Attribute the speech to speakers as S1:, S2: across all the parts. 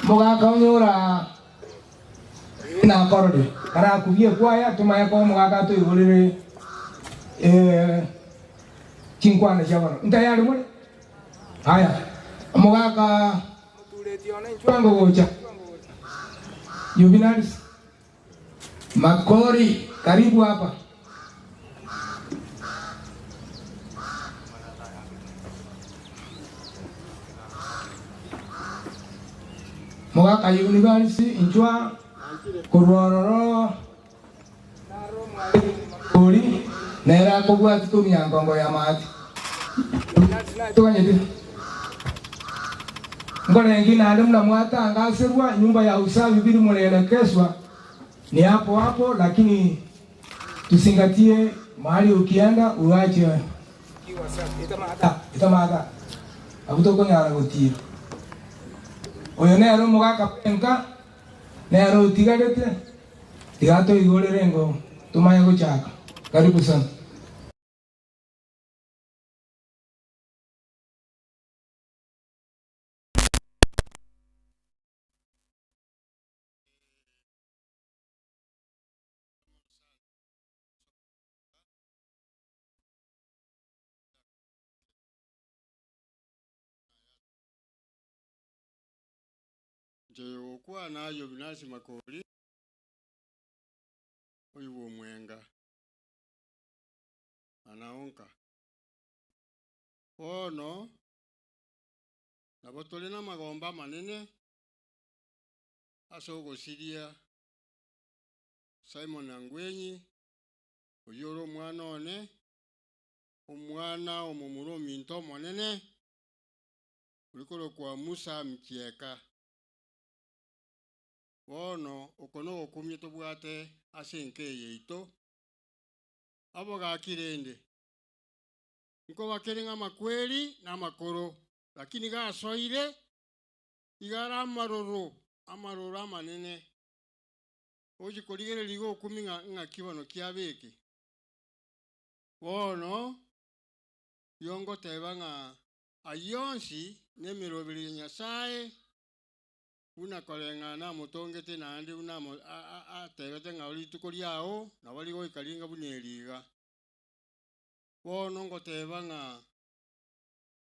S1: Muga kaunyura na korode kara kugie kwaya tumaya ko muga ka to igurire chinkwana chabano ntayari mwe haya muga ka tuletiona nchwango gocha Juvenalis Makori karibu hapa. Mwaka Juvenalis inchwa kurororo kuri nera kubwa tutumia ngongo ya maji. Tuanyete. Ngone ngine alimna mwata angasirwa nyumba ya usafi bili mwelekezwa ni hapo hapo, lakini tusingatie mahali ukienda uache kiwa safi itamata abutoko nyara gutira oyo nero mugaka penka nero utigarete tigato igorere ngo tumaye guchaka. Karibu sana.
S2: Okuwa na Juvenalis Makori oyiwo mwenga anaonka ono nabotole na magomba manene asogosiria Simon Angwenyi oyoro mwana one omwana omumuro minto monene ulikoro kwa Musa Mkieka ono okono okumye tobwate asenke yeito abo gakirende nko bakerenga makweli na makoro lakini gasoire igara amaroro amanene oji koligere ligo kuminga ngakibano kiabeke ono yongo tebanga ayonsi nemirobiri Nyasaye una kolenga na mutongete nandi una atebete ngauli tukoliao na wali go ikalinga buneliga bono ngotebanga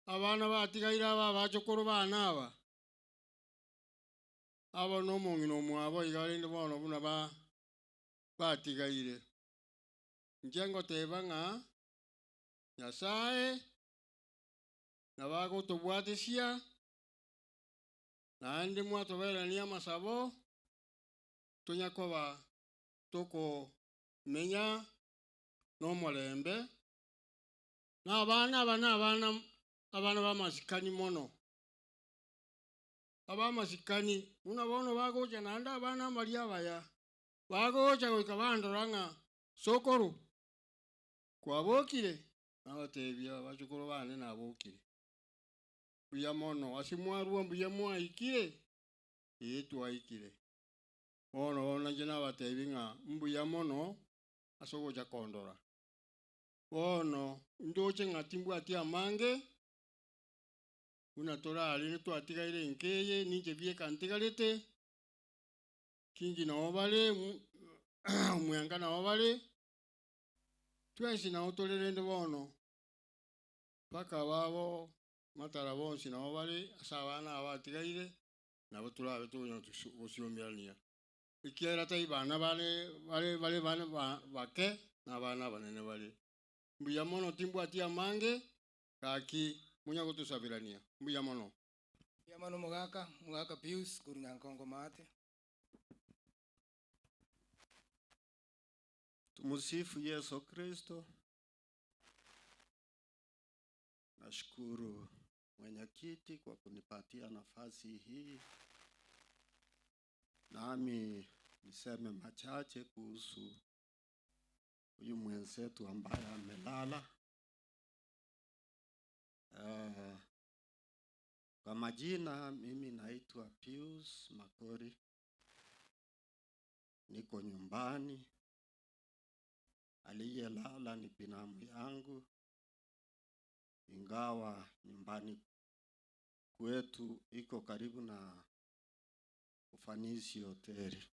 S2: abana batigaira bachokoro bana aba no mungino mwabo igalinde bono buna batigaire njengo tebanga Nyasaye na bago tobwatesia nandi mwatobera ni amasabo tunyakoba toko menya no molembe na abana bamasikani mono abamasikani una bono bagocha nanda abana maria baya bagocha goikabandoranga sokoro kwabokire nabatebia bachukuru bane nabokire buya mono asimwaruwa buya mwaikire yetu aikire ono jena batebinga mbuya mono asogocha kondora ono ndoche ngatimbu atia mange unatora ali to atigaire nkeye ninje bie kantigalete kingi na obale mwenga na obale twesi na otolelende bono paka babo matara bonsi na obale asabana abatigaire nabo tulabe tunyo tusiomyania ikiera tai bana bale bana bake na bana banene bale mbuya mono timbu atia mange kaki munya kutusabirania mbuya mono
S1: mugaka Pius Kurunyankongo mate.
S3: Tumusifu Yesu Kristo. Nashukuru mwenyekiti kwa kunipatia nafasi hii. Nami niseme machache kuhusu huyu mwenzetu ambaye amelala. Kwa majina mimi naitwa Pius Makori. Niko nyumbani. Aliyelala ni binamu yangu. Ingawa nyumbani kwetu iko karibu na Ufanisi Hoteli.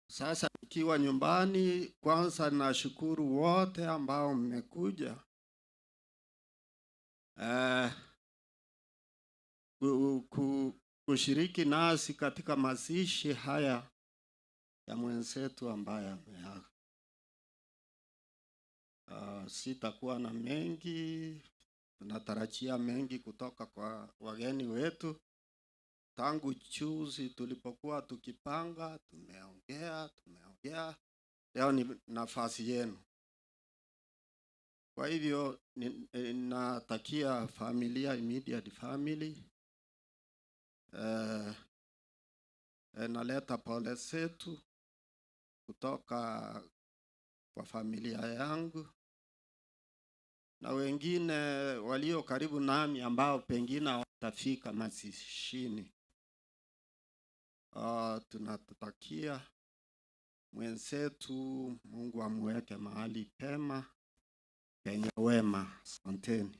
S3: Sasa nikiwa nyumbani, kwanza nashukuru wote ambao mmekuja kushiriki nasi katika mazishi haya ya mwenzetu ambaye ameaga. Sitakuwa na mengi, tunatarajia mengi kutoka kwa wageni wetu. Tangu juzi tulipokuwa tukipanga, tumeongea. Leo ni nafasi yenu. Kwa hivyo natakia familia, immediate family, naleta pole zetu kutoka kwa familia yangu na wengine walio karibu nami ambao pengine watafika mazishini. Tunatutakia mwenzetu Mungu amweke mahali pema penye wema. Asanteni.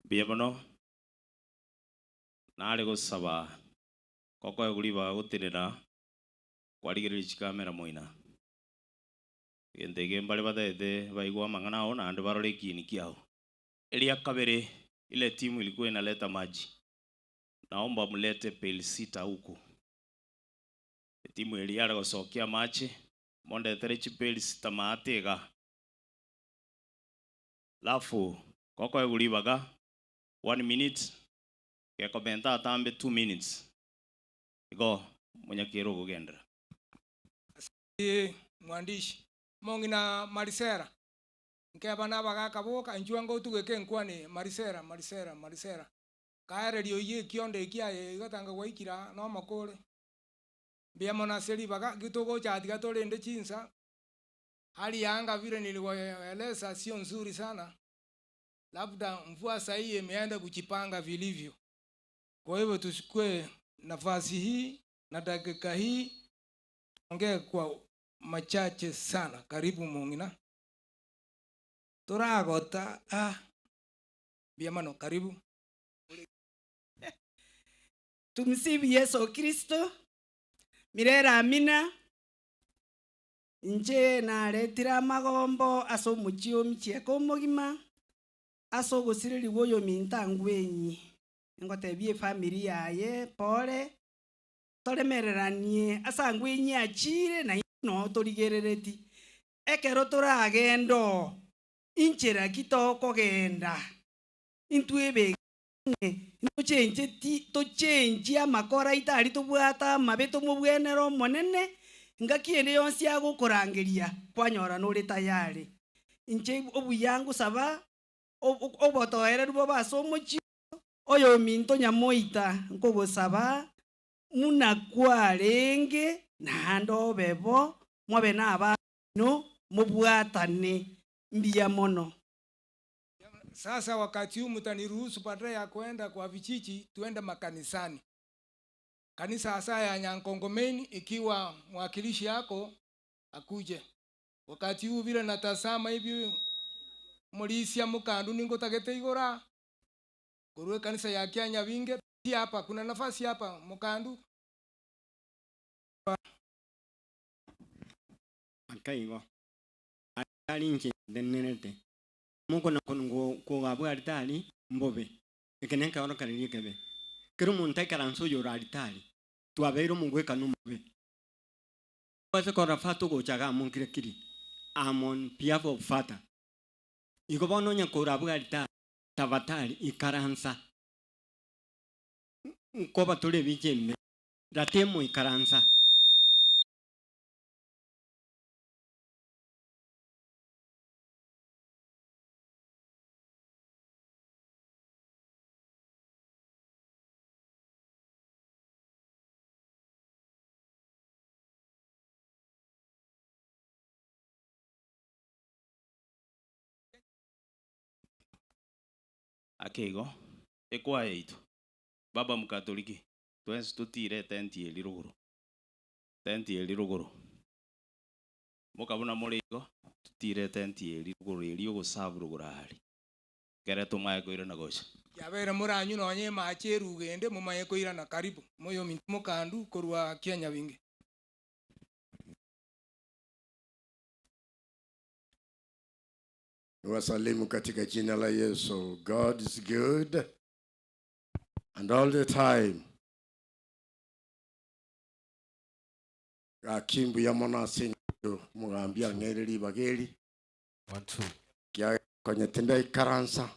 S4: Biamono nale gusaba koko eguliba gutinira kwarigirira kamera moina endege mbale badede baigwa mangana ona ande barore kini kiao elia kabere ile timu ilikuwa inaleta maji. Naomba mlete peli 6 huku. Timu iliara gusokea maji monde terechi peli 6 maatega. Lafu koko egulibaga 1 minute ke komenta atambe 2 minutes. Go munyakiro kugendera.
S1: Mwandishi Mongina Marisera nkeba nabaga kaboka njwango tugeke nkwani Marisera kaere rio ye kionde kiaye gatanga gwaikira no makore biamona seri baga gitogo cha gatore ende chinsa hali yanga vile niliwaeleza sio nzuri sana, labda mvua sahihi imeenda kuchipanga vilivyo. Kwa hivyo tuchukue nafasi hii na dakika hii ongea kwa machache sana. Karibu Mongina Toragota biamano, karibu.
S5: Tumsifu Yesu Kristo. Mirera amina. Nje naretira magombo aso muchio michieko mogima aso gusiriri woyo mintangwenyi ngotebie familia yaye pole tolemereranie asangwenyi achire na no torigerereti ekero toragendo inchera kitoko genda intwebe to change amakora itari tubwata mabeto mubwenero monene ngakiende yonsi agukurangiria kwanyora nuri tayari inche obuyangu saba obotoere rubo baso mochi oyo minto nyamoita nkogosaba munakwarenge nando bebo mwabe n'abantu mubwatane mbiya mono.
S1: Sasa wakati huu mtaniruhusu padre ya kwenda kwa vichichi tuende makanisani. Kanisa hasa ya Nyankongomeni, ikiwa mwakilishi yako akuje. Wakati huu vile natasama hivi mulisia mukandu ningo tagete igora. Kuruwe kanisa ya Kianya Vinge hapa kuna nafasi hapa mukandu.
S6: Akaigo. Atali nche denenete. Muko na ko gabu aritali mbobe. Ekenenka ora kariri kebe. Kero montai karanso yora aritali. Tu avero mungwe kanumbe. Pase kora fato go chaga monkire kiri. Amon piafo fata. Iko bono nya kora bugarita tabatali ikaransa. Ko batole bijemme. Ratemo ikaransa.
S4: Akego ekwa eitu baba mkatoliki twensi tutire tenti eliruguru mukabuna murigo tutire tenti eliruguru elio gusaburu gurari kere tumaye koire na gocha
S1: yabere muranyu nonye macheru gende mumaye koira na karibu moyo mintumo kandu korwa Kenya wingi.
S7: Wasalimu katika jina la Yesu. God is good and all the time. Akimbu ya mwana sinyo mugambia ngereri bageri 1 2 kia kwenye tenda ikaransa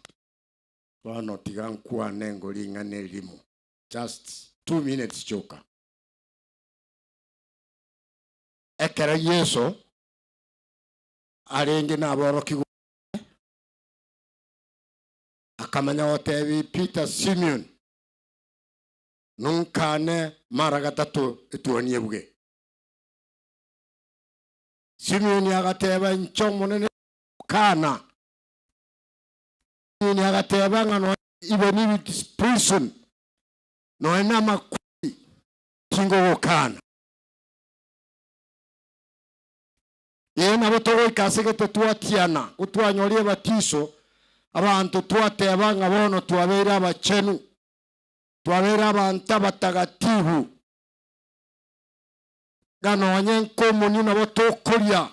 S7: wano tigankua nengo lingane limu. Just 2 minutes choka. Ekera Yesu arenge na boroki akamanya wotevi Peter Simeon nunkane mara gatatu etuonie buge. Simeon yagateba nchomone kana. Simeon yagateba ngano even if it is prison no ena makuri kingo kana. Yena botogo ikasegete tuatiana utwanyolie batiso abantu twateba ngabono twabera abachenu twabera abantu batagatifu gano nyenko muni nabo tokoria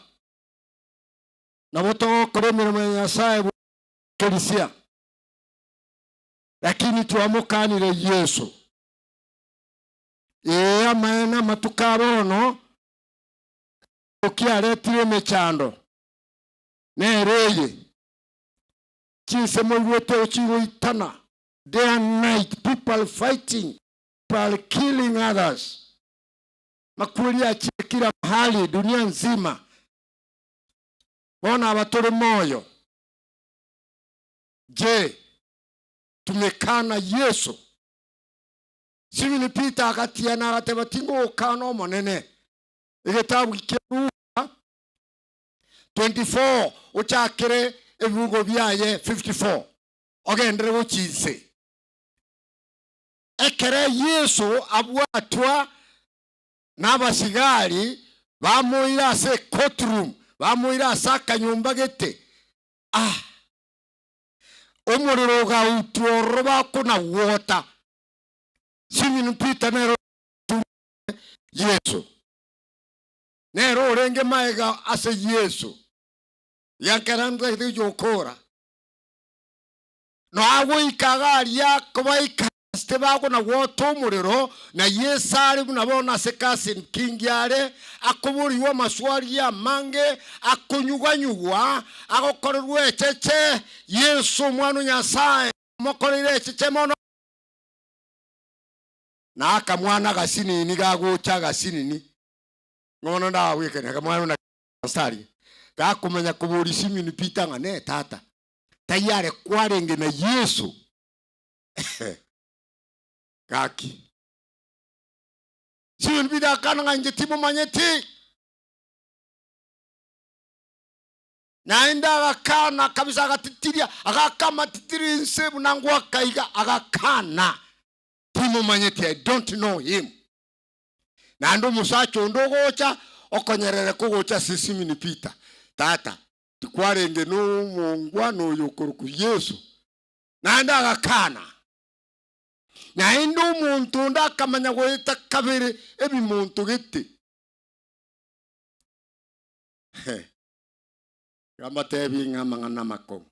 S7: nabo tokore mirimo ya Nyasaye kelisia lakini tuamukanire Yesu amana matukabono okiaretire mechando nereye chinse mwete ochigo itana day and night people fighting, people killing others. Makulia kila mahali dunia nzima. Bona abatore moyo. Je, tumekana Yesu? Simini Peter akatiana agateba tingo okano monene. Igetabu kikeruka 24 uchakire evugo byaye 54. Ogendere buchinse. Ekere Yesu abwatwa n'abasigari bamuira se courtroom bamuira saka nyumba gete omuriro ga utworo kuna water. Simini Peter nero Yesu nero renge maega ase Yesu yankaranda de yokora no ago ikagari yako baikaste bago na woto muriro na Yesari munabona sekasi kingyare akuburiwa maswari ya mange akunyuganyugwa agokorerwe cheche Yesu mwana Nyasaye mokorere cheche mono na akamwana gasini ni gagocha gasini ni ngono ndawe kene kamwana na sari takumenya kuburi Simini Peter ngane tata tayari kwarenge na Yesu kaki Simini Peter kana nganje timo manyeti naenda akana kabisa agatitiria agakama titiri nsebu nangwa kaiga agakana timo manyeti. I don't know him na ndo musacho ndogocha okonyerere kugocha Simini Peter tata tukwarenge no mungwa no yokoruku Yesu nanda agakana na ndo muntu ndakamanya gweta kabere ebi muntu gete kama tebi ngamangana mako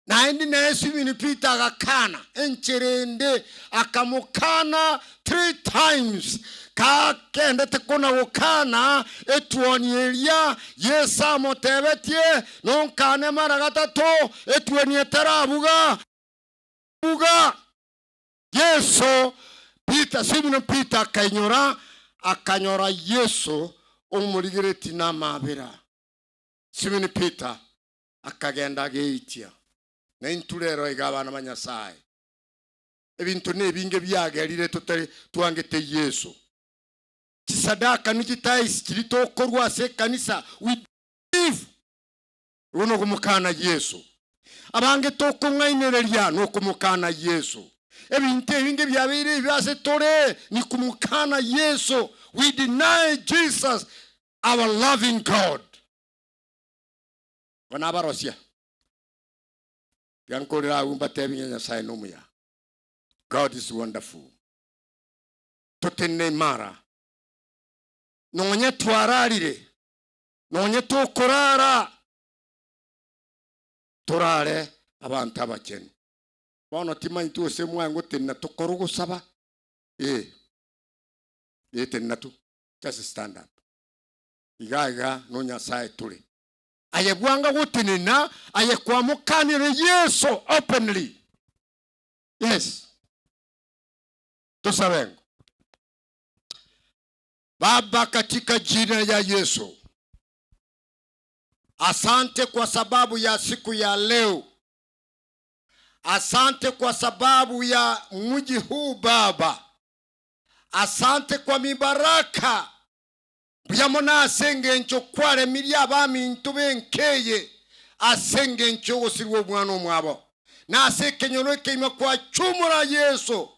S7: na ndi na Simini Peter agakana encherende akamukana 3 times kakende tekona wokana etuoni Elia Yesa motebetie nonkane mara gatatu etuoni etarabuga buga Yesu Peter Simini Peter akanyora Yesu omurigireti na mabera. Simini Peter akagenda geitia na inturero igabana banyasaye ebintu nebinge byagerire tutari twangete Yesu kisadaka nikitaisi kiritokorwa se kanisa we believe uno kumukana Yesu abange tokongainereria no kumukana Yesu ebintu ebinge byabire byase tore ni kumukana Yesu. We deny Jesus, our loving God. Wanabarosia yankorera umba tebinya Nyasaye nomuya. God is wonderful. Totene mara. Nonye twararire. Nonye tukurara. Turare abantu abakene. Bono timanyi tuose mwangu tenna tukorugo saba. Tenna tu. Just stand up. Iga no Nyasaye tuli. Aye bwanga gutinina, aye kwa mukanire Yesu openly. Yes. Tusawengo. Baba, katika jina ya Yesu, asante kwa sababu ya siku ya leo. Asante kwa sababu ya mji huu Baba. Asante kwa mibaraka. Buyamona asenge ncho kware miri abami ntube nkeye. Asenge ncho osirwo mwana omwabo. Na aseke nyoroke ima kwa chumura Yesu.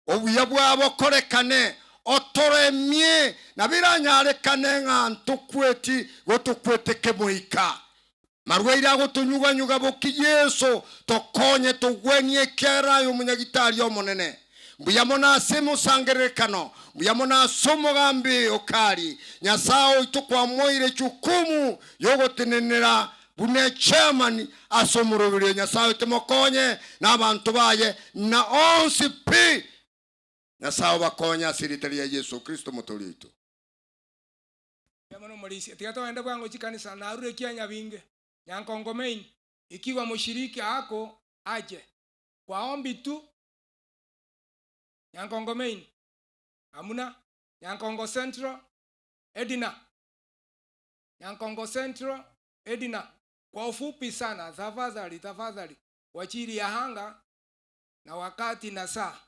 S7: Obuyabu abo korekane. Otoremye na biranyare kanenga ntukweti gotukwete kemoika. Marweira gotunyuga nyuga boki Yesu tokonye tugwenie kera yo munyagitari omonene. Mbuyamona asemo sangerekano. Mbuyamona asomo gambi okari. Nyasao itukwa moire chukumu yogotenenera bune chairman asomurobire Nyasao temokonye na abantu baye na onsi pi. Nyasao bakonya siritari ya Yesu Kristo mutolito.
S1: Yamano mulisi tigato ende bwango chikanisa na arure kianya binge. Nyankongo main ikiwa mshiriki hako aje. Kwa ombi tu Nyankongo main hamuna. Nyankongo Central Edina. Nyankongo Central Edina. Kwa ufupi sana tafadhali wachiri ya hanga na wakati na saa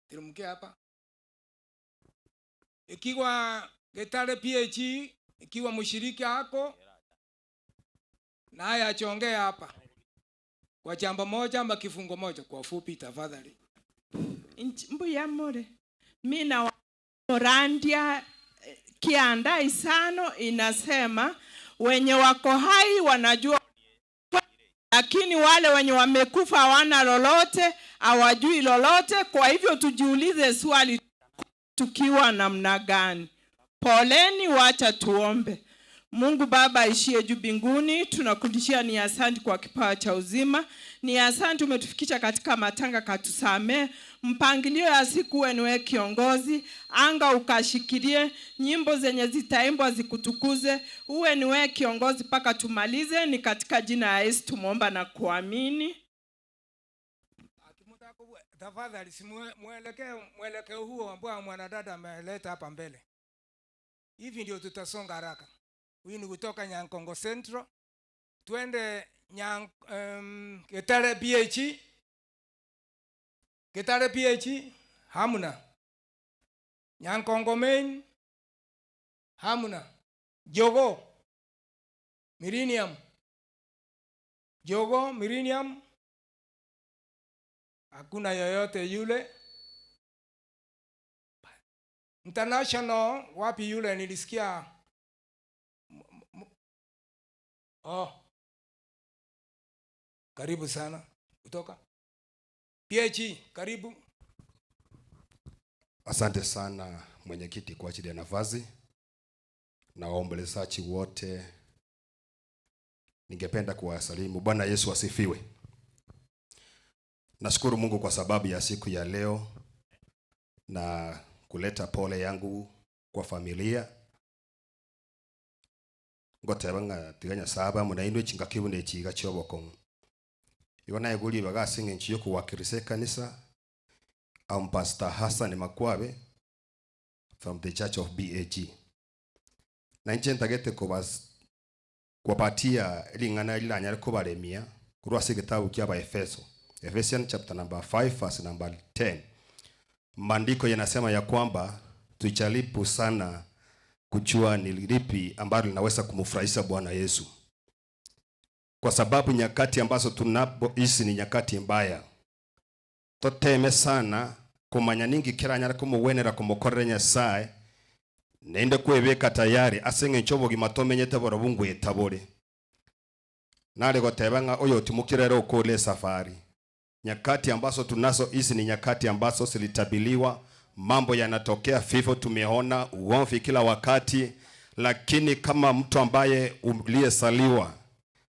S1: terumke hapa. Ikiwa Getare PH ikiwa mshiriki hako na haya achongea hapa kwa jambo moja ama kifungo moja kwa ufupi tafadhali.
S8: Mbuya more mina Morandia Kianda Isano inasema wenye wako hai wanajua, lakini wale wenye wamekufa hawana lolote, hawajui lolote. Kwa hivyo tujiulize swali, tukiwa namna gani? Poleni, wacha tuombe. Mungu Baba aishie juu mbinguni, tunakurudishia ni asante kwa kipawa cha uzima. Ni asante umetufikisha katika matanga, katusamee. Mpangilio ya siku wewe kiongozi, anga ukashikilie, nyimbo zenye zitaimbwa zikutukuze. Uwe ni wewe kiongozi paka tumalize, ni katika jina la Yesu tumeomba na kuamini.
S1: Tafadhali mwelekeo huo ambao mwanadada ameleta hapa mbele. Hivi ndio tutasonga haraka. Huyu ni kutoka Nyankongo Central. Twende Getare PH. Getare PH hamuna. Nyankongo Main hamuna. Jogo Millennium hakuna yoyote yule. International wapi yule nilisikia. Karibu sana kutoka PH, karibu.
S9: Asante sana mwenyekiti kwa ajili ya nafasi na waombolezaji wote. Ningependa kuwasalimu. Bwana Yesu asifiwe. Nashukuru Mungu kwa sababu ya siku ya leo na kuleta pole yangu kwa familia. Ngotebanga tiganya saba munaindwe chingakibune chiga chobokong. Yona eguli bagasinge nchiyo kuwakirise kanisa. I'm Pastor Hassan Makwabe from the Church of BAG. Na nje ntagete kuwapatia lingana ilanya kubaremia kurwasi kitabu cha Efeso. Ephesians chapter number 5 verse number 10. Maandiko yanasema ya kwamba tujaribu sana kujua ni lipi ambalo linaweza kumfurahisha Bwana Yesu. Kwa sababu nyakati ambazo tunapoishi ni nyakati mbaya. Toteme sana kumanya ningi kiranyara kumuwenera kumukorera Nyasaye. Nende kwebeka tayari asenge nchobo gimatomenyete borobungu etabore. nale gotebanga oyo timukirero ukule safari. Nyakati ambazo tunazo hizi ni nyakati ambazo zilitabiliwa, mambo yanatokea, vifo tumeona, uomvi kila wakati, lakini kama mtu ambaye uliyesaliwa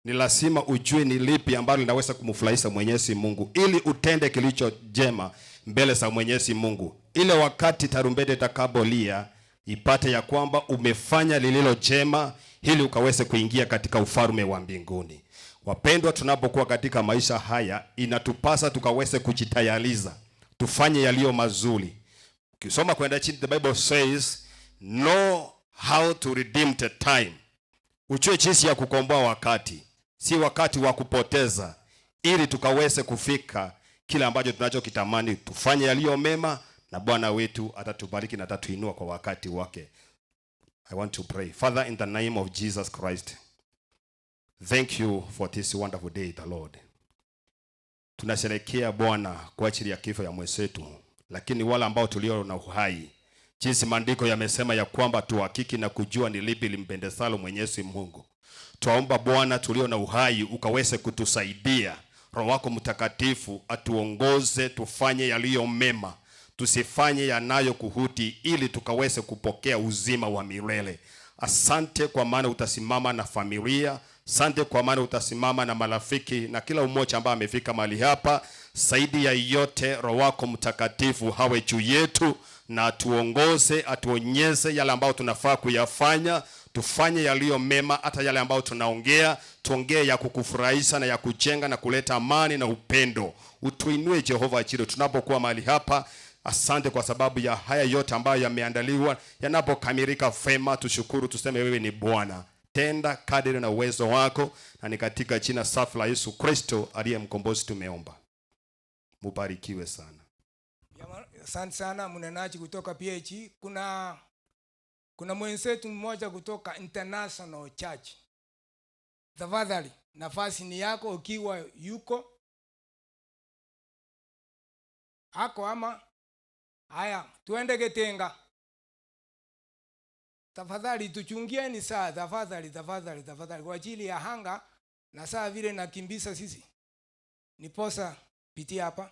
S9: ni lazima ujue ni lipi ambalo linaweza kumfurahisha Mwenyezi Mungu ili utende kilicho jema mbele za Mwenyezi Mungu. Ile wakati tarumbete itakapolia ipate ya kwamba umefanya lililo jema ili ukaweze kuingia katika ufalme wa mbinguni. Wapendwa, tunapokuwa katika maisha haya inatupasa tukaweze kujitayariza, tufanye yaliyo mazuri. Ukisoma kwenda chini, the Bible says know how to redeem the time. Ujue jinsi ya kukomboa wakati, si wakati wa kupoteza, ili tukaweze kufika kila ambacho tunachokitamani. Tufanye yaliyo mema na Bwana wetu atatubariki na atatuinua kwa wakati wake. I want to pray. Father, in the name of Jesus Christ, thank you for this wonderful day, the Lord. Tunasherehekea Bwana kwa ajili ya kifo ya mwenzetu, lakini wale ambao tulio na uhai, jinsi maandiko yamesema ya kwamba tuhakiki na kujua ni lipi limpendezalo Mwenyezi Mungu. Tuomba Bwana tulio na uhai ukaweze kutusaidia. Roho wako Mtakatifu atuongoze tufanye yaliyo mema, tusifanye yanayo kuhuti, ili tukaweze kupokea uzima wa milele. Asante kwa maana utasimama na familia. Asante kwa maana utasimama na marafiki na kila mmoja ambaye amefika mahali hapa. Zaidi ya yote, Roho wako Mtakatifu hawe juu yetu na atuongoze, atuonyeshe yale ambayo tunafaa kuyafanya. Tufanye yaliyo mema, hata yale ambayo tunaongea, tuongee ya kukufurahisha na ya kujenga na kuleta amani na upendo. Utuinue Jehova Jireh tunapokuwa mahali hapa. Asante kwa sababu ya haya yote ambayo yameandaliwa, yanapokamilika vema tushukuru, tuseme wewe ni Bwana. Tenda kadiri na uwezo wako, na ni katika jina safi la Yesu Kristo aliye mkombozi tumeomba. Mubarikiwe sana.
S1: Asante sana mnenaji kutoka PH. Kuna mwenzetu mmoja kutoka International Church. Tafadhali, nafasi ni yako ukiwa yuko. Hako ama? Haya, tuende Getenga. Tafadhali tuchungieni saa, tafadhali kwa ajili ya hanga na saa vile nakimbisa sisi. Niposa pitia hapa.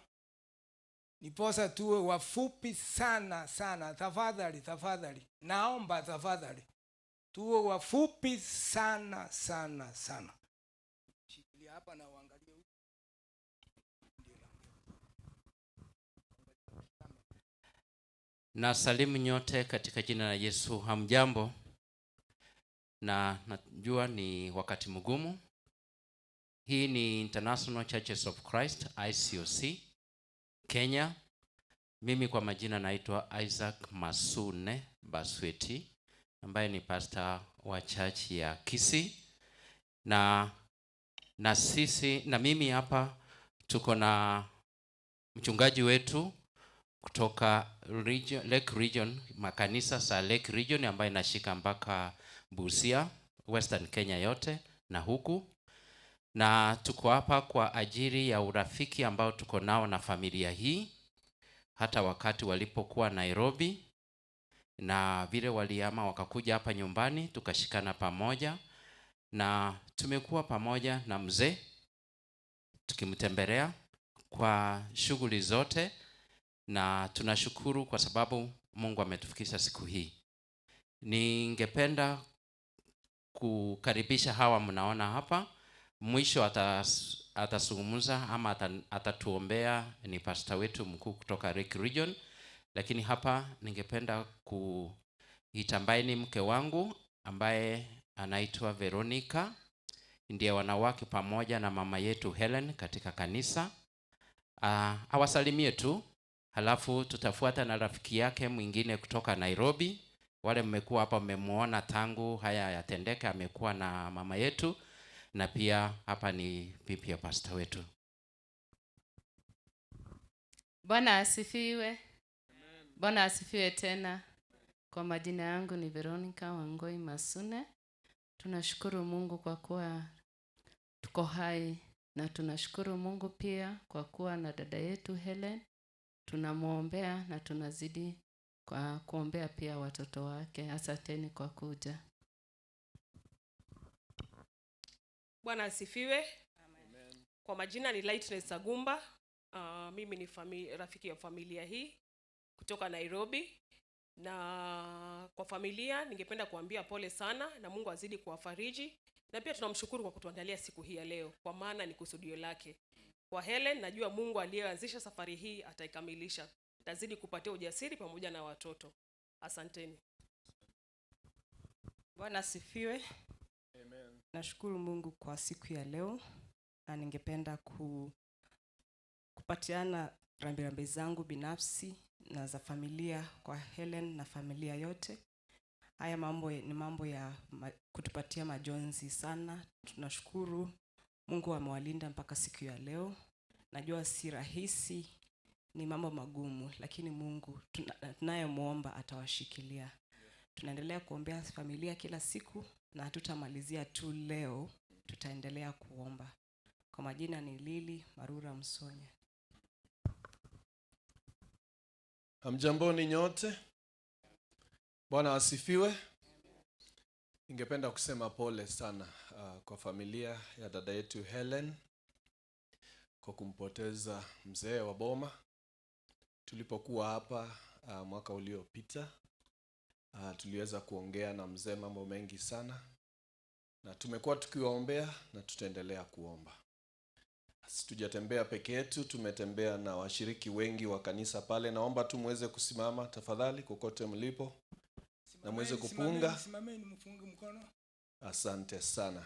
S1: Niposa tuwe wafupi sana tafadhali. Naomba tafadhali tuwe wafupi sana. Shikilia hapa na uangalie huko.
S10: Na salimu nyote katika jina la Yesu. Hamjambo? Na najua ni wakati mgumu. Hii ni International Churches of Christ ICOC Kenya. Mimi kwa majina naitwa Isaac Masune Basweti, ambaye ni pastor wa church ya Kisii. Na sisi na mimi hapa tuko na mchungaji wetu kutoka Lake Region, makanisa sa Lake Region ambaye nashika mpaka Busia, Western Kenya yote na huku. Na tuko hapa kwa ajili ya urafiki ambao tuko nao na familia hii. Hata wakati walipokuwa Nairobi na vile waliama wakakuja hapa nyumbani, tukashikana pamoja na tumekuwa pamoja na mzee tukimtembelea kwa shughuli zote, na tunashukuru kwa sababu Mungu ametufikisha siku hii. Ningependa kukaribisha hawa mnaona hapa. Mwisho atazungumza ama atatuombea ni pastor wetu mkuu kutoka Lake Region. Lakini hapa ningependa kuitambaini mke wangu ambaye anaitwa Veronica. Ndiye wanawake pamoja na mama yetu Helen katika kanisa. Awasalimie tu, halafu tutafuata na rafiki yake mwingine kutoka Nairobi. Wale mmekuwa hapa mmemuona tangu haya yatendeka, amekuwa na mama yetu, na pia hapa ni bibi ya pastor wetu.
S11: Bwana asifiwe. Bwana asifiwe tena. Kwa majina yangu ni Veronica Wangoi Masune. Tunashukuru Mungu kwa kuwa tuko hai, na tunashukuru Mungu pia kwa kuwa na dada yetu Helen. Tunamuombea na tunazidi kwa kuombea pia watoto wake. Asanteni kwa kuja.
S12: Bwana asifiwe. Amen. Kwa majina ni Lightness Agumba. Mimi ni rafiki ya familia hii kutoka Nairobi. Na kwa familia ningependa kuambia pole sana na Mungu azidi kuwafariji. Na pia tunamshukuru kwa kutuandalia siku hii ya leo, kwa maana ni kusudio lake. Kwa Helen, najua Mungu aliyeanzisha safari hii ataikamilisha. Tazidi kupatia ujasiri pamoja na watoto. Asanteni.
S13: Bwana asifiwe.
S12: Amen.
S13: Nashukuru Mungu kwa siku ya leo, na ningependa kupatiana rambirambi zangu binafsi na za familia kwa Helen na familia yote. Haya mambo ni mambo ya kutupatia majonzi sana. Tunashukuru Mungu amewalinda mpaka siku ya leo. Najua si rahisi, ni mambo magumu, lakini Mungu tunayemuomba atawashikilia. Tunaendelea kuombea familia kila siku na hatutamalizia tu leo, tutaendelea kuomba. Kwa majina ni Lili Marura Msonya.
S14: Hamjamboni nyote. Bwana asifiwe. Ningependa kusema pole sana kwa familia ya dada yetu Helen kwa kumpoteza mzee wa boma. Tulipokuwa hapa mwaka uliopita, tuliweza kuongea na mzee mambo mengi sana, na tumekuwa tukiwaombea na tutaendelea kuomba. Tujatembea peke yetu, tumetembea na washiriki wengi wa kanisa pale. Naomba tu muweze kusimama tafadhali kokote mlipo na muweze kupunga.
S1: Simameni mfunge mkono.
S14: Asante sana.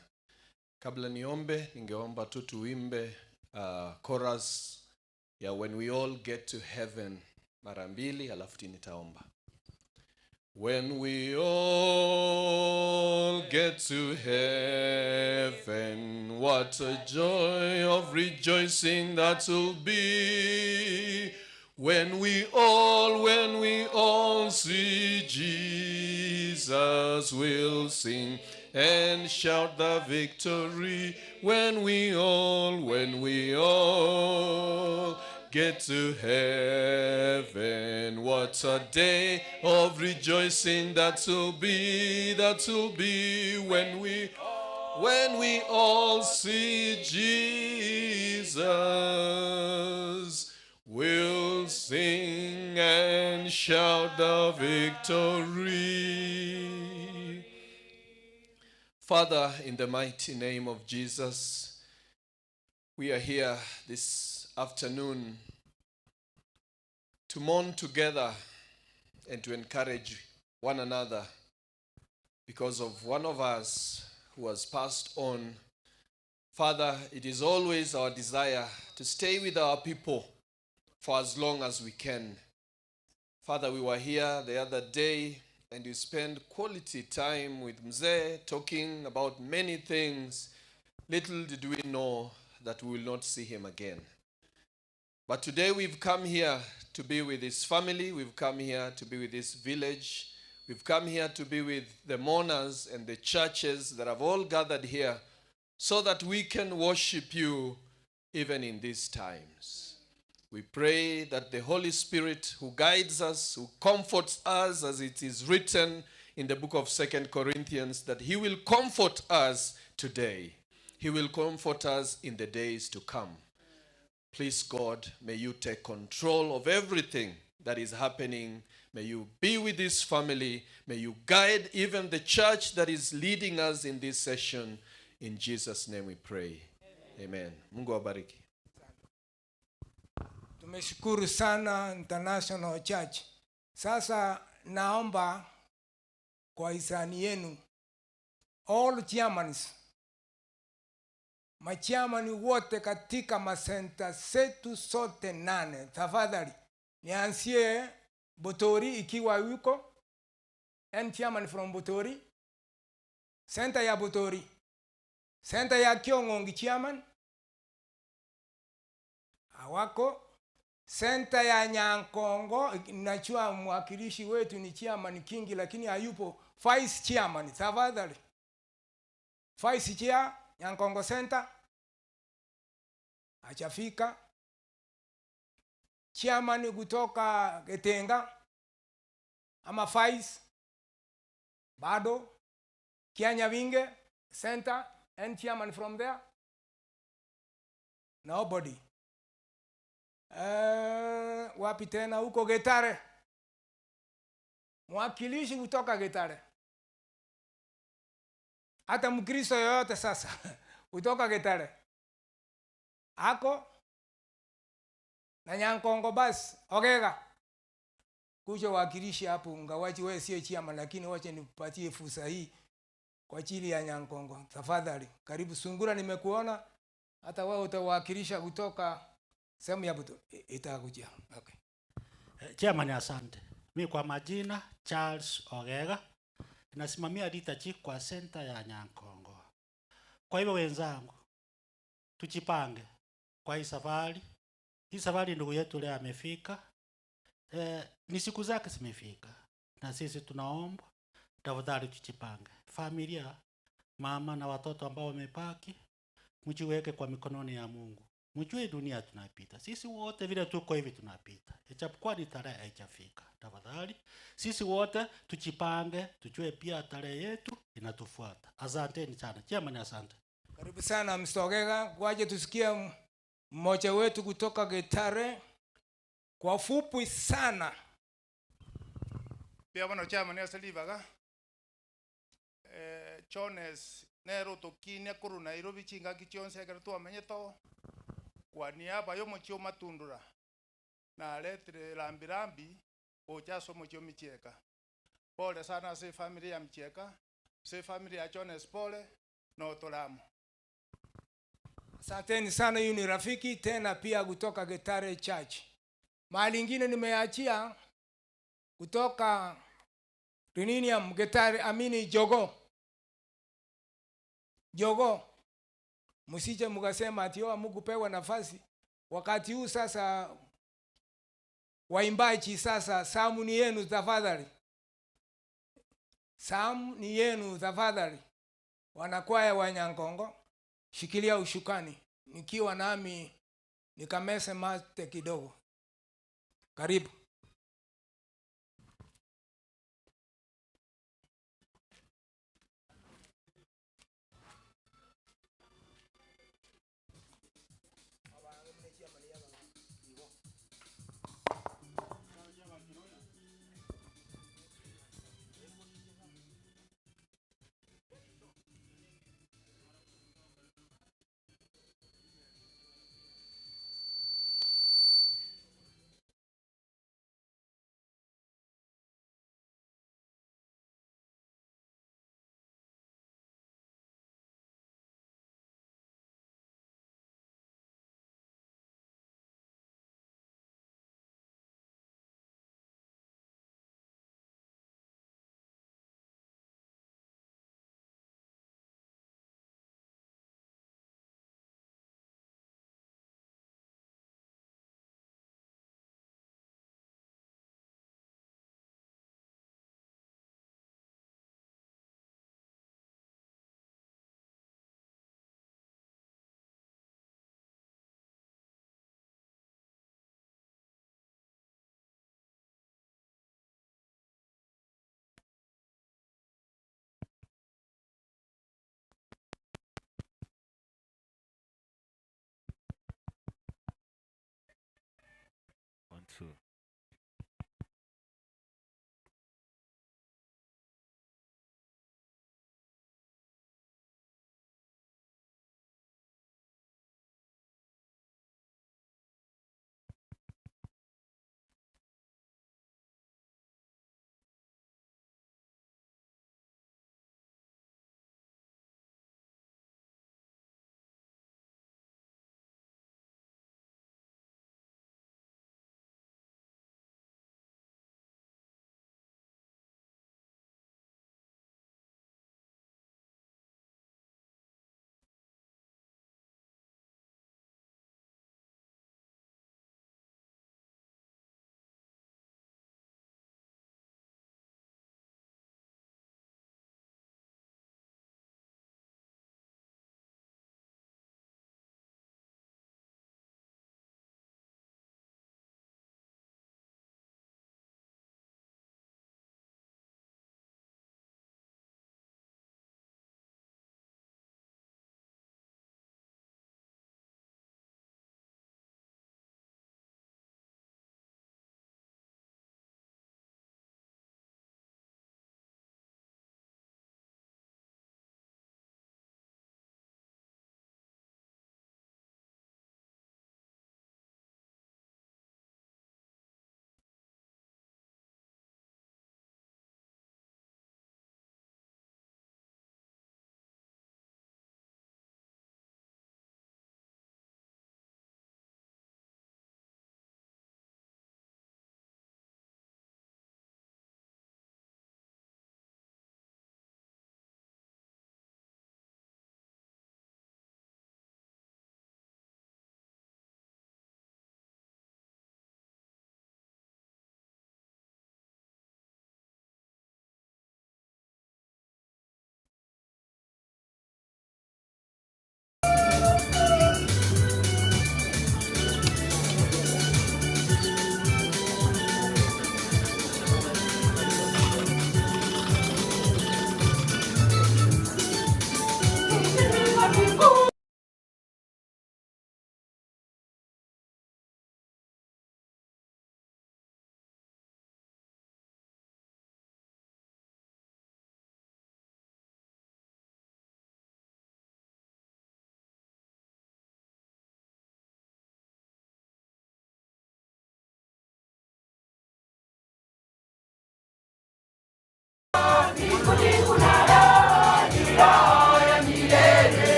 S14: Kabla niombe, ningeomba tu tuimbe chorus ya When We All Get to Heaven mara mbili, alafu nitaomba. When we all get to heaven, what a joy of rejoicing that will be. When we all see Jesus, we'll sing and shout the victory. When we all get to heaven, what a day of rejoicing that will be when we all see Jesus. We'll sing and shout the victory. Father, in the mighty name of Jesus, we are here this afternoon to mourn together and to encourage one another because of one of us who has passed on. Father, it is always our desire to stay with our people for as long as we can. Father, we were here the other day and we spent quality time with Mzee talking about many things. Little did we know that we will not see him again. But today we've come here to be with his family. We've come here to be with his village. We've come here to be with the mourners and the churches that have all gathered here so that we can worship you even in these times. We pray that the Holy Spirit who guides us, who comforts us as it is written in the book of 2 Corinthians, that he will comfort us today. He will comfort us in the days to come. Please, God, may you take control of everything that is happening. May you be with this family. May you guide even the church that is leading us in this session. In Jesus' name we pray. Amen. Mungu awabariki.
S1: Tumeshukuru sana International Church. Sasa naomba kwa hisani yenu, all chairmans, machairman wote katika masenta zetu sote 8, tafadhali nianzie Botori ikiwa yuko, and chairman from Botori, center ya Botori, center ya Kiongongi chairman hawako, center ya Nyankongo nachua mwakilishi wetu ni chairman Kingi lakini hayupo, vice chairman tafadhali, vice chair Nyankongo center hajafika, chairman kutoka Getenga ama vice bado, Kianya Vinge center Any chairman from there? Nobody. Wapi tena huko Getare? Mwakilishi kutoka Getare. Hata Mkristo yoyote sasa kutoka Getare. Ako na Nyankongo basi. Ogega. Kuja wakilishi hapo, ngawaji wewe sio chairman, lakini wacha nipatie fursa hii kwa ajili ya Nyankongo. Tafadhali, karibu Sungura, nimekuona. Hata wewe utawakilisha kutoka sehemu ya Buto. Itakuja. Okay.
S15: Chairman, asante. Mimi kwa majina Charles Ogega, nasimamia leadership kwa center ya Nyankongo. Kwa hivyo wenzangu, tujipange kwa hii safari. Hii safari ndugu yetu leo amefika. Ni siku zake zimefika. Na sisi tunaomba tafadhali tujipange. Familia, mama na watoto ambao wamepaki, mjiweke kwa mikononi ya Mungu. Mjue dunia tunapita. Sisi wote vile tuko hivi tunapita. Ijapokuwa ni tarehe haijafika. Tafadhali sisi wote tujipange, tujue pia tarehe yetu inatufuata. Asanteni sana. Chairman, asante.
S1: Karibu sana Mr. Ogega. Kwaje tusikie mmoja wetu kutoka Getare kwa fupi sana.
S16: Pia bwana chairman ya salivaga. Jones nero tokinya kuru Nairobi chinga kichonse kertu amenyeto. Kwa niaba yo mochio matundura. Na letre rambirambi ojaso mochio micheka. Pole sana se familia mcheka. Se familia Jones pole no tolamu.
S1: Asanteni sana, huyu ni rafiki tena pia kutoka Getare Church. Mahali ingine nimeachia kutoka Rininium Getare amini Jogo. Msije mkasema ati hamkupewa nafasi. Wakati huu sasa waimbaji sasa samu ni yenu tafadhali. Samu ni yenu tafadhali. Wanakwaya wa Nyankongo, shikilia ushukani. Nikiwa nami nikamese mate kidogo. Karibu.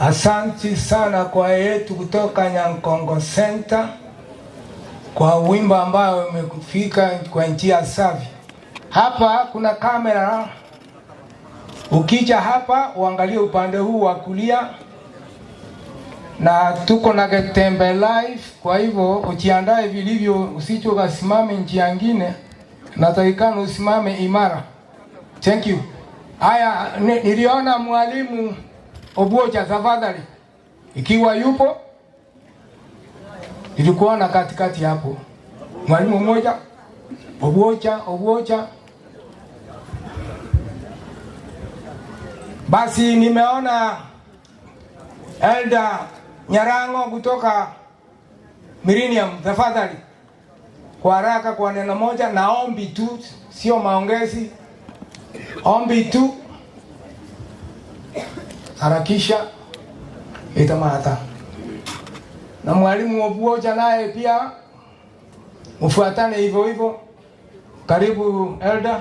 S1: Asanti sana kwa yetu kutoka Nyankongo Center kwa wimbo ambao umefika kwa njia safi. Hapa kuna kamera, ukija hapa uangalie upande huu wa kulia, na tuko na Getembe live. Kwa hivyo ujiandae vilivyo, usije ukasimame njia nyingine, natakikana usimame imara. Thank you. Haya, niliona mwalimu Obuocha, tafadhali ikiwa yupo, ilikuwa na katikati hapo mwalimu mmoja. Obuocha. Basi nimeona Elda Nyarango kutoka Millennium, tafadhali kwa haraka, kwa neno moja na ombi tu, sio maongezi, ombi tu, harakisha itamata. Na mwalimu Obuocha naye pia ufuatane hivyo hivyo. Karibu Elda.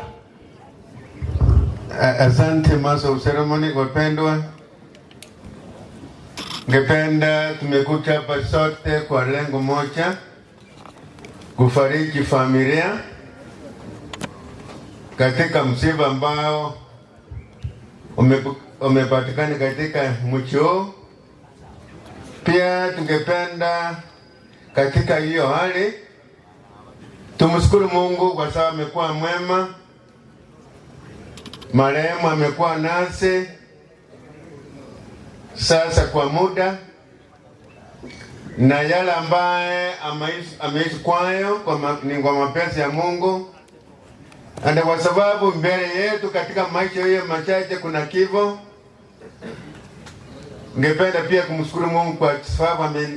S17: Asante Master of Ceremony, wapendwa. Ngependa tumekuja hapa sote kwa lengo moja, kufariji familia katika msiba ambao umepatikana katika mji huu. Pia tungependa katika hiyo hali tumshukuru Mungu kwa sababu amekuwa mwema. Marehemu amekuwa nasi sasa kwa muda, na yale ambaye ameishi kwayo ni kwa mapenzi ya Mungu, na kwa sababu mbele yetu katika maisha hiyo machache kuna kifo. Ngependa pia kumshukuru Mungu kwa sababu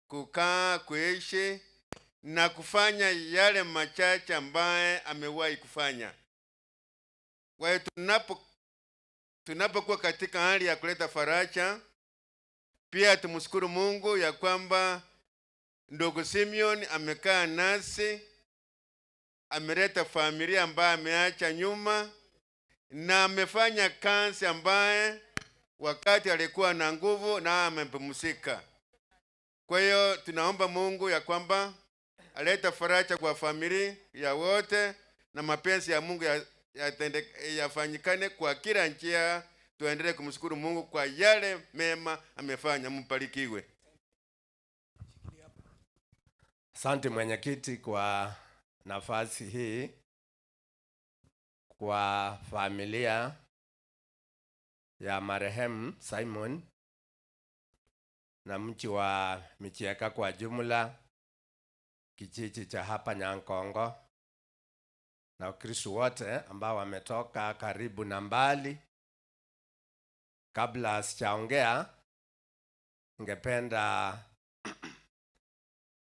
S17: kukaa, kuishi na kufanya yale machache ambaye amewahi kufanya. Kwa hiyo tunapokuwa katika hali ya kuleta faraja, pia tumshukuru Mungu ya kwamba ndugu Simeon amekaa nasi, ameleta familia ambaye ameacha nyuma, na amefanya kazi ambaye wakati alikuwa na nguvu na amepumzika. Kwa hiyo tunaomba Mungu ya kwamba aleta faraja kwa familia ya wote, na mapenzi ya Mungu yafanyikane kwa kila njia. Tuendelee kumshukuru Mungu kwa yale mema amefanya. Mbarikiwe.
S18: Asante mwenyekiti kwa nafasi hii. Kwa familia ya marehemu Simon na mji wa Michieka kwa jumla, kijiji cha hapa Nyankongo, na Wakristo wote ambao wametoka karibu na mbali, kabla sijaongea, ningependa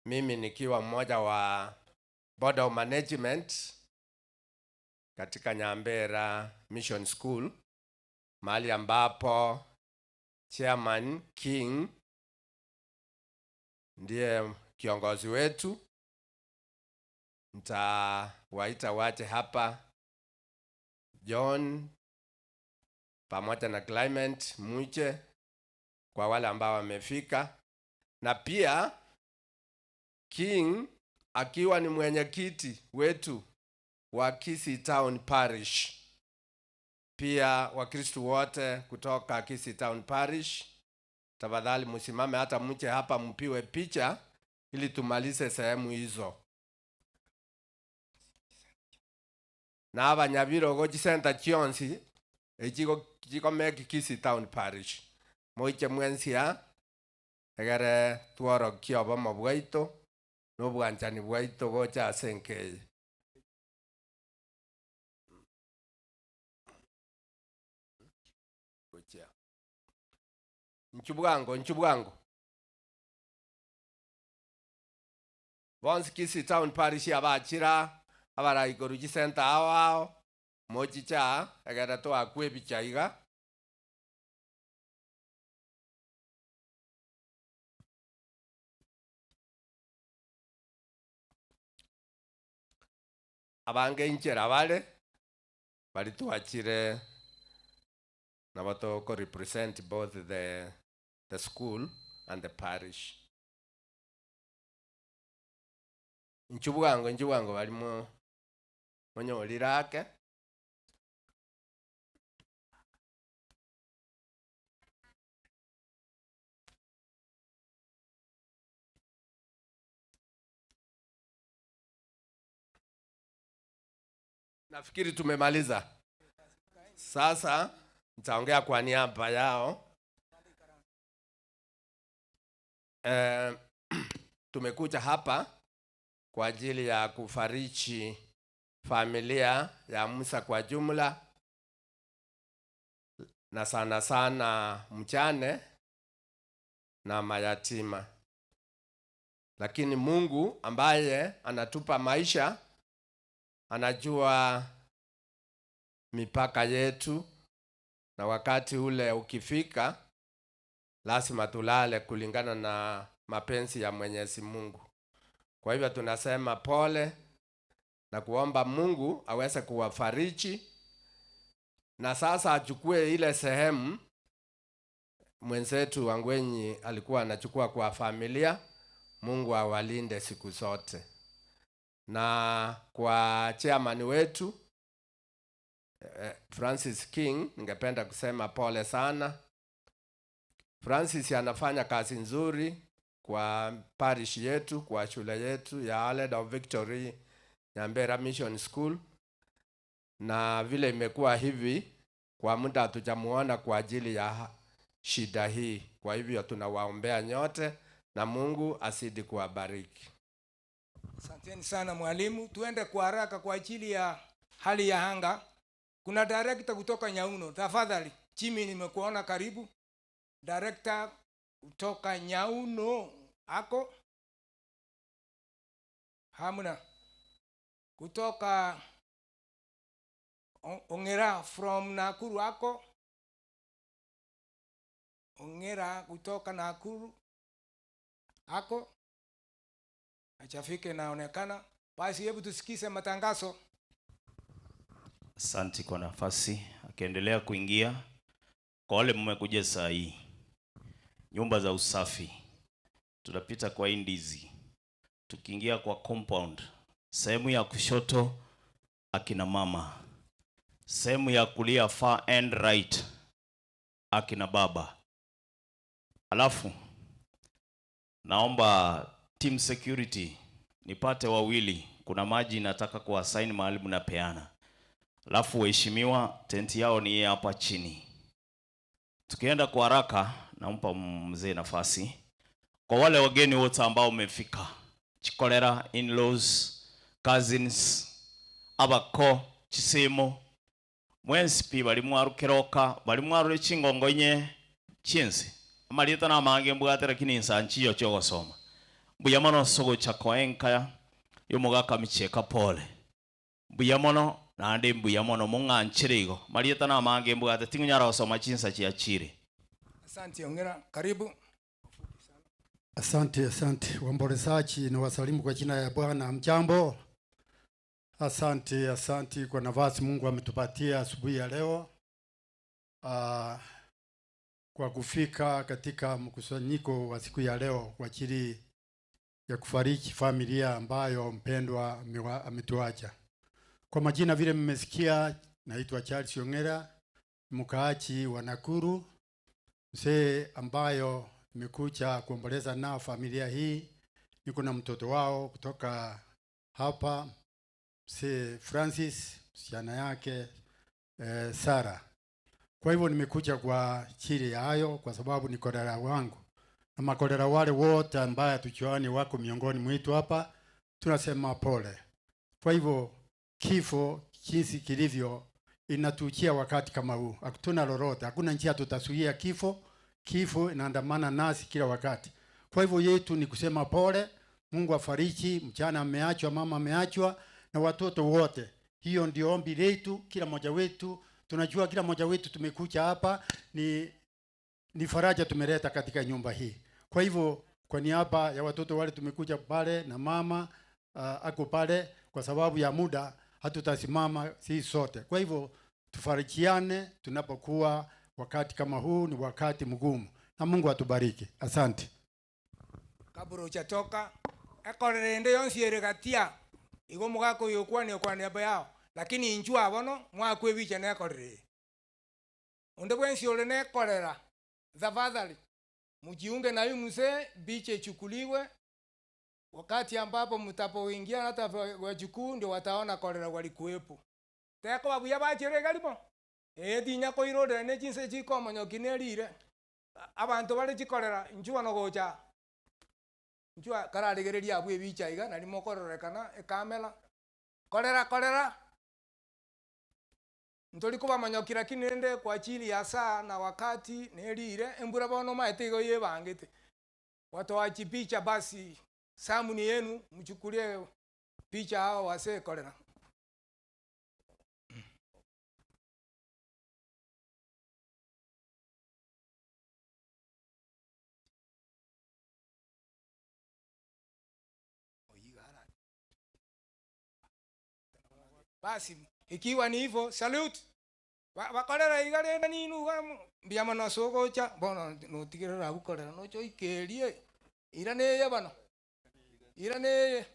S18: mimi nikiwa mmoja wa board of management katika Nyambera Mission School, mahali ambapo Chairman King ndiye kiongozi wetu, nitawaita waje hapa John pamoja na Clement Muje kwa wale ambao wamefika, na pia King akiwa ni mwenyekiti wetu wa Kisii Town Parish. Pia Wakristo wote kutoka Kisii Town Parish, tafadhali msimame hata mche hapa mpiwe picha ili tumalize sehemu hizo. Na abanyabiro go center chionsi ejiko meki Kisii Town Parish. Moiche mwensia egere tuoro kiobo mabwaito no bwanchani bwaito go cha senke. Nchubwango bonsi Kisii Town Parish abachira abaraiguru center awao mochicha egere to akwe bichaiga abange inchera bali tuachire na batoko represent both the school and the parish. Nchubwango balimo monyolirake nafikiri tumemaliza. Sasa nitaongea kwa niaba yao. Tumekuja hapa kwa ajili ya kufariji familia ya Musa kwa jumla, na sana sana mjane na mayatima. Lakini Mungu ambaye anatupa maisha anajua mipaka yetu, na wakati ule ukifika lazima tulale kulingana na mapenzi ya Mwenyezi Mungu. Kwa hivyo tunasema pole na kuomba Mungu aweze kuwafariji, na sasa achukue ile sehemu mwenzetu Wangwenyi alikuwa anachukua kwa familia. Mungu awalinde siku zote. Na kwa chairman wetu Francis King, ningependa kusema pole sana. Francis anafanya kazi nzuri kwa parish yetu, kwa shule yetu ya Aled of Victory Nyambera Mission School, na vile imekuwa hivi kwa muda hatujamuona kwa ajili ya shida hii. Kwa hivyo tunawaombea nyote na Mungu asidi kuwabariki.
S1: Asanteni sana mwalimu. Tuende kwa haraka kwa ajili ya hali ya anga. Kuna director kutoka Nyauno. Tafadhali, Jimmy nimekuona karibu. Director kutoka Nyauno ako? Hamna. Kutoka Ongera from Nakuru ako? Ongera kutoka Nakuru ako? Achafike naonekana. Basi hebu tusikize matangazo.
S4: Asante kwa nafasi. Akiendelea kuingia, kwa wale mmekuja saa hii, nyumba za usafi tutapita kwa Indizi, tukiingia kwa compound, sehemu ya kushoto akina mama, sehemu ya kulia far end right akina baba. Alafu naomba team security nipate wawili, kuna maji nataka kuassign mahali mnapeana. Alafu waheshimiwa, tenti yao ni hapa chini. Tukienda kwa haraka, nampa mzee nafasi. Kwa wale wageni wote ambao umefika, Chikolera, in-laws, cousins, abako, chisimo, mwensipi bali mwarukeroka, bali mwarure chingongo nye chinsi. Amalita na mange mbugate lakini nsanchi yocho gosoma. Buyamono sogo chako enkaya, yomugaka micheka pole. Buyamono na ande buyamono munga nchirigo. Malita na mange mbugate tingu nyara gosoma chinsa chia chiri.
S19: Asante ongera, karibu.
S20: Asante waombolezaji na wasalimu kwa jina ya Bwana. Mjambo. Asante kwa nafasi Mungu ametupatia asubuhi ya leo. Kwa kufika katika mkusanyiko wa siku ya leo kwa ajili ya kufariki familia ambayo mpendwa ametuacha. Kwa majina vile mmesikia, naitwa Charles Ongera, mkaaji wa Nakuru, mzee ambayo nimekuja kuomboleza nao familia hii. Niko na mtoto wao kutoka hapa, mzee Francis, msichana yake Sara. Kwa hivyo nimekuja kwa ajili ya hayo kwa sababu ni kolera wangu. Na makolera wale wote ambao tujuani wako miongoni mwetu hapa, tunasema pole. Kwa hivyo kifo jinsi kilivyo inatuchia wakati kama huu. Hakuna lolote, hakuna njia tutasuia kifo. Kifo inaandamana nasi kila wakati. Kwa hivyo yetu ni kusema pole, Mungu afariji, mchana ameachwa, mama ameachwa na watoto wote. Hiyo ndio ombi letu kila mmoja wetu. Tunajua kila mmoja wetu tumekuja hapa ni faraja tumeleta katika nyumba hii. Kwa hivyo kwa niaba ya watoto wale tumekuja pale na mama ako pale, kwa sababu ya muda hatutasimama sisi sote. Kwa hivyo tufarijiane tunapokuwa wakati kama huu, ni wakati mgumu. Na Mungu atubariki. Asante.
S19: Kabla hujatoka, ekorende yonsi eregatia. Igo mugako yokwa ni kwa niaba yao. Lakini injua abono mwakwe biche ne korere. Onde bwensi ole ne korera. Tafadhali mjiunge na huyu mzee, biche chukuliwe. Wakati ambapo mtapoingia hata wajukuu ndio wataona korera walikuwepo. Teko babuya bachere galipo. Dinya ko irode ne jinse chiko manyokinerire. Abantu bale chikorera njua no gocha. Njua kararigereria abwe bicha iga na limokorrekana ekamela. Korera. Ntoli kuba manyokira kinende kwa ajili ya saa na wakati nerire embura bono maetego yebangete. Watu wachi picha basi samu ni yenu mchukulie picha hao wase korera. Basi ikiwa ni hivyo, salute. Wakorera igarenda ninu biama no sogocha bono no tigirira gukorera no cho ikerie iraneye bano iraneye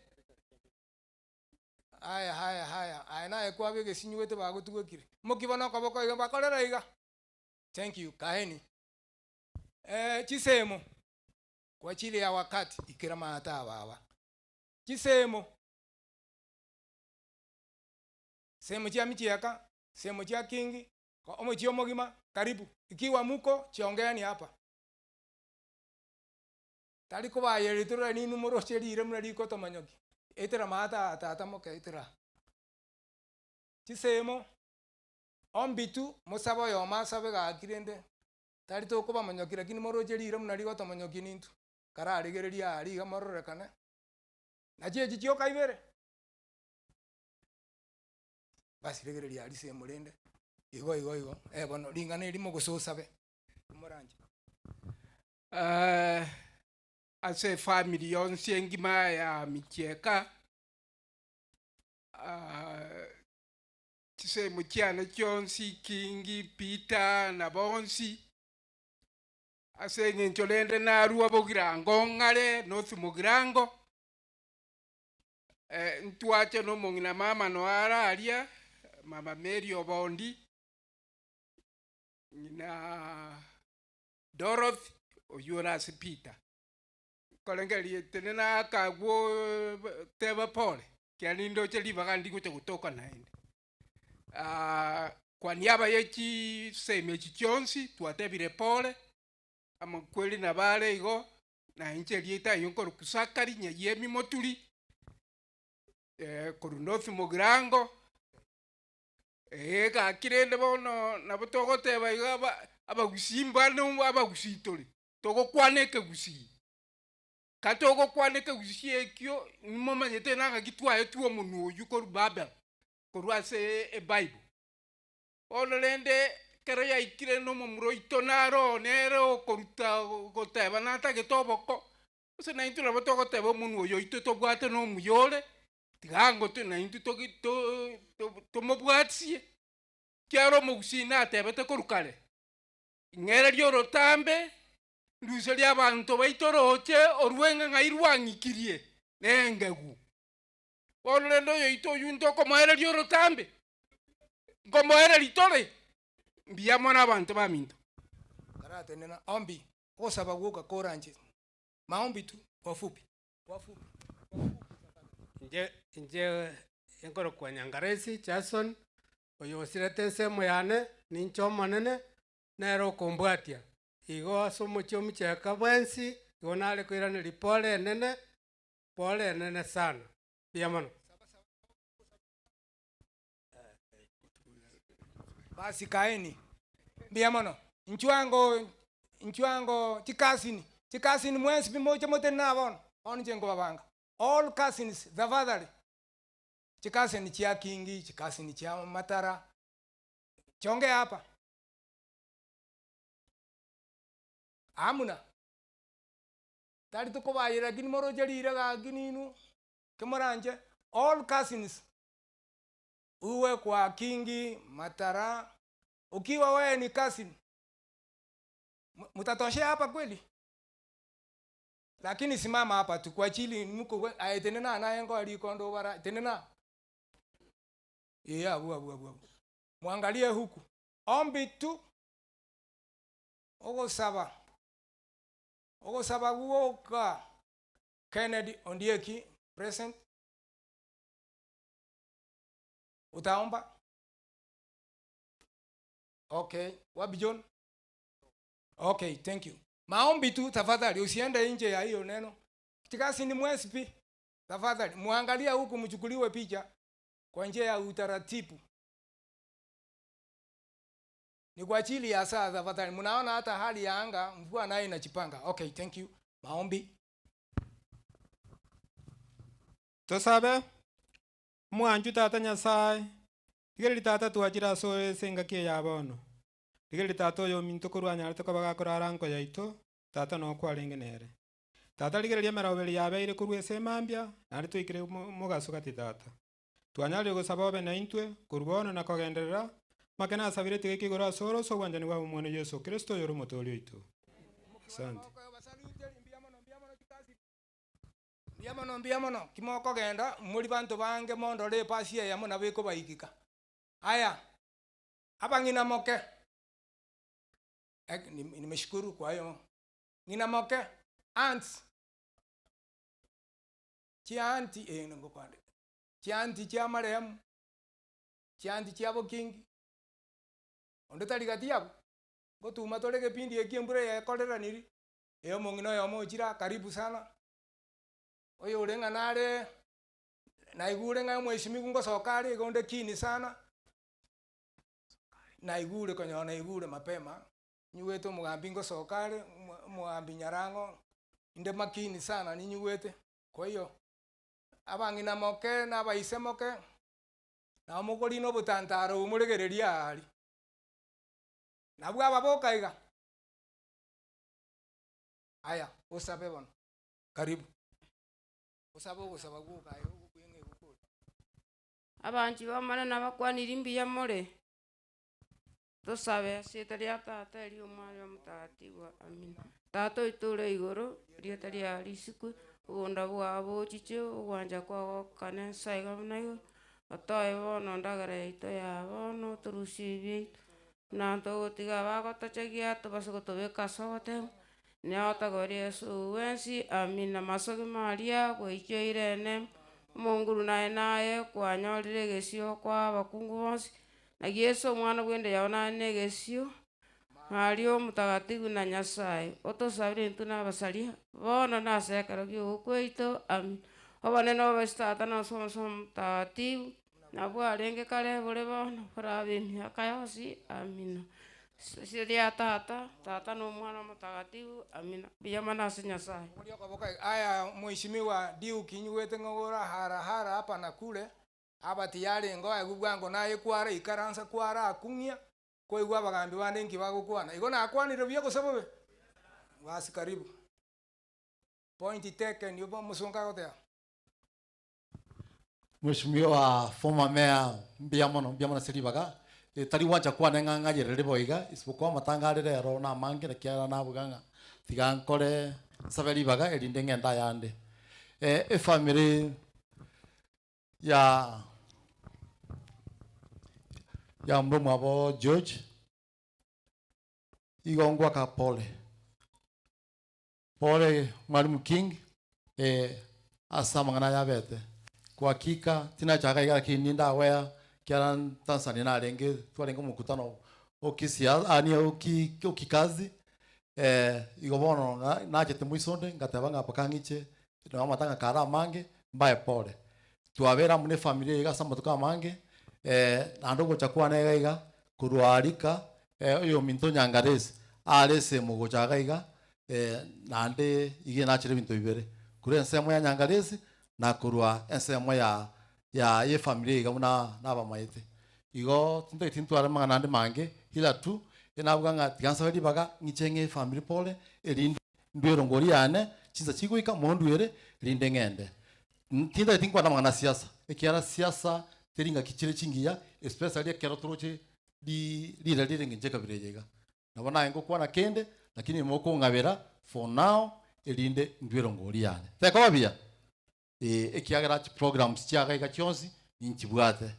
S19: aya naye kwa bege sinyuete bagutugukire mukibona kaboko iga bakorera iga. Thank you kaheni. Chisemo kwa chile ya wakati ikira mata baba chisemo semo chia michiaka, semo chia kingi, omo chio mogima, karibu. Ikiwa muko, chiongeani hapa. Taliko ba yeritura ni numero cheri ire mradi ko tomanyoki. Etera mata tata moke etera. Chisemo ombitu mosabo yo masabe ga kirende. Tarito ko ba manyoki lakini moro cheri ire mradi ko tomanyoki nintu. Kara arigereria ari ga morore kana. Na je jicho kaibere. Basi regereria ari se murende. Igo. Bono lingana elimo gososabe. Umoranje.
S21: Ase family yonsi engima ya micheka. Chise muchiana chonsi kingi Peter na bonsi. Ase ngencholende na ruwa bogirango ngale nothi mogirango. ntwache no mongina mama no araria mama Mary Obondi na Dorothy oyura Peter kolengeli tenena kagwo teba pole kianindo cheli bagandi kutoka naende kwa niaba yechi seme chichonsi twatebire pole ama kweli na bale igo na incheli eta yonkoro kusakari nya yemi motuli korunothi mogrango ka kirende bono na botogo teba igo abagusimba no abagusitoli togo kwaneke gusi katogo kwaneke gusi ekyo nimomanyete nanga kitwaye tuo munu oyu koru baba koru ase e bible ono lende kere ya ikire no momuro itonaro nero koruta goteba nata getoboko use na intu na botogo teba munu oyu ito bwate no muyole tigango to na intu to mobwatsie kyaro mugusi na teba te korukale ngere lyoro tambe nduze lya bantu baitoroche orwenga ngairwangikirie nengegu olendo yoito yunto komaera lyoro tambe komaera litore mbiyamo na bantu baminto
S19: karate nena ombi osaba guka koranje maombi tu wafupi
S21: nje enkoro kwa nyangaresi Jason oyo sirete semo yane nincho manene nero kombwatia igo asomo chomu cheka bwensi igo nale kwirana lipole nene sana biyamano
S19: basi kaeni biyamano nchwango chikasini mwensi bimoja mote nabona oni jengo babanga all cousins tafadhali chikasini chia kingi chikasini chia matara chonge hapa amuna tali tuko bayira gini moro jalira ga gininu kemoranje all cousins uwe kwa kingi matara ukiwa wewe ni cousin mtatosha hapa kweli lakini simama hapa tu kwa chili mko aitenena anayengo alikondo bara tenena abu muangalie huku ombi tu ogo saba guoka Kennedy Ondieki present utaomba okay wabijon okay thank you maombi tu tafadhali usiende nje ya hiyo neno tikasi ni mwesipi tafadhali muangalia huku mchukuliwe picha kwa njia ya utaratibu ni kwa ajili ya saa tafadhali mnaona hata hali ya anga mvua nayo inachipanga okay thank you maombi
S21: tosabe mwanju tata nyasaye igeli tata twajira so senga kie yabono igeli tata yo minto kurwanya to kabaga koraranko yaito tata no kwalengenere tata ligeli yamara obeli yabeire kurwese mambia nari tuikire mugaso kati tata twanyali go sababe na intwe kurbono na kogenderera makena asabire tigeki gora soro so wanjani wa mwana Yesu Kristo yoro motoli itu asante
S19: Mbiamono kimoko genda muri bantu bange mondo le pasia ya mona beko baikika aya abangina moke nimeshukuru kwa hiyo nina moke aunts chianti ngopande chianti cha marehemu chianti cha bokingi onde taligatiago gotuma tolege pindi ekiembure ya kolera niri eyo mongino yo mochira karibu sana oyo urenga nare naigure nga mweshimi kungo sokari gonde kini sana naigure konyo naigure mapema nyuweto mugambi ngo sokari mugambi nyarango inde makini sana ni nyuwete kwa hiyo abangina moke na baise moke na mugori no butantaro umuregereria ali nabwa babokaiga aya usabe bono karibu usaba guka kwenge gukuru
S2: abanji bamana nabakwanira imbiya more tusabe asita lya tata eli omwana mutati wa amina tato itule igoro lya tali alisiku unda bwabo chicho wanja kwa kanisa igamnayo atoy bono ndagare ito ya bono turusibi na to tiga bago tachagia to baso to beka sote ne atagori Yesu wensi amina masogi Maria kwa ichoirene Mungu naye kwa nyorire gesio kwa bakungu bonsi na Yesu mwana gwende yaona negesio Mario mutagatifu na Nyasaye otosabire ntuna basalia bono nasekero gyukweito amina obaneno bestata na somo mutagatifu na bwarenge kale bure bono barabini akayosi amina siria tata no mwana mutagatifu amina biyamanase Nyasaye.
S19: Aya mheshimiwa diu kinyuwete ngora hara hapa na kule abati yale ngoa gubwango naye kwara ikaransa kwara akunya kwa igwa bagambi bande nki bagukwana igona akwanire byo kusababe basi karibu point taken yobo musonga gotea.
S3: Mheshimiwa former mayor Biamono Silibaga tari wacha kwa nenga yerere boiga isipokuwa matangare rero na mange na kiara na buganga tigankore sabeli baga elinde ngenda yande family ya mdomo abo George igongwa ka pole Mwalimu King asa mangana ya bete kwa hakika tina chaka iga kininda wea kiara Tanzania na renge twarenga mukutano okisia ani okikazi igobono na chete muisonde ngateba ngapa kangiche no matanga kara mange mbaye pole twabera mune familia iga samatuka mange ando gocha kwa nega iga kurwarika yo minto nyangarese arese mugochaga iga nande ige na chire bintu bibere kure ensemo ya nyangarese na kurwa ensemo ya ye familia iga na bamaite igo tinte tintwara mangana nande mange ila tu enabwa ngati gansabeli baga ngichenge family pole elinde ndwero ngori yane chinza chikuika mondwere linde ngende tinda tinkwa na mangana siasa ekiara siasa teringa kichire chingiya especially kero troche di lira nginje kabirejega nabona ngo kwa na kende lakini moko ngabera for now elinde ndwero ngori yane teko babia ekiagara programs chiaga ikachonsi inchibwate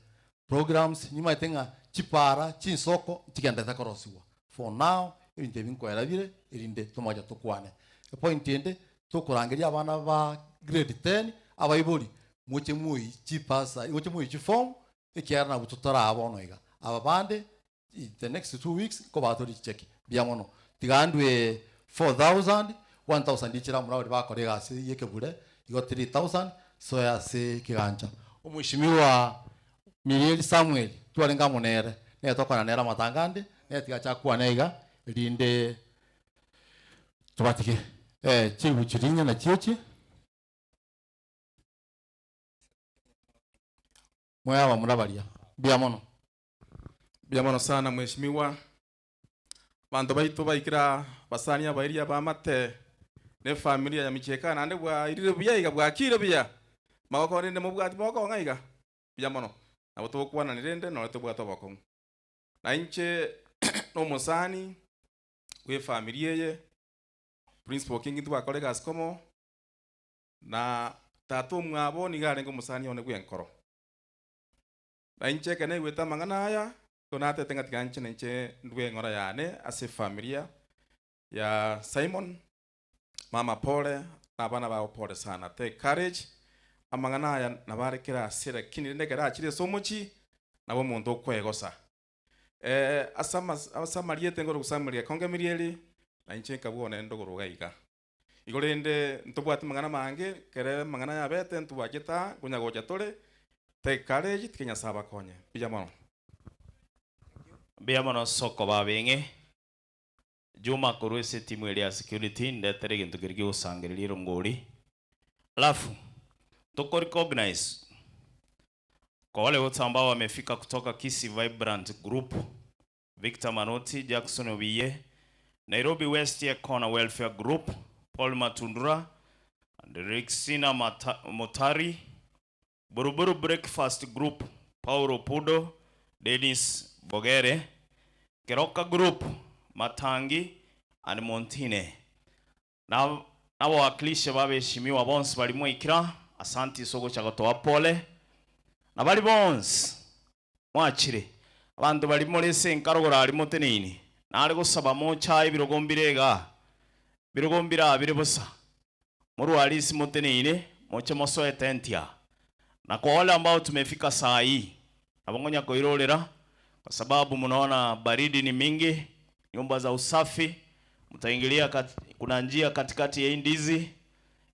S3: programs nyuma tenga chipara chinsoko tiganda takorosiwa for now elinde binkwera bire elinde tomaja tokwane point ende tokurangiria abana ba grade 10 abayiboli muche muyi chipasa muche muyi chiform ekiara na butotara abono iga ababande the next 2 weeks ko batori check biamono tigandwe 4000 1000 ichira murauri bakore gasi yekebure igo 3000 so ya se kiganja umwishimiwa Miriel Samuel twarenga monere ne tokana nera matangande ne tigacha kwa neiga linde tubatike chibu chirinya na chichi moya wa murabaria
S22: biamono sana mheshimiwa bantu baitu baikira basania bairia bamate ne familia ya micheka nande bwa irire bya iga bwa kire bya magoko rinde mubwati boko ngaiga biamono abo tokwana nirende no tobwato bako na inche no musani we familia ye principal king tu akore gaskomo na tatu mwabo ni gare ngo musani one gwenkoro na inche kene weta mangana aya konate tenga tiganche nche ndwe ngora yane ase familia ya Simon mama pole na bana ba pole sana take courage amangana aya nabarekera sira kinire ndegera akire somochi nabo muntu okwegosa asamariete ngoro gusamaria kongemirieli na inche kabone ndogoro gaiga igorende ntobwate mangana mange kere mangana ya bete ntubageta kunyagoja tole take courage tikenya saba konye
S4: biamono soko babenge Juma kurwese timu ya security ndetere gintu kirigi usangirira ngori alafu tuko recognize kwa wale wote ambao wamefika kutoka Kisi Vibrant Group, Victor Manoti, Jackson Obiye, Nairobi West Corner Welfare Group, Paul Matundura, and Rixina Motari, Buruburu Breakfast Group, Paulo Pudo, Dennis Bogere, Keroka Group, Matangi, and Montine. nabo wakilisha babeshimiwa bonse balimo ikira asanti sogo chagotoa pole na bali bonse mwachire abantu balimo lese nkarogora alimo tenini na ali gusaba mo chai birogombirega birogombira birebosa muru alisi motenini moche moso etentia na kwa wale ambao tumefika saa hii abongonya koirolera kwa sababu mnaona baridi ni mingi, nyumba za usafi mtaingilia kuna njia katikati ya ndizi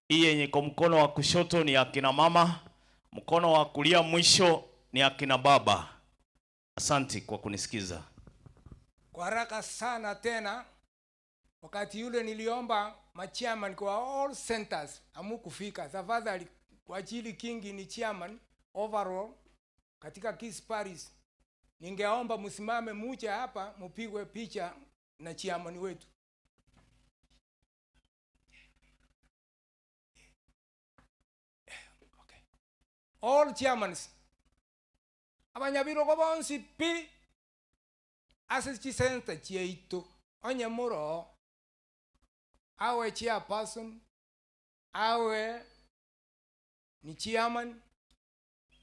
S4: hii yenye kwa mkono wa kushoto ni akina mama, mkono wa kulia mwisho ni akina baba. Asante kwa kunisikiza.
S19: Kwa haraka sana tena, wakati yule niliomba machairman kwa all centers amukufika. Tafadhali kwa ajili Kingi ni chairman overall katika Kiss Paris. Ningeomba msimame muje hapa mupigwe picha na chairman wetu. Okay. All chairmans abanyabiro ko bonsi pi asisi center chieito onye muro awe chairperson awe ni chairman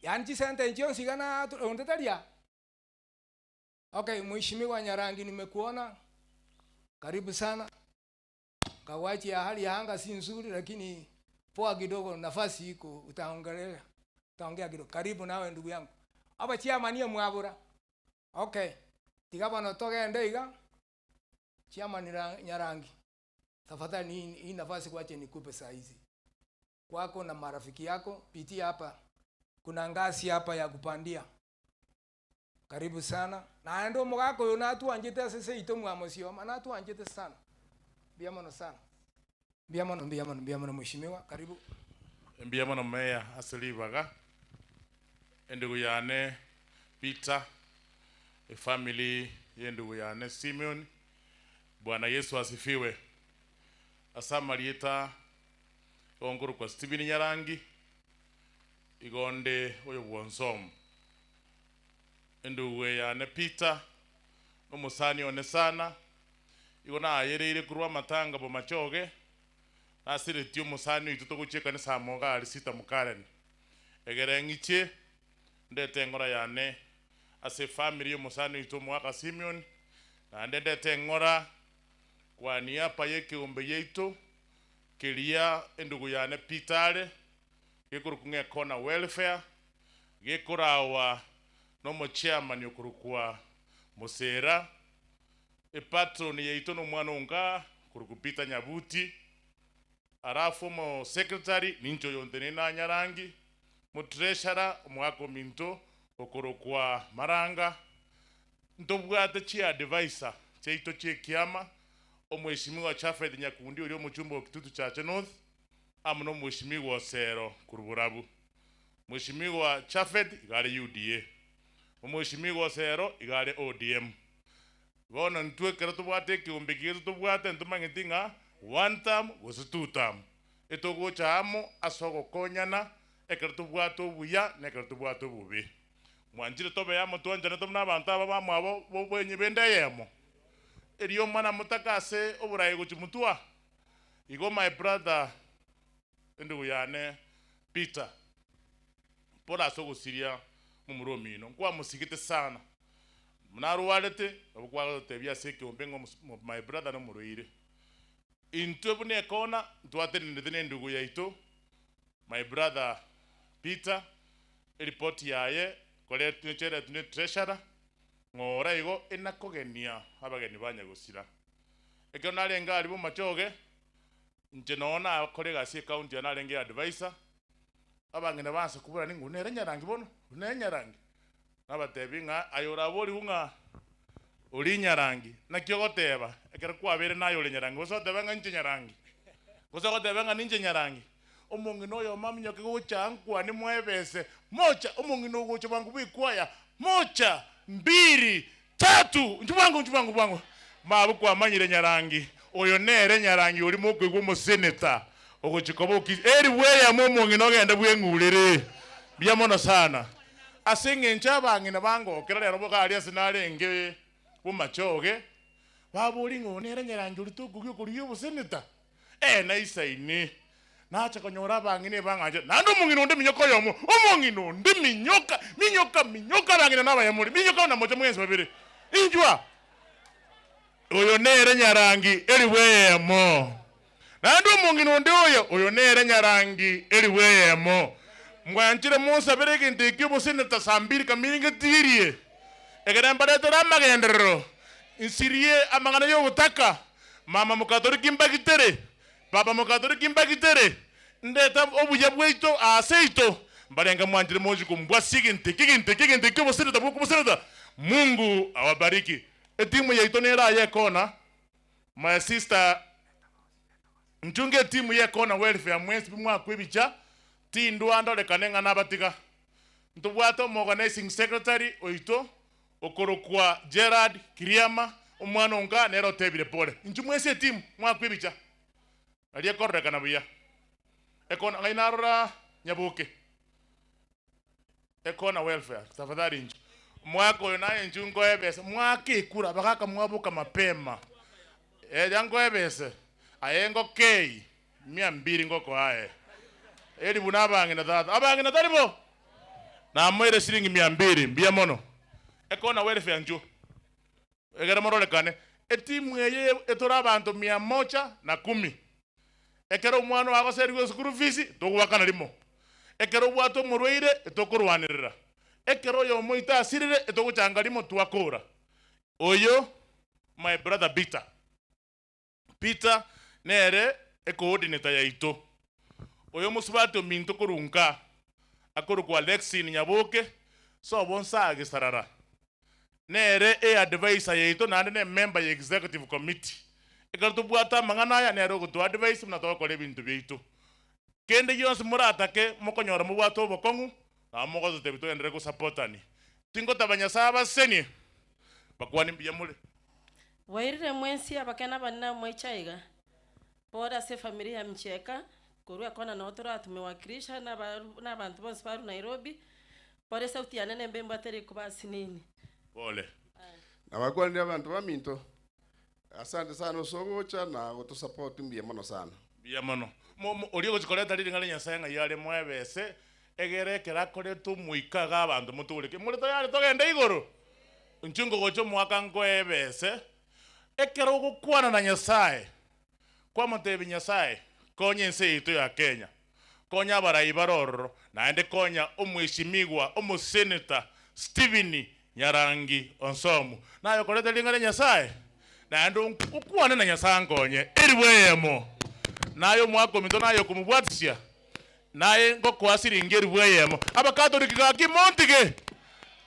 S19: yani center ndio sigana ondetalia. Okay, Mheshimiwa Nyarangi nimekuona. Karibu sana. Kawachi ya hali ya anga si nzuri lakini poa kidogo, nafasi iko utaongelea. Utaongea kidogo. Karibu nawe ndugu yangu. Aba chairman ya mwabura. Okay. Tigaba no toge ndeiga. Chairman Nyarangi. Tafadhali hii nafasi kwache nikupe saa hizi. Kwako na marafiki yako pitia hapa. Kuna ngazi hapa ya kupandia. Karibu sana. Na ndo mugako yonatu anjete sese ito mwamosio manatu anjete sana. Biamono sana. Biamono mheshimiwa. Karibu.
S5: Biamono meya asilibaga. Ndugu yane Peter, family yendugu yane Simeon. Bwana Yesu asifiwe. Asamalieta onguru kwa Stephen Nyarangi. Igonde oyo bwonsomu. Ndugu yane Peter omusani one sana igona ayerere kurwa matanga bo machoge asire tio musani ituto gucheka ne samoga ali sita mukaren egerengiche ndete ngora yane ase family yo musani ito mwaka Simeon na ndete ngora kwa niapa yeke umbe yeito kelia ndugu yane Peter gekuru kunge kona welfare gekurawa no chairman yokurukwa Musera patron yeito no mwana unga kurukupita Nyabuti arafu mo secretary nincho yontene na Nyarangi mo treasurer mwako minto okurukwa Maranga ntobwate chia advisor cheito chekiama omweshimiwa Chafed Nyakundi uri omuchumba okitutu cha North amno mweshimiwa Sero kuruburabu mweshimiwa Chafed igari UDA Mheshimiwa Sero igare ODM. Bona ntwe kerato bwate kiumbe kiyeto to bwate ntumangitinga one term was two term. Etogo chamo asogo konyana ekerato bwato buya nekerato bwato bubi. Mwanjire tobe yamo tuanjana to nabantu aba mwabo bwenye bende yemo. Eriyo mwana mutakase oburayi guchimutwa. Igo my brother ndugu yane Peter. Pola sogo siria mumuromino kwa musigite sana mnaruwalete obukwaga tebya seke ombengo my brother no muruire into bune kona twatene ndene ndugu yaito my brother Peter report yaye kole tuchere tune treasurer ngora igo enakogenia abageni banya gusira ekona lenga alibo machoge nje nona akore gasi account ya nalenge advisor abangene basa kubura ningunere Nyarangi bono Nyarangi nabatebinga ayora bori unga uri Nyarangi nakyogoteba ekera kwabere nayo le Nyarangi osotebanga nje Nyarangi osotebanga ninje Nyarangi omongino yo maminyo kegochankwa ni mwebese mocha omongino gocha bangu bikwaya mocha mbiri tatu njubangu bwangu mabu kwa manyire Nyarangi oyo nere Nyarangi uri mokwe mo senator ogochikoboki eri weya momongino genda bwengulere biamono sana asenge nchabangina bango kerera bokali asinalenge bumachoge babuli ngone Nyarangi uri tukuyo kuri buseneta na isaini nacha konyora bangine banganje nando mungino ndi minyoko yomo omongino ndi minyoka bangine nabayamuri minyoka na moja mwenzi babiri injwa oyo nere nyarangi eliweyemo nando mungino ndi oyo nere nyarangi eliweyemo mwanchire musa bereke ndiki bosene tasambiri kamiringa tirie egeramba detera magendero insirie amangana yo utaka mama mukatoriki mbagitere papa mukatoriki mbagitere ndeta obuya bweito aseito mbarenga mwanjire moji kumbwasigi ntiki kibosene tabuku bosene Mungu awabariki etimu ya itonera ya kona my sister mchunge timu ya kona welfare mwensi bimwa kwebicha tindu andole kanenga nabatika ntubwato organizing secretary oito okorokwa Gerard Kiriama omwana onka nero tebire pole nchumwese timu mwa kwebicha ali akoreka na buya ekona ngainarora nyabuke ekona welfare tafadhali nju mwako yonaye njungo ebese mwaki kura bakaka mwabuka mapema jango ebese ayengo kei 200 ngoko aye eli bunabange na tata abange na taribo na mwere shilingi 200 mbia mono ekona welfare nju egera morole kane etimu eye etora abantu 110 ekero umwana wako seriwe school fees togwakana limo ekero bwato murweire etokurwanirira ekero yo moita asirire etoguchanga limo twakora oyo my brother Peter nere coordinator ya ito oyo musubato minto kurunka akuru kwa Lexin nyaboke so bonsage sarara nere advisor ya ito nande member ya executive committee ekartu bwata mangana ya nero kutu advice mnatoka kole bintu byeito kende yonse murata ke mokonyora mubwato bokongu na mogozo tebito endere ku supportani tingo tabanya saba seni bakwani mbiya mule
S6: wairire mwensi abakena banna mwechaiga bora se familia ya Mcheka kurua kona na otora tumewakilisha na bantu bonse baru Nairobi pore sauti ya nene mbemba tere kubasi nini
S5: pole
S7: na wakwani abantu baminto asante sana usogocha na goto support mbiye mono sana
S5: biya mono ori gochikoleta liri ngale nyasenga yale mwebese egere kerakore tu muikaga abantu mutulike muri tayari togende igoro nchungo gocho mwaka ngwebese ekero gukwana na Nyasaye kwa mutebe Nyasaye konye nse itu ya Kenya konya barayi baroro naende konya omwishimigwa omusenator Stephen Nyarangi Onsomu nayo koleta lingale Nyasaye naende ukwana na Nyasaye konye eriweyemo nayo mwako mito nayo kumubwatisya naye ngoko asiri ngeri bweyemo abakatoliki gaki montike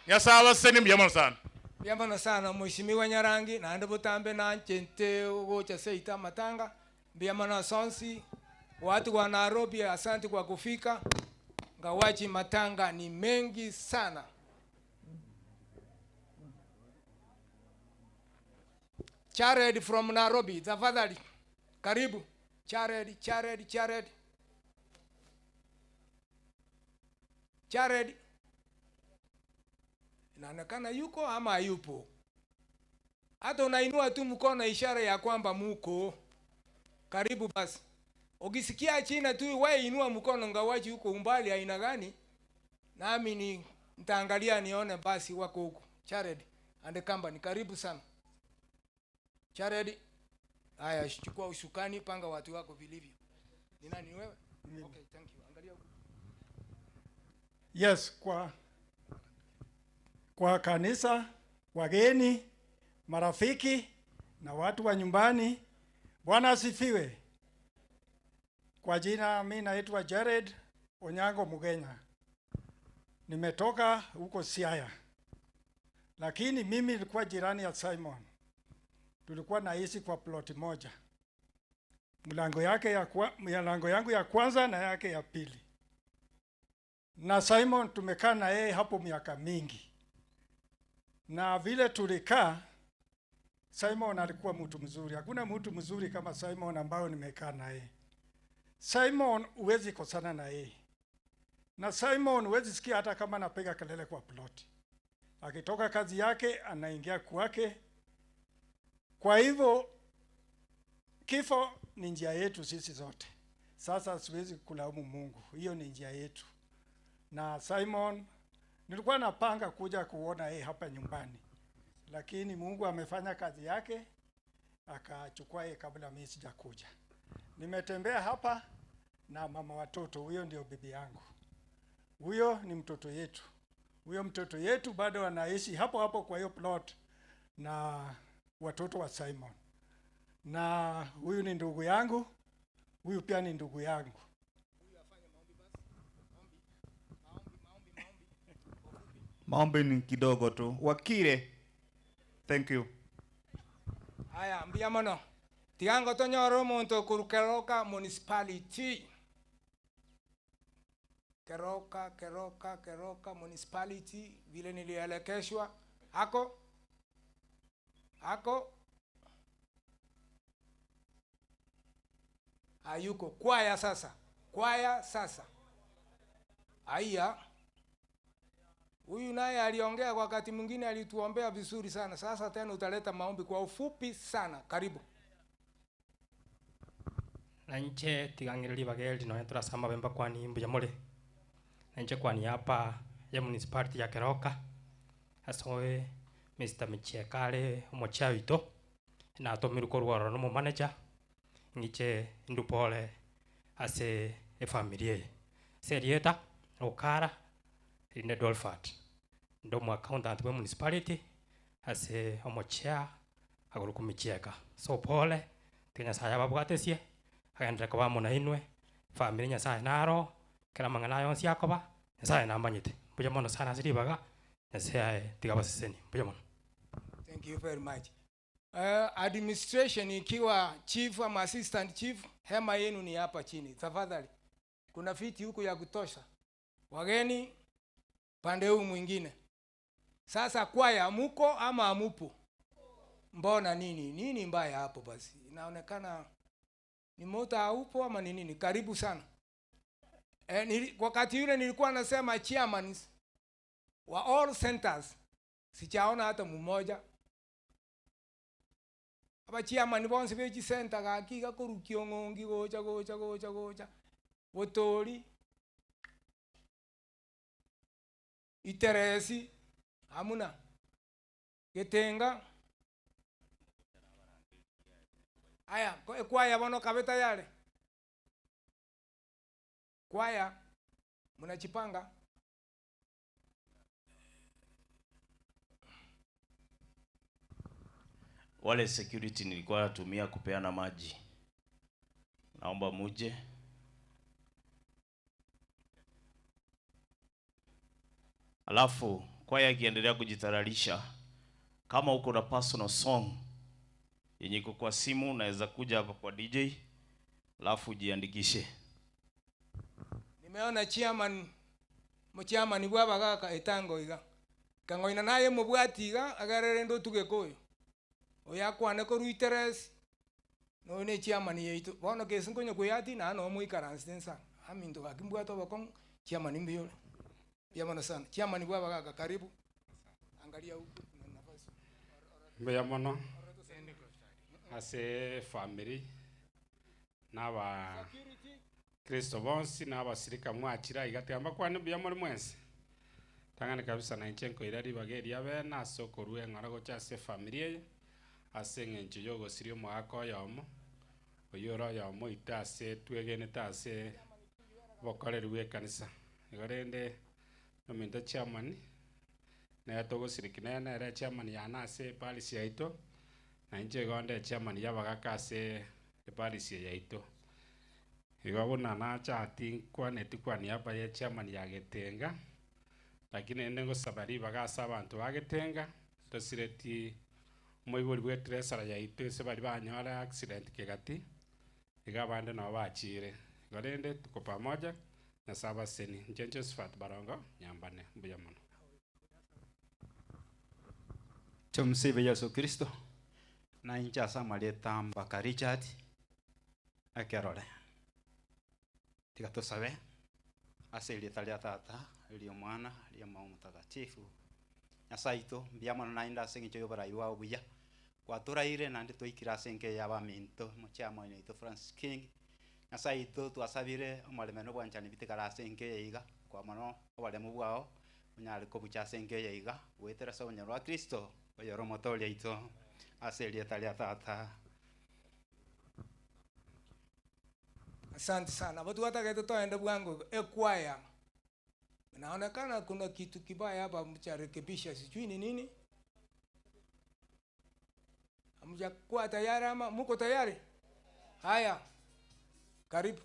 S5: Nyasaye baseni mbyamo sana
S19: Biamano sana mheshimiwa Nyarangi na ande butambe na nchente ugocha seita matanga biamano sonsi watu wa Nairobi asante kwa kufika ngawaji matanga ni mengi sana Jared from Nairobi tafadhali karibu Jared inaonekana yuko ama hayupo. Hata unainua tu mkono ishara ya kwamba muko. Karibu basi. Ukisikia China tu wewe inua mkono ngawaji huko umbali aina gani? Nami ni nitaangalia nione basi wako huko. Jared and company karibu sana. Jared haya chukua ushukani panga watu wako vilivyo. Ni nani wewe? Okay, thank you. Angalia huko.
S20: Yes, kwa kanisa, wageni, marafiki na watu wa nyumbani, Bwana asifiwe. Kwa jina mimi naitwa Jared Onyango Mugenya. Nimetoka huko Siaya. Lakini mimi nilikuwa jirani ya Simon. Tulikuwa naishi kwa ploti moja. Mlango yangu ya kwanza na yake ya pili. Na Simon tumekaa na yeye hapo miaka mingi. Na vile tulikaa, Simon alikuwa mtu mzuri. Hakuna mtu mzuri kama Simon ambao nimekaa na yeye. Simon huwezi kosana na yeye. Na Simon huwezi sikia hata kama anapiga kelele kwa ploti. Akitoka kazi yake, anaingia kwake. Kwa hivyo, kifo
S8: ni njia yetu sisi zote. Sasa siwezi kulaumu Mungu, hiyo ni njia yetu. Na Simon, nilikuwa napanga kuja kuona yeye hapa nyumbani, lakini Mungu amefanya kazi yake, akachukua yeye kabla mimi sijakuja. Nimetembea hapa na mama watoto, huyo ndio bibi yangu. Huyo ni mtoto yetu. Huyo mtoto yetu bado anaishi hapo hapo kwa hiyo plot na watoto wa Simon. Na huyu ni ndugu yangu, huyu pia ni ndugu yangu.
S9: Maombi ni kidogo tu. Wakire. Thank you.
S19: Haya, mbia mono. Tiango tonyoro muntu kurukeroka municipality. Keroka municipality vile nilielekeshwa. Hako hayuko. Kwaya sasa. Aya. Huyu naye aliongea kwa wakati mwingine, alituombea vizuri sana. Sasa tena utaleta maombi kwa ufupi sana. Karibu.
S23: Na nche tigangiriri bageli no turasamba bemba kwa nimbu ya mole. Na nche kwa ni hapa ya municipality ya Keroka. Asoe Mr. Michekale omochawito na atomiruko rwaro no manager. Ngiche ndupole ase familia. Serieta okara ine Dolfat ndo mu accountant wa municipality ase omochea aguruku Micheka. So pole tinya saya babwatesie agenda kwa mona inwe family nya saya naro kala mangana yonsi yakoba saya namanyite buja mono sana siribaga saya tigabaseseni buja mono.
S19: Thank you very much. Administration ikiwa chief ama assistant chief, hema yenu ni hapa chini. Tafadhali. Kuna viti huku ya kutosha. Wageni pande huu mwingine. Sasa kwaya muko ama amupo? Mbona nini mbaya hapo basi? Inaonekana ni mota haupo ama ni nini? Karibu sana. Wakati yule nilikuwa nasema chairman wa all centers. Sijaona hata mmoja. Aba chairman bonse beji center gakiga kurukio ngongi gocha. Wotori. Iteresi hamuna. Getenga. Aya, kwaya bono kabeta yale. Kwaya mnachipanga.
S4: Wale security nilikuwa natumia kupeana maji, naomba muje. Alafu kwaya ikiendelea kujitayarisha, kama uko na personal song yenye iko kwa simu, unaweza kuja hapa kwa DJ alafu jiandikishe.
S19: Nimeona chairman bwa gaka etango iga kangoina naye mubwati iga agarere ndo tugekoyo oyakwane ko ruiteres no ne chairman yeito bono kesingo nyokuyati na no muikaransensa amindo gakimbwato bakon chairman mbiyole yamana sana chairman bwa gaka karibu angalia huko na nafasi
S24: mbeya mono ase family naba Kristo bonsi n'abasirika mwakira igatamba kwane bya muri mwense tangane kabisa na nchenko irari bageri abe na sokorwe ngara go chase familia ase ngencho yogo sirio mwako yomo oyoro yomo itase twegene tase bokore ruwe kanisa igorende nominda chairman na togo sirikina na era chairman yana ase palisi yaito na nche gonde chairman yabagaka ase palisi yaito igabona na chati kwane tukwani hapa ya chairman ya Getenga lakini endengo sabari bagasa abantu bagetenga tosireti moigori bwe tresara ya itese bari banyora accident kegati igabande no bachire gorende tuko pamoja na saba seni njenje sifat barongo nyambane mbuya mono
S9: tumsibe Yesu Kristo na inja samaleta mbaka Richard akerore tiga tusabe ase litalia tata lio mwana lio Mungu mtakatifu nyasaito mbiamana na inda sengi cyo bara iwa buya kwaturaire nandi twaikira ase enke yaba minto mochiamo ito Francis King nyasaye ito twasabire omoremeno bwanchani bitigara ase enke yaiga kwa mono obaremu bwao onyare kobucha ase enke yaiga gwetera ase onyoro wa Kristo oyoro motoria ito ase erieta ria tata.
S19: Asante sana. Watu wataka tuende bwangu ekwaya. Naonekana kuna kitu kibaya hapa mcharekebisha sijui ni nini. Hamjakuwa tayari ama muko tayari? Haya. Karibu.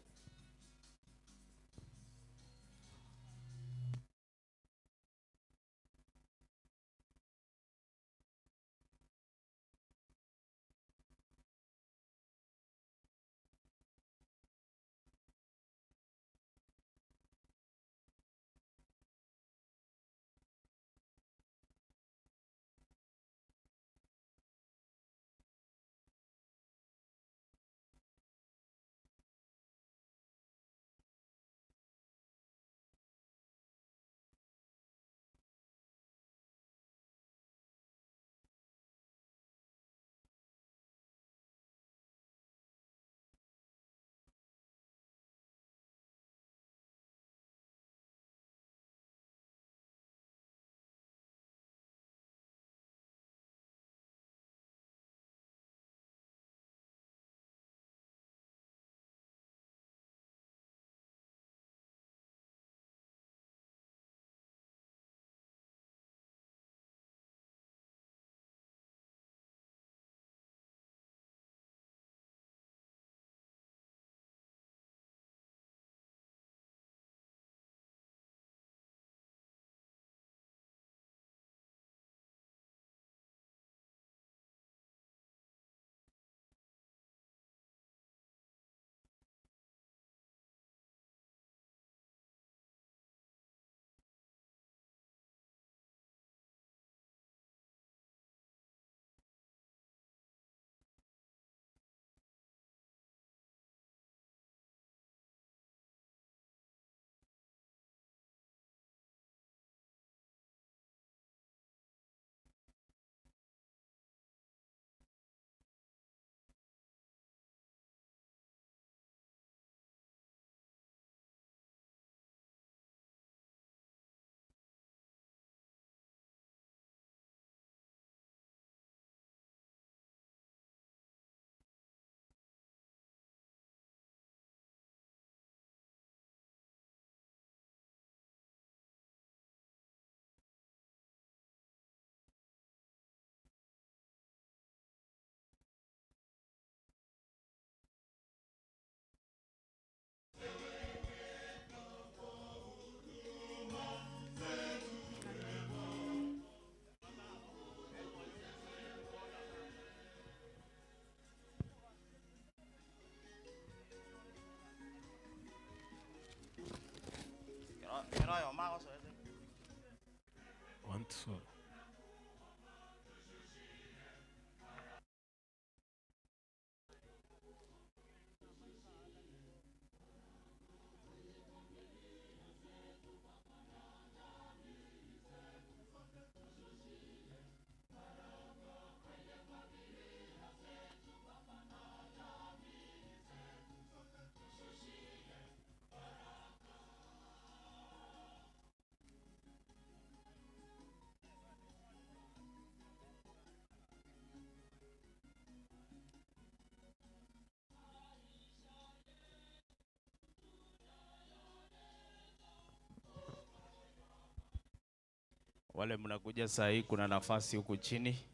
S4: Wonderful. Wale mnakuja saa hii, kuna nafasi huku chini.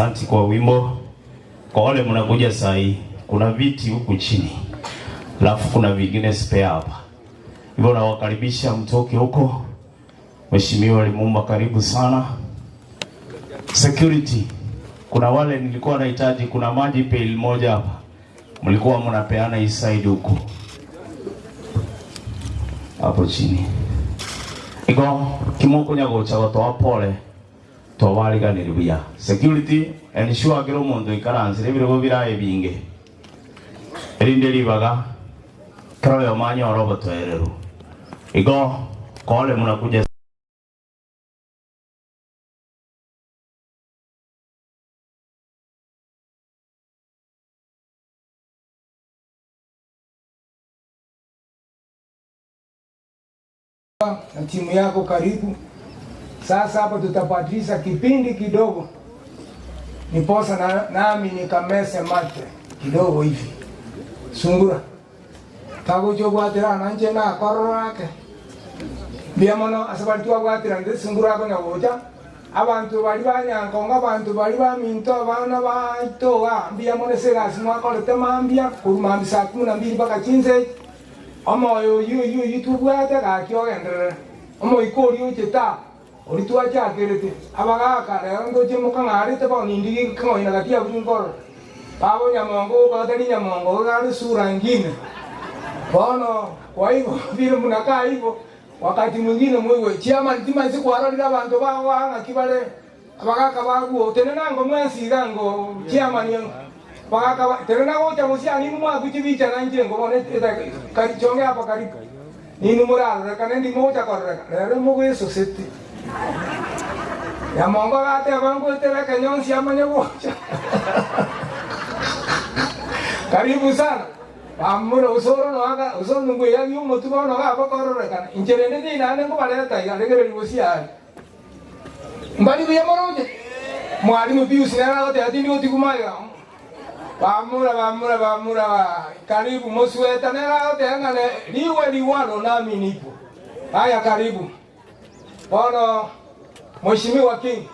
S4: Asante kwa wimbo. Kwa wale mnakuja saa hii, kuna viti huku chini, alafu kuna vingine spare hapa. Hivyo nawakaribisha mtoke huko. Mheshimiwa Lumumba, karibu sana. Security, kuna wale nilikuwa nahitaji, kuna maji pail moja hapa. Mlikuwa mnapeana hii side huko. Hapo chini. Iko kimoko nyago cha watu wapole. Towaliga nirubiya. Security ensure agero mondo ikaranze rebiro biraye binge. Erinde libaga. Karo ya manyo robo toerero. Iko kole mnakuja
S1: na timu yako karibu. Sasa hapo tutapatisha kipindi kidogo. Niposa nami nikamese mate kidogo hivi. Sungura. Tago jogwatira nanje na kororake. Biamono asabalitua gwatira ndi sungura ko nyagoja. Abantu bali banyankonga, abantu bali baminto, abana baitoga. Biamono segasi mwakolete mambia kurumambi saa 12 mpaka 15. Omo yo YouTube ga kyogendere. Omo ikori ucheta. Olituwa chakerete. Abaga lero ndo jemo kangari te ba nindi ko ina gatia bungor. Babo nyamongo badali nyamongo gari sura ngine. Bono kwa hivyo vile mnakaa hivyo wakati mwingine mwewe chama ntima siku aralira abantu bawa kibale abagaka baguo tenena ngo mwesi gango chama ni bagaka tenena go cha musia ni mwa kuchibicha na nje ngo bone kari chonge hapa karibu ni numuralo kana ndi moja koreka lero mugwe society ya mongo gate bangu tele kanyon si amanya gocha karibu sana. Amuro usoro no aga usoro nungu ya yu motuba no aga korore kana incherende ni nane ngo baleta ya legere libosia mbali biya moroje mwalimu biusi na aga te atindi otikumaya bamura karibu mosweta na aga te ngale liwe liwalo nami nipo haya karibu bono mheshimiwa King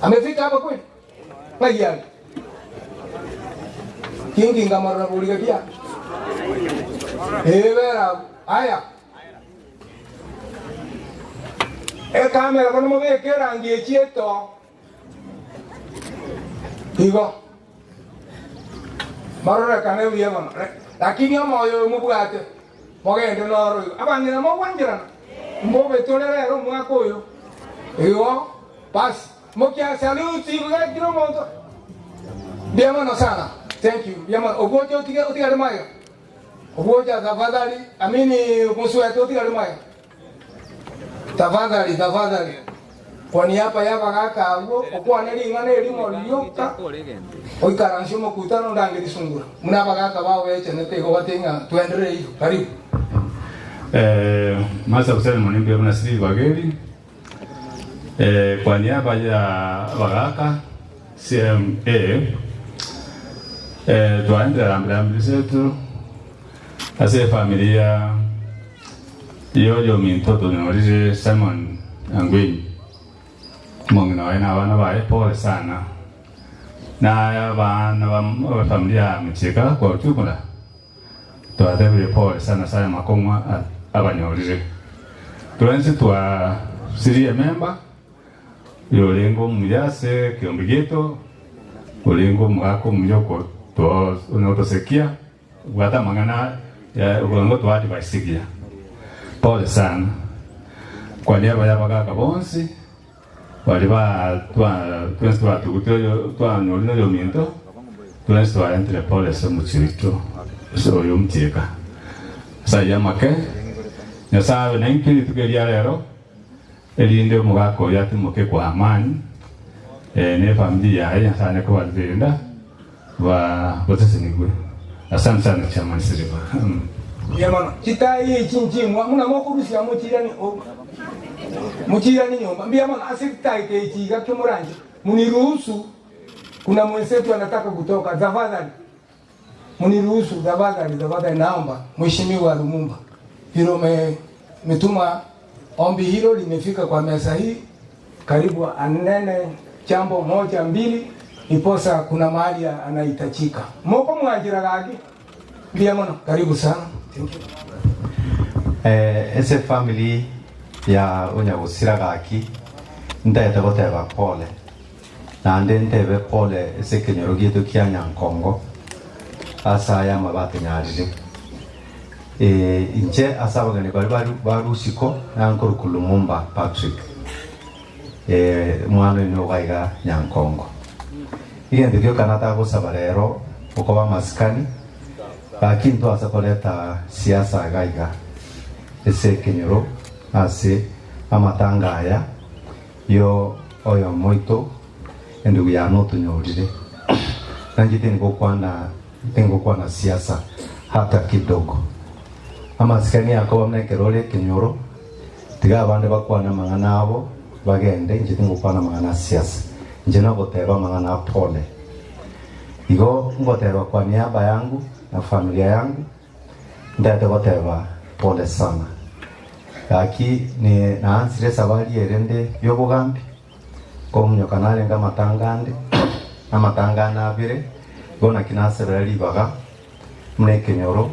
S1: amefika hapa kweli ngayali Kingi ngamara buliga dia. Ebera aya. Kamera kono mo ke rangi chieto. Digo. Marora kane biya mama. Lakini moyo mubugate. Mogende noro. Abangina mo wanjira. Mbo betolera ro mwakoyo. Iyo pas. Mokia saluti buga kiro monto. Biya mano sana. Thank you. Yama ogoja utigale maya. Ogoja tafadhali. Amini msweto utigale maya. Tafadhali. Kwa niaba ya bagaka ago okwa neli ngane elimo lyoka. Oikaransho mokutano ndange disungura. Muna bagaka bawe eche netego batenga tuendelee hiyo. Karibu.
S10: Masa kusema mwanimbe mnasiri bageli. Kwa niaba ya bagaka CMA tuende rambirambi zetu ase familia yoyo mintoto nyorije Simon Angweni mongina wana abana bae pole sana na abana ba familia mcheka kwa tukula tuadebe pole sana sana makongwa abanyorije tuanze twa siria member yolengo mujase kiombigeto olengo mwako mjoko to unaotosekia wata mangana ya ugongo to hadi basikia pole sana kwa niaba ya bagaka bonsi waliba twa tukuto nyolino yominto twa entre pole so muchito so yomtieka sayamake nyasawe nankiri tugeria lero elinde mugako yatimoke kwa amani ne familia ya sana kwa zinda wa botesenigwe asante sana chama siriba
S1: yamana kitai chinchi muna mokurusi ya muchirani nyomba mbiyamana asikitai kechiga kimuranje muniruhusu kuna mwenzetu anataka kutoka tafadhali muniruhusu tafadhali naomba mheshimiwa Lumumba hilo metuma ombi hilo limefika kwa meza hii karibu anene chambo moja mbili, iposa kuna mahali anahitajika. Moko mwajira gaki. Mbia mono, karibu sana. Thank you.
S11: Ese family ya unyagusira gaki ndete goteba pole na ndentebe pole ese kenyoro gitu kia Nyankongo asa ya mabati nyarire inche asabagane bari barusiko nankuru Kulumumba Patrick mwana ni waiga Nyankongo igende kyo kanata gusaba rero uko ba maskani lakini ndo asakoleta siasa gaiga ese kenyoro ase amatangaya yo oyo moito ndugu ya noto nyorire nanjite tengo kwa na siasa hata kidogo ama sikani yako mnekerole kenyoro tiga abande bakwana mangana abo bagende njite ngokwana mangana siasa njena goteba mangana pole igo ngoteba kwa niaba yangu na familia yangu ndate goteba pole sana aki ni naansire sabali erende yobugambi komnyo kanale nga matangande amatangana abire gona kinasebera libaga mne kenyoro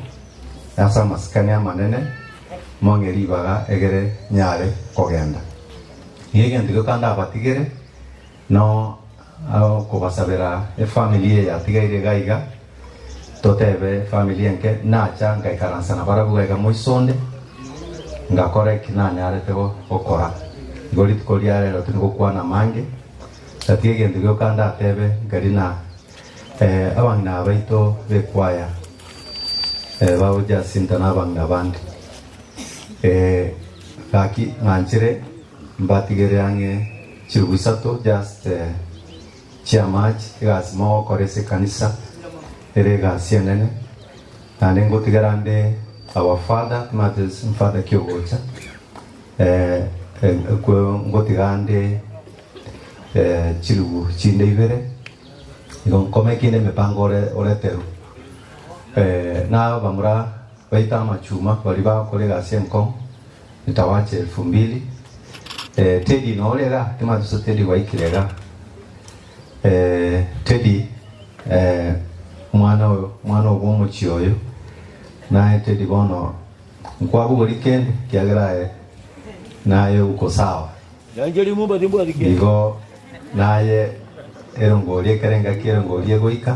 S11: asa maskani amanene monge libaga egere nyare kogenda yege ndigo kanda abatigere no kubasabera family ya tigaire gaiga totebe family nke nacha ngaikaransa na barabuga moisonde ngakore kinanya aretego okora goli tkolia rero tingo kwana mange tatige ndigo kanda atebe garina abangna baito bekwaya bawoja sintana abangna bandi kaki manchire mbatigere ange chirubisato just chiamach gasmo korese kanisa erega sienene nanengo tigarande our father mothers father kyogocha ngotigande chirugu chinde ibere ngome kine mepango oreteru na bamura baita machuma bali bakore gasenko itawache 2000 Teddy nolega kama tuso Teddy waikirega Teddy mwana obomo chioyo naye Teddy bono nkwabu weekend kiagerae naye uko sawa yanjeri mumba dimbo adike igo naye erongolie kerenga kirongolie goika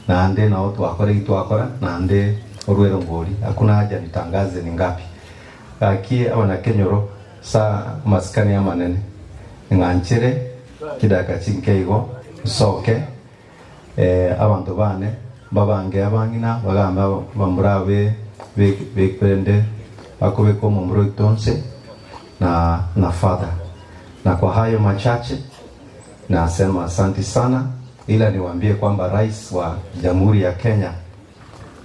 S11: nande na watu twakora nande orwerongoli hakuna haja nitangaze ni ngapi aki abana kenyoro sa maskani ya manene nganchere kidaka chinkeigo soke abantu bane babange abangina bagamba bamurabe bekwende bakobeko mumro itonse na father na kwa hayo machache nasema asante sana, ila niwaambie kwamba rais wa Jamhuri ya Kenya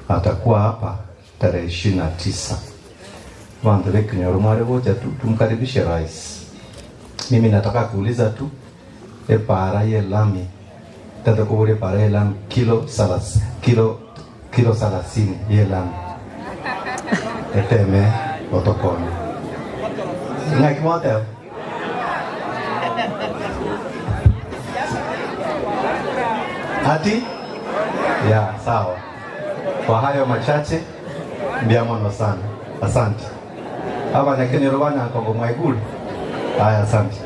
S11: atakuwa hapa tarehe 29. Wandele Kenyoro mwale woja tu tumkaribishe rais. Mimi nataka kuuliza tu para ye lami tata kubure para ye lami kilo 30 ye lami eteme otokoni ngai kimote hati ya sawa. Kwa hayo machache mbiamono sana, asante. Hapa na Kenyoro bana Kongo mwaigulu. Haya, asante.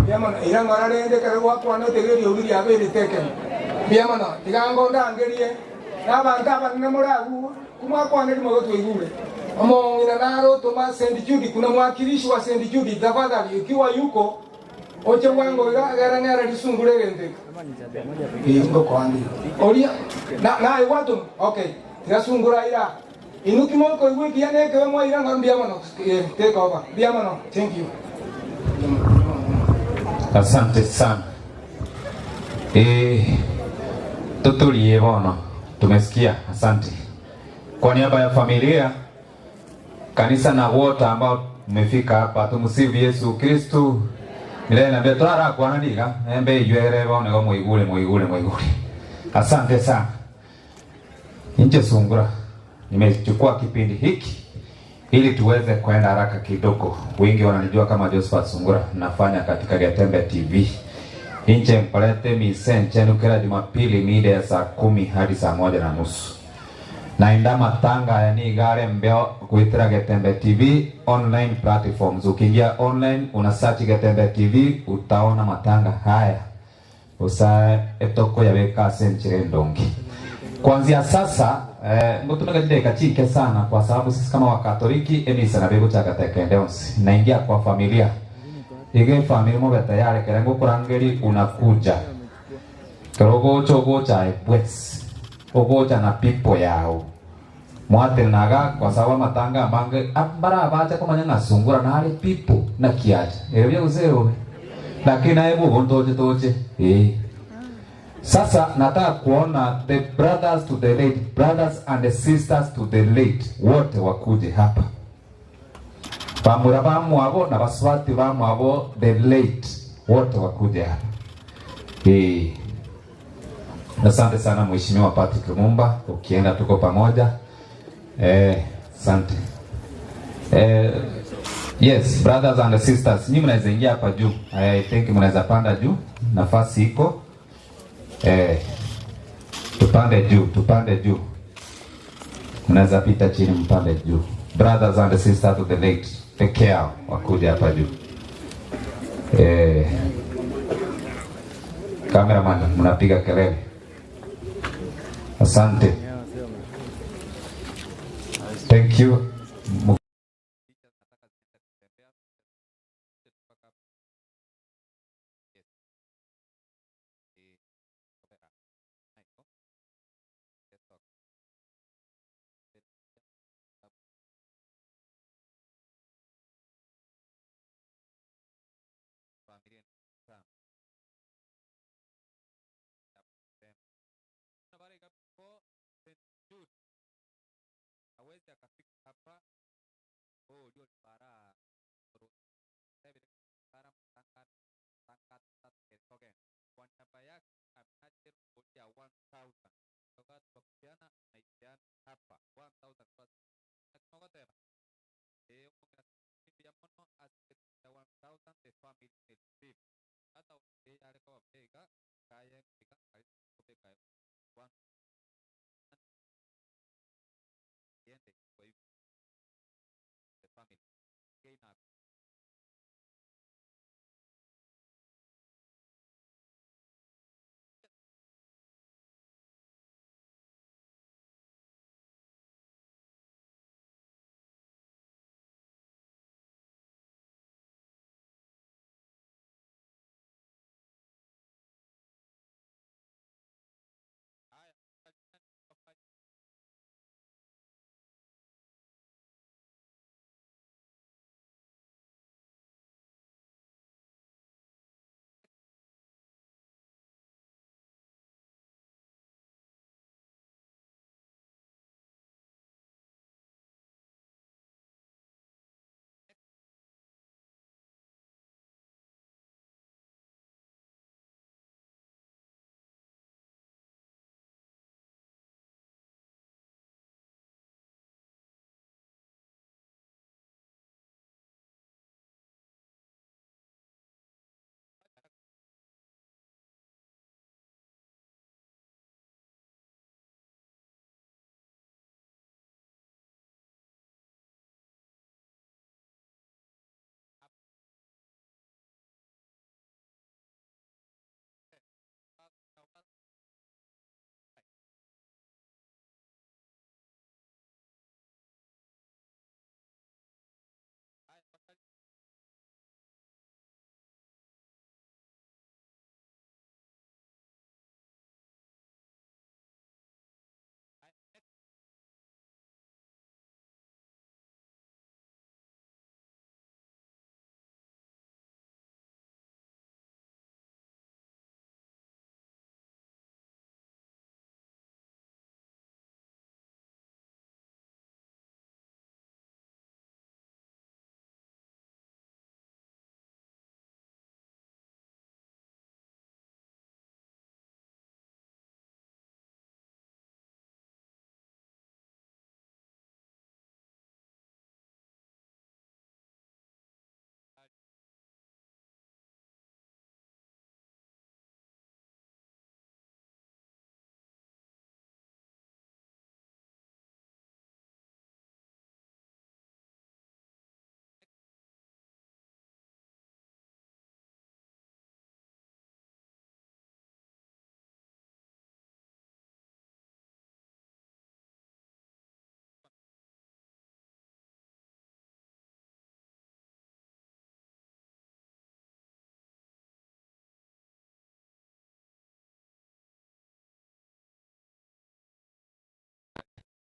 S1: Mbiamono irangora rende kare wako no tegeri obiri abere teke. Mbiamono tigango ndangerie nabantu abanene muragu kumwa kwa neli mogo twigule. Omo ina naro Thomas St Jude, kuna mwakilishi wa St Jude, tafadhali ikiwa yuko oche wango gara ngara lisungule rende. Ingo kwandi. Olia na watu okay. Tigasungura ira. Inuki moko wiki yane ke mo ira ngambia mano. Take over. Bia mano. Thank you.
S12: Asante sana. Tutulie bono. Tumesikia. Asante. Kwa niaba ya familia, kanisa na wote ambao mmefika hapa, tumsifu Yesu Kristo. Milele na betara kwa nadiga, embe ywere bone go muigule. Asante sana. Nje sungura. Nimechukua kipindi hiki ili tuweze kwenda haraka kidogo. Wengi wananijua kama Josephat Sungura, nafanya katika Getembe TV. Inche mpalete misenche kila Jumapili mida ya saa 10 hadi saa 1:30. Naenda matanga yani gare mbeo kuitira Getembe TV online platforms. Ukiingia online una search Getembe TV utaona matanga haya. Usa etoko ya weka senchire ndongi. Kuanzia sasa mtunaga dakika chike sana kwa sababu sisi kama Wakatoliki emisa na bego chaka tekendeonsi. Naingia kwa familia. Ige familia mo tayari kerengo kurangeri unakuja. Kerogo chogocha epwes. Ogocha na pipo yao. Mwate naga kwa sababu matanga mange ambara abacha kwa manyanga sungura na hali pipo na kiacha. Elebya uzeo. Lakini hebu toche. Sasa nataka kuona the brothers to the late, brothers and the sisters to the late, wote wakuje hapa. Pamura bamwabo na baswati bamwabo the late, wote wakuje hapa. Asante sana Mheshimiwa Patrick Lumumba, ukienda tuko pamoja. Asante. Yes, brothers and sisters, nyinyi mnaweza ingia hapa juu. I think mnaweza panda juu, nafasi iko. Tupande juu. Mnaweza pita chini mpande juu. Brothers and sisters to the late, take care wakuja hapa juu. Cameraman mnapiga kelele. Asante. Thank you.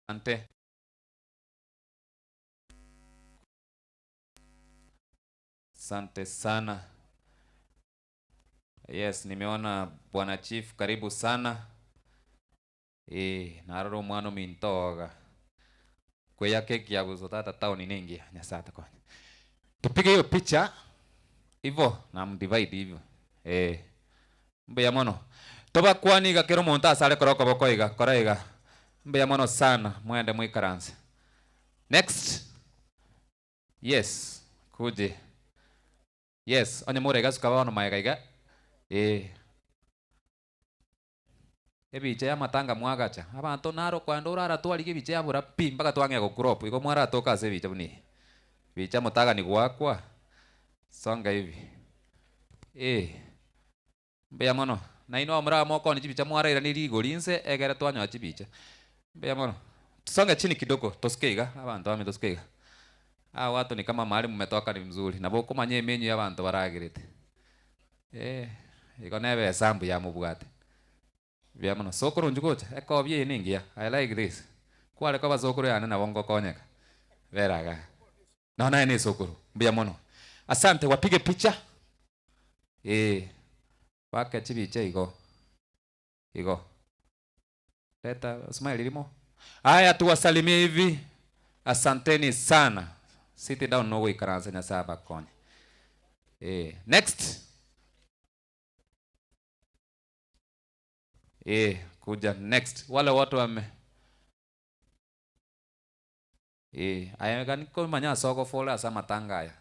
S12: Asante. Asante sana. Yes, nimeona Bwana Chief, karibu sana. Naroro mwana mintoga. Kweya keki ya kuzotata tao ni ningi nyasata kwa. Tupige hiyo picha hivyo na mdivide hivyo. Mbeya mono. Toba kwani ga kero monta sale koroko bokoiga koraiga. Mbeya mono sana mwende mwikaranze. Next. Yes, kuje. Yes, onye mure gasu kawa no maigaiga. Ebiche ya matanga mwagacha. Abantu naro kwando urara twali kibiche ya bura pi mpaka twange go crop. Iko mwara toka se biche buni. Bicha mutaga ni gwakwa. Songa hivi. Mbeya mono. Na ino mura moko ni chibicha mwara ira ni ligolinse egere twanywa chibicha. Mbeya mono. Tusonge chini kidogo toskeiga. Abantu wame toskeiga. Watu ni kama mahali mmetoka ni mzuri. Na boko manye menyu ya abantu baragirite. Iko nebe sambu ya mubwate. Bia mono sokoro njugocha. Eko bie ningia. I like this. Kwale kwa sokoro yana na bongo konyeka. Veraga. Naona ni sokoro. Bia mono. Asante, wapige picha. Wake chibiche iko. Leta smile limo. Haya tuwasalimie hivi. Asanteni sana. Sit down no way karanza na saba konye. Next. Kuja next. Wale watu wame. Aya gani ko manya soko fola sama tangaya.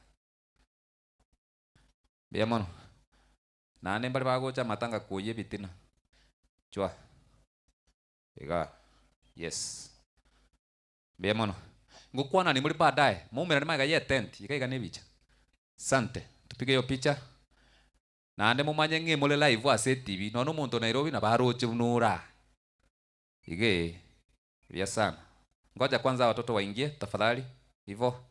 S12: Bia mono. Na ne bali bago cha matanga kuye bitina. Chua. Yes. Bia mono. Ngukwana ni muri baadaye. Mume na maga ye tent. Ikaiga ne bicha. Sante. Tupige hiyo picha. Na ande mumanye nge mole live wa TV. Nono muntu Nairobi na baro chunura. Ige. Bia sana. Ngoja kwanza watoto waingie tafadhali. Hivyo.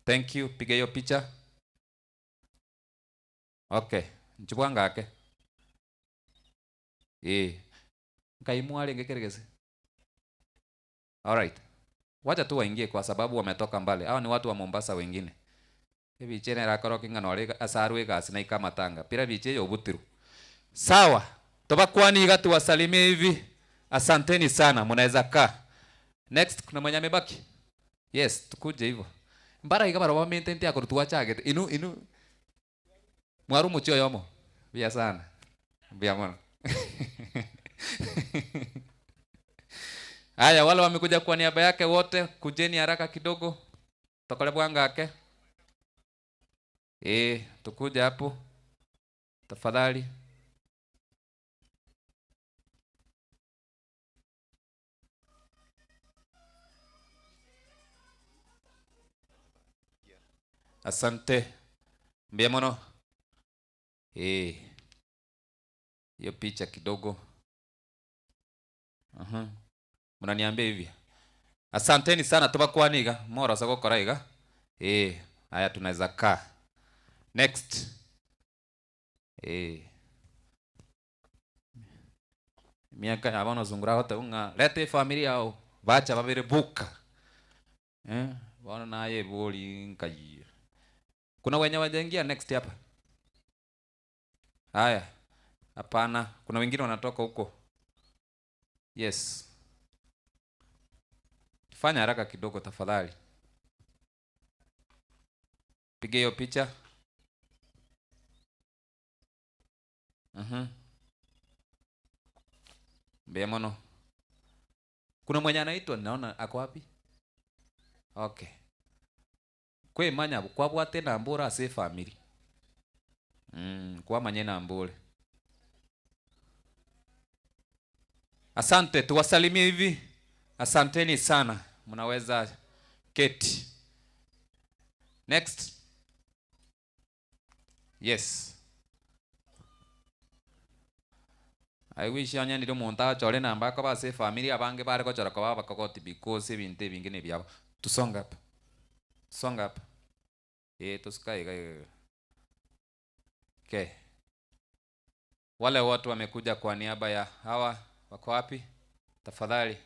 S12: Thank you. Piga hiyo picha. Okay. Nchukua ngake. Kaimwale ngekeregeze. Alright. Wacha tu waingie kwa sababu wametoka mbali. Hao ni watu wa Mombasa wengine. Hivi chene ra koroki ngano ale asarwe gasi na ikama tanga. Pira biche yo butiru. Sawa. Toba kwani gatu wasalimie hivi. Asanteni sana, mnaweza kaa. Next kuna mwenye amebaki? Yes, tukuje hivyo. Mbara ikabara wa maintain ya kurutua chake. Inu mwaru mucho yomo. Bia sana. Bia mwana. Haya, wale wamekuja kwa niaba yake wote, kujeni haraka kidogo. Tokole bwanga yake. Tukuja hapo. Tafadhali. Asante. Mbia mono. Hiyo picha kidogo. Mnaniambia hivi. Asanteni sana tuba kwaniga. Mora sako koraiga. Haya tunaweza kaa. Next. Miaka abano zungura hota unga. Lete familia au. Bacha babere buka. Wana naye boli nkaji. Kuna wenye wajaingia next hapa. Haya. Hapana, kuna wengine wanatoka huko. Yes. Fanya haraka kidogo tafadhali. Piga hiyo picha. Mbea mono. Kuna mwenye anaitwa naona ako wapi? Okay. Kwe manya kwa bwate na mbura ase family. Kwa manye na mbule. Asante, tuwasalimie hivi. Asanteni sana. Mnaweza keti. Next. Yes. I wish anya ndio monta chole namba kwa base family abange bare ko chora kwa bakokoti because binte bingine byabo. Tusonga hapa. Songa hapa. Tusikai kai. Okay. Wale watu wamekuja kwa niaba ya hawa wako wapi? Tafadhali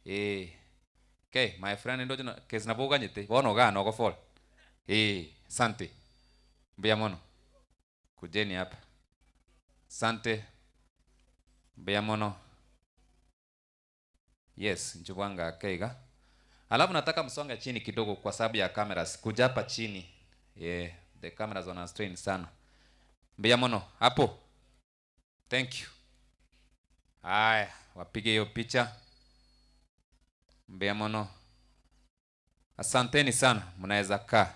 S12: Okay, my friend ndo jina kesi na boga nyete. Bono ga no go fall. Sante. Mbia mono. Kujeni hapa. Sante. Mbia mono. Yes, njubwanga kaiga. Alafu nataka msonge chini kidogo kwa sababu ya cameras. Kuja hapa chini. The cameras wana strain sana. Mbia mono, hapo. Thank you. Haya, wapige hiyo picha. Mbia mono. Asanteni sana, mnaweza kaa.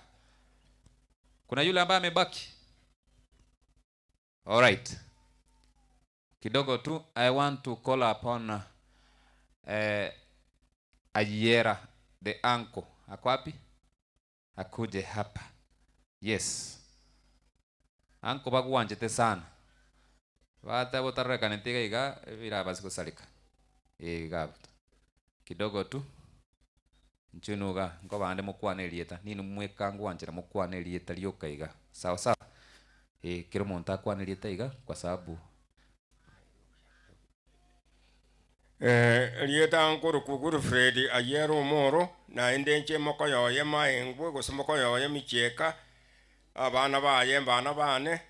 S12: Kuna yule ambaye amebaki? All right. Kidogo tu, I want to call upon Ayera the uncle. Ako wapi? Akuje hapa. Yes. Uncle baguanjete sana. Wata botareka nitiga iga vira basi kusalika. Gabuta. Kidogo tu. Nchunuga ngo bande mukwane lieta. Nini mweka ngwanjira mukwane lieta lyoka iga. Sawa sawa. Kiro monta kwane lieta iga kwa sababu
S13: lieta nkuru kuguru Fred Ayero moro na endenche moko yoye maengwe gusomoko yoye micheka abana baye bana bane.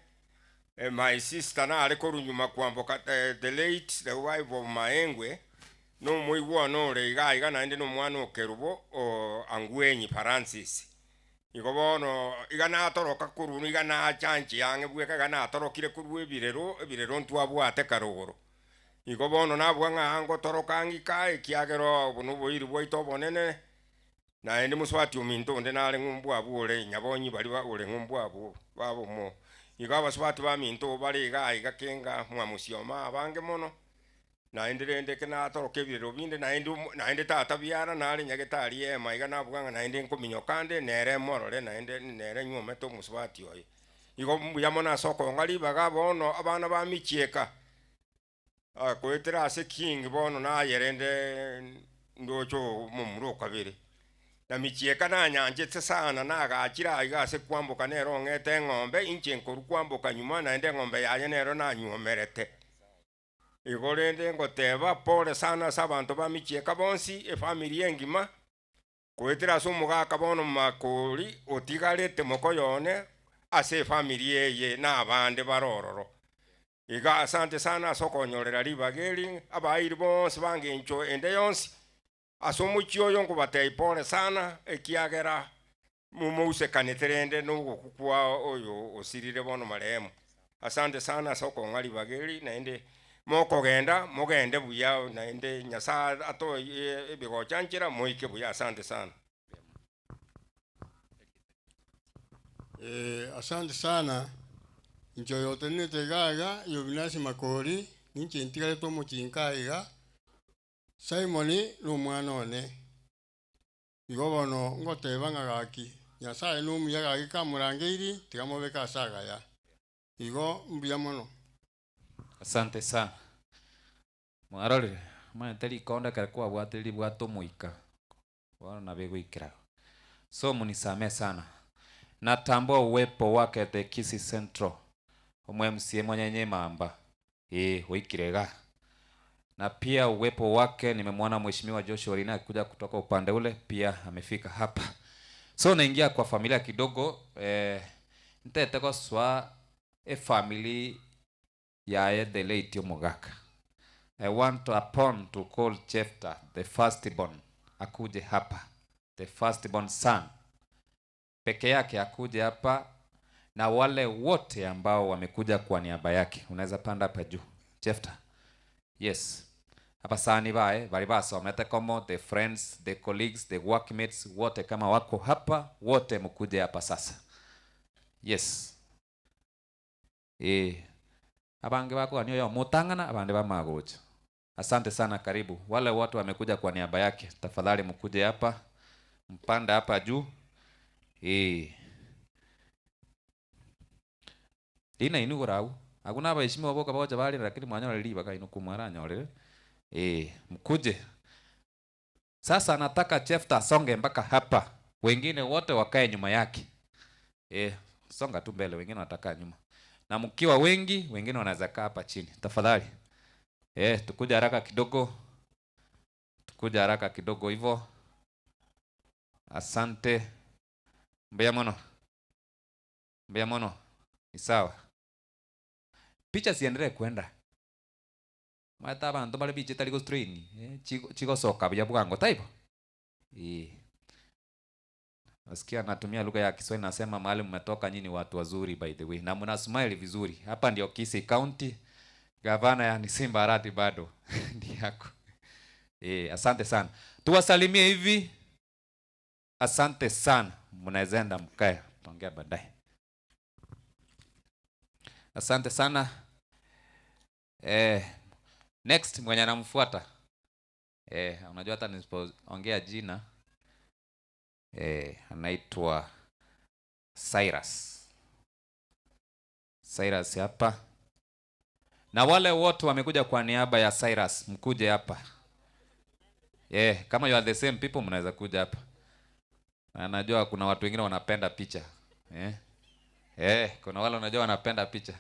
S13: My sister na ali korunyuma kwamboka the late the wife of Maengwe no muigwa no reiga iga na ndi no mwana okerubo o Angwenyi Francis igobono iga na atoroka kurunu iga na chanchi yange bweka iga na atorokire kurwe ebirero ntwabwate karogoro igobono nabwa ng'ango toroka ngika ekiagero bunu boiri bwaito bonene na ndi muswati ominto ndi nale ngumbwa bule nyabonyi bali ba ule ngumbwa babo mo iga baswati ba minto bali iga kenga mwamusioma abange mono na endirende kana toroke biro binde na ende tata biara na ali nyagetari ema iga nabwanga na ende nkominyo kande nere morore na ende nere nyume to muswati oyi igo yamona soko ngali baga bono abana ba michieka kwetera ase king bono na yerende ndocho mumuro kabiri na michieka na nyanjete sana na agachira iga ase kwambuka nero ngete ng'ombe inche nkoru kwambuka nyuma na ende ng'ombe yaye nero na nyumerete igorende ngoteba pole sana sabantu ba michieka bonsi efamilia engima kwetera ase omugaka bono makori otigarete moko yone ase efamilia eye na abande barororo iga asante sana sokonyorera libageri abairi bonsi bangencho ende yonsi asomuchio yongo batei pole sana ekiagera mumuse kaneterende no kukwa oyo osirire bono maremu asante sana soko ngali bageri na ende moko genda mogende buya na ende nyasa ato ebigo chanchira moike buya asante sana.
S14: Asante sana ncho yote nitegaga yobinasi makori ninche ntigale to muchinkaiga Simoni n'umwana one igobono ngoteba ngagaki nyasaye n'umuyaga gikamurangiri tigamobeka asagaya igo mbuya mono.
S12: Asante sana. Mwarore manteli konda karikuwa bwateli bwato muika wana na bego ikira. So munisame sana. Natambua uwepo wake the Kisii Central. Omwe MCA mwenye mamba. Wikirega. Na pia uwepo wake nimemwona mheshimiwa Joshua Rina kuja kutoka upande ule pia amefika hapa. So naingia kwa familia kidogo ntete kwa swa family ya the late Omugaka. I want to call Chefta the firstborn akuje hapa. The firstborn son. Peke yake akuje hapa na wale wote ambao wamekuja kwa niaba yake. Unaweza panda hapa juu. Chefta. Yes. Hapa sani bae, bali basomete como the friends, the colleagues, the workmates, wote kama wako hapa, wote mkuje hapa sasa. Yes. Abange wako anyo ya mutangana, abande ba magoja. Asante sana karibu. Wale wote wamekuja kwa niaba yake, tafadhali mkuje hapa. Mpanda hapa juu. Ina inugurau. Hakuna abaheshimiwa boka baje bali lakini mwanyora liba ino kumara nyore. Mkuje. Sasa nataka Chefta songe mpaka hapa. Wengine wote wakae nyuma yake. Songa tu mbele, wengine watakaa nyuma. Na mkiwa wengi, wengine wanaweza kaa hapa chini. Tafadhali. Tukuja haraka kidogo. kuja haraka kidogo hivyo. Asante. Mbea mono. Mbea mono. Ni sawa. Picha ziendelee kwenda. Mata abantu bali biche tali go strain. Chigo soka bya bwango taipo. Nasikia natumia lugha ya Kiswahili nasema mahali mmetoka nyinyi watu wazuri by the way. Na mna smile vizuri. Hapa ndio Kisii County. Gavana ya Simba Arati bado. Ndiye yako. Asante sana. Tuwasalimie hivi. Asante sana. Mnaweza enda mkae. Tuongea baadaye. Asante sana. Next mwenye anamfuata. Unajua hata nisipoongea jina. Anaitwa Cyrus. Cyrus hapa. Na wale wote wamekuja kwa niaba ya Cyrus, mkuje hapa. Kama you are the same people mnaweza kuja hapa. Na najua kuna watu wengine wanapenda picha. Kuna wale wanajua wanapenda picha.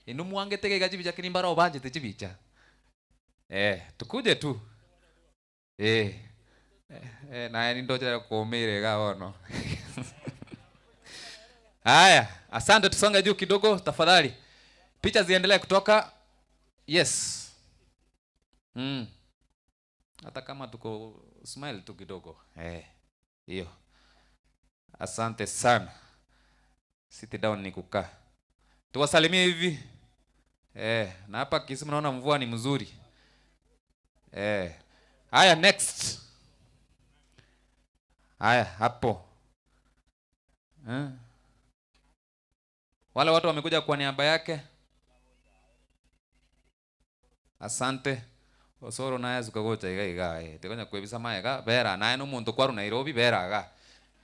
S12: Inu muange tege gaji picha kinimbara obanje techi picha. Tukuje tu. Na ndoja kuomere gaono. Haya, asante, tusonge juu kidogo tafadhali. Picha ziendelee kutoka. Yes. Hata kama tuko smile tu kidogo. Hiyo. Asante sana. Sit down ni kukaa. Tuwasalimie hivi. Na hapa Kisii mnaona mvua ni mzuri. Haya, next. Haya, hapo. Wale watu wamekuja kwa niaba yake. Asante. Osoro naye zukagocha iga. Tekonya kwebisa maega bera naye no muntu kwaru Nairobi bera ga.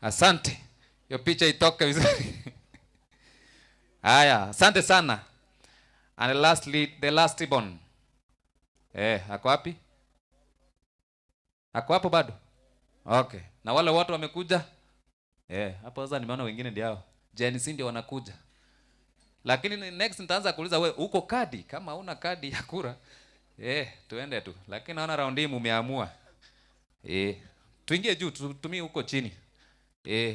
S12: Asante. Hiyo picha itoke vizuri. Haya, asante sana. And lastly, the last born. Ako wapi? Ako hapo bado? Okay. Na wale watu wamekuja? Hapo sasa nimeona wengine ndio. Gen Z ndio wanakuja. Lakini next nitaanza kuuliza wewe uko kadi? Kama una kadi ya kura, tuende tu. Lakini naona round hii mumeamua. Tuingie juu, tutumie huko chini.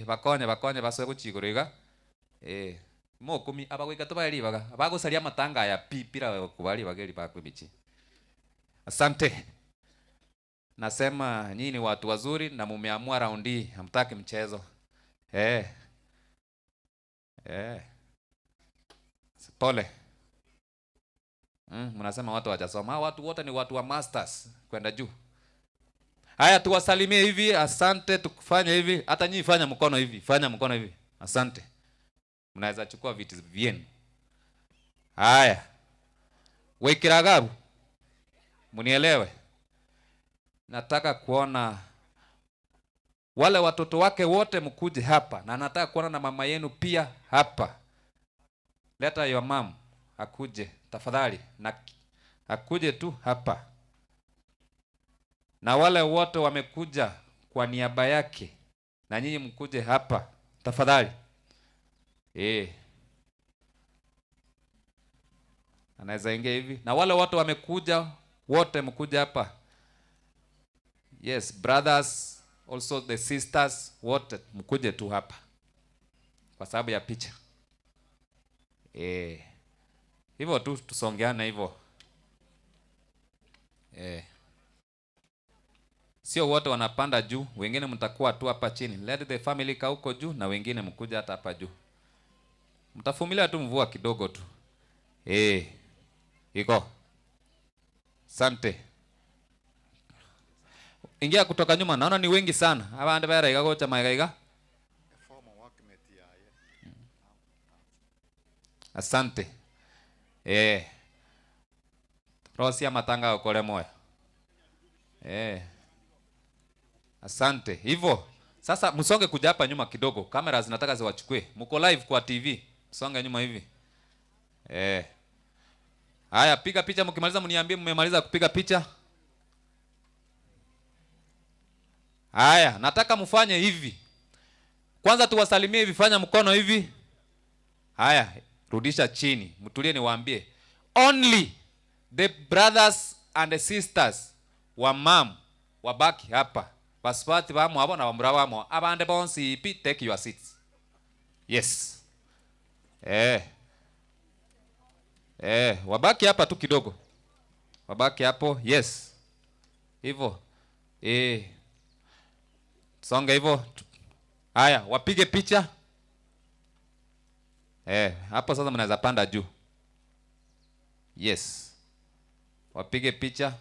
S12: Bakonye baswe kuchigorega. Mokumi abagwika tubali baga. Abagosaria matanga ya pipira kubali bageri bakwe bichi. Asante. Nasema nyinyi ni watu wazuri na mumeamua round hii, hamtaki mchezo. Pole. Mnasema watu hawajasoma. Watu wote ni watu wa masters kwenda juu. Haya, tuwasalimie hivi. Asante, tukufanye hivi. Hata nyinyi fanya mkono hivi. Fanya mkono hivi. Asante. Mnaweza chukua viti vyenu. Haya. Wekiragabu. Munielewe. Nataka kuona wale watoto wake wote mkuje hapa, na nataka kuona na mama yenu pia hapa. Leta your mom akuje tafadhali, na akuje tu hapa. Na wale wote wamekuja kwa niaba yake, na nyinyi mkuje hapa tafadhali. Anaweza ingia hivi. Na wale wote wamekuja wote mkuje hapa. Yes, brothers, also the sisters, wote mkuje tu hapa kwa sababu ya picha. Hivyo tu tusongeana hivyo. Sio wote wanapanda juu, wengine mtakuwa tu hapa chini. Let the family ka huko juu na wengine mkuja hata hapa juu. Mtafumilia tu mvua kidogo tu. Iko. Asante. Ingia kutoka nyuma, naona ni wengi sana. Abande bara igagocha maiga. Asante. Rosia matanga okole moyo. Asante. Hivyo. Sasa msonge kuja hapa nyuma kidogo. Kamera zinataka ziwachukue. Mko live kwa TV. Msonge nyuma hivi. Haya, piga picha, mkimaliza mniambie mmemaliza kupiga picha. Haya, nataka mfanye hivi. Kwanza tuwasalimie hivi, fanya mkono hivi. Haya, rudisha chini. Mtulie niwaambie. Only the brothers and the sisters wa mom wabaki hapa basipati bamwe abo na bamura bamwe abande bonsi ipi take your seats. Yes. Wabaki hapa tu kidogo. Wabaki hapo. Yes. Hivyo. Songa hivyo. Haya, wapige picha. Hapo sasa mnaweza panda juu. Yes. Wapige picha.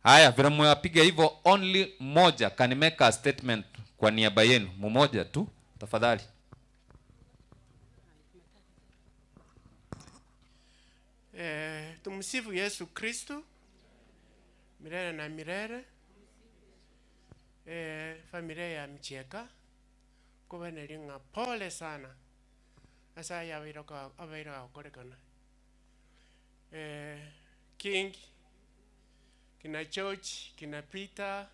S12: Haya, vile mwapiga hivyo, only moja can make a statement kwa niaba yenu. Mmoja tu, tafadhali.
S15: Tumsifu Yesu Kristo milele na milele. Familia ya Micheka kuba nelinga pole sana asa ya awira korekana. King kina George kina Peter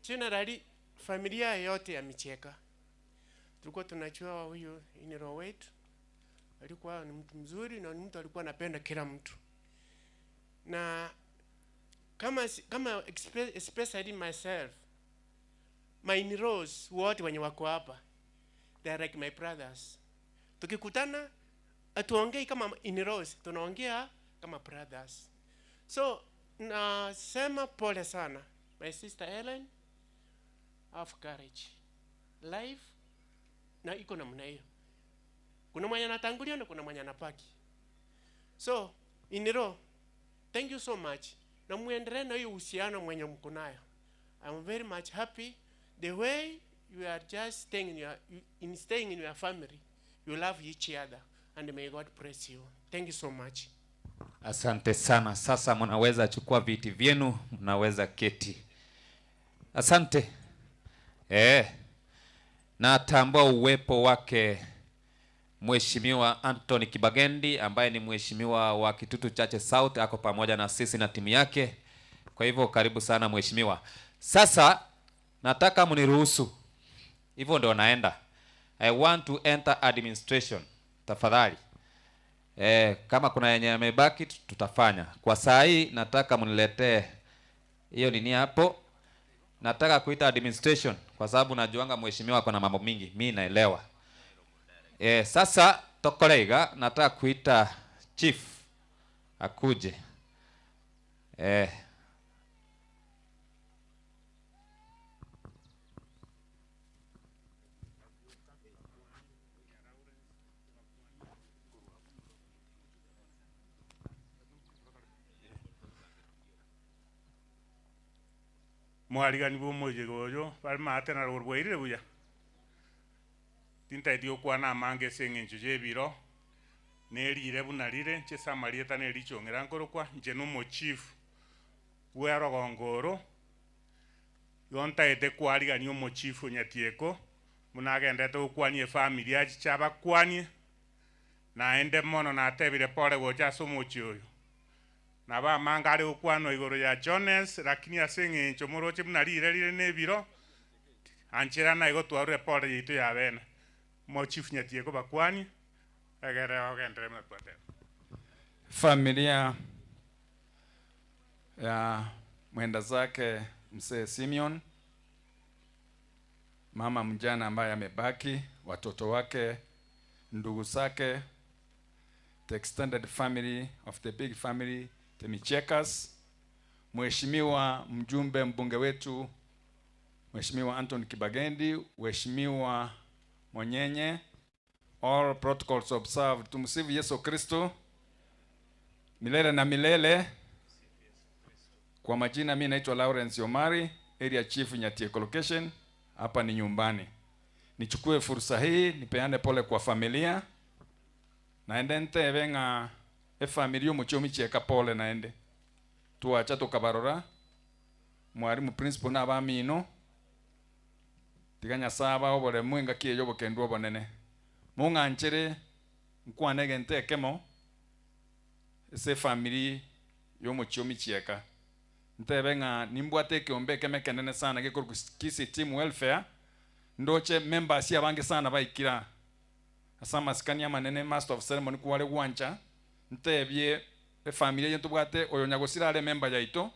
S15: generally familia yote ya Micheka tulikuwa tunajua huyu iniro wetu alikuwa ni mtu mzuri na ni mtu alikuwa anapenda kila mtu, na kama especially myself, my in-laws wote wenye wako hapa they are like my brothers. Tukikutana atuongei kama in-laws, tunaongea kama brothers. So nasema pole sana my sister Ellen, have courage. Life na iko namna hiyo, kuna mwenye anatangulia na kuna mwenye anapaki. So in-law, thank you so much, na muendelee na hiyo uhusiano mwenye mko nayo. I'm very much happy the way you are just staying in your family. You love each other and may God bless you. Thank you so much.
S12: Asante sana. Sasa mnaweza chukua viti vyenu, mnaweza keti. Asante. Na tambua uwepo wake Mheshimiwa Anthony Kibagendi ambaye ni mheshimiwa wa Kitutu Chache South, ako pamoja na sisi na timu yake. Kwa hivyo karibu sana mheshimiwa. Sasa nataka mniruhusu. Hivyo ndio naenda. I want to enter administration. Tafadhali. Kama kuna yenye yamebaki tutafanya. Kwa saa hii nataka mniletee hiyo nini hapo. Nataka kuita administration kwa sababu najuanga mheshimiwa kuna mambo mingi. Mimi naelewa. Sasa tokoleiga nataka kuita chief akuje.
S14: Mwarigani bumuje goyo bari matena rurwaire buya tinta dio kwa na mange sengenje jebiro nerire bunarire che samarieta nerichongera nkoro kwa nje no mo chief wero gongoro yonta ete kwarigani mo chief nyatieko munagendete gukwanie family achi chaba kwanie na ende mono na tebire pore gocha somochi oyo na ba mangare ukwano igoro ya Jones lakini asenge nchomoroche munarire rire nebiro anchira na igo twa report yitu ya bene mo chief nyatieko bakwani agere ogendere mtwate
S22: familia ya mwenda zake mzee Simeon, mama mjana ambaye amebaki, watoto wake, ndugu zake, the extended family of the big family, the Michekas, mheshimiwa mjumbe mbunge wetu Mheshimiwa Anthony Kibagendi, Mheshimiwa Monyenye, all protocols observed. Tumsifu Yesu Kristo milele na milele. Kwa majina mimi naitwa Lawrence Omari, area chief Nyatieko location. Hapa ni nyumbani. Nichukue fursa hii nipeane pole kwa familia. Naende ntebenga familia muchomi cheka pole naende. Tuacha tukabarora. Mwarimu principal na bamino. Tiganya saba obole mwenga kiyo bokendwa bonene. Munga nchere nkwanege ntekemo ese family yo muchomi cheka. Ntebenga nimbwate kiombe kemekenene sana kisi team welfare ndoche members ya bange sana baikira asama skania manene master of ceremony kuwale wancha ntebye family yentu bwate oyo nyagosirale member yaito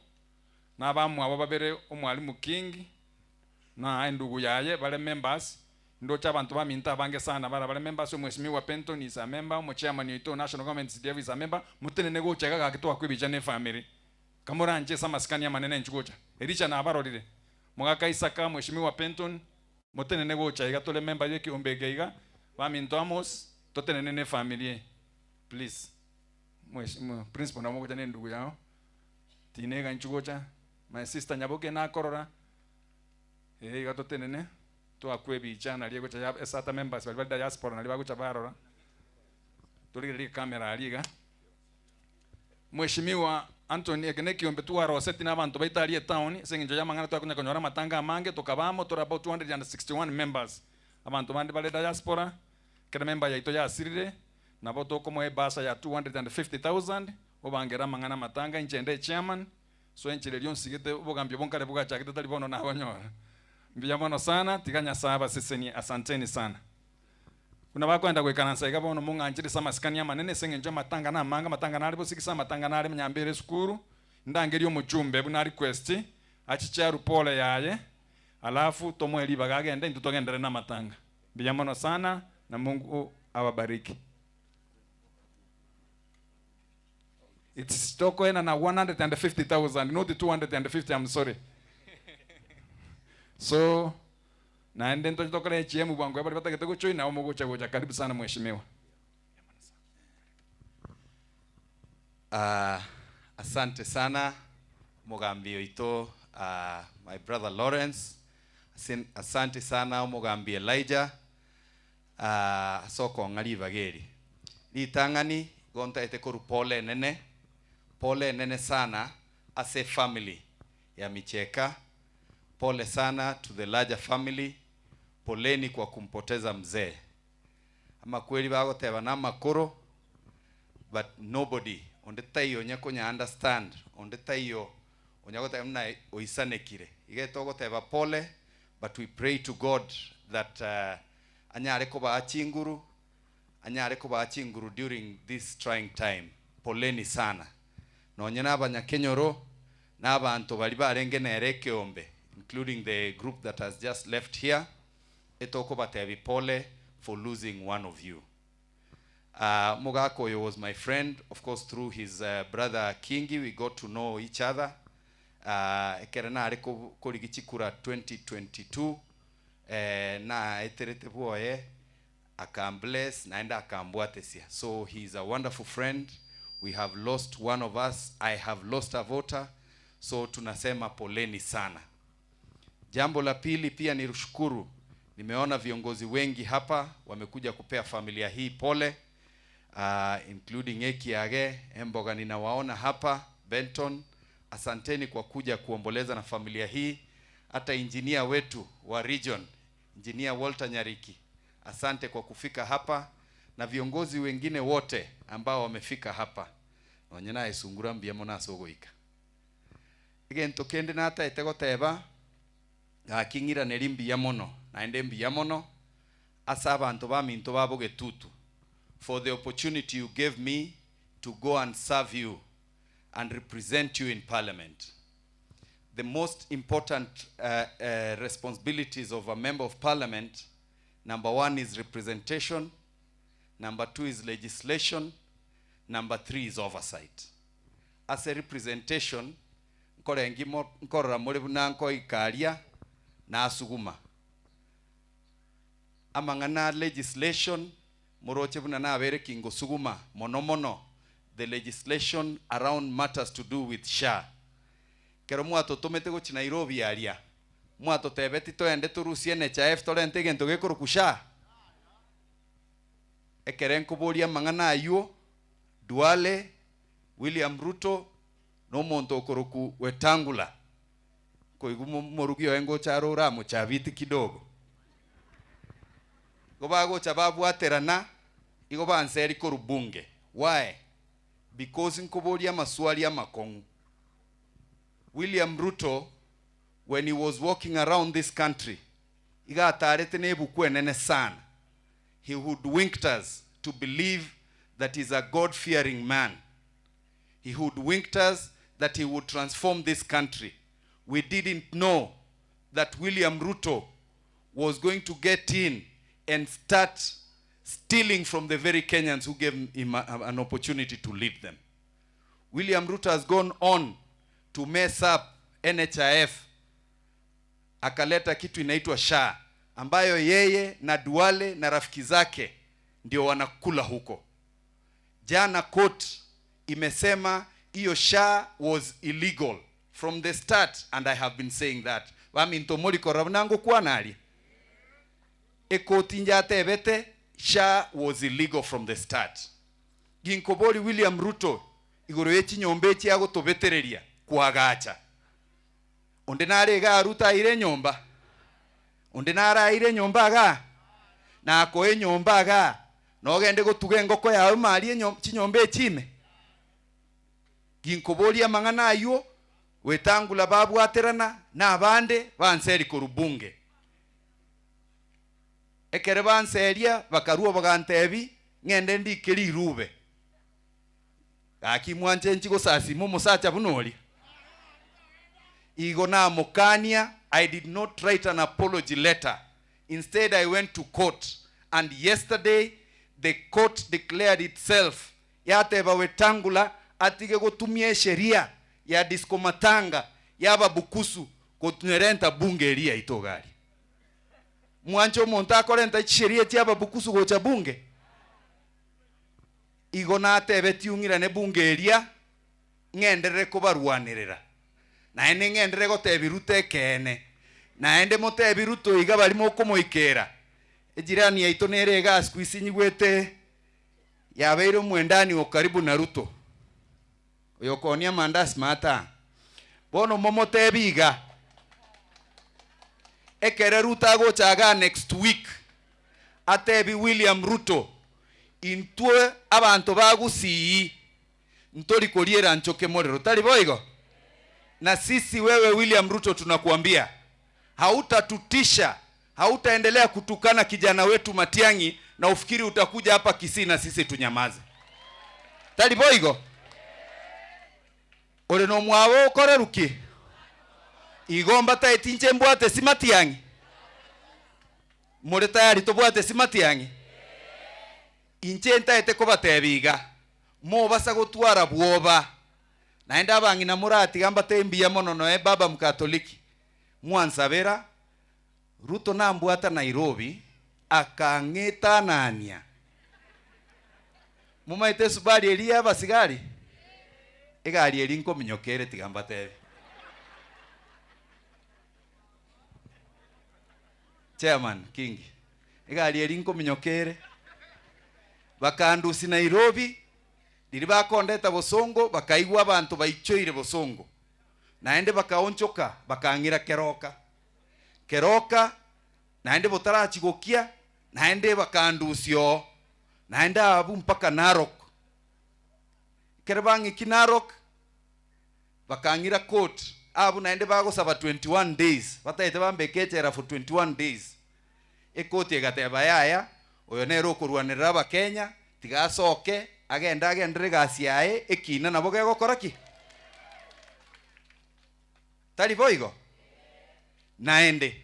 S22: na bamu abo babere omwalimu King na endugu yaye bale members ndo cha bantu baminta bange sana bale members omwesimiwa Penton is a member mo chairman yaito national government CDF is a member mutene nego chaga gakitwa kwibija ne family kamora nje sama skania manene nchugocha ericha na abarorire mugaka Isaka mwesimiwa Penton mutene nego chaga tole member yeki ombegeiga baminto amos totene ne family please mwesimiwa principal na mogocha ne ndugu yao tinega nchugocha my sister nyaboke na korora gato tenene to akwebi chana liego cha esata members bali diaspora na libago cha barora tuli kamera aliga Mheshimiwa Anthony Egeneki ombe tu aro seti na bantu baitali town senginjo ya mangana to akunya konyora matanga mange tokabamo to about 261 members abantu bandi bali diaspora kera member ya ito ya asirire na boto komo basa ya 250,000 obangera mangana matanga inchende chairman so enchile lyon sigete bogambye bonkale boga chakete tali bono na abanyora mbiyamono sana tiganya saba siseni asanteni sana kuna bakwenda kwekanansa igabono munganjiri sama skania manene sengenjo matanga na manga matanga na alibo sikisa matanga na ali mnyambere skuru ndangeri omujumbe buna request achicharu pole yaye alafu tomweli bagagende ndutogendere na matanga mbiyamono sana na Mungu awabariki. It's toko ena na 150,000 not the 250 I'm sorry. So na ndento tokole HM bwangu yabali batagete kuchoi na omugocha gocha karibu sana mheshimiwa.
S16: Asante sana Mugambio ito my brother Lawrence. Asante sana Mugambio Elijah. Soko ngali bageri. Litangani gonta ete koru pole nene sana as a family ya Micheka. Pole sana to the larger family. Poleni kwa kumpoteza mzee. Ama kweli bago teba na makoro, but nobody ondeta iyo nyakonya understand ondeta iyo onyagota mna oisanekire igetogo teba pole, but we pray to God that anyare ko ba achinguru during this trying time. Poleni sana nonyena abanyakenyoro n'abantu bali barenge nereke ombe, including the group that has just left here. Etoko batebi pole for losing one of you. Mugakoyo was my friend, of course through his brother Kingi we got to know each other. Ekerana ariko koligichikura 2022 na eterete boye akambless naenda akambwatesia. So he's a wonderful friend. We have lost one of us. I have lost a voter. So tunasema poleni sana. Jambo la pili pia ni rushukuru. Nimeona viongozi wengi hapa wamekuja kupea familia hii pole, including Ekiage, Emboga ninawaona hapa, Benton. Asanteni kwa kuja kuomboleza na familia hii. Hata engineer wetu wa region, engineer Walter Nyariki, asante kwa kufika hapa, na viongozi wengine wote ambao wamefika hapa. Onyena esungura mbiyamo na sogoika. Again tokende na ata etego teba akingira nerimbi yamono naende mbiyamono asa abantu baminto babo getutu for the opportunity you gave me to go and serve you and represent you in parliament. The most important responsibilities of a member of parliament, number 1 is representation, number 2 is legislation, number 3 is oversight. As a representation nkora molebu nanko ikalia na asuguma amangana legislation moroche buna na abere kingo suguma monomono the legislation around matters to do with SHA. Kero mwato tomete go Nairobi aria mwato tebeti to ende turusie NHIF torente gento gekoro kusha ekeren kuboria mangana ayo Duale William Ruto no monto koroku Wetangula koigumo morugio engo charo ramo chabiti kidogo gobago chababu aterana igo banseri korubunge. Why? Because nkoboria maswali ya makongu. William Ruto, when he was walking around this country, iga atarete nebu kwenene sana, he hoodwinked us to believe that he's a God-fearing man. He hoodwinked us that he would transform this country. We didn't know that William Ruto was going to get in and start stealing from the very Kenyans who gave him an opportunity to lead them. William Ruto has gone on to mess up NHIF. Akaleta kitu inaitwa SHA ambayo yeye na Duale na rafiki zake ndio wanakula huko. Jana court imesema hiyo SHA was illegal from the start, and I have been saying that. Waminto moli korabnango kwa nali. Ekoti njatebete SHA was illegal from the start. Ginkoboli William Ruto igoro yechi nyombe chiago tobetereria kuagacha. Onde nare ga Ruta ire nyomba. Onde nara ire nyomba ga. Na akoe nyomba ga. Nogende gotuge ngoko yawe mari chinyombe chime. Ginkoboli amangana ayo wetangula babu aterana na abande banseri korubunge. Ekere banseria bakaruo bagantebi ngende ndikeri rube. Aki mwanje nchigo sasi mumo sacha bunoli. Igo na mokania, I did not write an apology letter. Instead I went to court, and yesterday the court declared itself yateba wetangula atige gotumie sheria ya Disco Matanga yaba Bukusu kotunerenta bunge eria itogari. Mwancho monta korenta sheria yaba Bukusu gocha bunge. Igona tebe tiungira ne bunge eria ngendere ko barwanirira. Na ene ngendere go tebirute kene. Na ende mote biruto iga bari moko moikera. Ejirani yaito nere ga squeeze nyigwete yabeiro mwendani o karibu na Ruto. Oyokonia mandas mata. Bono momote biga. Ekere Ruta go chaga next week. Atebi William Ruto. Intue abantu bagusi. Ntori koliera nchoke morero. Tali boigo. Na sisi wewe William Ruto tunakuambia. Hautatutisha. Hautaendelea kutukana kijana wetu Matiang'i na ufikiri utakuja hapa Kisii na sisi tunyamaze. Tali boigo. Ole no mwawo koreruki. Igomba ta etinche mbwate si Matiang'i. Mure tayari tobwate si Matiang'i. Inche ntaete ko batebiga. Mo basa gotwara bwoba. Naenda bangi na murati gamba tembia mono no baba mkatoliki. Mwansabera Ruto na mbwata Nairobi akangeta nania. Mumaite subali elia basigari. Egari elinko minyokere tigamba tebe. Chairman King. Egari elinko minyokere. Bakandusi Nairobi diri bakondeta Bosongo bakaigwa abantu baichoire Bosongo. Naende bakaonchoka bakangira Keroka. Keroka naende botarachigokia naende bakandusio naende abu mpaka Narok. Kerebangi kinarok bakangira court abu naende bagosaba 21 days bataite bambekechera for 21 days. Ekoti egateba yaya oyo nero kurwanira ba Kenya tigasoke agenda agendere gasiae ekina nabo gegokora ki tali boigo naende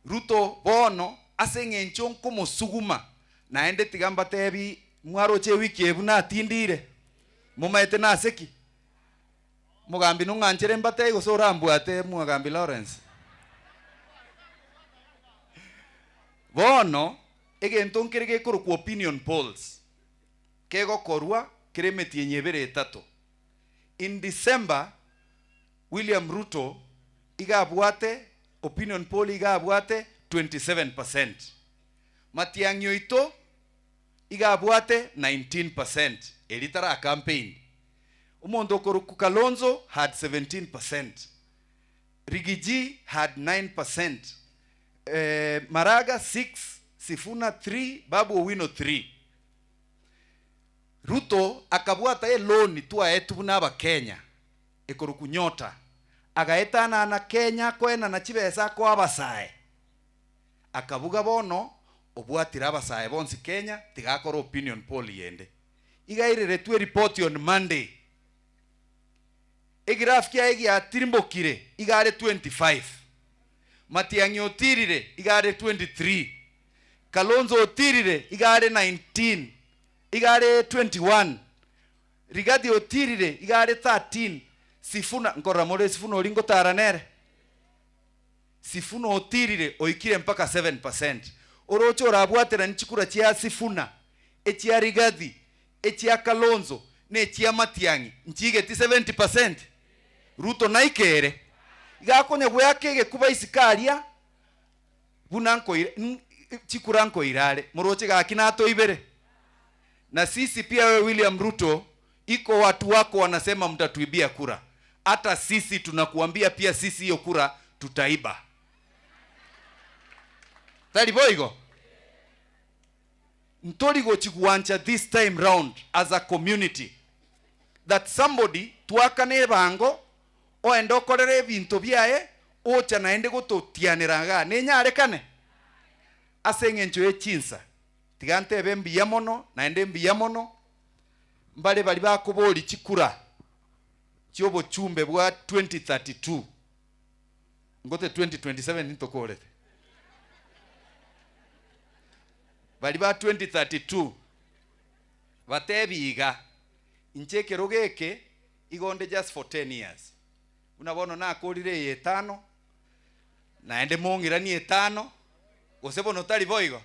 S16: Ruto bono asenge nchonko mosuguma naende tigamba tebi mwaro che wiki ebuna atindire mumaete na seki mugambi nunganchere mbate gosora mbwate mugambi Lawrence bono egento nkirege kuru ku opinion polls kego korwa kiremeti enyebere etatu. In December William Ruto igabwate opinion poll igabwate 27%. Matiang'i ito igabwate 19%. Elitara campaign. Umondo koruku Kalonzo had 17%. Rigiji had 9%. Maraga 6, Sifuna 3, Babu Owino 3. Ruto akabwata eloni tuwa etu naba Kenya. Ekoruku nyota. Agaeta na Kenya kwena na chibesa kwa abasae. Akabuga bono obwatira abasae bonsi Kenya tigakora opinion poll yende. Igairire tu report on Monday. Egraph kia egi atirimbokire igare 25. Matiang'i otirire igare 23. Kalonzo otirire igare 19. Igare 21. Rigathi otirire igare 13. Sifuna nkoramore Sifuna olingo taranere. Sifuna otirire oikire mpaka 7%. Orocho orabwatera nchikura chia Sifuna, echia Rigathi, echia Kalonzo, ne echia Matiang'i nchigeti 70%. Ruto naikere igakonya gwake gekuba isikaria bunanko chikuranko irale moroche gakina toibere. Na sisi pia wewe William Ruto, iko watu wako wanasema mtatuibia kura. Hata sisi tunakuambia pia sisi hiyo kura tutaiba. Tali boigo. Ntorigo chikuancha this time round as a community that somebody tuakane bango oendo korere bintu biae ocha naende gototianiraga nenyarekane asengencho echinsa tigante bembiya mono naende mbiya mono mbale bali bakoboli chikura chiobo chumbe bwa 2032 ngote 2027 nitokorete bali ba 2032 batebiga inchekero geke igonde just for 10 years. Unabona na akorire 5 naende mongirani 5 osebono tali boigo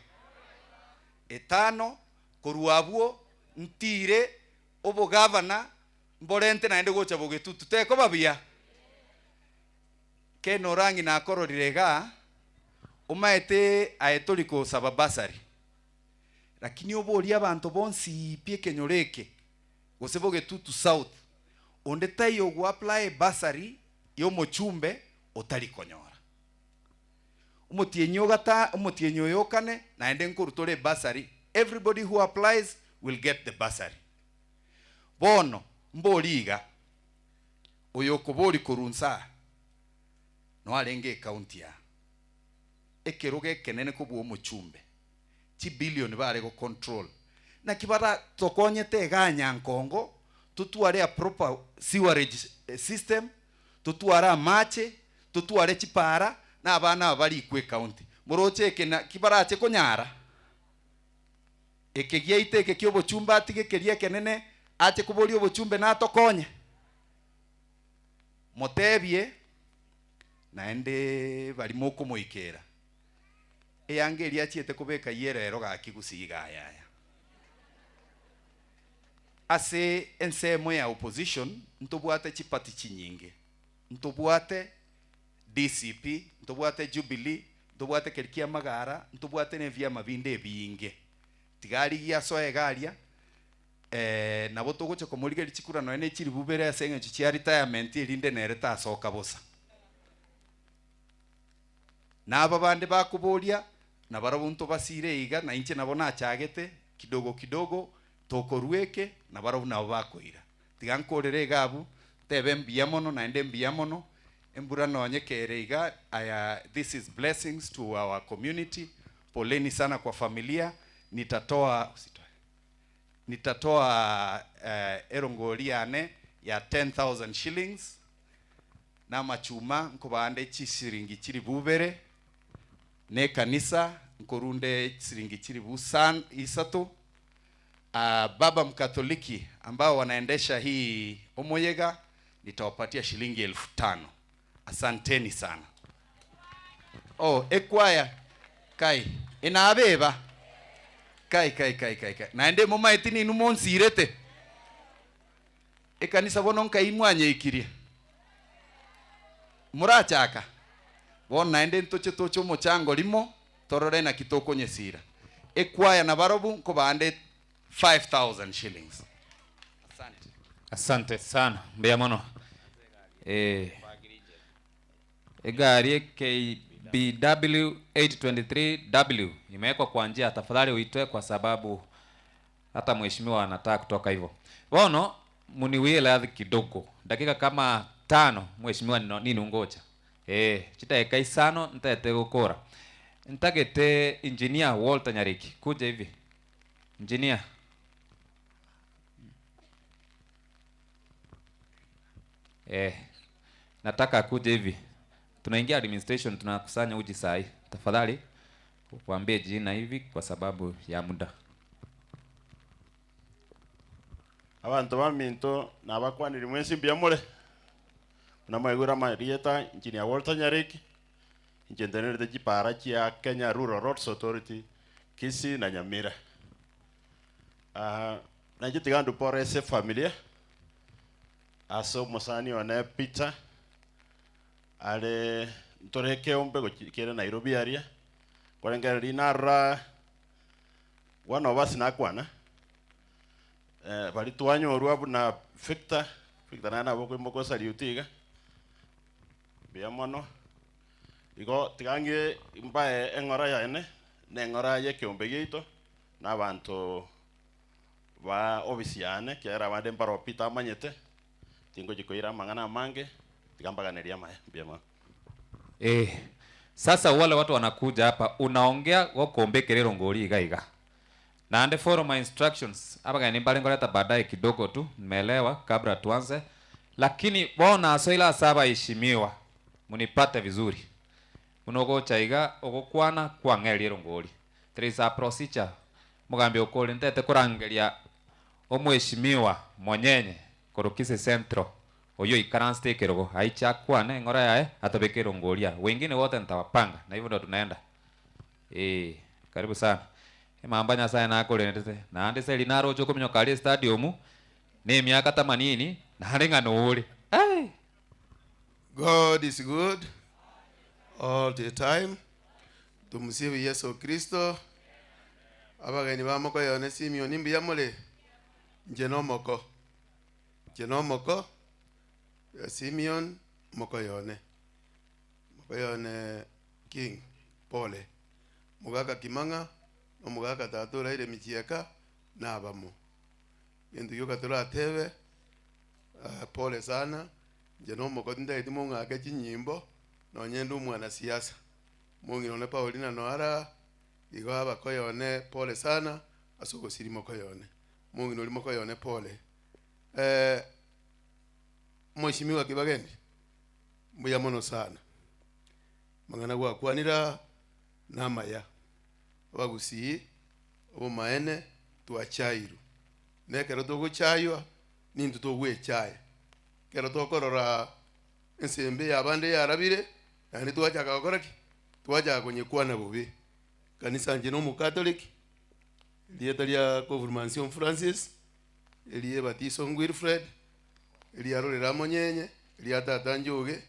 S16: 5 koruabuo ntire obo governor mborente naende gocha bogetutu teko babia keno rangi na akororire umaete aetoliko sababasari lakini obori abantu bonsi pie kenyoreke gosebo getutu south onde tayo go apply basari yo mochumbe otali konyora umutienyo gata umutienyo yokane naende nkurutore basari. Everybody who applies will get the basari. Bono mboliga oyokobori korunsa no alenge county ya ekeroge kenene kubuo mochumbe chi billion bare go control na kibara tokonyete ganya nkongo tutuare a proper sewerage system tutuara mache tutuare chipara na abana bari kwe county moroche kena kibara che konyara ekegia iteke kyobo chumba tige keria kenene ache kubori obochumbe na tokonye motebie naende bari moko moikera eyange ria chiete kubeka yerero gakigusiga yaya ase ensemo ya opposition ntobwate chipati chinyinge ntobwate DCP ntobwate Jubilee ntobwate Kerikia Magara ntobwate ne vya mabinde binge tigari ya soe garia nabo togoche komurige lichikura no ene chiri bubere asenga chichi retirement irinde nereta asoka bosa naba bande bakuboria na barabunto basire iga na inche nabo nachagete kidogo kidogo tokorueke na barabu nabo bakoira tigankorere gabu tebe mbiamono na ende mbiamono embura nonyekere iga this is blessings to our community. Poleni sana kwa familia. Nitatoa erongoliane ya 10,000 shillings na machuma nkobande chishiringi chiri bubere ne kanisa nkorunde chiringi chiri busan isatu. Baba Mkatoliki ambao wanaendesha hii Omoyega nitawapatia shilingi 5,000. Asanteni sana. Ekwaya kai inabeba kai naende moma etini numonsirete ekanisa bono nkai mwanye ikirie murachaka bona naende tocho mochango limo torore na kitoko nyesira ekwaya na barobu ko bande 5,000 shillings.
S12: Asante sana mbea mono. Egari KBW 823W imewekwa kwa njia, tafadhali uitoe kwa sababu hata mheshimiwa anataka kutoka hivyo. Bono muniwie ladhi kidogo. Dakika kama 5 mheshimiwa nini ungoja. Chita ekai sano ntaete gukora. Ntagete engineer Walter Nyariki kuja hivi. Engineer Nataka kuja hivi. Tunaingia administration, tunakusanya uji sahi. Tafadhali waambie jina hivi kwa sababu ya muda.
S2: Abantu baminto nabakwanira mwensi byamole. Namayigura marieta engineer Walter Nyariki. Engineer de Jipara chia Kenya Rural Roads Authority Kisii na Nyamira. Na jitigandu pore se familia. Aso mosani one Peter. Ale ntoreke ombe gukire Nairobi area. Kwarengera linara one of us nakwana. Bali tuanyo ruabu na Victor nana boko mboko saliutiga. Biamono. Igo tigange mbae engora yaene nengora ye kiombe gito n'abantu ba obisiane kera bande mbaro Peter manyete tingo jikoira mangana mange tigambaganiria mae biama.
S12: Sasa wale watu wanakuja hapa unaongea gokombe kerero ngori igaiga. Na ande follow my instructions. Hapa ni mbali ngoleta baadaye kidogo tu, nimeelewa kabla tuanze. Lakini bona asoila saba heshimiwa. Munipate vizuri. Unogo chaiga ogokwana kwa ngeliro ngori. There is a procedure. Mugambe okole ntete kurangelia omweshimiwa monyenye korokise centro. Oyo ikaranste kerogo aicha kwane ngora yae atabekero ngoria. Wengine wote nitawapanga na hivyo ndo tunaenda. Karibu sana. Mambo nyasaye nakole ndete. Na ande seli naro choko mnyokali stadium ni miaka 80 na harenga nuri.
S17: God is good all the time. Tumsifu Yesu Kristo. Abageni bamoko yone Simeon mbiyamole. Njenomoko Simeon Mokoyone King Pole Mugaka Kimanga Omugaka tatura ile michieka nabamo Yendu yoka tura teve pole sana Jenomoko tinda itimunga akachi nyimbo no nyendu mwana siasa Mungi none Paulina noara Igo abakoyone pole sana asoko siri Mokoyone Mungi noli Mokoyone pole Mheshimiwa Kibagendi mbuya mono sana mangana gwa kwanira namaya bagusi obumaene tuachairu nekero togo chaywa nindu togwe chaya kero tokorora ensembe yabande yarabire yani tuacha gakoraki tuacha konyekwana bobe kanisa nje no mu Catholic lieta lya Confirmation Francis eliye batiso Wilfred Eliarorera monyenye eliatata njoge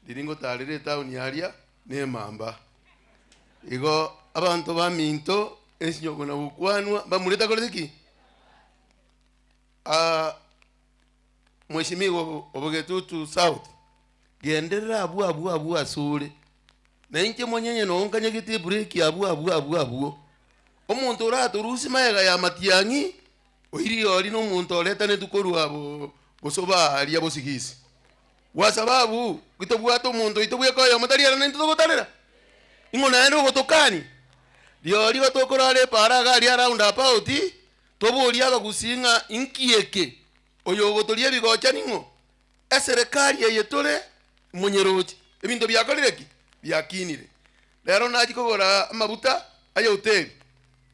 S17: liringo talire town yaria ne mamba igo abantu baminto ensinyogo na bukwanwa bamuleta koleki Mheshimiwa Obogetutu South genderera abu asule na inke monyenye no onkanye giti break abu omuntu raturusi maega ya matiangi oiri ori no muntu oleta ne tukoru abo bosoba ali abosigisi wa sababu kitobwato muntu itobwe ko yo mutariana ne tutogotarera ingona eno gotokani dio ri gotokora le para gali around about toburia bagusinga inkieke oyo gotoria bigocha ningo eserikali yetole munyerochi ebintu byakolireki byakinire lero naji kogora amabuta ayo hoteli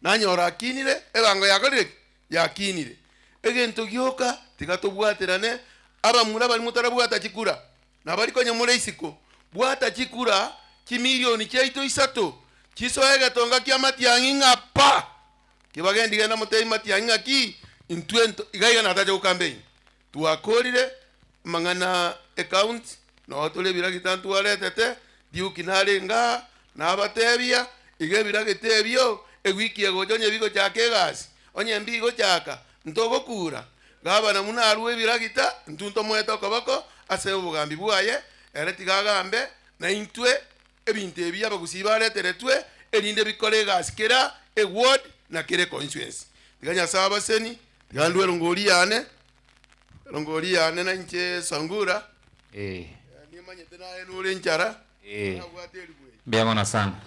S17: nanyora akinire ebango yakolireki yakinire egento gyoka tigatobwaterane abamura bali mutarabwata chikura nabali konye mure isiko bwata chikura kimilioni kyaito isato kisoega tonga kya matiangi ngapa Kibagendi gena mutei matiangi ki intwento igaiga nataje ukambe tuakorire mangana account no tole biragitantu aletete diukinale nga nabatebia igebira getebio egwiki egojonye bigo chake gasi onye mbigo chaka ntogo kura gaba na muna aruwe biragita ntunto mweta kabako ase ubugambi bwaye ereti gagambe na intwe ebinte ebya bagusiba leteretwe erinde bikole gasi kera e ward na kere constituency tiganya saba seni gandwe rongoli yane na nche sangura ni manyete na enure nchara
S12: Biamona sana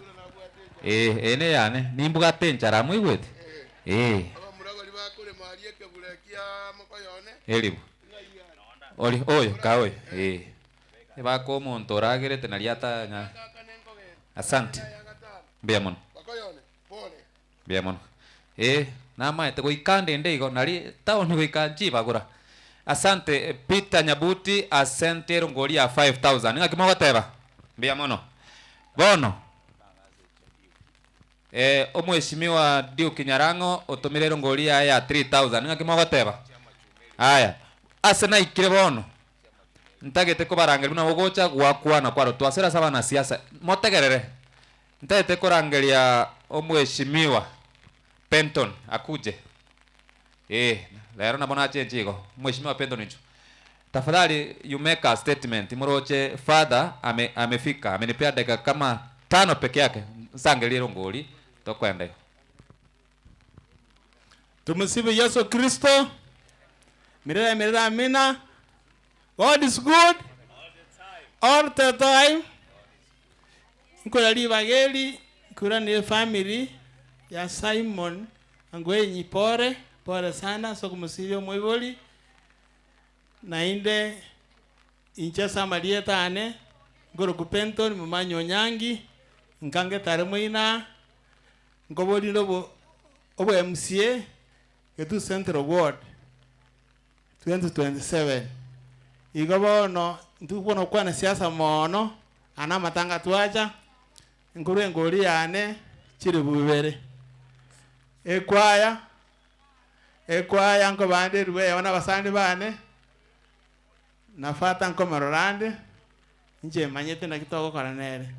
S12: ene yane nimbuga tenchara mwigwete elibu Oli oyo ka oyo. Eba ko muntu ragirete na liata nya. Asante. Mbia mono. Mbia mono. Nama ete goikande ndego nali taoni goikanji bagura. Asante Peter Nyabuti asante rongoli ya 5000. Nga kimoga teba. Mbia mono. Bono. Omweshimiwa Duke Nyarango otomire rongoli ya 3000. Nga kimoga teba. Aya. Ase na ikire bono. Ntagete ko barangeli na wogocha gwakwana kwaro twasera saba na siasa. Motegerere. Ntagete ko rangelia omweshimiwa Penton akuje. Lero na bona chenjigo. Mheshimiwa Penton nicho. Tafadhali you make a statement. Mroche father amefika. Amenipea dakika kama 5 peke yake. Sangelie rongoli tokwenda.
S3: Tumsifu Yesu Kristo. Milele amina. God is good all the time. Nkola libageli kura ni family ya Simon Angwenyi pore sana so kumsilio mwiboli na inde inchesa Marieta ane ngoro kupento ni mumanyo nyangi nkange tare mwina ngoboli nobo obo MCA ketu Central Ward 2027 igobono ntukubono kwana siasa mono ana matanga tuacha nguru ngori yane chiri bubere ekwaya ngo bande ruwe wana basandi bane nafata ngo marorande nje manyete na kitoko karanere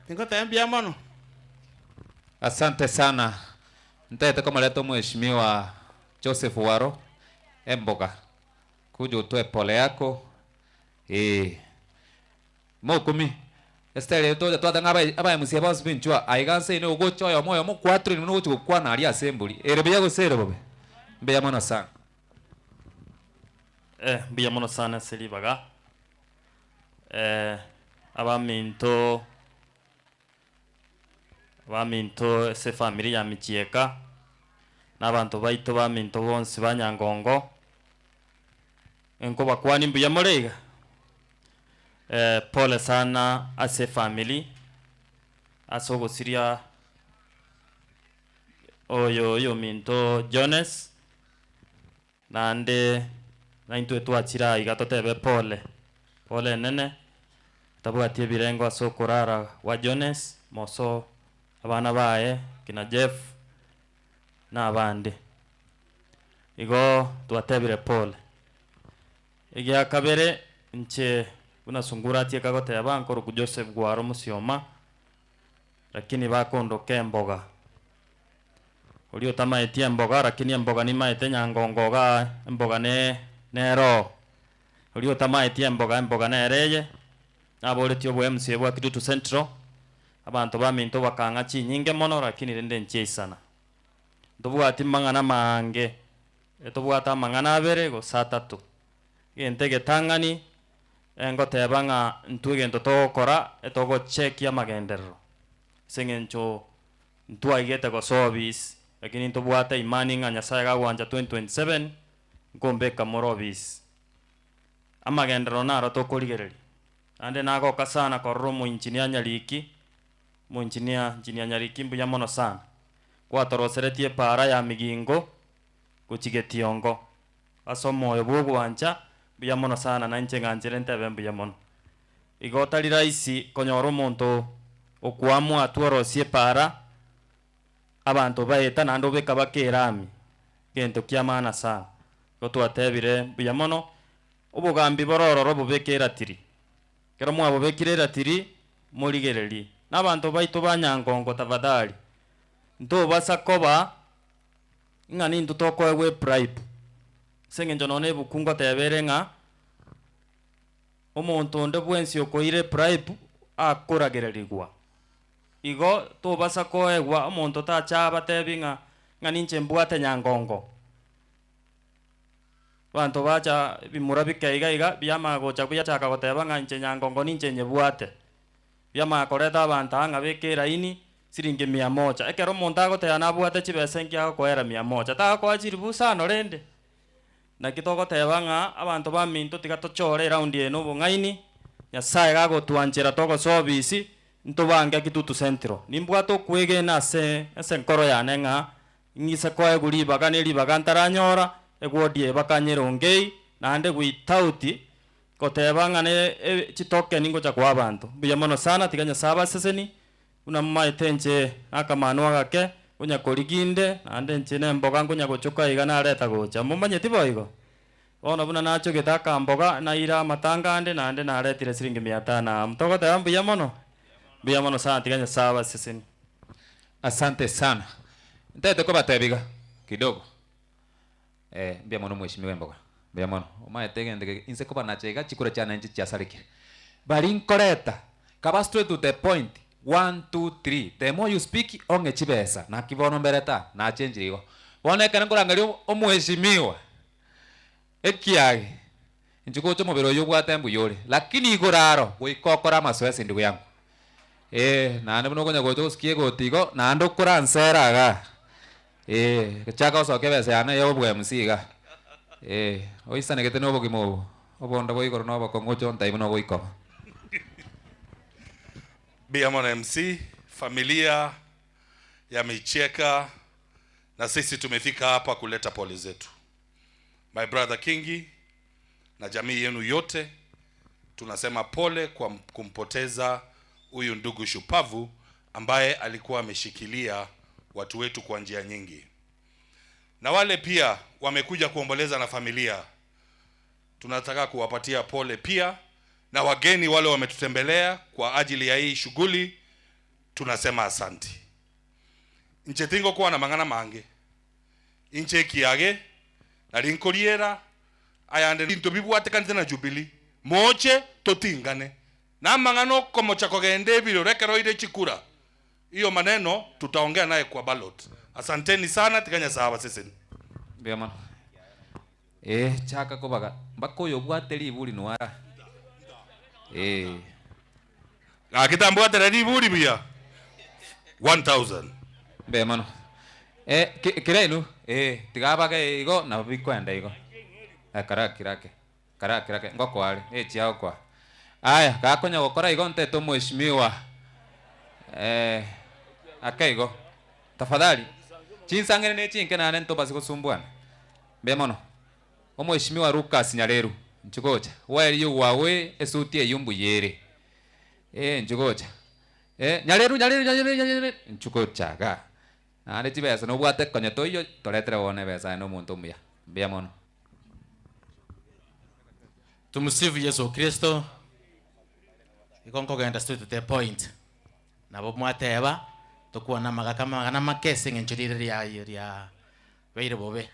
S3: tingo tembia mono.
S12: Asante sana. Ntete kama leto mheshimiwa Joseph Waro Emboga kuja utoe pole yako. Mokumi estele to twata ngaba MC boss binchwa aiganse ine ugocho yo moyo mo 4 ni no kwa na ali assembly erebe yago sere bobe mbeya mono sana
S6: mbeya mono sana selibaga abaminto se family ya Michieka n'abantu baito baminto bonse banyangongo enko bakwani mbeya morega. Pole sana ase family asogo siria oyo minto Jones nande naintu twachira igatotebe pole nene tabwatie birengo asokorara wa Jones moso abana bae kina Jeff na abandi igo twatebire pole igya kabere nche kuna sungura tie kagote ya banko ku Joseph Gwaro musioma lakini bakondoke Emboga ulio tama etie Emboga lakini Emboga ni maete nyangongo ga Emboga nero ulio tama etie Emboga nereye nabole tio bo MC bwa Kitutu Central abantu baminto bakanga chi nyinge mono lakini rende nche sana ndobwa timangana mange etobwa tamangana abere go saa 3 gentege tangani ngotebanga ntugento tokora etogo check ya magenderero sengencho ntuaigete go service lakini ntobwata imani nga Nyasaye gawanja 2027 ngombeka morobis amagendero naro tokorigereri ande nago kasana korro mu engineer Nyariki mbuya mono sana kwa toroseretie para ya migingo kuchigetiongo asomoyo bwo wanja buya mono sana na nche nganjire ntebe buya mono igota liraisi konyoro muntu okwamu atworosie para abantu baeta nando beka bakerami gento kiamana sana goto atebire buya mono ubugambi bororo bubekera tiri kero mwabo bekirera tiri murigereri n'abantu baito banyangongo tafadhali ndo basakoba ngani ntutoko ewe bribe sengenjo none bukungo tebere nga omuntu nde bwensi okoire bribe akoragererigwa igo to basako egwa omuntu tachaba tebinga ngani nchembwate nyangongo bantu bacha bimura bikaiga byama gocha kuyachaka goteba nga nche nyangongo ninche nyebwate byama koreta abantu anga bekera ini siringi 100 ekero omuntu agotera nabwate chibesa nkia koera 100 ta kwa chiribu sano rende na kitogoteba ng'a abantu ba minto tiga tochore round eno bong'aini nyasaye gagotwanchera togosobisi ntobange Kitutu Central nimbwata okwegena ase nkoro yane ng'a ng'ise koe guribaga neribaga ntaranyora egwodie bakanyerongei naende gwitauti goteba ng'a chitokeni ngocha kwa abantu buya mono sana tiga nyasaye abaseseni buna mmaete nche akamano agake onya koriginde naende nche nemboga ngonya gochoka iga nareta gocha mumanyeti boigo bono buna nachogete akamboga naira amatangande naende naretire siringi 500 mtogoteba buya mono sana tiga nyasaye abaseseni.
S12: Asante sana. Ntete kwa batebiga kidogo. Mbia mono mheshimiwa Mboga. Mbia mono. Umaete gende inse kwa nachega chikura chana nchi chasariki. Bali nkoreta. Kaba straight to the point. 1 2 3. The more you speak onge chibesa na kibono mbereta na change rigo. Wone kana ngorangario omheshimiwa. Ekiage. Nchuko chomo bero yo bwatembu yore. Lakini igoraro goikokora maswesi ndugu yangu. Naende buno konya gocho sikie gotigo naando kora nseraga. Chaka osoke bese yana yo bwe musiga. Oisane kete no bogimo. Obonda boy goro no bakongocho ntai buno boiko.
S5: Biamon MC, familia ya Micheka, na sisi tumefika hapa kuleta pole zetu. My brother Kingi na jamii yenu yote tunasema pole kwa kumpoteza huyu ndugu shupavu ambaye alikuwa ameshikilia watu wetu kwa njia nyingi. Na wale pia wamekuja kuomboleza na familia, tunataka kuwapatia pole pia, na wageni wale wametutembelea kwa ajili ya hii shughuli tunasema asanti. Nche tingo kwa na mangana mange inche kiage na rinkoriera ayande linto bibwate kanite na Jubilee moche totingane na mangano komo chako gende bilo rekero ide chikura. Hiyo maneno tutaongea naye kwa ballot. Asanteni sana tikanya sawa sisi.
S12: Biamano. Chaka kobaga mbako yo bwateri ibuli nwara.
S5: Akitambo ateri ibuli bia 1000.
S12: Biamano. Kirenu tigabaga igo na bikwenda igo. Karake ngoko ali chiao kwa. Aya gakonya gukora igo nteto mheshimiwa. Akaigo. Tafadhali. Chinsangene ne chinke na nento basi kusumbwana. Bemono. Mheshimiwa Lucas Nyaleru. Nchugocha. Where you wawe esutie yumbu yere. Nchugocha. Nyaleru. Nchugocha ga. Ane chibesa no bwate konya toyo toletre wone besa no muntu muya. Bemono.
S3: Tumsifu Yesu Kristo. Ikonko genda straight to the point. Nabo mwateba tokuwa na magana makese ngenchirire ya beire bobe.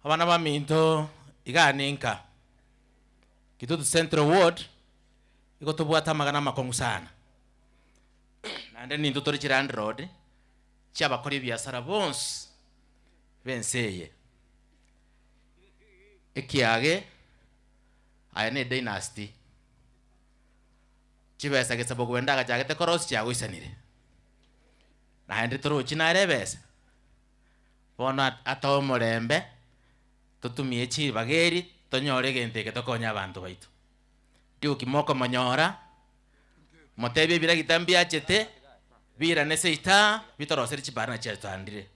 S3: Abana ba minto iganinka. Kitutu Central Ward iko tobwata magana makongu sana. Nande ninto tori chirand road chaba kori biasara bons benseye. Ekiage ayane dynasty chibesa gesabo kwenda gachagete koros cha guisanire na hende toro chinare besa bona ato morembe tutumie chi bageri tonyore gente ke tokonya abantu baitu tiu kimoko manyora motebe bira gitambia chete bira neseita bitoro seri chibana cha tandire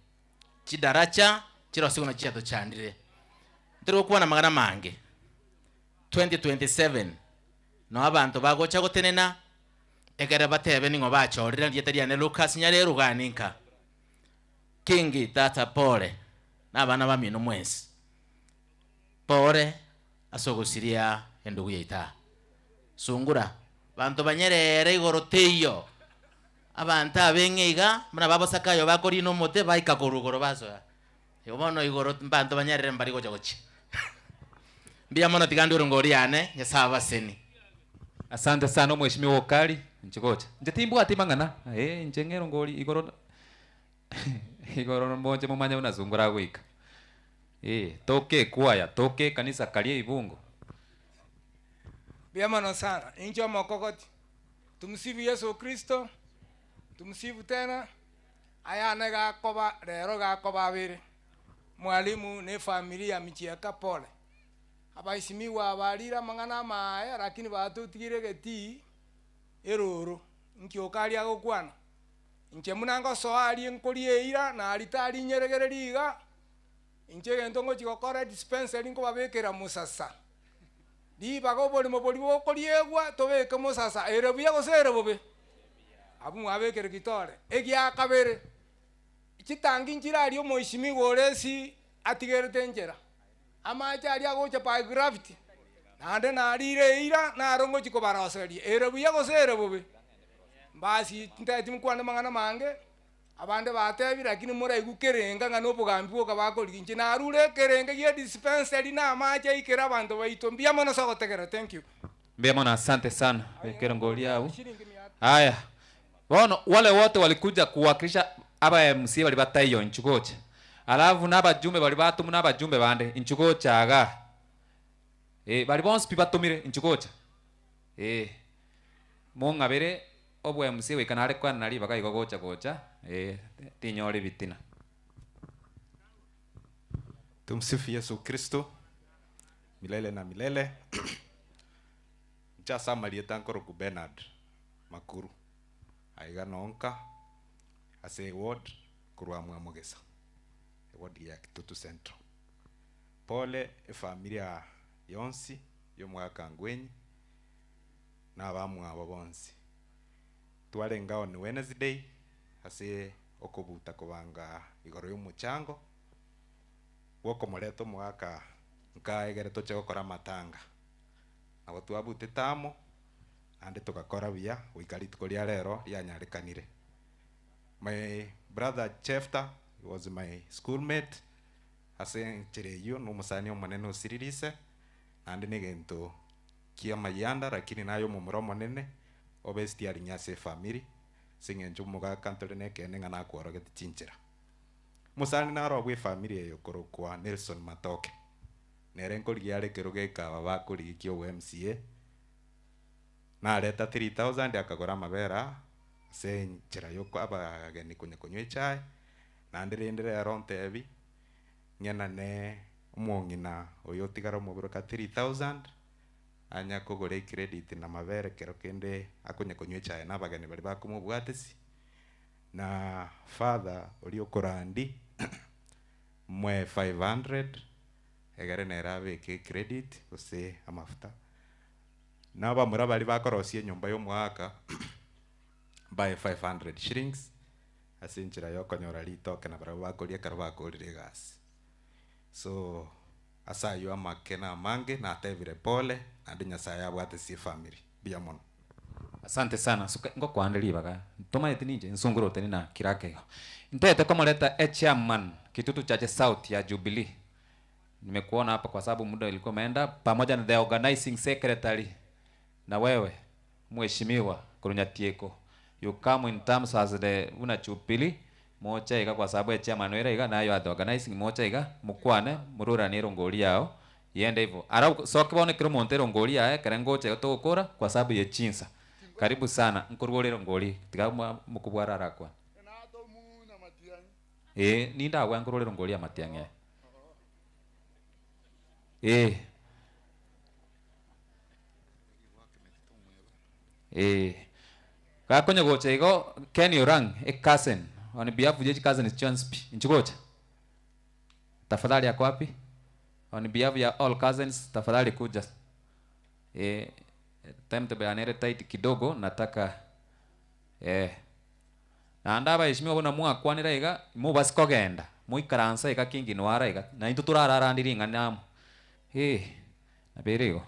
S3: chidaracha chirosiko chia to chandire toro kuwa na magana mange 2027 no abantu bagocha gotenena egere batebe ningo bachorira ryeteria ne Lucas Nyaleru ganinka Kingi tata pole na bana ba mino mwensi pole asogusiria endugu yaita sungura bantu banyerere igoro teyo abantu abengeiga muna babo sakayo bakori no mote baika korugoro baso yobono igoro bantu banyerere mbari gocha gochi mbia mono tigandi urungoriane nyasaba seni.
S12: Asante sana mheshimiwa Okali nchikocha. Njetimbu atimangana. Njengero ngori igoro mbonje mumanya unazungura gwika. Toke kwaya, toke kanisa kalie ibungo.
S19: Biamano sana. Injo mokokoti. Tumsifu Yesu Kristo. Tumsifu tena. Aya nega koba rero ga koba bire. mwalimu ne familia michieka pole abaisimiwa abalira mang'ana maya lakini batutigire geti eroro nkiokari agokwana inche munango soali enkori eira na alitari nyeregere liga inche gento ngo chigokora dispensary ngo babekera musasa di bago boli moboli bokori egwa tobeke musasa erebuya gosere bobe abu mwabekere kitore egya kabere ichitangi njira ali omoishimi goresi atigerete njera amacha ali agocha by gravity nande narire ira narongo chiko baroseri erebuya gosere bobe basi ntati mkwana mangana mange abande batebi lakini mura igukerenga ngano obugambi bwoka bakori inche narure kerenga ye dispensary na amacha ikera abantu baitombia mono sogotegera. Thank you.
S12: Mbona asante sana wekera ngoli yao. Haya. Bono wale wote walikuja kuwakilisha aba MC bali batayo nchugocha. Alafu n'abajumbe bali batumu n'abajumbe bande nchugocha aga. Bali bonse pibatumire nchugocha. Mongabere obwe MC wekanare kwa nali baka igogocha gocha. Tinyore bitina.
S7: Tumsifu Yesu Kristo milele na milele. Nchasa Marieta Nkoroku Bernard Makuru aiga nonka ase ward kurwa Mwamogesa ward ya Kitutu Central. Pole familia yonsi yo mwaka ngwenyi na bamwe abo bonsi twarengaho ni Wednesday ase okobuta kubanga igoro y'umuchango woko moreto mwaka nkaegere toche gukora matanga abo twabute tamo ande tugakora bia wikari tukoria rero yanyarekanire. My brother Chefta was my schoolmate ase chereyo no musani omonene osiririse ande negento kia mayanda lakini nayo mumuro monene obesti ali nyase family singenjo muga kantore ne kene ngana kworoge chinchira musani naro bwe family eyo korokwa Nelson Matoke nerenko liare keroge ka bakuri kyo MCA na leta 3000 akagora mabera se nchira yoko abageni kunywe chai na ndirindire aronte ebi nyana ne umongina oyo tigaro mubiro ka 3000 anya kugore credit na mabere kero kende kunywe chai na bageni bali bakumubwatesi na father oliokorandi mwe 500 egere nerabe ke credit ose amafuta naba mura bali bakorosie nyumba yo mwaka by 500 shillings asinchira yokonyora litoke na bara bakoria karo bakorire gas so asayo amakena mange na atevire pole andi Nyasaye abwate si family biamono.
S12: Asante sana ngo kwandeli baga toma yeti ninje nsunguro teni na kirake ntete kama leta chairman Kitutu Church South ya Jubilee. Nimekuona hapa kwa sababu muda ilikuwa umeenda pamoja na the organizing secretary na wewe mheshimiwa Kurunyatieko. You come in terms as the una Jubilee mocha iga kwa sababu ya chairman wera iga nayo the organizing mocha iga mukwane murura ni rongoli yao yende hivyo. Ara soke bone kiro montero ngoli ya karengo cha to gukora kwa sababu ya chinsa. Karibu sana nkurugolero ngoli tiga mukubwara rakwa. Ninda wa nkurugolero ngoli ya Matiang'e. Kakonya gocha igo Ken Yorang cousin on behalf of cousin is Chanspi inchigocha tafadhali yako wapi on behalf ya all cousins tafadhali kuja time to beanere tight kidogo nataka na ndaba ishimiwa bona mwa kwanira iga mu basikogenda mu ikaransa iga kingi nwara iga na into turarara ndiringa namu naberigo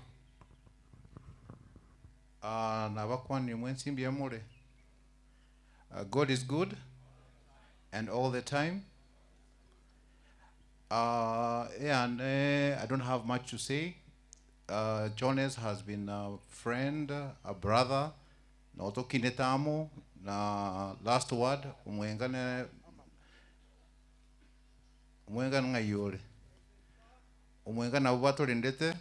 S18: nabakwani mwensimbi yamure. God is good and all the time. I don't have much to say. Jones has been a friend, a brother. Noto kinetamo na last word umwengana ngayore. Umwengana ubato lindete.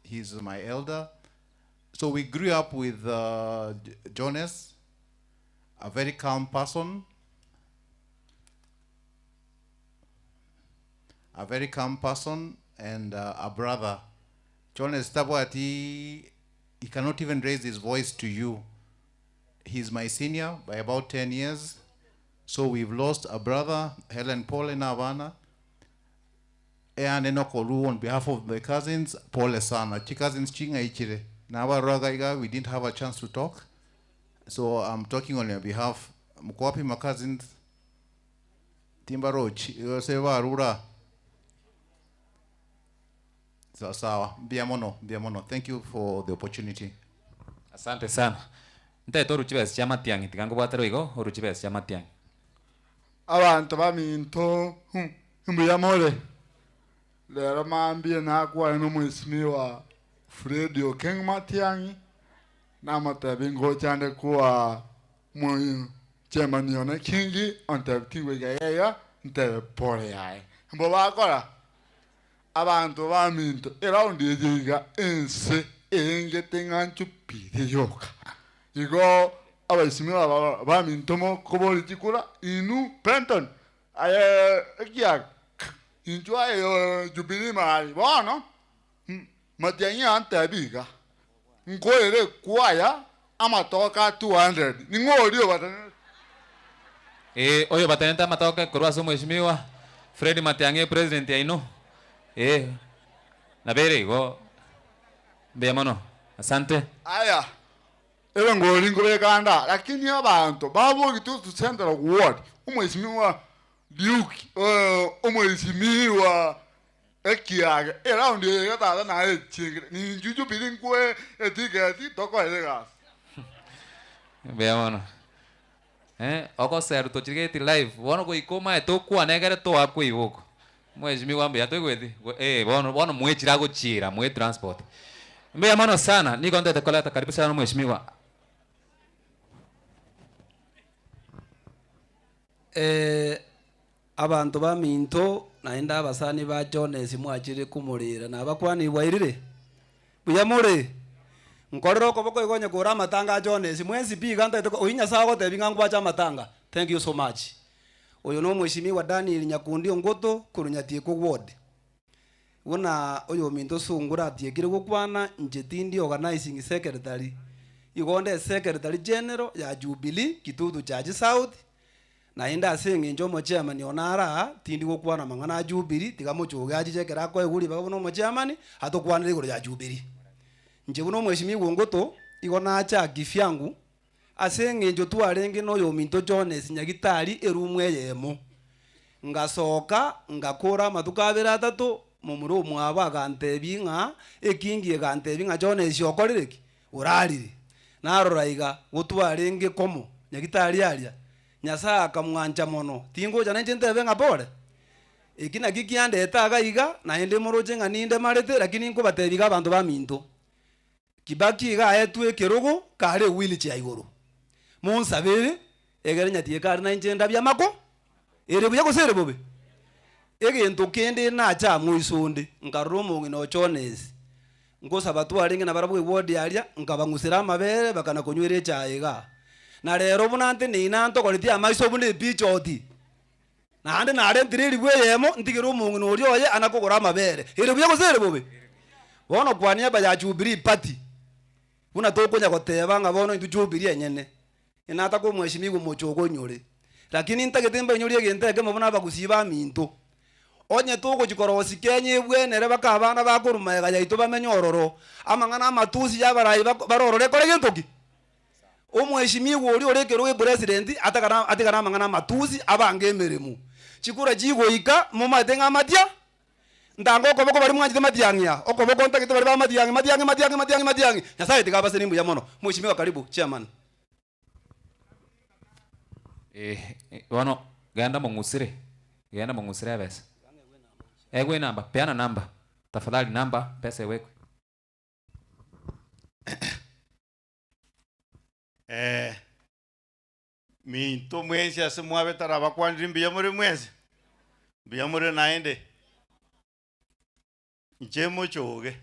S18: He's my elder. So we grew up with Jonas, a very calm person. a very calm person, and a brother. Jones Tabwati, he cannot even raise his voice to you. He's my senior by about 10 years. So we've lost a brother, Helen Paul in Havana. And Enokolu on behalf of the cousins, Paul Esana. Cousins Chinga Ichire. Nawa Ragaiga, we didn't have a chance to talk. So I'm talking on your behalf. Mkwapi my cousins. Timbaroch, Yosewa Arura. So sawa, biamono. Thank you for the opportunity.
S12: Asante sana. Nte ruchibes chama tiangi tikango bwatero igo ruchibes chama tiangi.
S8: Abantu baminto mbiyamole. Lero mambie nakwa no mwisimiwa Fred Okeng Matiangi na matabingo chande kwa moyo chairman yone Kingi onte tiwe gaya nte pole yae. Mbo bakora abantu baminto around yejiga ense enge tenganchu pide yoka. Igo abasimira baminto mo koboli tikula inu penton aye injua Jubilee mahali bwana Matiangi ante biga ngoere kwaya amatoka 200 ningorio batana
S12: Oyo bataneta matoka kurwa somo mheshimiwa Fred Matiangi president ya ino na bere go beamono asante
S8: aya ewe ngori ngobekanda lakini abantu babogi tu central ward umheshimiwa Duke umheshimiwa ekiage around ye tata na echingire ni juju bilinkwe etigeti toko elegas
S12: beamono oko seru to chigeti live wono go ikoma etokwa negere to akwo igoko mheshimiwa mbe atwegwethi bono mwechira guchira mwe transport beamono sana niko ndete koleta karibu sana mheshimiwa
S20: abantu baminto naenda abasani ba Jones mwachire kumurira na bakwani bwairire buyamure nkorero koboko igonye kura matanga Jones mwenzi biga ntete uhinya sago tebinga ngwacha matanga. Thank you so much. Oyo no mheshimiwa Daniel Nyakundi Ongoto kurunyatie ku ward wona oyo minto sungura atiekire gukwana njetindi organizing secretary igonde secretary general ya Jubilee Kitutu Chaji South na inda asingi njomo chairman onara tindi gukwana mangana Jubilee tigamuchuga ajijekera ko eguri bagono mo chairman atokwanire iguru ya Jubilee nje buno mheshimiwa Ongoto igona acha gifyangu asingi njo twarenge no yo minto Jones Nyagitari erumwe yemo ngasoka ngakora matukabira atatu mumuru mwaba gantebinga ekingi gantebinga Jones yokorereki urarire naroraiga gutwarenge komo Nyagitari aria nyasa akamwanja mono tingo jana njentebe ngapore ekina kikiande etaga iga na ende moroje nganinde marete lakini nko batebiga abantu baminto Kibaki ga etwe kerogo kare wheelchair igoro munsabere egere nyatie kare na njenda bya mako ere buya gosere bobe egento kende na cha muisonde ngarumo ngino Jones ngosa batu aringe na barabwe ward yaria ngabangusira amabere bakana konywere chaiga na rero bunante ni nanto koliti amaiso bune bichoti na ande na are ndiriri bwe yemo ndigiro mungino oryoye anakogora amabere ere buya gosere bobe bono kwania ba ya Jubilee party buna tokonya goteba ngabono intu Jubilee enyene inata ko mheshimiwa mochogo nyore lakini ntagetemba nyori egenteke mabona bagusiba minto onye toko chikorosi kenye bwenere bakabana bakurumaega yaito bamenyororo amangana matusi yabarai barorore kore gentoki omweshimiwa ori orekero president atakana amangana matusi abange meremu chikura jigoika mumatenga matia ndango okoboko bari mwanjite matiangia okoboko ntagite bari ba matiangi nyasaye tikabase nimbu ya mono mheshimiwa karibu chairman
S12: wano ganda mongusire abesa egwe namba peana namba tafadhali namba pesa ewekwe
S21: minto mwenzi asemwabe taraba kwandiri mbiyamure mwenzi mbiyamure naende njemo choge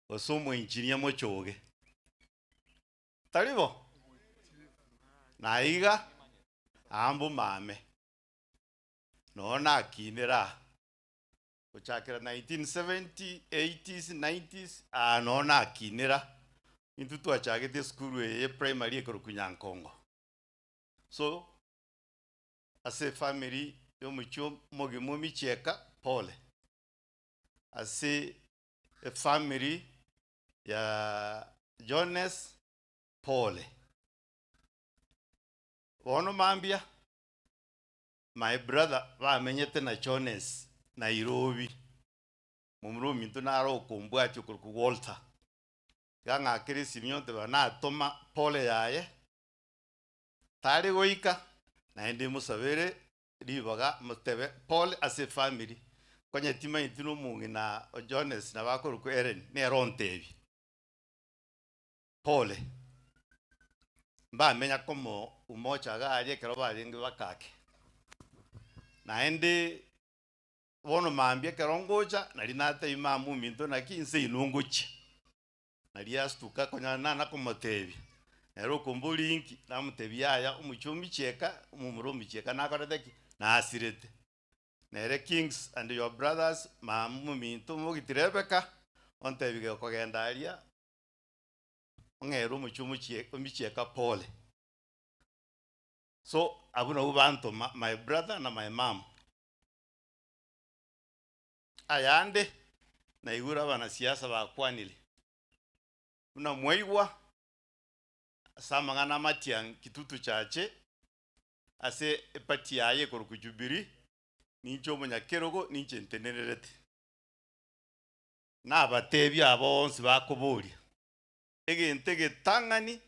S21: osomo engineer mochoge talibo naiga ambu mame nona kinera Kuchakira 1970, 80s, 90s, anona akinira. Into twachagete skulu ye primary ekoro kunyankongo. So, as a family, yomucho mogimo micheka, pole. As a family, ya Jones, pole. Wono mambia, my brother, wa menyete na Jones, Nairobi. Mumru mintu naro kumbua chukuruku Walter. Ganga kiri Simeon te na toma pole yaye. Tari goika, na ende musavere, ribaga mutebe pole as a family. Kwenye tima intinu mungi na Jones na wako ruku Eren, ne rontevi. Pole. Mba menya komo umocha ga aje keroba lingi wakake. Na ende wono mambia kerongoja na linata imamu minto na kinse inunguchi. Na liastuka konya nana komotevi. Nero kumbuli inki na mutevi yaya umuchumi cheka umumurumi cheka na karadeki na asirete. Nere Kings and your brothers mamu minto mugitirebeka ontevi ge kogendalia. Ngero umuchumi cheka pole. So abuna ubanto my brother na my mom. Ayande na igura bana siasa ba kwanili. Una mwaiwa samangana matiang kitutu chache ase epati yaye korukujubiri nincho munya kerogo ninche ntenererete. Na abatebi abonsi bakobori. Ege tangani,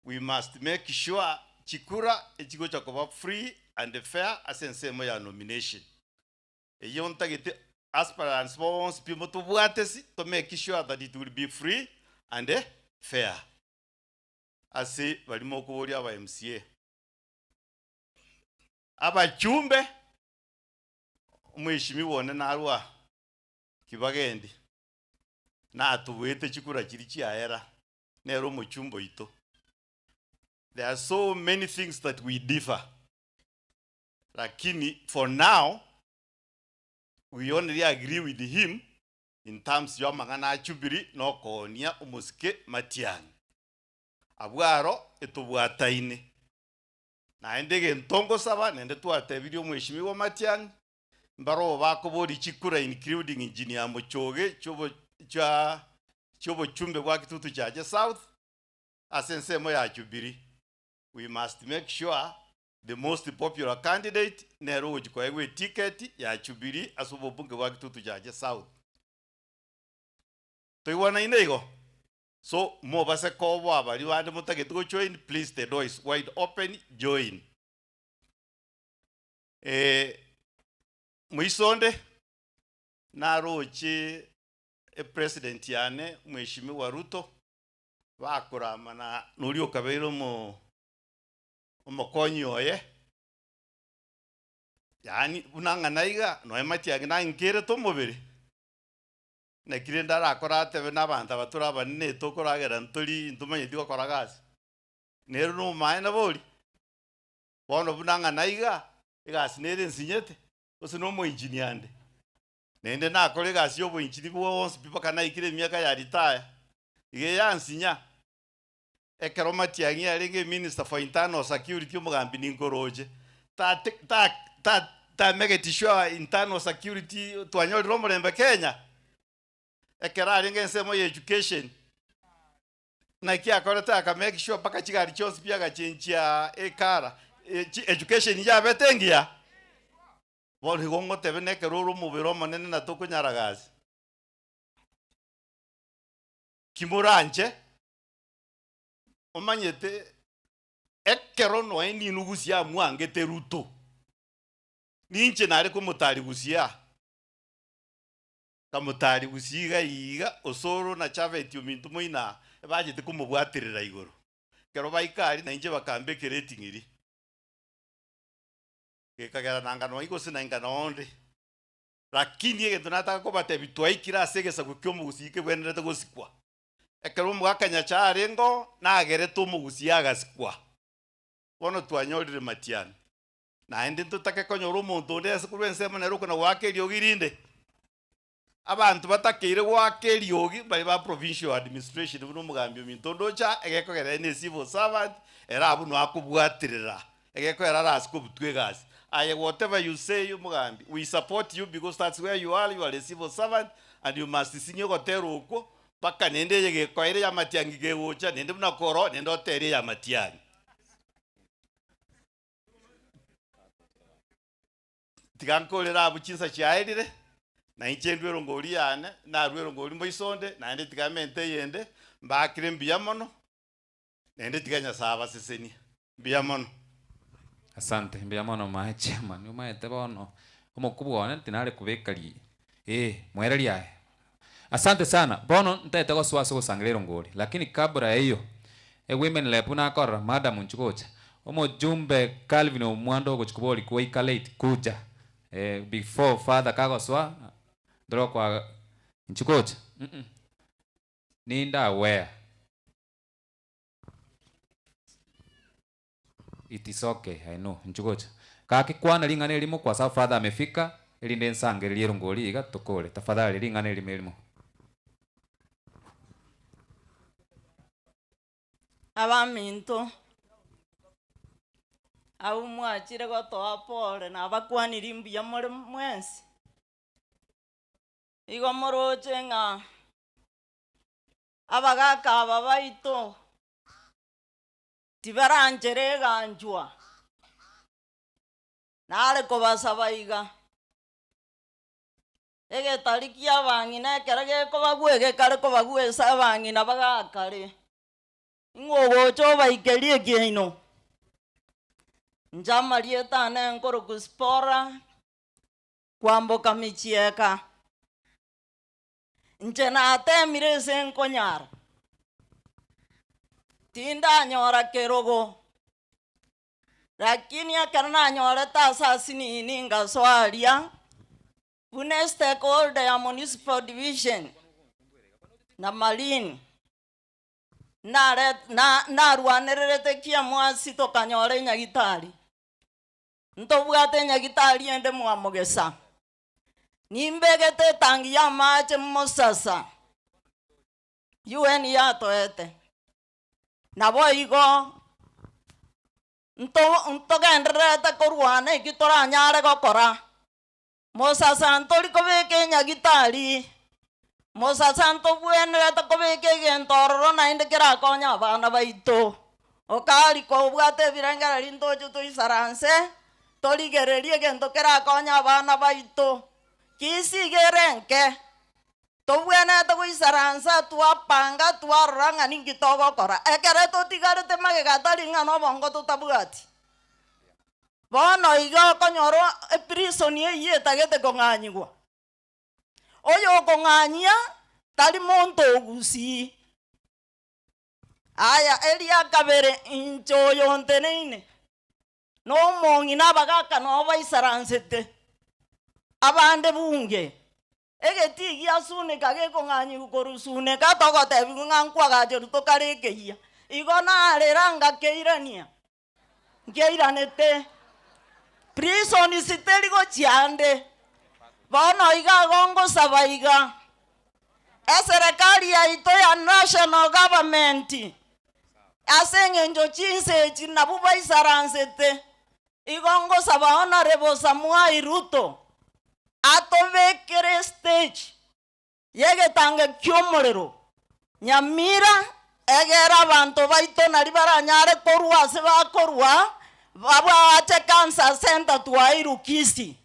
S21: we must make sure chikura echigo chakoba free and fair asensemo ya nomination. Eyonta gete aspirants bonds people to buatesi to make sure that it will be free and fair. Asi balimo kubori aba MCA. Aba chumbe umwishimi wone narwa kibagendi. Na atuwete chikura chirichi aera. Nero muchumbo ito. There are so many things that we differ. Lakini for now, we only agree with him in terms ya magana chubiri no konia umuske matiani. Abuaro etubuataine. Na endege ntongo saba nende tuate video mweshimi wa matiani. Mbaro wako bodi chikura including engineer mochoge chobo chumbe kwa kitutu chaje South. Asensemo ya chubiri. We must make sure the most popular candidate nero ujikwaegwe ticket ya chubiri asubo bunge wa kitutu chaje South. Toiwana inego. So mo base kobo abali wande mutagetuko join, please, the door is wide open, join. Mwisonde naroche president yane mheshimiwa Ruto bakurama na nulio kabero mo umukonyi oye. Yani unanganaiga no emati agina ngere to mubiri. Na kirenda rakora atebe nabanta batura banne to koragera ntuli ntumanye tiko koragasi. Nero no maena boli. Bono bunanganaiga igasi nere nsinyete. Osino mo engineer. Nende na kolega sio bo engineer bo pipa kana ikire miaka ya retire. Ige yansinya. Ekeromati yangi alenge minister for internal security umugambi ninkoroje. Ta make sure internal security twanyoli romorembe Kenya. Ekera alenge nsemo ya education. Na kia koreta aka make sure paka chigari chonsi pia gachenchia ekara. Education ya betengia. Wali gongo tebe neke roro mubiro manene na toko nyaragazi. Kimuranje. Omanyete ekero no eni nugusia muangete Ruto. Ninche nare kumutari gusia. Kamutari gusiga iga osoro na chaveti umintu moina bajete kumubwatirira igoro. Kero baikari na inje bakambe rating iri. Kekagera nangano iko sina ngano onde. Lakini yege tunataka ko batebi twaikira asegesa gukyomu gusike bwenere gusikwa. Ekero mwakanya charengo na agere tumu gusiaga sikwa. Wono twanyolire matiani. Na ende tutake konyoro muntu ndese kurwensema na ruko na wake lyogirinde. abantu batakire gwake riogi bari ba provincial administration buno mugambi mintondocha egekogera ne civil servant era abu no akubwatirira egekogera rasiko butwegas aye whatever you say you mugambi we support you because that's where you are a civil servant and you must sinye gotero uko paka nende yegekoire ya matiangi gewocha nende buna koro nende otere ya matiangi tigankolera abuchinsa chairire na inchendwero ngoli yane na rwero ngoli moisonde na ende tigamente yende mbakire mbiyamono nende tiganya saba seseni mbiyamono.
S12: Asante mbiyamono ma chairman umaete bono omukubwone tinale kubekali mwereri aye. Asante sana bono ntete goswaso gosangirero ngoli lakini kabla ya hiyo women lep na kora madam Nchukocha omujumbe Calvin Omwando gochukuboli kwa late kuja before father kagoswa ndro kwa Nchukocha ninda aware it is okay I know Nchukocha kaki kwana lingane limo kwa sababu father amefika ili ndensange lero ngoli iga tokole tafadhali lingane limelimo.
S4: Abaminto au mwachire gotoa pole na bakwaniri mbuya muri mwensi igo moroche nga abagaka aba baito tibaranjere ganjwa nale kobasaba iga ege tariki abangi na kerage ko bagwege kare ko bagwesa abangi na bagakare ngogo choba ikelie kieno njama lieta na nkoro kuspora kwamboka michieka njena atemire senkonyara tinda nyora kerogo lakini akarana nyora ta sasini ninga swalia Pune stakeholder ya municipal division na Malini na ruanererete kia mwasi tokanyore Nyagitari ntobwate Nyagitari ende mwamogesa nimbegete tangi ya mache mosasa UN yatoete nabo igo ntogenderete koruane ikitora nyare gokora Mosasa ntori kobeke Nyagitari Mosasa nto bwenerete kobeke gentororo na indekera konya abana baito okari ko bwate birangara lindo juto isaranse torigererie gento kera konya abana baito kisigerenke to bwenete ko isaransa twapanga twaranga ningitogo kora ekere to tigarete magegatari ngano bongo tutabugati bono iga konyoro prison ye tagete konganyigwa oyo konganyia tali monto gusi aya elia kabere inchoyo nteneine no mongi nabagaka no baisaransete abande bunge egeti giasune kage konganyi korusune katogote bingankwa gaje rutokarekeia igona areranga keirania ngeiranete prison siteli go chiande bono iga gongo sabaiga serikali ya ito ya national government asenge njo chinse chinabuba isaransete igongo saba honorable Samuel Ruto atovekere stage yege tange kyomorero Nyamira egera abantu baito nari baranyare korwa se bakorwa baba ache cancer center twairukisi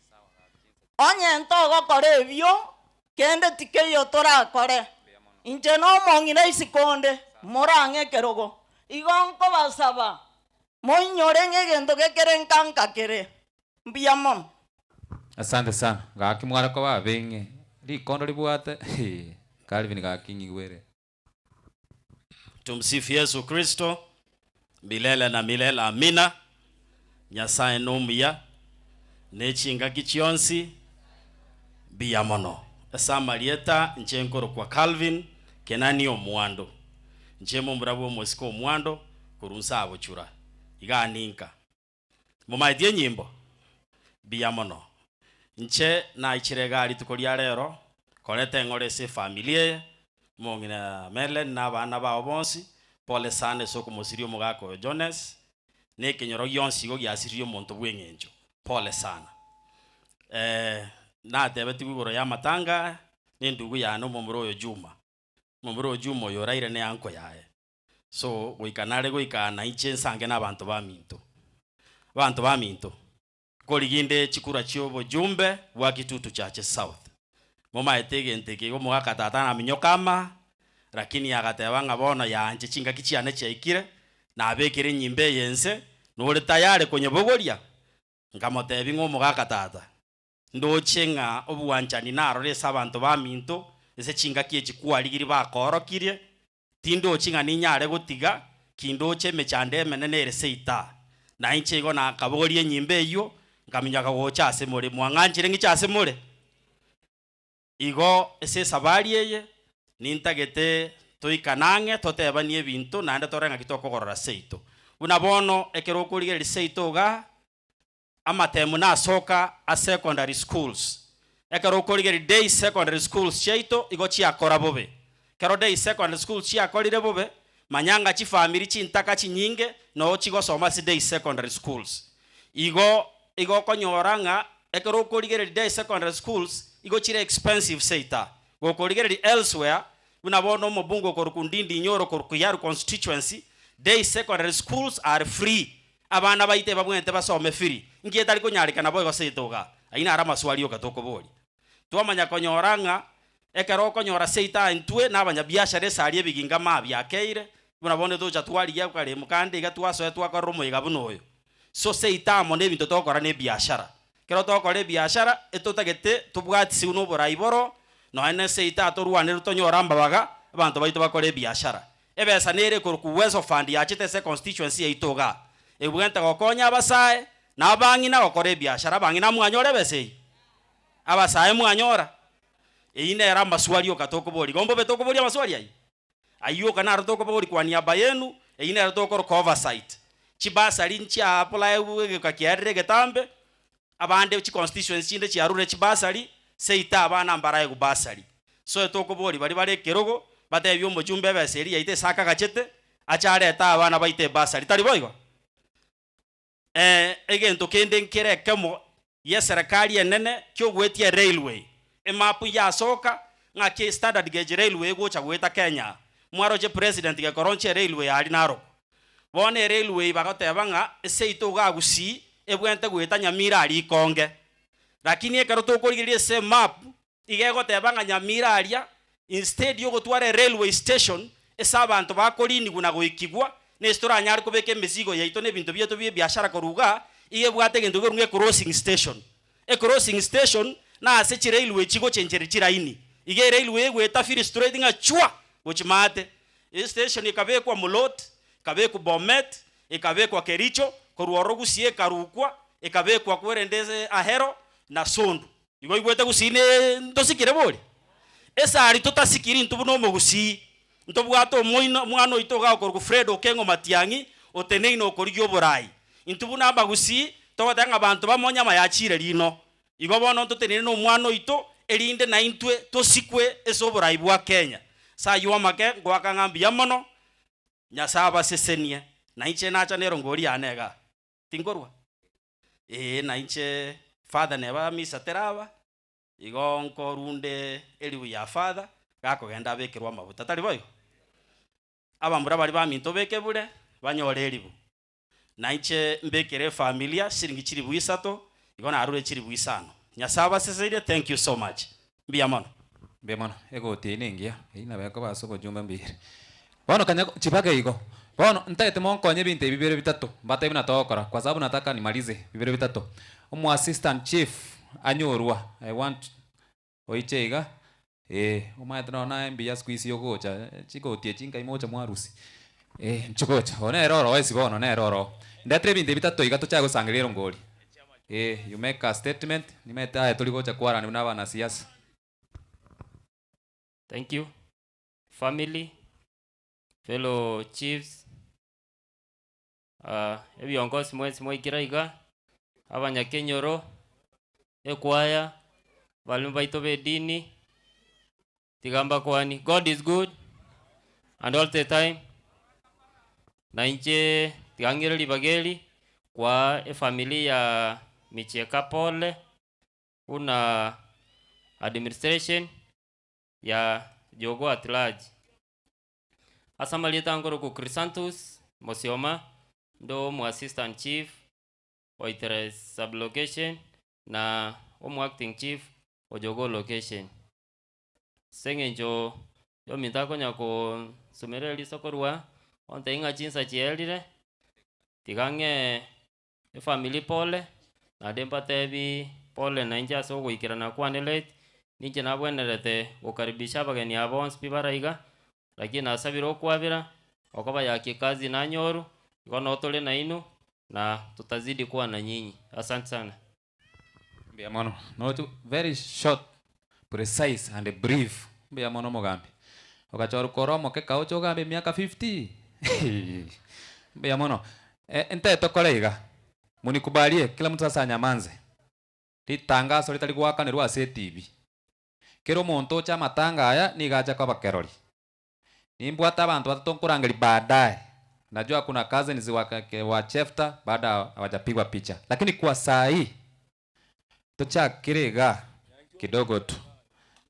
S4: onye ntogo kore ebyo kende tikeyo tora kore inje no mongine isikonde morange kerogo igonko basaba moinyore ngegendo gekere nkanka kere mbiyamon.
S12: Asante sana gaki mwara ko babenge likondo libwate Calvin gakinyi gwere.
S2: Tumsifu Yesu Kristo milele na milele amina. Nyasaye nomia nechinga kichionsi biyamono esamalieta nchenkoro kwa Calvin Kenani Omwando nchemo mbrabo mosiko Omwando kurunsa abochura iganinka mumaidie nyimbo biyamono nche na ichiregali tukolia rero
S9: korete ngore se familia mongina mele na bana ba bonsi pole sana soko mosirio mugako Jones ne kenyoro yonsi go yasirio monto bwengenjo pole sana na tebeti gugoro ya matanga ni ndugu ya no momuro yo Juma yo raire ne anko yae so goikanare goikana inche nsange na bantu ba minto koliginde chikura chiobo jumbe wa Kitutu Church South moma etege ntege go muga katata na minyokama lakini agatebanga bona yanje chinga kichiane chaikire na abekire nyimbe yense nuri tayari kwenye bogoria ngamotebi ngo muga katata ndo chenga obuwanchani naro resa abantu ba minto ese chinga kie chikualigiri ba korokirie tindo chinga ninyare gutiga kindo cheme chande menene reseita na inche go na kabogorie nyimbe iyo ngaminyaka gocha ase muri mwanganjire ngicha ase muri igo ese sabari eye nintagete toikanange totebanie bintu nande torenga kitokogorora seito unabono ekero kurigeri seito ga amatemu na soka a secondary schools ekero kurigeri day secondary schools cheito igo chia korabobe kero day secondary schools chia korire bobe manyanga chi family chi ntaka chi nyinge no chigo soma si day secondary schools igo konyoranga ekero kurigeri day secondary schools igo chire expensive seita go kurigeri elsewhere unabono mobungo korukundindi nyoro korukuyaru constituency day secondary schools are free abana baite babwente basome free ngiye tari kunyarika nabo goseitoga aina ara maswali okatoko boli twamanya konyoranga ekero konyora seita ntwe nabanya biashara esalie biginga mabya keire unabone doja twali ya kale mukande gatwaso twakaromo igabunoyo so seita mo ne bintu tokora ne biashara kero tokora biashara etotagete tubwatisi uno boraiboro no ene seita toruane rutonyora mbabaga abantu baito bakore biashara ebesa nere kurukuwezo fund ya chitese constituency yaitoga ebwenta gokonya abasae na bangi na bakore biashara bangi na mwanyore bese abasae mwanyora ine era maswali okatoko boli gombo betoko boli maswali ayo kana rutoko boli kwa niaba yenu ine rutoko ko oversight chibasa linchi apply uwe ka kiarre getambe abande chi constituency inde chi arure chibasali seita abana mbaraye kubasali so etoko boli bali kerogo bate byo mujumbe beseri yaite saka gachete achare ta abana baite basali tari boigo egento kende nkere kemo ya serikali enene kyo gwetie railway emapu ya soka ngake standard gauge railway gocha gweta Kenya mwaro je president ga koronche railway ali naro bone railway bagotebanga seito gagusi ebwente gweta Nyamira ali konge lakini ekaro tokorigirie se map igego tebanga Nyamira alia instead yo gotware railway station esa abantu bakolini guna goikigwa ne stora nyari kobeke mizigo yaito ne bintu byeto bye biashara koruga iye bwate gendo gorunge crossing station crossing station na ase chi railway chigo chenjeri chiraini ige railway gweta firi straight nga chwa gochimate station ikabekwa Mulot ikabekwa Bomet ikabekwa Kericho koruoro gusie karukwa ikabekwa kwerendeze Ahero na Sondu igo igwete gusine ndosikire boli esa ari tutasikiri ntubuno mogusi ntobwato mwana itoga okorgu Fred Okengo Matiangi oteneino okorigyo borai intubuna abagusi togotanga abantu bamonya mayachire lino igo bono tutenene no mwana ito erinde na intwe tosikwe eso borai bwa Kenya sa yuwa make gwaka ngambi yamono nyasaba sesenie na inche nacha nero ngori anega tingorwa na inche father neba misa teraba igo nkorunde eliwu ya father gako genda bekirwa mabuta tari boyo abambura bali baminto beke bure banyore elibu na inche mbekere familia siringi chiri buisato igo na arure chiri buisano nyasaba sesire thank you so much biamono
S12: ego tiningia ina beko baso kujumba mbiri bono kanya chipake igo bono ntaete monkonye binte bibere bitatu mbate bina tokora kwa sababu nataka nimalize bibere bitatu umu assistant chief anyorwa I want oichega umaete na mbia squeeze yogocha chiko tie chinga imocha mwarusi mchukocha one roro wesi bono ne roro ndatre binte bitatu igato chago sangelero ngoli you make a statement nimeta tuligocha kwara ni bana siasa.
S10: Thank you family fellow chiefs ebiongozi mwezi moikira iga abanyakenyoro ekwaya balumba ito bedini Tigamba kwani. God is good and all the time. Na inche tigangire libageli kwa familia ya Micheka pole. Una administration ya Jogo at large. Asamalieta ngoro ku Chrysanthus Mosioma ndo mu assistant chief Waitere sub location na mu acting chief Ojogo location. Sengenjo yo mitako nyako sumereli sokorwa onte inga chinsa chielire tigange family pole na dempa tebi pole na inja so kuikirana kwanele ninje nabwenerete ukaribisha bageni abo spibaraiga lakini asabiro kwabira okaba yake kazi na nyoru ikono tole na inu na tutazidi kuwa na nyinyi. Asante sana.
S12: Mbia mono not very short, precise and brief. Mbia mono mogambi okachoro koromo ke kaucho gambe miaka 50. Mbia mono ente tokoleiga munikubalie kila mtu sasa nyamanze litangazo litalikuwaka ni rwa CTV kero muntu cha matanga aya nigacha kwa bakerori nimbwata abantu batonkurangeli baadaye. Najua kuna cousins wa Chefta baada hawajapigwa picha, lakini kwa saa hii tuchakirega kidogo tu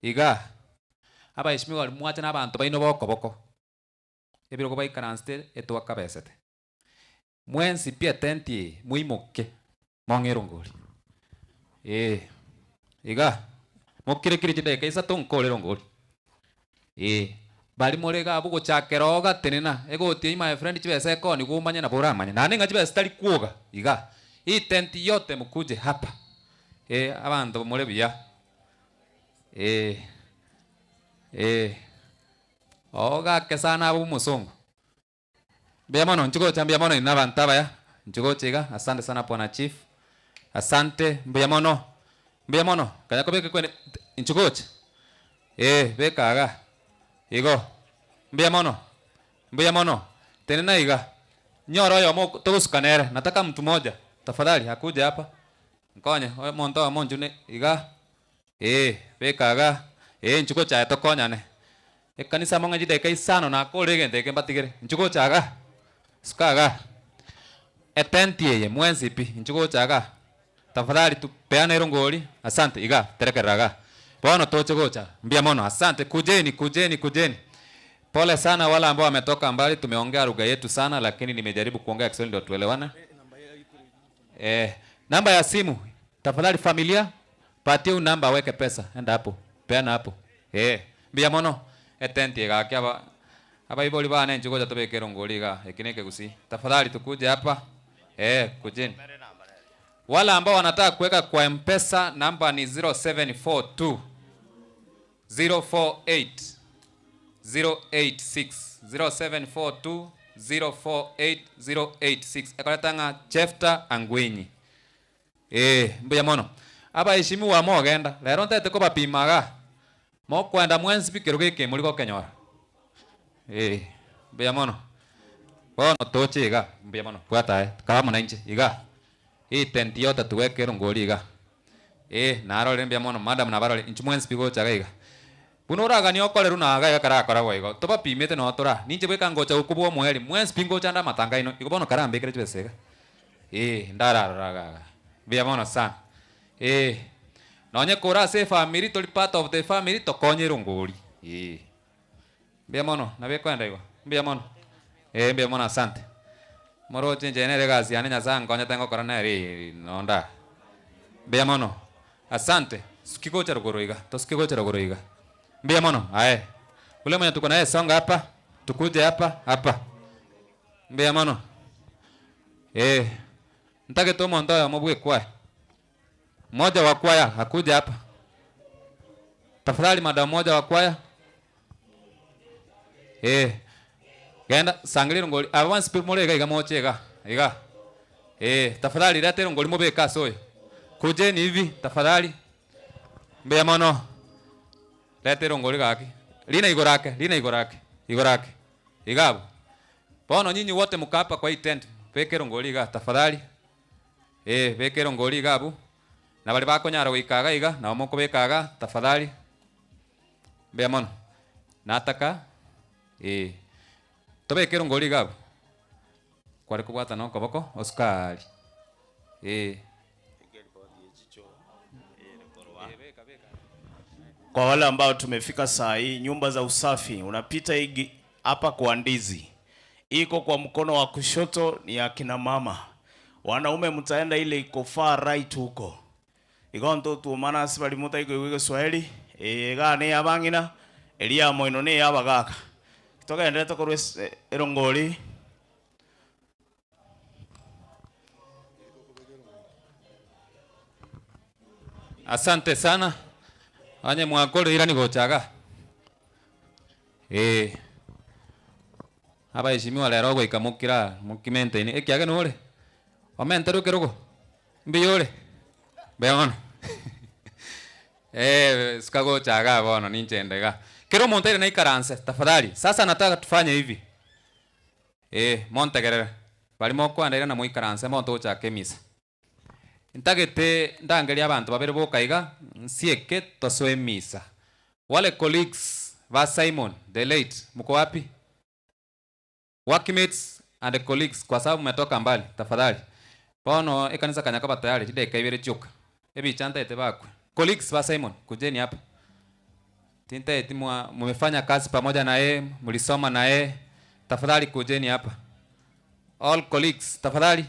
S12: iga aba ishimiwa mwacha na abantu baino boko ebiro kubai karanste etwa kabesete mwensi pia tenti muimoke mongerongori iga mokire chideka isa tonkorero ngori bali morega bugo chakeroga tenena ego tie my friend chibese ko ni kumanya na boramanya na nenga chibese tali kuoga iga hii tenti yote mkuje hapa abantu morebia oga kesana abu musongo bia mono nchuko chambia mono ina bantaba ya nchuko chiga. Asante sana bwana chief, asante mbia mono kaya ko beke kwene nchuko beka aga igo mbia mono tenena iga nyoro yo mo togusukanere. Nataka mtu moja tafadhali akuje hapa nkonye oyo monto wa monjune iga beka aga nchuko cha tokonyane kanisa monga jideka isano na kolege ndeke mbatigere nchuko chaga skaga etentie mwenzi pi nchuko chaga tafadhali tupeane rongoli. Asante iga terekeraga bono toche gocha mbia mono. Asante, kujeni. Pole sana wala ambao wametoka mbali, tumeongea lugha yetu sana lakini nimejaribu kuongea Kiswahili ndio tuelewane. Namba ya simu tafadhali familia patie namba weke pesa enda hapo peana hapo mbia mono etenti ga kyaba aba iboli bana njugo jatobekero ngoliga ekineke gusi tafadhali tukuje hapa kujeni. Wala ambao wanataka kuweka kwa M-Pesa namba ni 0742 048 086 0742 048 086 ekaletanga Chefta Angwinyi mbuya mono aba ishimi wa mogenda lero ntete ko bapimaga mo kwenda mwensi bikero gike muri ko kenyora mbuya mono bono tochiga mbuya mono kwata kama na nje iga hii tenti yote tuwekero ngoli iga narole mbuya mono madam na barole inchi mwensi bigo chaga iga bunoraga ni okole runa aga kara kara waigo toba pimete no tora ninje bweka ngocha ukubwo mweli mwensi pingo chanda matanga ino igobono karambe kere chwesega ndararaga bia mono sana nonye kora se family to part of the family to konye rongoli bia mono na be kwenda igo bia mono bia mono asante moro chenje ne regazi ane nyaza ngonya tengo kora na ri nonda bia mono asante sikiko cha rogoroiga to sikiko cha rogoroiga mbia mono ule mwenye tuko naye songa hapa tukuje hapa mbia mono ntake to mondo ya mobwe kwa moja wa kwaya hakuja hapa tafadhali madam moja wa kwaya genda sangiliro ngoli avance pe molega iga mochega iga tafadhali lete ngoli mobe kasoyo kujeni hivi tafadhali mbia mono lete ngoli gaki lina igorake igabo bono nyinyi wote mkapa kwa hii tent peke ngoli ga tafadhali peke ngoli gabu na bali bako nyara wikaga iga na omoko bekaga tafadhali mbia mono nataka tobekera ngori gabo kwari kubwata no koboko oskari
S1: Kwa wale ambao tumefika saa hii, nyumba za usafi unapita hapa kwa Ndizi, iko kwa mkono wa kushoto ni ya kina mama. Wanaume mtaenda ile iko far right huko. Iko ndo tu maana asibali muta iko Swahili gane abangina elia moino ne abagaka. Toka ende tokorwe erongoli.
S12: Asante sana. Anye mwakolo irani gochaga. Aba heshimiwa lero go ikamukira mukimente ni ekiage nore. Omente rukerugo. Mbiyore. Beono. Sikago chaga bono ninchendega. Kero montere na ikaranse tafadhali. Sasa nataka tufanye hivi. Montegere. Bali moko andira na muikaranse monto chake misa. Ntagete ndangeria abantu babere bokaiga nsieke tosoe misa. Wale colleagues va Simon the late mko wapi? Workmates and the colleagues kwa sababu mmetoka mbali tafadhali. Bono ekanisa kanyaka batayari chide kaibere chuka. Ebi chanta ete bakwe. Colleagues va Simon kujeni hapa. Tinta eti mmefanya kazi pamoja na yeye, mlisoma na yeye. Tafadhali kujeni hapa. All colleagues tafadhali.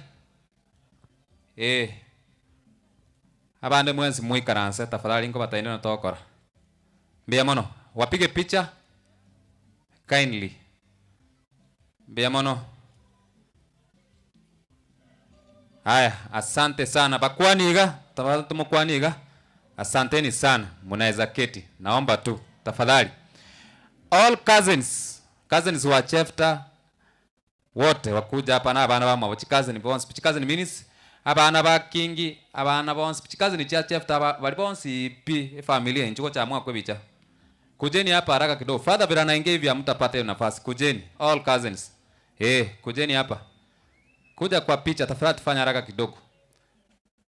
S12: Abande mwenzi muikaranse tafadhali ngo bataine na tokora. Mbia mono wapige picha kindly. Mbia mono. Haya, asante sana bakwaniga, tafadhali tumukwaniga. Asanteni sana, mnaweza keti. Naomba tu tafadhali. All cousins wa Chefta wote wakuja hapa na abana bama cousin bonse cousin minis abana ba Kingi abana bonse cousin cha Chefta bali bonse pi familia inchuko cha mwa kwebicha. Kujeni hapa haraka kidogo. Father bila naingia hivi mtapata nafasi. Kujeni all cousins. Kujeni hapa. Kuja kwa picha tafadhali tufanye haraka kidogo.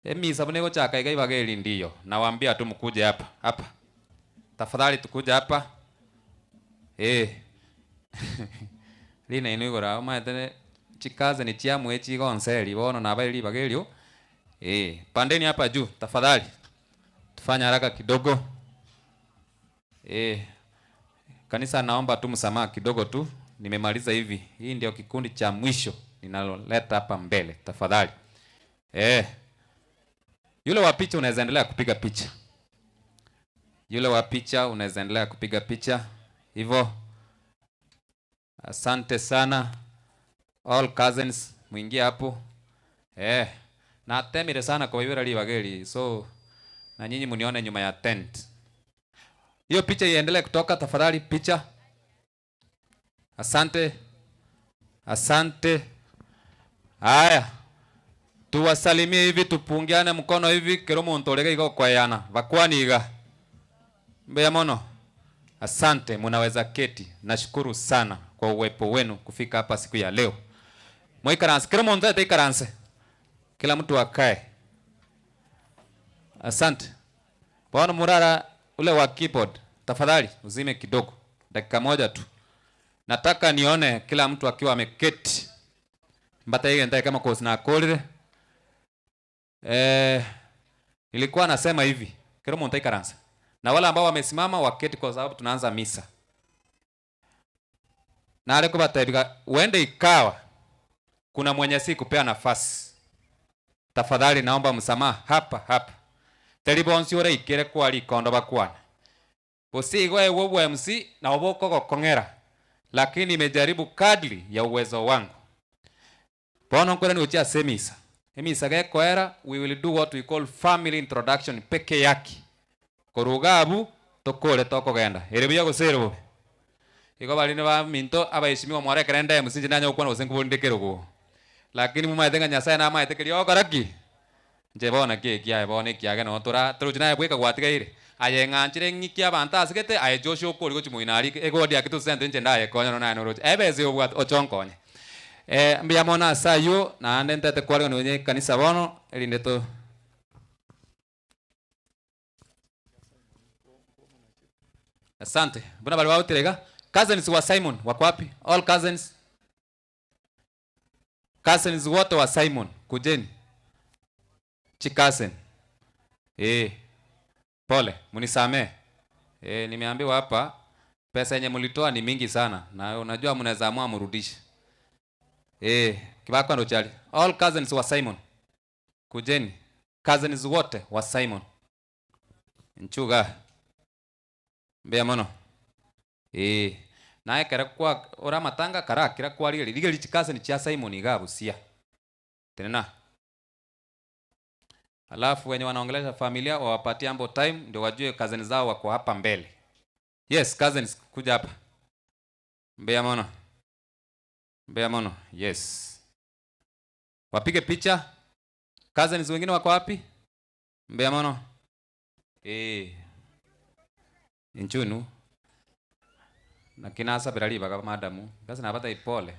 S12: Emi sabune cha kaigai bageli ndiyo. Nawaambia tu mkuje hapa. Hapa. Tafadhali tukuja hapa. Lina inugora omaetene chikaze ni chia mwechi gonseli bono na bali bagelio. Pandeni hapa juu tafadhali. Tufanye haraka kidogo. Kanisa naomba tu msamaha kidogo tu. Nimemaliza hivi. Hii ndio kikundi cha mwisho ninaloleta hapa mbele tafadhali. Yule wa picha unaweza endelea kupiga picha. Yule wa picha unaweza endelea kupiga picha. Hivyo. Asante sana. All cousins muingie hapo. Na temire sana kwa yule aliyebageli. So na nyinyi mnione nyuma ya tent. Hiyo picha iendelee kutoka tafadhali picha. Asante. Asante. Haya. Tuwasalimie hivi tupungiane mkono hivi kero muntu orega iko kwa yana. Bakwaniga. Mbea mono. Asante, munaweza keti. Nashukuru sana kwa uwepo wenu kufika hapa siku ya leo. Mwikaranse, kero muntu ate ikaranse. Kila mtu akae. Asante. Bwana Murara ule wa keyboard, tafadhali uzime kidogo. Dakika moja tu. Nataka nione kila mtu akiwa ameketi. Mbata yeye ndaye kama kosi na kolire. Nilikuwa nasema hivi. Kero muntu ikaranse. Na wale ambao wamesimama waketi kwa sababu tunaanza misa. Na aleko batabiga uende ikawa kuna mwenye si kupea nafasi. Tafadhali naomba msamaha hapa. Telibonsi ore ikere kwa likondo bakwana. Bosigwe wewe MC na oboko kongera. Lakini nimejaribu kadri ya uwezo wangu. Bono kwenda ni ucha semisa. Emisa geko era we will do what we call family introduction peke yake. Korugabu tokole tokogenda. Erebuya gusero. Iko baline ba minto abaheshimiwa mware kerenda MC nanyo kwa nosengu bondekero go. Lakini mumaitenga nyasaye na amaitekerio okoraki. Nje bona kia bona kiage no tora trujina bweka gwatiga ire. Aye nganchire ngikia abantu asigete aye Joshua ko rigo chimuinari ego dia kitu sente nje ndaye konya no nano roje. Ebeze obwat ochonkonye. Mbia mona sayo na ndente kwali no kanisa bono elindeto. Asante. Buna bali wauterega Cousins wa Simon wako wapi? All cousins. Cousins wote wa Simon kujeni. Chikasen. Pole, munisamee. Nimeambiwa hapa pesa yenye mlitoa ni mingi sana na unajua mnaweza amua mrudishe. Kibako ndo chali. All cousins wa Simon kujeni. Cousins wote wa Simon. Nchuga. Mbea mono. Naye kera kwa ora matanga kara kira kwa lige lichikase ni cha Simon igabusia. Tena. Alafu wenye wanaongelesha familia wawapatie ambo time ndio wajue cousins zao wako hapa mbele. Yes, cousins kuja hapa. Mbea mono. Mbea mono. Yes. Wapige picha. Cousins wengine wako wapi? Mbea mono. Inchunu. Na kinasa beraliba kama madamu. Kasi napata ipole.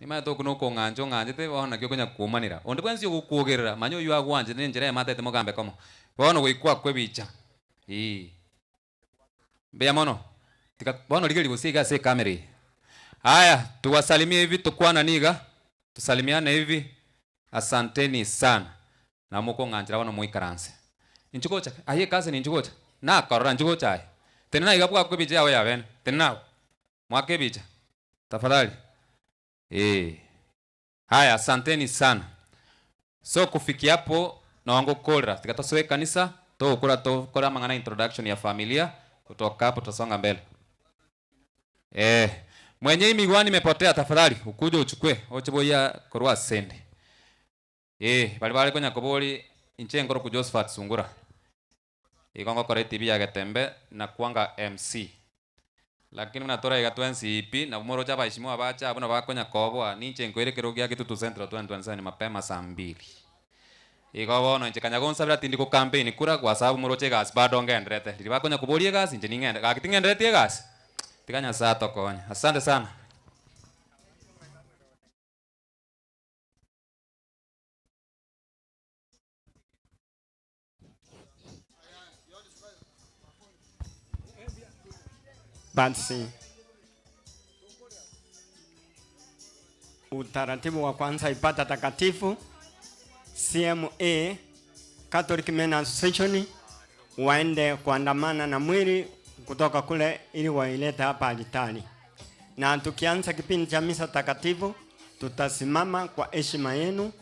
S12: Ni mato kuno ko nganjo nganje te wana kyo konya kumanira. Onde kwansi okugerera manyo yu agwanje nenjere mate te mogambe komo. Bono goikwa kwebicha. Mbea mono. Tika bono ligeli busiga se kamera. Haya, tuwasalimie hivi tukwana niga. Tusalimiane hivi. Asanteni sana. Na muko nganjira wana muikaranse. Inchukocha. Aye kaze ni inchukocha. Na korora inchukocha. Tena igapuka kwebicha yawe yawen. Tena. Mwakebicha. Tafadhali. Haya, asanteni sana. So kufikia hapo na wangu kora. Tikatosoe kanisa. To kora mangana introduction ya familia. Kutoka hapo tutasonga mbele. Mwenye migwani imepotea tafadhali. Ukuje uchukue. Ocheboya korwa sende. Bali kwenye koboli inche ngoro ku Josephat Sungura. Ikongo kore TV ya Getembe na kuanga MC. Lakini mnatora igatwensi ipi na moro chaba ishimo abacha abuna bakonya kobwa ninche nkwere kirogia kitu Central 2027 mapema saa 2. Iko no nche kanya gonsa tindi ko campaign kura kwa sababu moro che gas bado ngendrete. Libakonya kubolie gas inche ningende. Kakitingendrete gas. Tikanya saa tokonya. Asante sana.
S11: Basi utaratibu wa kwanza ibada takatifu CMA Catholic Men Association waende kuandamana na mwili kutoka kule ili wailete hapa altari. Na tukianza kipindi cha misa takatifu tutasimama kwa heshima yenu.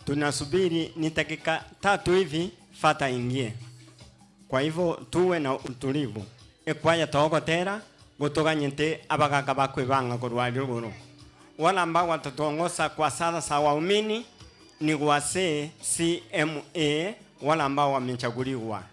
S11: Tunasubiri ni dakika 3 hivi fata ingie. Kwa hivyo tuwe na utulivu. Ekwaya togotera gutuganyite abagaka bakwibanga kurwali ruguru. Wala ambao watatuongoza kwa sala za waumini ni wase CMA wala ambao wamechaguliwa.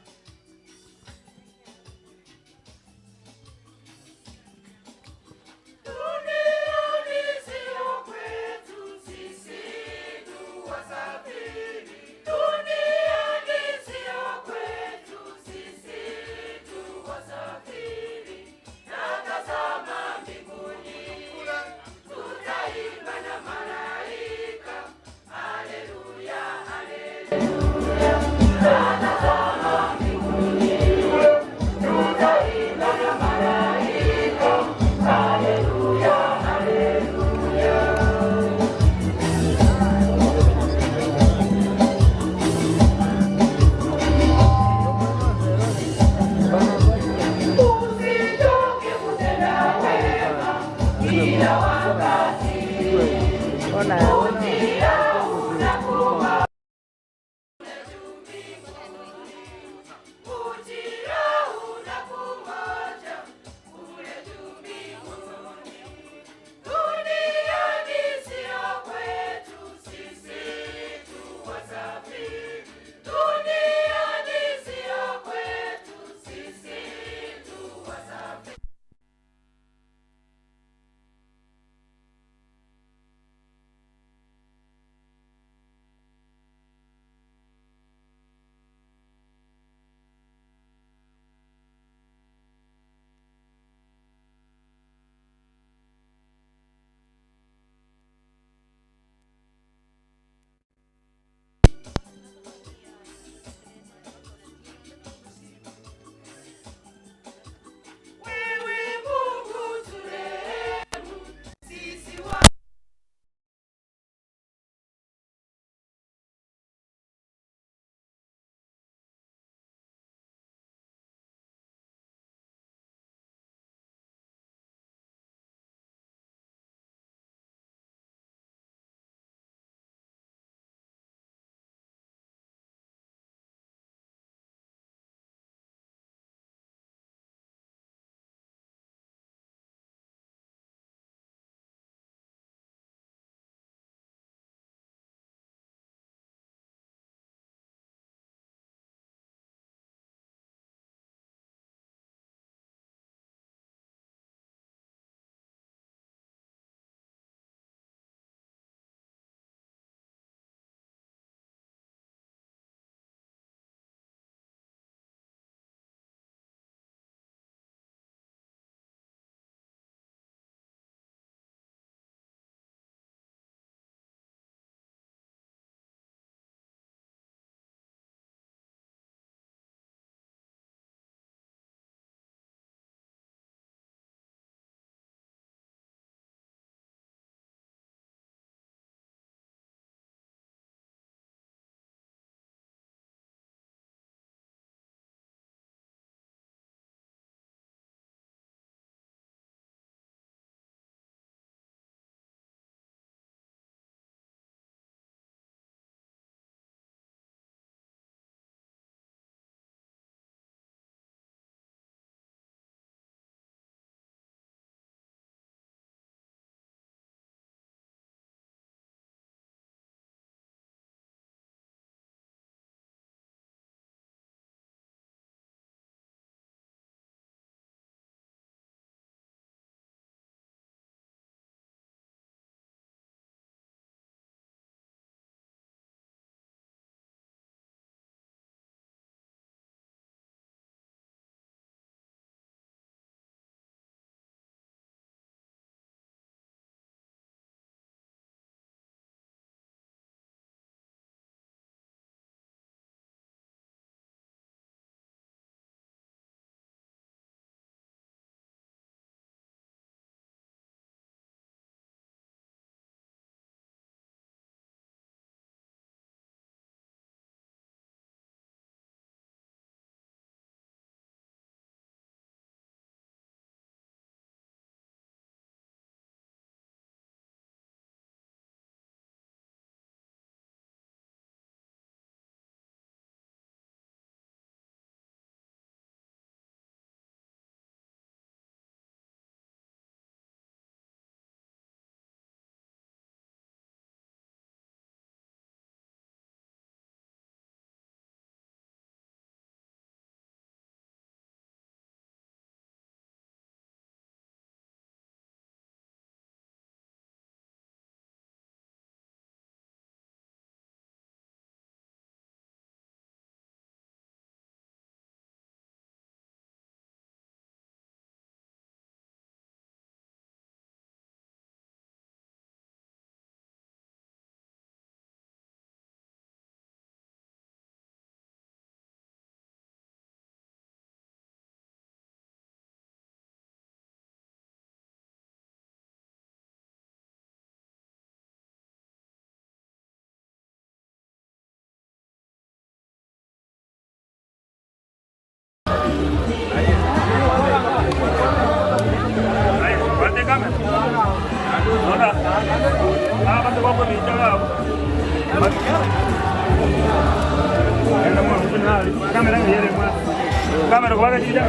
S13: Kamera kwa kaji bija.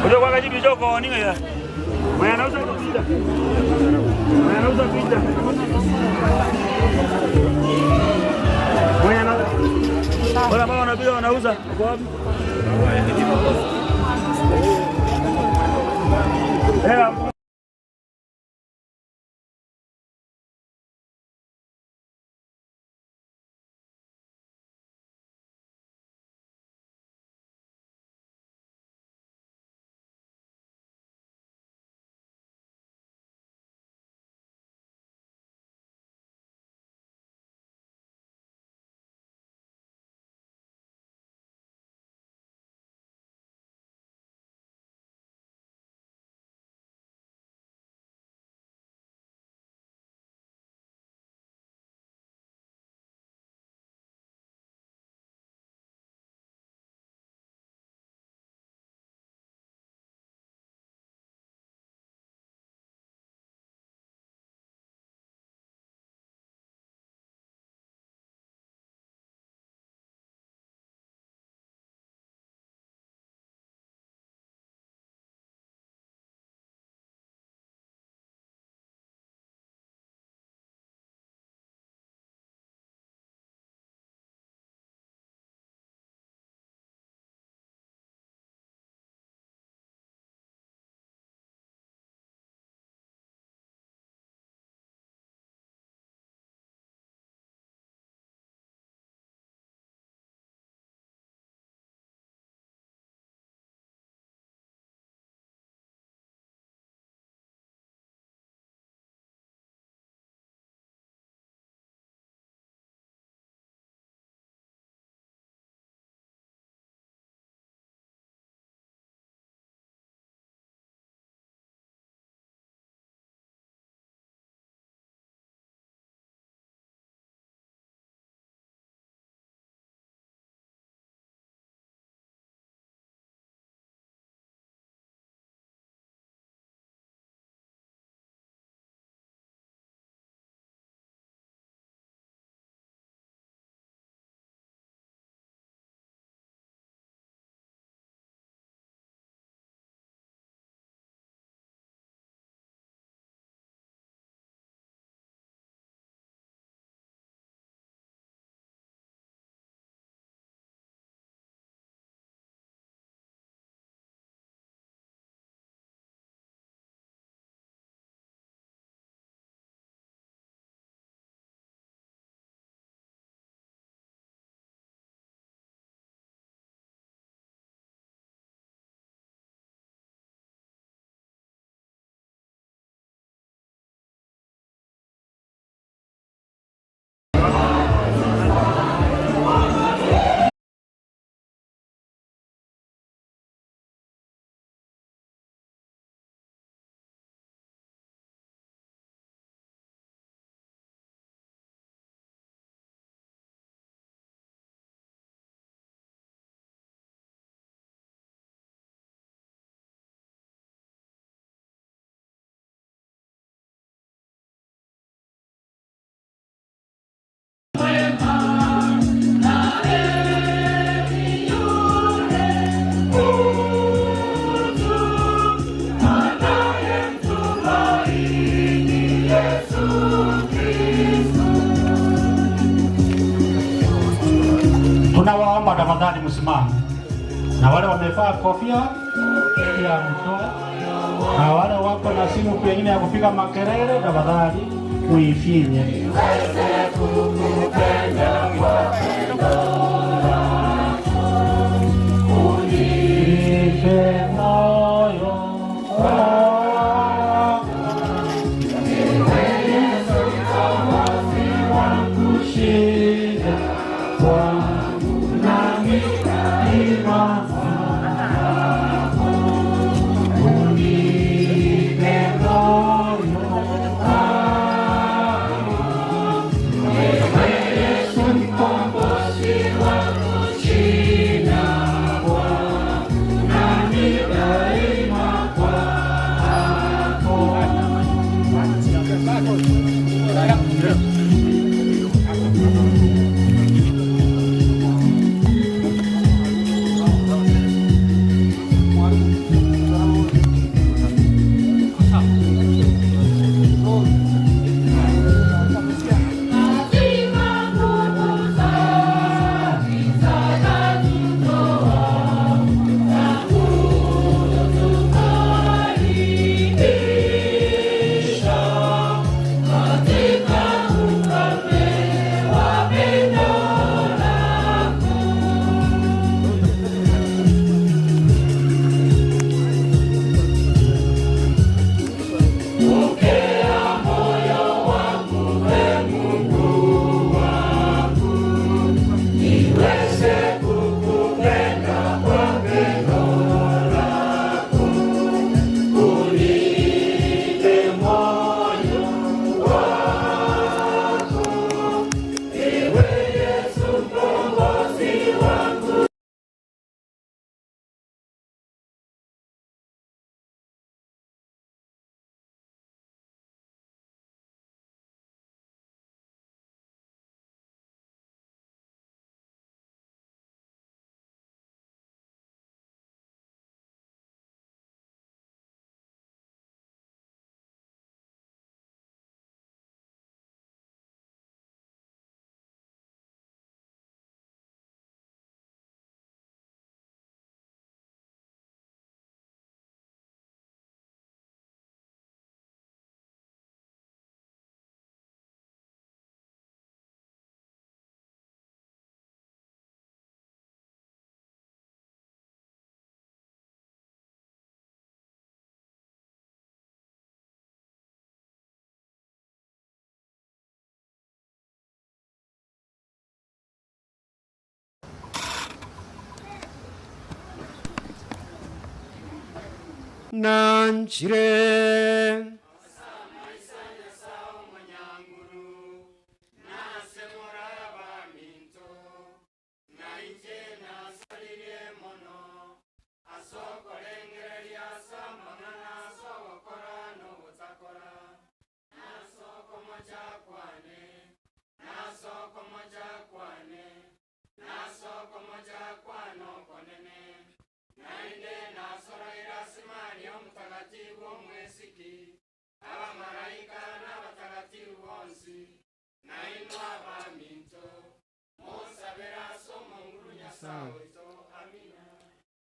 S13: Ujo kwa kaji bija kwa nini ya? Mwana nauza bija. Mwana nauza bija. Mwana nauza. Wala mama wanabia wanauza. Kwa wapi?
S15: Tunawaomba tafadhali msimame, na wale wamevaa kofia pia mtoe, na wale wako na simu pengine ya kupiga makelele tafadhali uifinye.
S14: Nanchire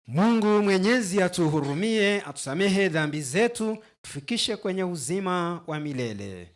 S14: Mungu Mwenyezi atuhurumie, atusamehe dhambi zetu, tufikishe kwenye uzima wa milele.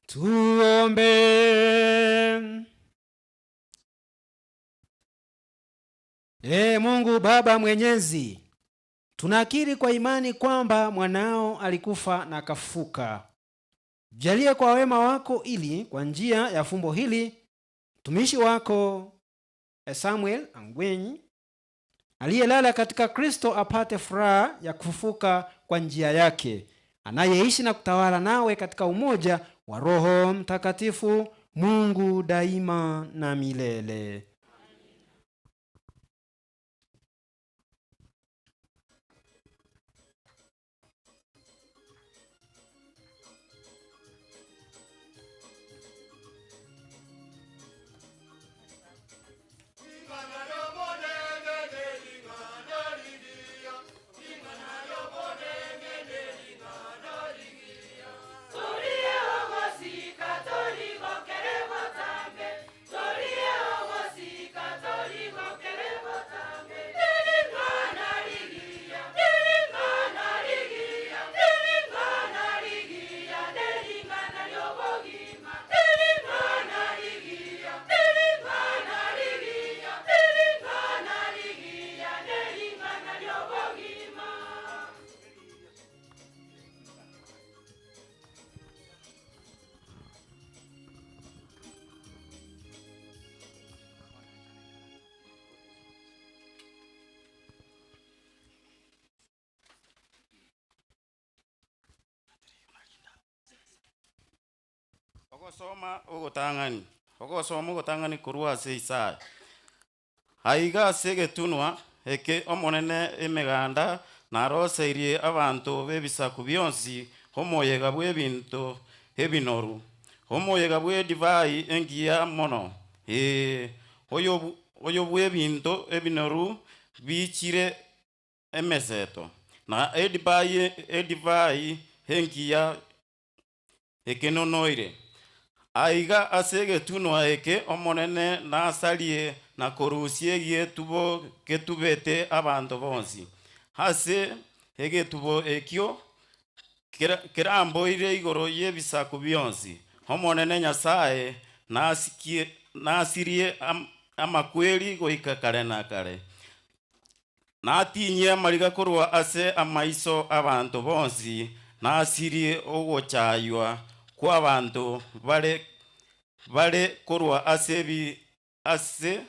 S14: Tuombe. Mungu Baba Mwenyezi, tunakiri kwa imani kwamba mwanao alikufa na akafufuka. Jalie kwa wema wako ili kwa njia ya fumbo hili mtumishi wako Samuel Angwenyi aliyelala katika Kristo apate furaha ya kufufuka kwa njia yake. anayeishi na kutawala nawe katika umoja wa Roho Mtakatifu, Mungu daima na milele.
S9: Ogosoma ugotang'ani korwa ase Isaya. Aiga ase egetunwa eke omonene emeganda naroseirie abanto b'ebisaku bionsi omoyega bwa ebinto ebinoru, omoyega bwa edivai engiya mono, oyo bwa ebinto ebinoru bichire emeseto, na edivai engiya ekenonoire. Aiga ase egetunwa eke omonene nasarie na korusia egetubo getubete abanto bonsi. Ase egetubo ekio keramboire igoro y'ebisaku bionsi. Omonene Nyasaye nasirie amakweri goika kare na kare. Natinyie amariga korwa ase amaiso abantu bonsi, nasirie ogochaywa kwa abantu bare korwa ase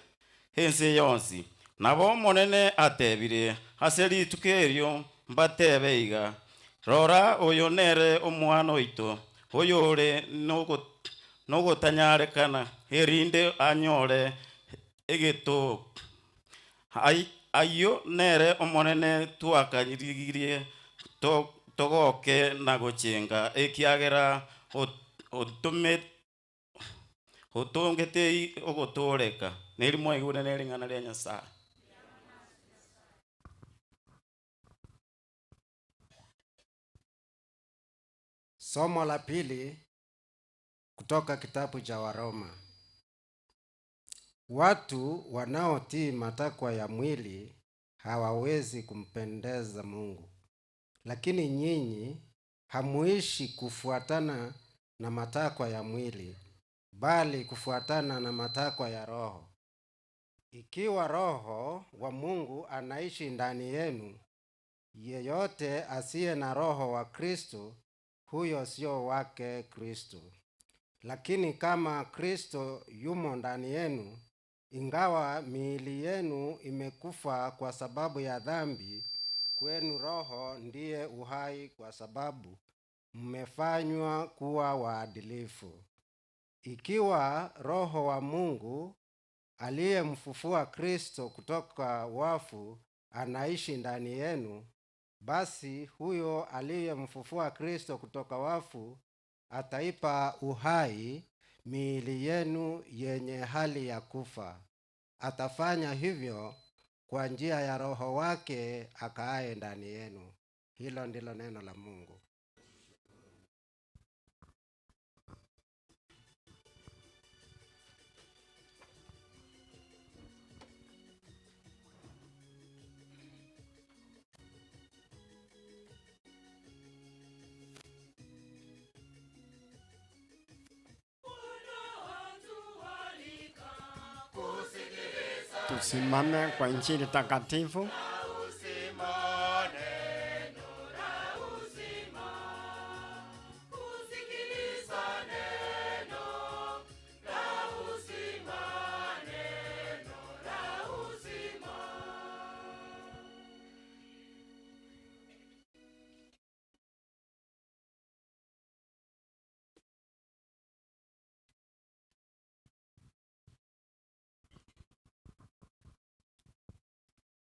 S9: ense yonsi. Nabo omonene atebire ase rituko erio mbatebe iga, rora oyo nere omwana oito, oyo ore nogotanyarekana erinde anyore egeto. Ayo nere omonene twakarigirie togoke na gochenga ekiagera otongete ogotoreka nerimo igure neringana ria Nyasaye.
S14: Somo la pili kutoka kitabu cha Waroma. Watu wanaotii matakwa ya mwili hawawezi kumpendeza Mungu. Lakini nyinyi hamuishi kufuatana na matakwa ya mwili, bali kufuatana na matakwa ya Roho. Ikiwa Roho wa Mungu anaishi ndani yenu, yeyote asiye na Roho wa Kristo, huyo sio wake Kristo. Lakini kama Kristo yumo ndani yenu, ingawa miili yenu imekufa kwa sababu ya dhambi, kwenu Roho ndiye uhai kwa sababu mmefanywa kuwa waadilifu. Ikiwa Roho wa Mungu aliyemfufua Kristo kutoka wafu anaishi ndani yenu, basi huyo aliyemfufua Kristo kutoka wafu ataipa uhai miili yenu yenye hali ya kufa. Atafanya hivyo kwa njia ya Roho wake akaaye ndani yenu. Hilo ndilo neno la Mungu.
S11: Tusimame kwa Injili takatifu.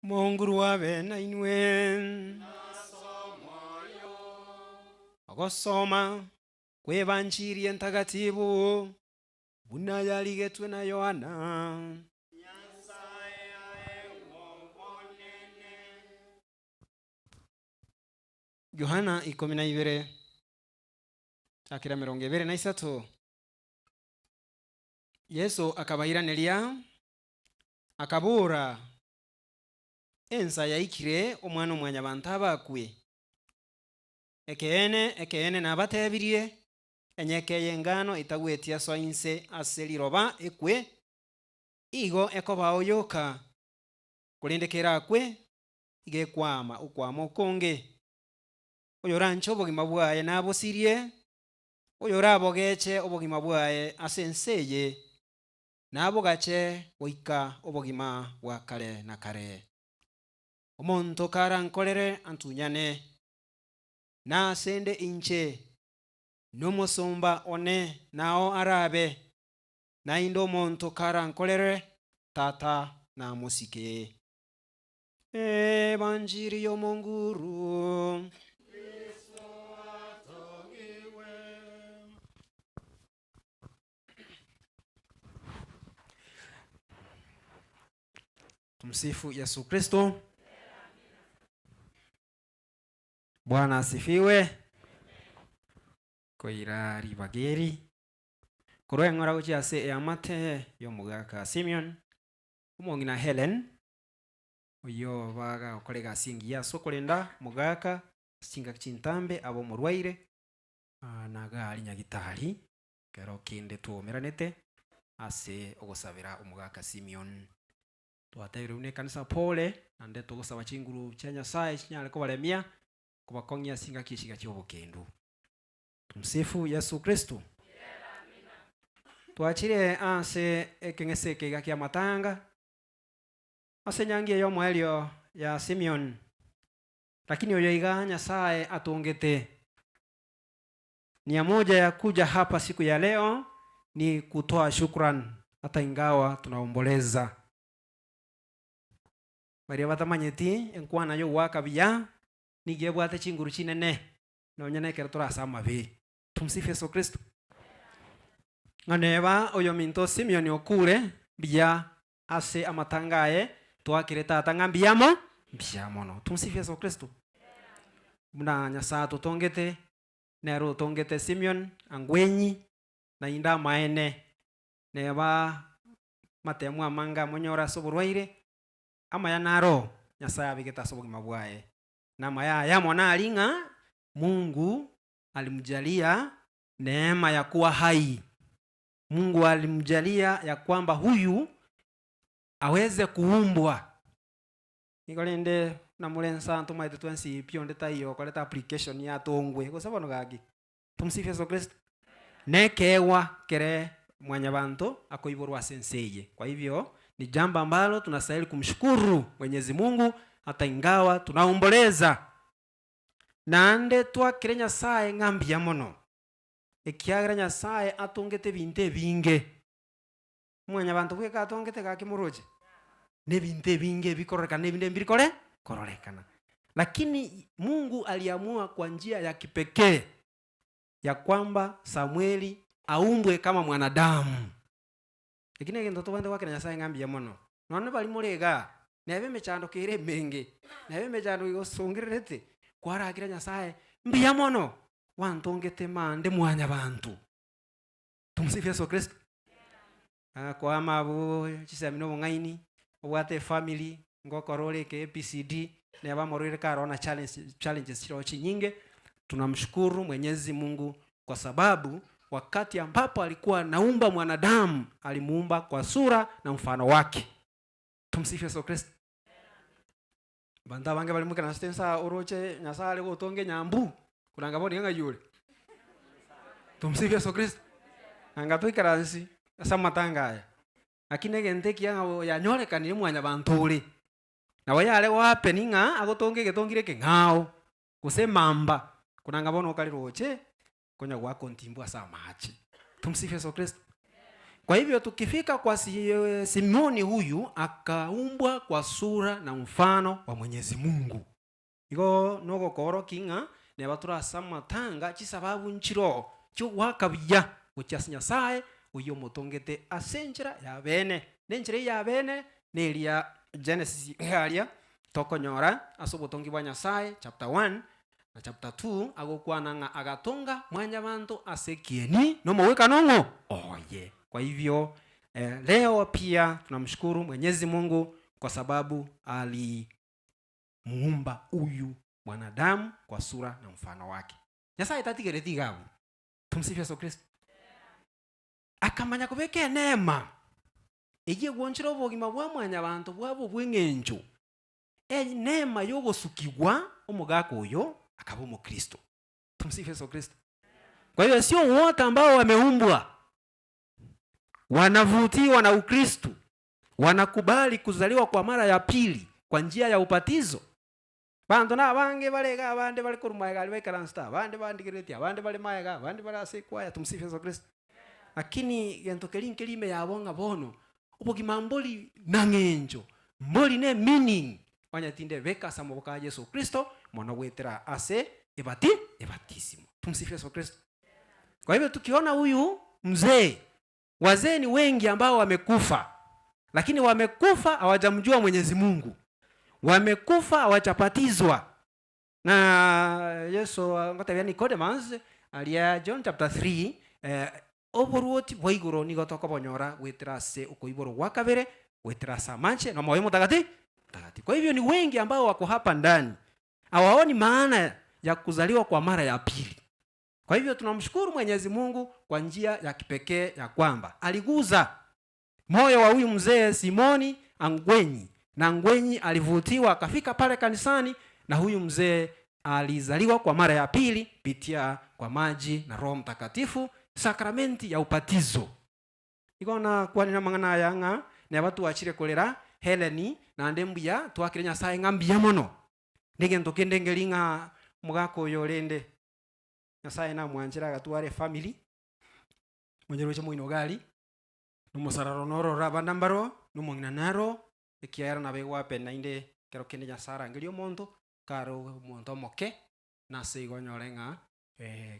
S14: Mungu wabe na inwe agosoma kwebanjiri entagatifu buna yaligetwe na Yohana. Yohana 12 chakira 23 Yesu akabairaniria akabura ensa yaikire omwana omwanya bantu abakwe ekeene nabatebirie enyekeye engano itagwetia soinse aseliroba ekwe igo ekobaoyoka kulindekera akwe igekwama ukwama ukonge oyo rancho obogima bwaye nabosirie oyo rabogeche obogima bwaye asenseye nabogache oika obogima bwa kare na kare. Omonto kara nkolere antunyane na sende inche nomusumba one nao arabe na indo monto kara nkolere tata na musike. Evanjiri yo monguru tumsifu Yesu Kristo. Bwana asifiwe. Koira ribageri koroya ngora uchi ase ya mate yo mugaka Simeon umongina Helen oyo baga okorega singi ya sokolenda mugaka singa kintambe abo murwaire naga ali nyagitari kero kinde tuomeranete ase ogosabira umugaka Simeon twatebire une kanisa pole ande tugosaba chinguru chanya sai chinyale ko balemia kubakonya singa kishiga cy'obukendu. Tumsifu Yesu Kristo. Tuachire ase ekengeseke gakia matanga ase nyangie yo mwelio ya Simeon lakini oyo iganya sae atongete. Nia moja ya kuja hapa siku ya leo ni kutoa shukran hata ingawa tunaomboleza. Maria batamanyeti enkwana yo wakabia nigebwate chinguru chinene nonyane keratora sama be. Tumsifu Yesu Kristo. Nganeba oyo minto Simeon okure bia ase amatangae twakireta atangambiyamo biamono. Tumsifu Yesu Kristo. Muna nyasato tongete nero tongete Simeon angwenyi na inda maene neba matemu amanga monyora soburwaire ama yanaro nyasaya bigeta sobugima bwaye na maya ya mwana alinga Mungu alimjalia neema ya kuwa hai. Mungu alimjalia ya kwamba huyu aweze kuumbwa. Nikolende na mulensa ntumaite twensi pionde tayo koleta application ya tongwe kwa sababu ngagi. Tumsifu Yesu Kristo. Nekewa kere mwanya bantu akoiborwa senseye. Kwa hivyo ni jambo ambalo tunastahili kumshukuru Mwenyezi Mungu hata ingawa tunaomboleza. Nande twakire Nyasaye ngambia mono ekiagira Nyasaye atongete binte binge mwanya bantu bweka atongete gakimuroje ne binte binge bikorekana ne binde mbirikore kororekana, lakini Mungu aliamua kwa njia ya kipekee ya kwamba Samueli aumbwe kama mwanadamu. Lakini ngendo tobande wakira Nyasaye ngambia mono none bali murega nebe mechando kire menge nebe mechando igosongirete kwaragira Nyasaye mbia mono wantongete mande mwanya bantu. Tumsifu Yesu Kristo. Kwa amabu chisamino ngaini obwate family ngokorole ke PCD ne abamorire karona challenges chirochi nyinge. Tunamshukuru Mwenyezi Mungu kwa sababu wakati ambapo alikuwa naumba mwanadamu alimuumba kwa sura na mfano wake. Tumsifu Yesu Kristo. Banda bange balimuka na stensa oroche Nyasaye gotonge nyambu kunangaboni yanga yule. Tumsifu Yesu Kristo. Angatoikaransi asa matanga. Lakini gente kianga yanyoleka ni mwanya bantuli. Na wayale wape ninga agotonge getongire ke ngao. Kusemamba kunangabona okali roche konya gwako ntimbwa sa machi. Tumsifu Yesu Kristo. Kwa hivyo tukifika kwa Simoni, huyu akaumbwa kwa sura na mfano wa Mwenyezi Mungu. Iko nogo koro kinga ne batura samatanga chisababu nchiro cyo wakabya ucyasinya sae uyo mutongete asenjera ya bene nenjere ya bene nelia Genesis halia tokonyora asobotongi bwa Nyasaye chapter 1 na chapter 2 agokwana nga agatonga mwanya bantu asekieni no moweka nongo oye. Kwa hivyo leo pia tunamshukuru Mwenyezi Mungu kwa sababu alimuumba huyu mwanadamu kwa sura na mfano wake. Nyasaye tatigere gabu. Tumsifu Yesu Kristo. Akamanya kubeke neema. Igiye gwonchira obogima bwa mwanya bantu bwabo bw'engenjo. Neema yo gusukigwa omugako uyo akaba mu Kristo. Tumsifu Yesu Kristo. Kwa hiyo sio wote ambao wameumbwa wanavutiwa na Ukristo, wanakubali kuzaliwa kwa mara ya pili kwa njia ya ubatizo. Bantu na bange balega abande bali kurumaga bali karansta abande bandigireti abande bali mayaga abande bali asekwaya. Tumsifu Yesu Kristo. Lakini gento kelime yabonga bono ubogima mboli nangenjo mboli ne meaning wanyatinde beka samoboka Yesu Kristo mwana wetera ase ebatisimo. Tumsifu Yesu Kristo. Kwa hivyo tukiona huyu mzee, wazee ni wengi ambao wamekufa, lakini wamekufa hawajamjua Mwenyezi Mungu, wamekufa hawajapatizwa. Na Yesu ngotabya Nicodemus alia John chapter 3 oboruoti boigoro nigo tokobonyora wetrase ukoiboro wakabere wetrasa manche na moyo mutagati. Kwa hivyo ni wengi ambao wako hapa ndani hawaoni maana ya kuzaliwa kwa mara ya pili. Kwa hivyo tunamshukuru Mwenyezi Mungu kwa njia ya kipekee ya kwamba aliguza moyo wa huyu mzee Simoni Angwenyi, na Ngwenyi alivutiwa akafika pale kanisani, na huyu mzee alizaliwa kwa mara ya pili pitia kwa maji na Roho Mtakatifu, sakramenti ya ubatizo. Ikona kwa nina mangana yanga ne batu achire kolera Heleni na ndembuya twakire Nyasaye ngambia mono nigento kendengelinga mugako yolende Nyasaye na mwanjira gatware family mwenjero cha muino gali numusararo noro rabanda mbaro numongina naro ekiara na begwa pena inde kero kende Nyasara ngelio monto karo monto moke na seigonyorenga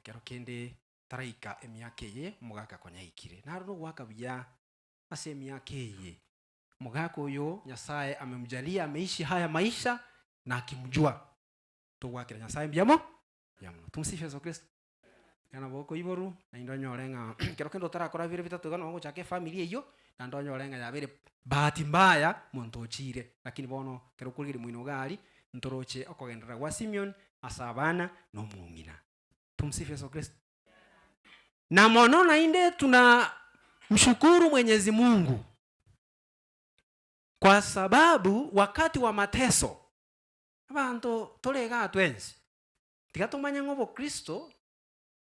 S14: kero kende taraika emiakeye mugaka konya ikire naro gwaka bya ase emiakeye mugako yo Nyasaye amemjalia ameishi haya maisha na akimjua tugwakira Nyasaye byamo yamno. Tumsifu Yesu Kristo. Kana boko iboru na indonyorenga kero kendo tarakora vile vitatu gano wangu chake familia hiyo na ndonyorenga ya vile bahati mbaya muntu ochire, lakini bono kero kuliri mwino gali ntoroche okogendera wa Simeon asabana no mungina. Tumsifu Yesu Kristo. Na monona inde tuna mshukuru Mwenyezi Mungu kwa sababu wakati wa mateso abantu tolega atwenzi tigatumanya ngobo Kristo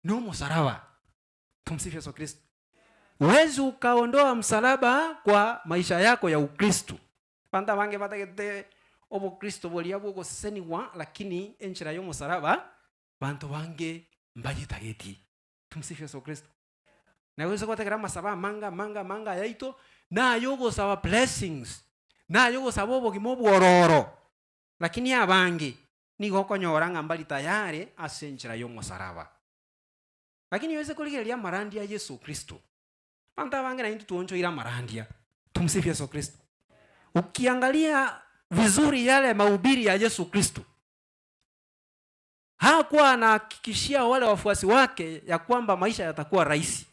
S14: no msalaba. Tumsifu Yesu Kristo. Uwezi ukaondoa msalaba kwa maisha yako ya Ukristo. Panda wange batagete obo Kristo bolia bwo seniwa, lakini enchira yo msalaba bantu wange mbajitageti. Tumsifu Yesu Kristo. Na uwezi kutakira masaba manga yaito na yogo sawa blessings na yogo sabobo kimobwororo, lakini abangi nigo konyora ngambali tayari asenchira yo msalaba. Lakini iweze kuligelia marandi ya Yesu Kristo. Panta wange na intu tuoncho ila marandia. Tumsifu Yesu Kristo. Ukiangalia vizuri yale mahubiri ya Yesu Kristo, hakuwa anahakikishia wale wafuasi wake ya kwamba maisha yatakuwa rahisi,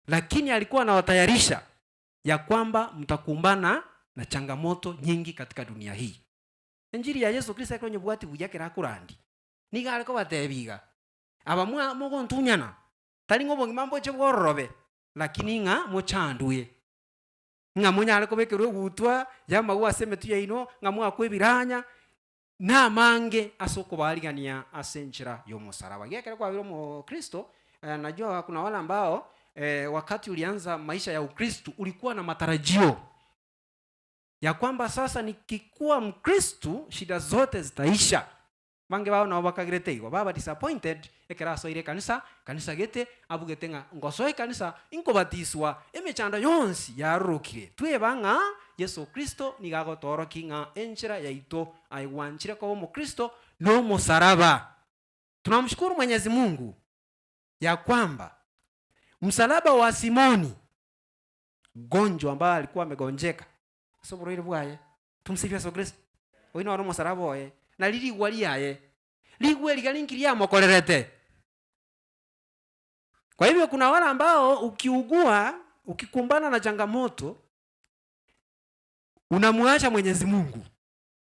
S14: lakini alikuwa anawatayarisha ya kwamba mtakumbana na changamoto nyingi katika dunia hii. Injili ya Yesu Kristo kwenye bwati bujake rakurandi niga aliko batebiga abamwa mogo ntunyana talingo bongi mambo che bworobe, lakini nga mochanduye nga munyale ko bekerwe gutwa yama wa semetu ya ino nga mwa kwebiranya na mange asoko baligania asenchira yo musaraba gekere kwa biro mo Kristo. Najua kuna wale ambao wakati ulianza maisha ya Ukristo ulikuwa na matarajio ya kwamba sasa nikikuwa Mkristo shida zote zitaisha, bange bao no bakagirete igo baba disappointed ekera soire kanisa gete abugete nga ngosoe kanisa inkobatiswa emechando yonsi yarukire twebanga Yesu Kristo nigago toro kinga enchira yaito aiwanchira kwa mu Kristo no musaraba. Tunamshukuru Mwenyezi Mungu ya kwamba msalaba wa Simoni gonjwa ambaye alikuwa amegonjeka soboro ile bwaye tumsifia Yesu Kristo oino aro musaraba oye na lili waliaye ligwe ligalingiria mokorerete. Kwa hivyo kuna wale ambao ukiugua ukikumbana na changamoto unamuacha Mwenyezi Mungu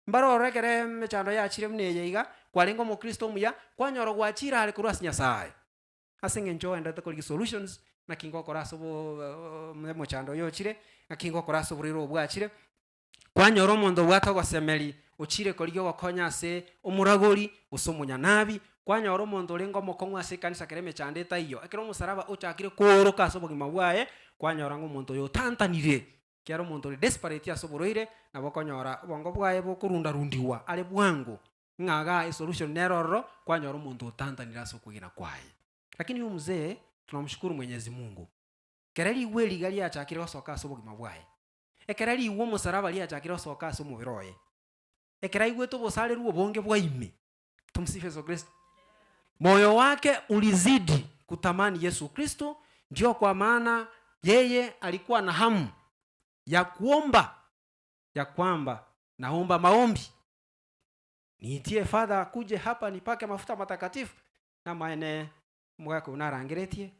S14: mbaro orekere mechando ya chire mneye iga kwa lengo mu Kristo muya kwa nyoro gwachira ale kurasi Nyasaye asenge njo enda to koli solutions na kingo koraso bo mechando yo chire na kingo koraso buriro bwachire kwa nyoro mondo bwata gwasemeli uchire koliyo wakonya se umuragori usumunya nabi kwa nyoro mondo lengo mokongwa se kanisa kereme chandeta iyo ekero musaraba uchakire koroka asobogima bwaye kwa nyoro ngo mondo yo tantanire kiaro mondo desperate asoboroire na bokonyora bongo bwaye bokurunda rundiwa ale bwangu ngaga solution neroro kwa nyoro mondo tantanira sokugina kwaye. Lakini huyu mzee tunamshukuru Mwenyezi Mungu kereli weli gali achakire wasoka asobogima bwaye ekereli uwo musaraba ali achakire wasoka asomubiroye ekerai gwetu bosale ruo bonge bwaime. Tumsifu Yesu Kristo. Moyo wake ulizidi kutamani Yesu Kristo, ndio kwa maana yeye alikuwa na hamu ya kuomba ya kwamba naomba maombi niitie Father kuje hapa nipake mafuta matakatifu na maene mwako unarangiretie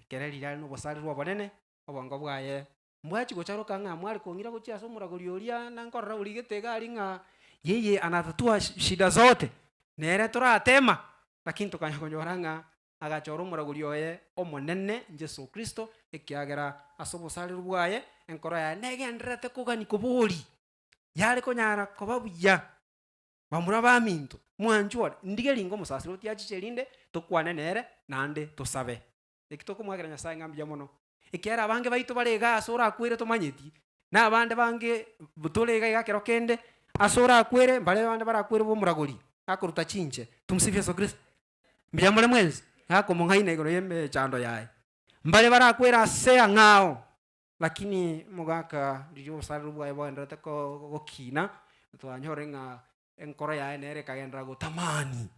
S14: kereli yali no bosale ruo bonene obongo bwaye mwachi gocharoka nga mwali kongira gochia somura golioria na nkorra uligetega alinga yeye anatatua shida zote nere turatema lakini tukanyakonyoranga agachoro muragulioye omonene Yesu Kristo ekiagera asobosale rubwaye enkora ya negendrete kugani kubuli yale konyara kobabuya bamura baminto mwanjwa ndigelingo musasiro tiachicherinde tukwane nere nande tusabe ekitoko mwagera Nyasaye ngambya mono ekera bange baito barega asora akwire tomanyeti na abande bange butolega igakero kende asora akwire mbale bande barakwire bo muragoli akuruta chinche. Tumsifu Yesu Kristo. Mbiyamule mwezi hako mongaine igoro yembe chando yae mbale barakwira se ngao lakini mugaka ndiyo sarubu ayo ndata ko gokina twanyorenga enkora yae nere kagendra go tamani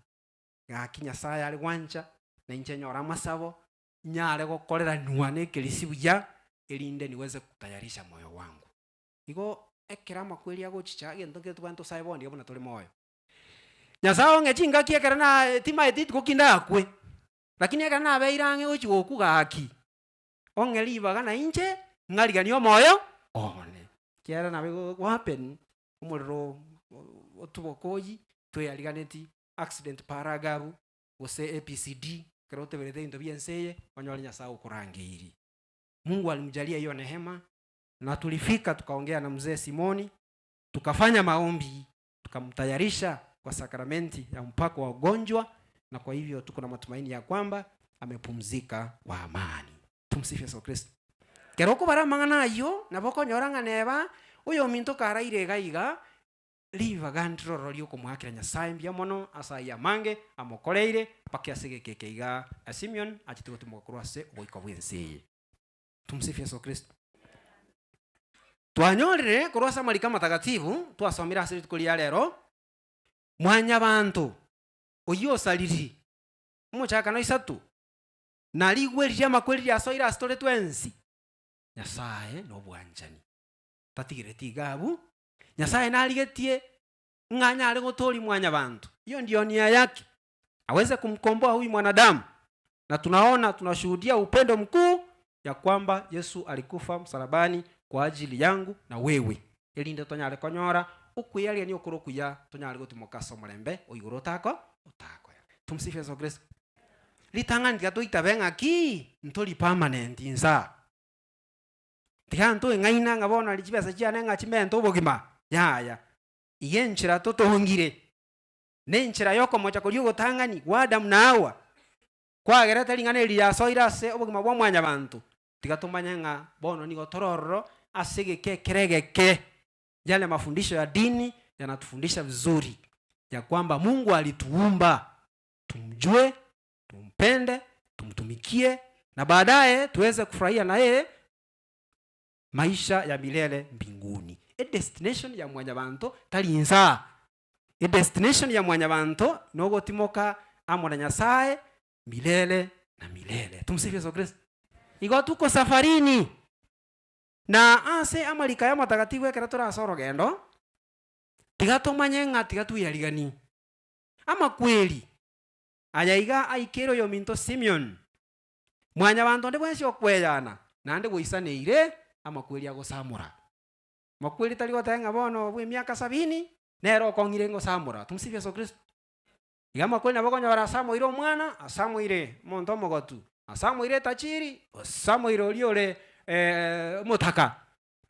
S14: ngakinya saya ali wancha na inche nyora masabo nyale gokorera nuane kelisibuya elinde niweze kutayarisha moyo wangu igo ekera makweli ago chichage ndoke twanto saibo ndiye bona tole moyo Nyasaye ngechinga kiekera na tima edit gokinda akwe lakini ekera na beirange ochigoku gaki ongeliba gana inche ngaliganio moyo one kiera na bego happen umuriro otubokoyi tweyaliganeti accident paragaru gose APCD kerote berede ndo bienseye wanyoli Nyasaye ukurangiri. Mungu alimjalia hiyo neema na tulifika tukaongea na mzee Simoni tukafanya maombi tukamtayarisha kwa sakramenti ya mpako wa ugonjwa na kwa hivyo tuko na matumaini ya kwamba amepumzika kwa amani. Tumsifu Yesu Kristo. Keroko baramangana yo naboko nyoranga neba uyo minto karaire gaiga liva gandro rolio kumwakira Nyasaye mbya mono asaya mange amokoleire pakiasige kekeiga Simeon achitugo mukurwase oboiko bwense. Tumsifu Yesu Kristo. Twanyorire kurwasa malika matakatifu twasomera asiri tukulia lero mwanya bantu oyo saliri muchaka no isatu naligwe lya makweli ya soira astore twensi Nyasaye no bwanjani tatigire tigabu Nyasaye naligetie nganya ale gotori mwanya bantu hiyo ndio nia yake aweze kumkomboa huyu mwanadamu na tunaona tunashuhudia upendo mkuu ya kwamba Yesu alikufa msalabani kwa ajili yangu na wewe elinde tonyale konyora ukuyali ni okurokuya tonyale gutimokaso mulembe oiguro tako utako. Tumsifu Yesu Kristo. Litanga ndigato itabenga ki ntoli permanent insa tihanto ngaina ngabona lichibesa chiane ngachimento obogima yaya iyenchira totohongire nenchira yoko mocha koliyo gotangani wadamu nawa kwa gereta lingane liya soirase obogima bwa mwanya bantu tigatumanya nga bono ni gotororo asige keregeke yale mafundisho ya dini yanatufundisha vizuri ya kwamba Mungu alituumba tumjue, tumpende, tumtumikie na baadaye tuweze kufurahia na yeye maisha ya milele mbinguni. A destination ya mwanyabantu talinza. A destination ya mwanyabantu nogo timoka amona Nyasaye milele na milele. Tumsifu Yesu Kristo. Igo tuko safarini. Na ase amalika ya matakatifu ekera turasoro gendo. Tigatomanye nga tigatuyarigani. Ama kweli ayaiga aikero yo minto Simeon. Mwanyabantu ndi bwese okweyana nande gwisaneire ama kweli agosamura. Makweli tali gotenga bono bwe miaka 70 nero kongire ngo samura. Tumsifu Yesu Kristo. Igama kweli nabogonya barasamuire omwana, asamuire monto mogotu, asamuire tachiri, asamuire oliole mutaka.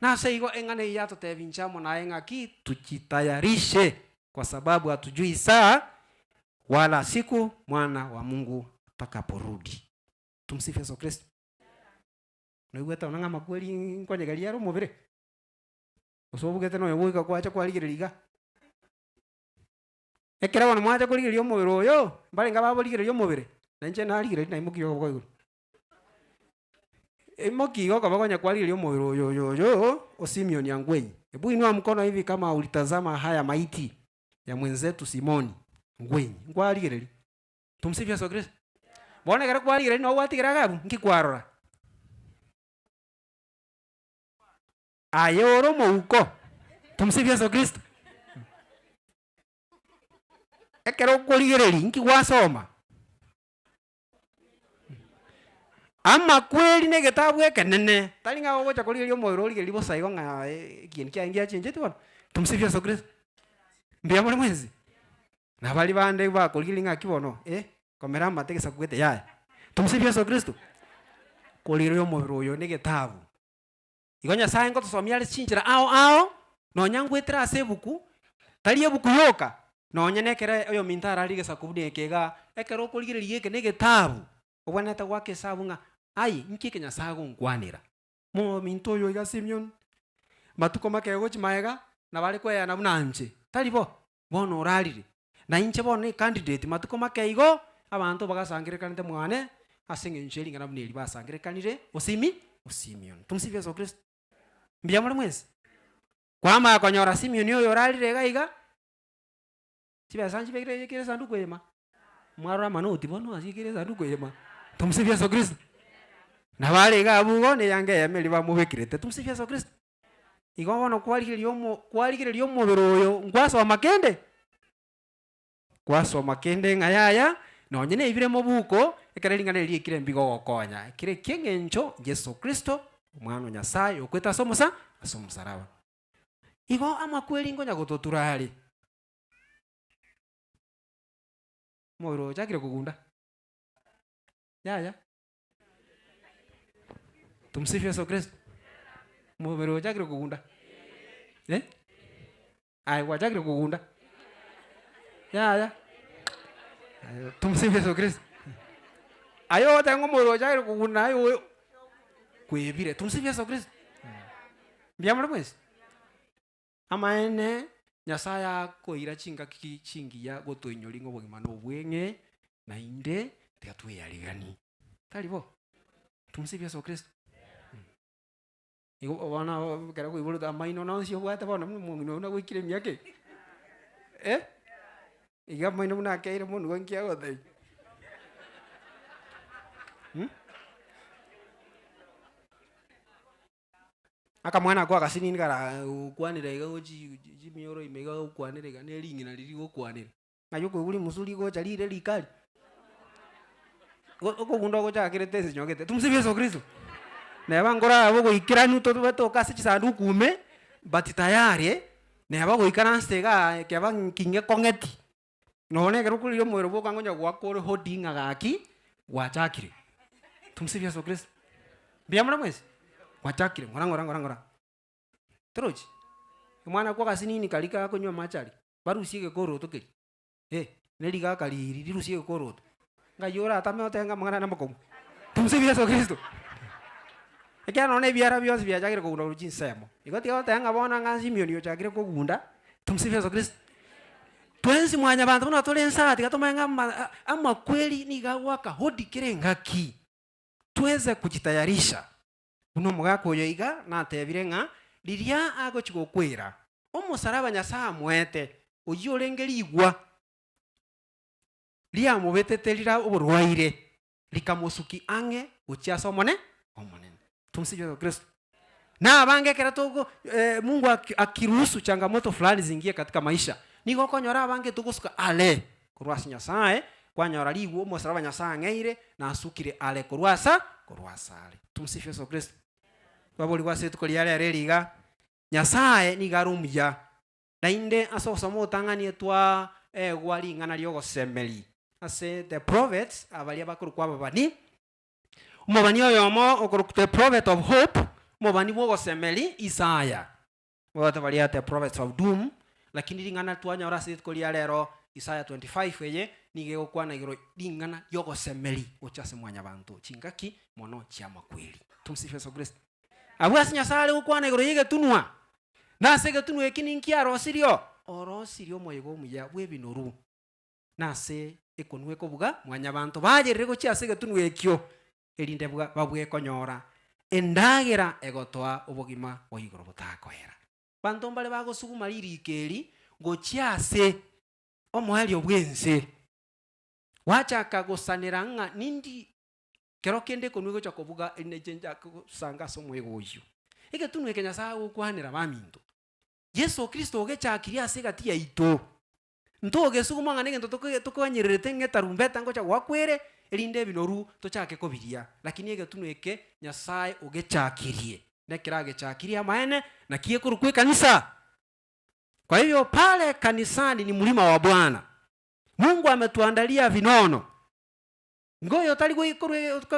S14: Na seigo engane yato tevinchamo na engaki tujitayarishe kwa sababu hatujui saa wala siku mwana wa Mungu atakaporudi. Tumsifu Yesu Kristo. Nigueta onanga makweli nkwanyegalia ro mubire. Usobugete no yewuika kwacha kwaligiriga. Ekera wana mwacha kuligiriga omubiri oyo, mbale ngaba boligiriga omubiri. Nanje naligiriga na imukiyo kwa iguru. Imukiyo kwa bagonya kwaligiriga omubiri oyo o Simeon Yangwenyi. Hebu inua mkono hivi kama ulitazama haya maiti ya mwenzetu Simoni Ngwenyi. Ngwaligiriga. Tumsifu Yesu Kristo. Bone kare kwaligiriga no watigiraga gabu nkikwarora. Ayoro mouko. Tumsifu Yesu Kristo. Ekero kuligereri nki wasoma. Ama kweli ne gitabu ekenene. Talinga wocha kuligerio moiro ligeri bosaigo nga kien kya ingia chenje tu. Tumsifu Yesu Kristo. Mbia muri mwezi. Na bali bande ba kuligeringa kibono komera mategesa kugete yaya. Tumsifu Yesu Kristo. Kuligerio moiro yo ne gitabu. Igonya saa ngo tusomia ari chinjira ao no nyangwetera asebuku tari ebuku yoka no nyenekere oyo mintara ari gesa kubune kega ekero kuligiririe ke ne gitabu obwaneta gwake sabunga ai nkike Nyasago ngwanira mo minto yo iga Simeon matuko makego chimaega na bali kweya na bunanje tari bo bono orarire na inche bono candidate matuko makeigo abantu bagasangirekanite mwane asenge ncheli ngana buneri basangirekanire Simeon. Tumsifu Yesu Kristo. Mbia muri mwezi. Kwama akonyora Simeon yo yoralire gaiga. Tiba sanji bekire kire sanduku yema. Mwara manoti bono asikire sanduku yema. Tumsifu Yesu Kristo. Na bale gabugo ne yange yemeli bamubekirete. Tumsifu Yesu Kristo. Igo bono kwaligire lyo mubiro oyo ngwaso wa makende. Kwaso makende ngayaya no nyene ibire mubuko ekereringa ne likire mbigo gokonya. Kire kengencho Yesu Kristo umwana Nyasaye okweta asomusaraba. Igo ama kweli ngonya gototurali. Moro chakire kugunda. Ya. Tumsifu Yesu Kristo. Moro chakire kugunda. Ai wachakire kugunda. Ya. Tumsifu Yesu Kristo. Ayo tengo moro chakire kugunda ayo kwebire. Tumsifu Yesu Kristo. Mbiamara mwezi. Amaene Nyasaya koira chinga chingi ya gotoinyolingo bogimano bwenge na inde tigatwe yarigani. Talibo. Tumsifu Yesu Kristo. Igo wana kera ko ibulu da maino na sio bwata bona mungu na gwikire myake. Iga maino na kaire mungu wankia gotai. Aka mwana kwa kasini ngara ukwanire ga uji jimioro imega ukwanire ga nelingi na lili ukwanire ngayoko uli musuli go chalire likali oko gundo go chakire tese nyogete. Tumsifu Yesu Kristo. Na bangora abo go ikiranu to beto kasi chisandu kume but tayari ne abo go ikaranstega ke aba kinge kongeti none kero kulio mwero bo kangonya gwa kore hodinga gaki gwachakire. Tumsifu Yesu Kristo. Biamra mwezi wachakire ngora Troji mwana kwa kasini ni kalika konywa machari barusiye koro tokeri neliga kaliri rirusiye koro ngayora atame otenga mwana na makomo. Tumsifu Yesu Kristo. Ekia none biara byose byachakire kugunda ruchinsemo igoti otenga bona nga Simeon yo chakire kugunda. Tumsifu Yesu Kristo. twensi mwanya bantu buna tole nsati katomenga ama kweli ni gawaka hodi kirengaki tuweze kujitayarisha uno mugako yoiga na tebire nga liria agochigo kwira omusaraba Nyasaye mwete uyorengerigwa lia mubeteterira uburwaire likamusuki ange uchiasa omonene. Tumsifu Kristo. Na bange kera togo Mungu akiruhusu changamoto fulani zingie katika maisha niko konyora bange tugusuka ale kurwasa Nyasaye kwanyora liwo musaraba Nyasaye ngeire na asukire ale kurwasa ale. Tumsifu Yesu Kristo. Babuli kwase tukoli ale religa Nyasaye ni garumya na inde asosomo utanganie twa gwali ngana lyogo semeli ase the prophets abalia bakuru kwa babani umubani oyomo okuru the prophet of hope umubani bwogo semeli Isaya wote balia the prophets of doom lakini lingana twanya ase tukoli alero Isaya 25 eye nige gukwana igiro lingana lyogo semeli ochase mwanya bantu chingaki mono chiama kweli. Tumsifu Yesu Kristo. Abwasi Nyasaye gukwana igiro yige tunwa nase tunwe kininki arosirio orosirio moyigo muya bwebinoru nase ekonwe kobuga mwanya bantu bajerere gochiase getunwe ekyo erinde buga babwe konyora endagera egotoa obogima oyigoro botakoera bantu mbale bagosuguma lirikeri gochiase omohali obwense wachaka gosanira nga nindi kero kende konwe gocha kobuga enejenja kusanga somwego oyo egetunwe Nyasaye gukwanira baminto Yesu Kristo ogechakiria segati ya ito ntoge suguma ngane ngento tokonyererete ngetarumbeta ngocha wakwere erinde binoru tochake kobiria lakini egetunweke Nyasaye ogechakirie nekirage chakiria maene na kie kurukwe kanisa. Kwa hivyo pale kanisani ni mlima wa Bwana. Mungu ametuandalia vinono ngoyo tali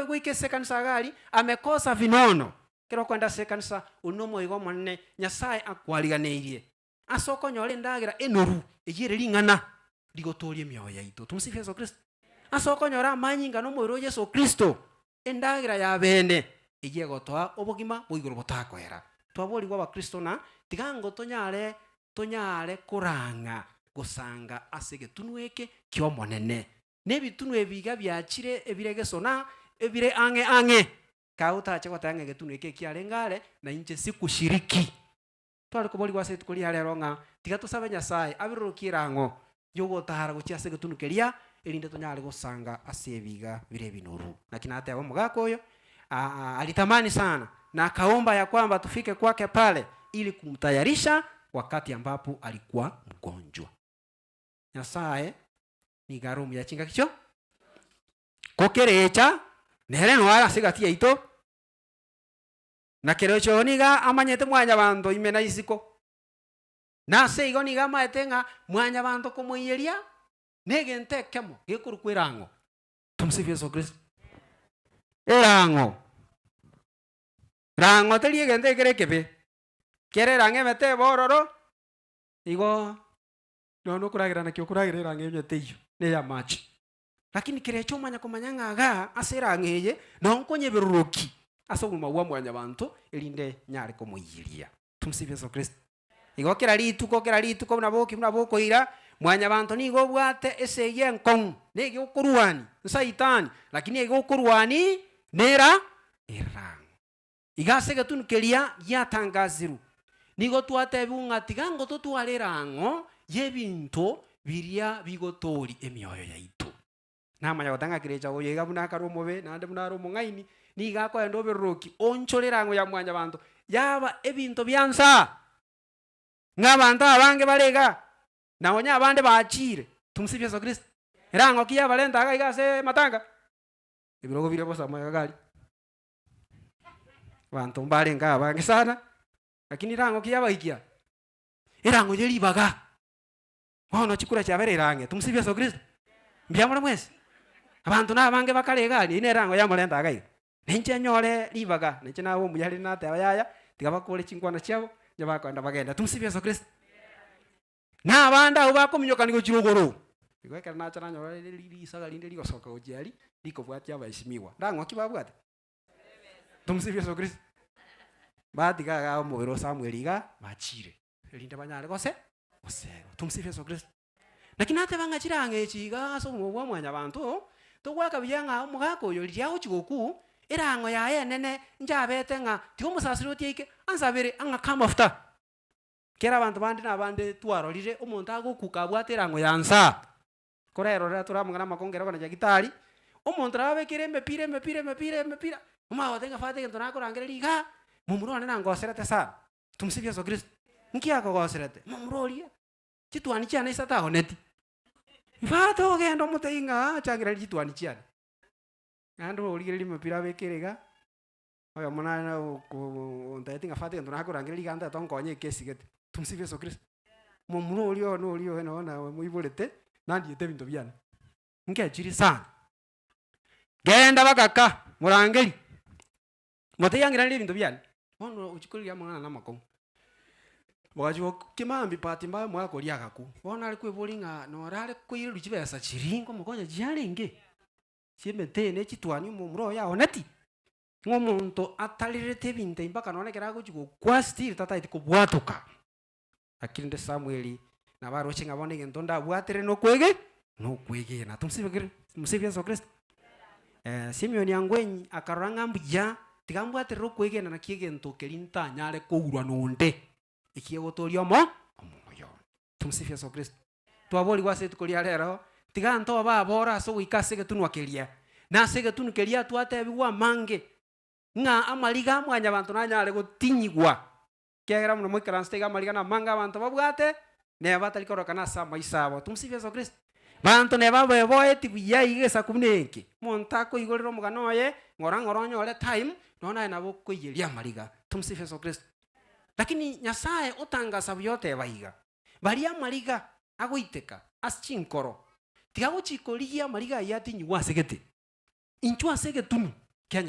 S14: goikese kanisa gali amekosa vinono kero kwenda se kanisa unomo igo monne Nyasaye akwaliganeirie asoko nyole ndagira enoru ejire lingana ligotorie myoyo yaito. Tumsifu Yesu Kristo. Asoko nyora manyinga no mwiro Yesu Kristo endagira ya bene ejie gotoa obogima boigoro botakwera twabori gwa Kristo na tigango tonyare kuranga gusanga asege tunweke kyo monene nebitunwe biga byachire ebiregesona ebire ange kauta chako tange getunweke kiarengale na inche sikushiriki twali kuboli kwase tukoli halero nga tigatusabe Nyasaye abirukirango yogo tahara guchiase getunukeria erinde tonyale gusanga asebiga bire binuru lakini hata mugako oyo alitamani sana na akaomba ya kwamba tufike kwake pale ili kumtayarisha wakati ambapo alikuwa mgonjwa. Nyasaye ni garumu ya chinga kicho kokerecha nereno wala sigati yaito na kerecho niga amanyete mwanya bando imena isiko na seigo niga maetenga mwanya bando komoyeria negente kemo gekurukwirango. Tumsifu Yesu Kristo. Rango teli gente kerekebe kere range mete bororo igo no kuragira na kyo kuragira range nyeteyo ne ya match lakini kirecho manya komanyanga ga asera ngeye no nkonye biruruki asoguma wa mwanya bantu elinde nyari komoyiria. Tumsifu Yesu Kristo. Igo kera lituko naboko ira mwanya bantu nigo bwate eseye nkon nege okuruani saitani lakini ege okuruani nera erang igase getunukeria yatangaziru nigo twatebunga tigango totwalerango yebinto biria bigotori emyoyo yaitu namanya gotanga kirecha oyega buna karomobe nande buna romo ngaini niga ko endo biruki oncholerango ya mwanya bantu yaba ebinto byansa ng'abantu abange balega naonya abande bachire. Tumsifu Yesu Kristo. Erango kia valenta aga igase matanga ibirogo bire bosa moya gali bantu mbale nga abange sana lakini rango kia baikia erango yeli baga ono chikura cha bere range. Tumsifu Yesu Kristo. Mbyamura mwese abantu nabange bakalega ni erango ya molenta aga nenche nyore libaga nenche nawo muyali nate abayaya tigabakole chinkwana chabo jabakwenda bagenda. Tumsifu Yesu Kristo. Na banda ubako minyoka nigo chirogoro igwekera na chana nyora lili saga linde liko soka ojali liko bwatia baheshimiwa ndango kibabwate. Tumsifu Yesu Kristo. Badiga ga mubiro Samuel ga machire linde banyale gose osero. Tumsifu Yesu Kristo. lakini ate banga chirange chiga so mwa mwanya bantu tugwaka byanga mugako yo lyao chigoku irango ya yenene njabete nga tigo musasiro tiike ansabere anga kamafuta kera abantu bandi nabandi twarorire omuntu agokuka bwaterango yansa korero ra turamugana makongera bana jagitari omuntu rabekire mepira mama watenga fate ngento nakorangere liga mumurone nangoserete sana tumsifia Yesu Kristo nkia kogoserete mumuroria chitwani chiana isata honeti ifato gendo muteinga changira chitwani chiana ando origere mepira bekirega oyo mwana ndatinga fate ngento nakorangere liga anda tonkonye kesigete tumsifia Yesu Kristo mumurorio no rio eno na muibolete nandiete bintu byana nkia chiri sana genda bakaka murangeri moteyangira bintu byana ono uchikulia mwana na makongo Wajo kimambi pati mba mwako liagaku. Bona ali kwebulinga no rale kwiru chibesa chiringo mukonja jialenge. Chimetene chitwani mu muro ya oneti. Ngomuntu atalirete binte mpaka none kerago chigo kwa stili tata itiko bwatuka. Akinde Samueli na baro chinga bone ngendonda bwatere no kwege na tumsibe Yesu Kristo. Simeon yangwenyi akaranga mbya tigambwatere ro kwege na kiege ntokelinta nyale kourwa nonde. Ikiyotorio mo omoyo tumsifia Yesu Kristo twaboli wase tukolia lero tiganto babora so wikase tunwa kelia na sege tunu kelia twate biwa mange nga amaliga mwanya bantu nanyale gotinyigwa kera muno mwikara stega amaliga na manga abantu babwate ne batali korokana sama isabo tumsifia Yesu Kristo bantu ne babo boeti biya igesa kumuneke montako igorero mugano ye ngorangoronyo ole time nona nabo koyelia amaliga tumsifia Yesu Kristo. Lakini Nyasaye utangasa byote baiga baria mariga agoiteka aschinkoro tigago chikolia mariga yati nywa segete inchwa segetunu kya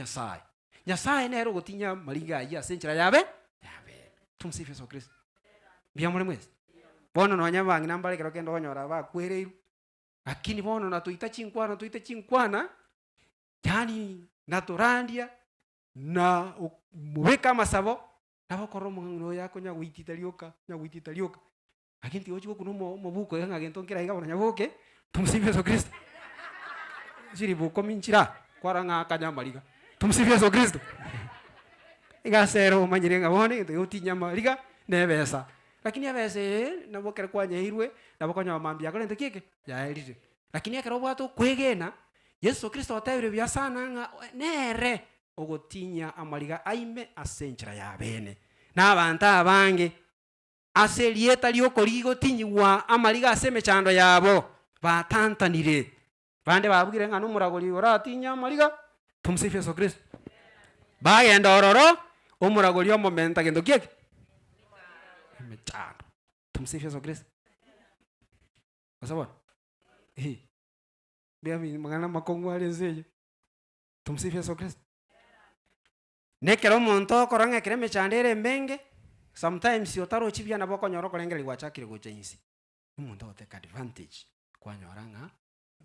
S14: Nyasaye nero gotinya mariga ya senchira yabe tumsifia Yesu Kristo byamure mwezi bono no nyabangi nambale kero kendo onyora ba kwereiru lakini bono na tuita chinkwana yani naturandia na mubeka masabo nabo koromo ngino yako nyagwititalioka akinti ochigo kuno mobuko yanga gentongera iga bona nyaboke tumsifia Yesu Kristo jiri buko minchira kwaranga akanyamaliga tumsifia Yesu Kristo iga sero manyirenga bone utinya maliga nebesa lakini abese nabo kere kwanyehirwe nabo konya mambia kale ntekeke ya elije lakini akero bwato kwegena Yesu Kristo atayire bya sana nga nere ogotinya amaliga aime asenchira ya bene n'abantu abange aselieta liokorigo tinyiwa amaliga aseme chando yabo batantanire bande babwire ngano muragoli oratinya amaliga tumsifia Yesu Kristo bagenda ororo omuragoli omomenta gendo kieke mechando tumsifia Yesu Kristo sawa bia mangana makongo alenzeje tumsifia Yesu Kristo. Nekero monto koranga kireme chandere mbenge sometimes yotaro chibya na boko nyoro kolengera liwachakire gochainsi umuntu oteka advantage kwa nyoranga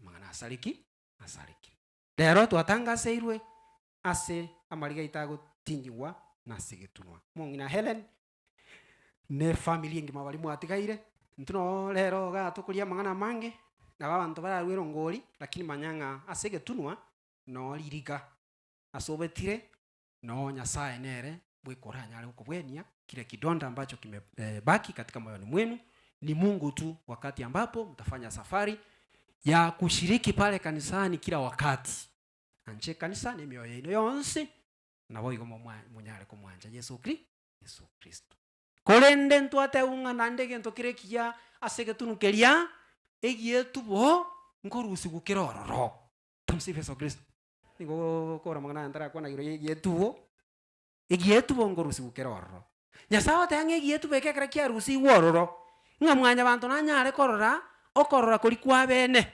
S14: mangana asaliki lero twatanga seirwe ase amaliga itago tinyiwa na segetunwa mungina Helen ne family ngima bali mwatigaire ntuno lero ga tukulia mangana mange na babantu bararwero ngori lakini manyanga asegetunwa no lirika asobetire no Nyasaye nere bwekora nyale ukubwenia kile kidonda ambacho kimebaki katika moyoni mwenu ni Mungu tu, wakati ambapo mtafanya safari ya kushiriki pale kanisani kila wakati anje kanisa ni mioyo yenu yonse na boigo munyale kumwanja Yesu Kristo kolende ntwate unga nande gento kirekia asege tunukeria egietu bo ngorusi gukirororo tumsifia Yesu Kristo nigo kora magana ndara kwa na giro egietu bo ngorusi gukirororo Nyasaye tange egietu beke karakia rusi wororo ngamwanya bantu nanyare korora okorora kuri kwa bene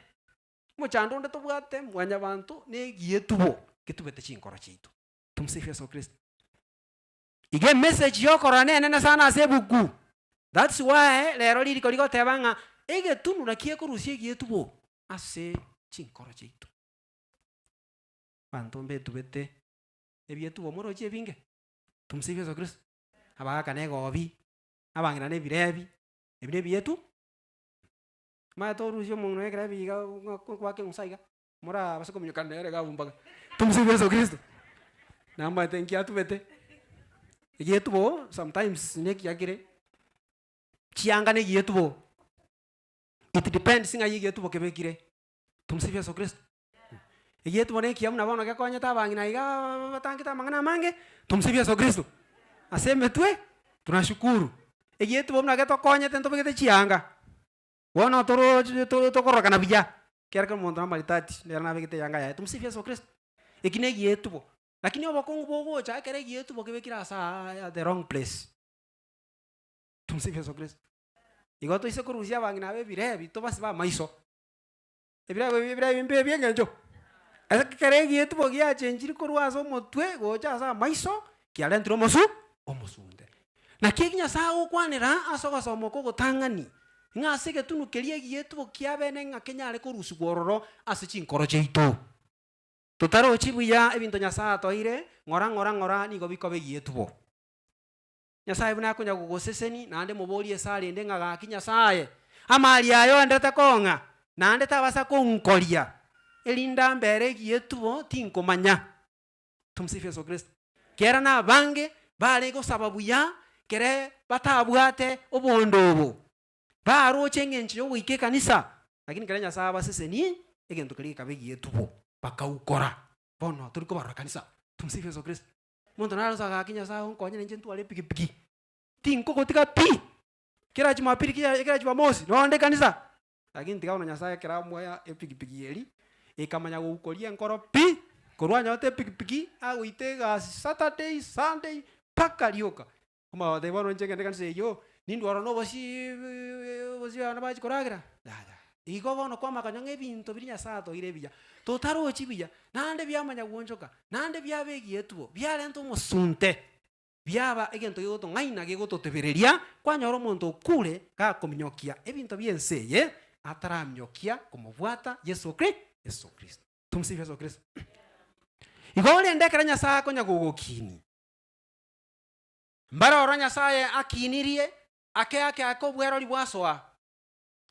S14: muchando nde tubwate mwanya bantu ne egietu bo kitubete chinkoro chitu tumsifia Yesu Kristo. Ige message yokora nene sana asebuku. That's why lero liri koliko tebanga ege tunura kie kurusie egietu bo ase chinkoro chitu bantu mbe tubete ebietu bo moro chebinge tumsifia Yesu Kristo. Abaka nego obi abangina ne birebi ebine bietu ma to rusio mungu ekra biga kwa ke musaiga mora basa kumnyukana ere ga bumbaga tumsifu Yesu Kristo namba tenki atubete yetubo sometimes neki yakire chianga ne yetubo it depends singa yetubo kebekire tumsifu Yesu Kristo yetubo ne kiamna bono ke konya tabangi na iga batangita mangana mange tumsifu Yesu Kristo aseme twe tunashukuru yetubo mna ke to konya tento bigete chianga wono toro tokoroka na biya kerka mondo na malitati nderna bigete yanga ya tumsifu Yesu Kristo ikine yetubo lakini obakongo bogo cha kere yetubo kebekira sa the wrong place tumsifu Yesu Kristo igoto ise kurusia bangi na bebire bito basi ba maiso ebira bimbe byengenjo asa kere yetubo gya chenjiri kurwaso motwe gocha sa maiso kiale ntiro mosu omusunde na kiginya sa ukwanira asoga somoko gotangani ngase getunu kerie yetubo kiabene ngakenyare kurusu gororo ase chinkoro cheito tutaro chibuya ebinto Nyasaye toire ngora nigo bikobe yetubo Nyasaye buna kunya gugoseseni nande muborie sali ende ngaga Nyasaye amali ayo ndeta konga nande tabasa kunkoria elinda mbere yetubo tinkomanya tumsifu Yesu Kristo kera na bange bale go sababu ya kere batabwate obondobo baro chengenchi yo wike kanisa lakini kera Nyasaye baseseni egento kali kabe yetubo bakaukora bono turiko barra kanisa tumsifu Yesu Kristo muntu nalo saka Nyasaye onkonya nje ntwale pikipiki tinko kotika pi kira Jumapili kira Jumamosi nonde kanisa lakini tikaona Nyasaye kira moya epikipiki yeli ikamanya gukoria nkoro pi korwanya ote pikipiki aguitega Saturday Sunday paka lioka kuma de bono nje kanisa yo nindwaro no bosi ana bachi koragira igo bono kwa makanyanga ebinto biri Nyasaye toire biya totaro chibiya nande byamanya gwonjoka nande byabegiye tubo byarento musunte byaba egento yoto ngaina gegototebereria kwanyoro muntu kure ka kominyokia ebinto byenseye ataramnyokia kumubwata Yesu Kristo tumsifu Yesu Kristo igole ndekera Nyasaye konya gugukini mbara ora Nyasaye akinirie ake akobwero libwasoa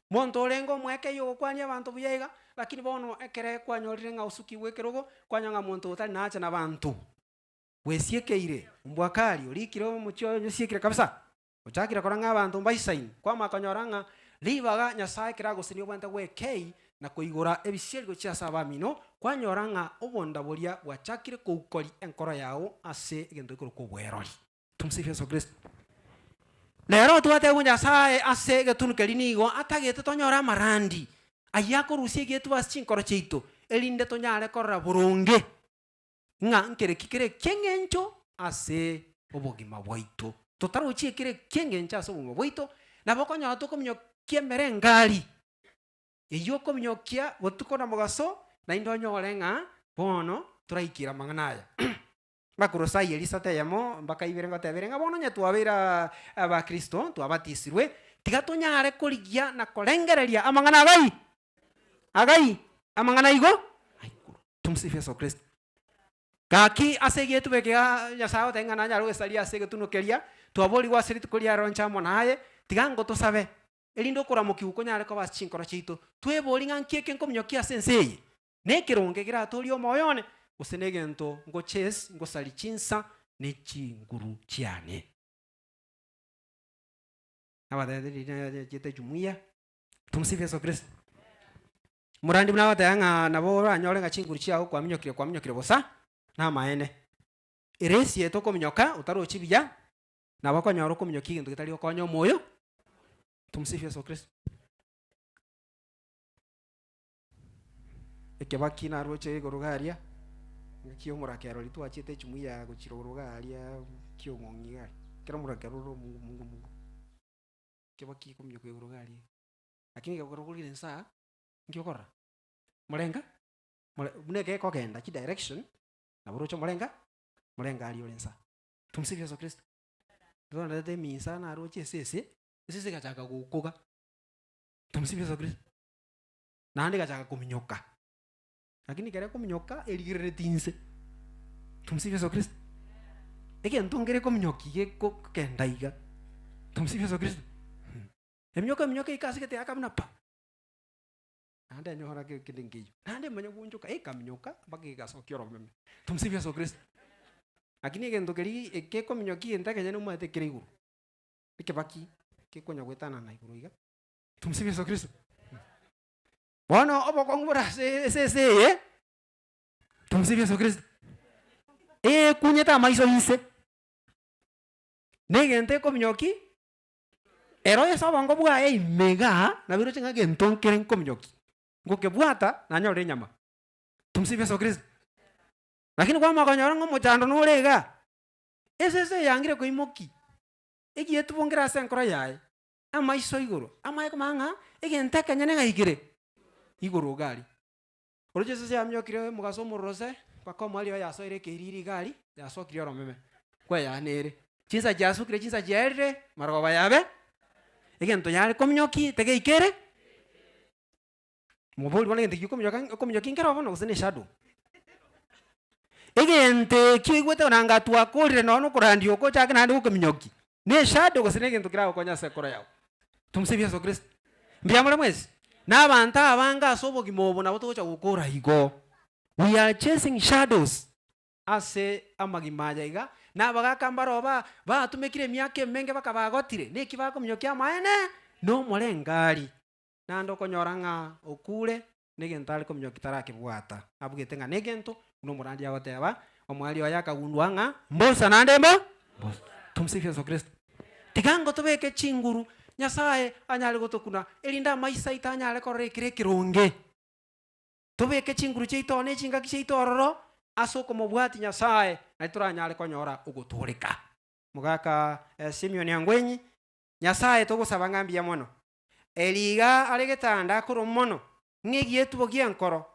S14: muntu orengo mweke yo kwanya abantu buyega lakini bono ekere kwanyorire nga usuki wekerogo kwanyanga muntu utali nacha na bantu wesiekeire mbwakali olikiro mucho nyosiekire kabisa uchakira koranga abantu mbaisaini kwa makanyoranga libaga Nyasaye kirago sinio bwanta wekei na kuigura ebishergo chia sabamino kwanyoranga obonda boria bwachakire koukori enkoro yao ase egento ikoro kubwerori tumsifu Yesu Kristo lero tuwate Nyasaye ase getunukeri nigo atagete tonyora marandi ayako rusie getu basinkoro cheito elinde tonyare korra burunge nga nkere kikere kengencho ase obogima bwaito totaro chiekere kengencho ase obogima bwaito na bokonya to komnyo kiemere ngari eyo komnyo kia botuko na mugaso na indonyo orenga bono turaikira manganaya bakurosai elisate yamo mbaka iberenga teberenga bono nya twabira aba Kristo twabatisirwe tigatonyare korigia na korengereria amangana agai amangana igo tumsifu Yesu Kristo kaki asege tubekea Nyasaye tengana nyaro esalia asege tunokeria twaboli wasiri tukoria roncha monaye tigango tosabe elindo kuramuki ukonyare ko basinkora chito tweboli ngankieke nkomnyokia sensei nekironge gira tolio moyone usenegento ngo ches ngo salichinsa nechinguru chiane abadede jete jumuiya tumsifu Yesu Kristo murandi mnawata yanga nabo anyore ngachinguru chiao kwa minyokire bosa na maene eresi eto komnyoka utaro chibiya nabo konyoro komnyoki gintu gitari okonyo moyo tumsifu Yesu Kristo ekebaki na roche gorugaria ngakio murakero litu achete jumuiya guchirorugaria kio ngongiga kera murakero mungu kebaki komnyoki gorugaria lakini gorugaria nsa ngiokora mulenga muneke kokenda ki direction na burucho mulenga ali olensa tumsifu Yesu Kristo ndona de misa na roche sese gachaka gukuga tumsifu Yesu Kristo nandi gachaka kuminyoka lakini kare kuminyoka eligirere tinse tumsifu Yesu Kristo eke ntongere kuminyoki ge kokendaiga tumsifu Yesu Kristo emnyoka ikasi kete akamna pa Nande nyohora kidingiyo. Nande manya kunjuka kamnyoka bagi gasokyo romeme. Tumsifu Yesu Kristo. Lakini gento keri ekeko minyoki entaka nyane umate kiriguru. Ikebaki kikonya gwetana na iguru iga. Tumsifu Yesu Kristo. Bwana obo kongura se tumsifu Yesu Kristo. Kunyeta maiso inse. Negente komnyoki ero yeso bango bwa mega na biro chinga genton keren komnyoki. Ngoke bwata na nyore nyama. Tumsifu Yesu Kristo. Lakini kwa makanyora ngo mochando no lega. Ese yangire ko imoki. Egi etu bongira senkora yae. Ama iso igoro. Ama eko manga egi enteka nyane ngaigire. Igoro gali. Oroje sese amnyokire mugaso murose pako mali ya so ire kiriri gali ya so kiri romeme. Kwa ya nere. Chinsa jasu kire chinsa jere maroba yabe. Egi ento yare komnyoki tege ikere. Moboli wana ente komnyoki ngero bono kusene shadow. Egente kiigwete onanga twakorire nono kurandi oko chake nandi ukomnyoki ne shadow kusene gento kirao konya sekora yao. Tumsifu Yesu Kristo. Mbiamura mwezi na abantu abanga asobo gimobo nabo tocha gukora higo. We are chasing shadows ase amagimaya iga na bagakambaro ba tumekire myake menge bakabagotire neki bakomnyoki amaene no molengali nando konyoranga okure negentale komnyoki tarake bwata abugete nga negento no murandi agoteba omwali oyakagundwa nga mbosa nandembo. Tumsifu Yesu Kristo. Tigango tobeke chinguru Nyasaye anyale gotokuna elinda maisa itanyale korre kironge. Tobeke chinguru cheitone chinga kicheitororo asoko mobwati Nyasaye na turanyale konyora ugotoreka. Mugaka Simeon Angwenyi Nyasaye togosaba ngambia mono. Eliga alegetanda koro mono ngegie tubogia nkoro.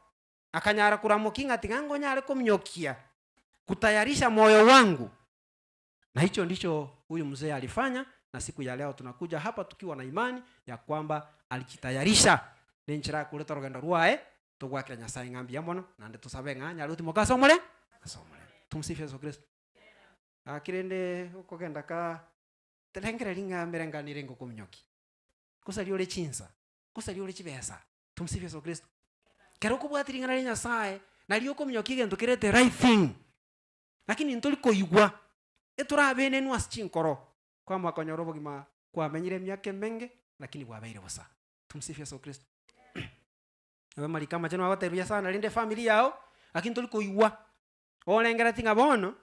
S14: Akanyara kuramukinga tigango nyale komnyokia kutayarisha moyo wangu. Na hicho ndicho huyu mzee alifanya na siku ya leo tunakuja hapa tukiwa na imani ya kwamba alijitayarisha nenchira kuleta rugendo ruae tugwakira Nyasaye ngambia mono nande tusabe nganya ruti mukasomole asomole. Tumsifu Yesu Kristo. Akirende ukogenda ka telengere linga merenganire ngo komnyoki kusali ole chinsa kusali ole chibesa. Tumsifu Yesu Kristo. Kero kubwatiringa na Nyasaye na liyo komnyoki gento kirete right thing. Lakini ntoliko igwa eturabene nu asichinkoro kwa makonyoro bogima kwa menyire myake menge lakini bwabeire bosa. Tumsifu Yesu Kristo. Aba malikama cheno abateruya sana linde familia yao lakini toliko igwa olengera tinga bono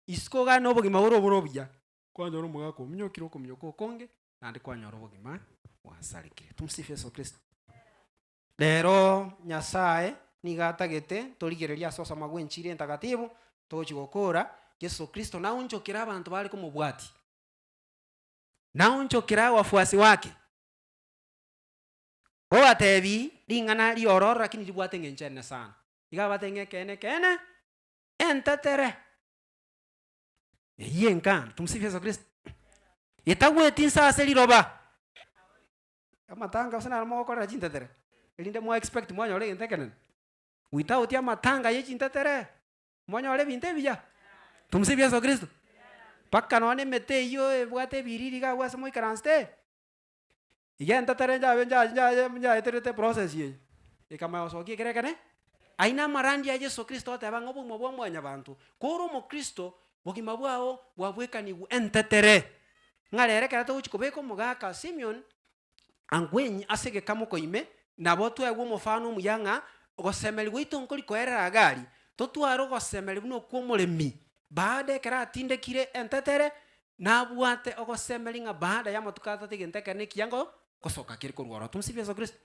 S14: isko ga no bogima borobya kwa nyoro mugako mnyokiro komnyoko konge nandi kwa nyoro bogima wasalikire. Tumsifu Yesu Kristo. Lero Nyasaye nigatagete torigereria sosa magwenchire entagatifu tochigokora Yesu Kristo na unchokira abantu bali kumubwati. Na unchokira wafuasi wake. Owatebi lingana liororo lakini libwate ngenchene sana. Igabate kene entatere. Yenkan tumsifu Yesu Kristo. Itagweti sasa liroba. Amatanga usana moko ra chintetere. Elinde mo expect mwanyo ole ntekenen. Without ya matanga ye chintetere. Mwanyo ole binte biya. Tumsifu Yesu Kristo. Paka none mete iyo bwate biriri ga wasa moi karanste. Igenta tarenja benja eterete process ye. Ikama osoki kerekane. Aina marandi ya Yesu Kristo atabanga obu mobwa mwanya bantu. Koro mo Kristo bogima bwao bwabweka ni entetere. Ngalere karato uchikobeko mugaka Simeon Angwenyi asege kamoko ime na botu egwo mufano muyanga ogosemeli gwito nkoli koerera gari. Totwaro gosemeli buno kwomuremi. Baada kera tindekire entetere na bwate ogosemeli nga baada ya matukata tigenteka ne kiyango kosoka kiriko rwaro. Tumsifu Yesu Kristo.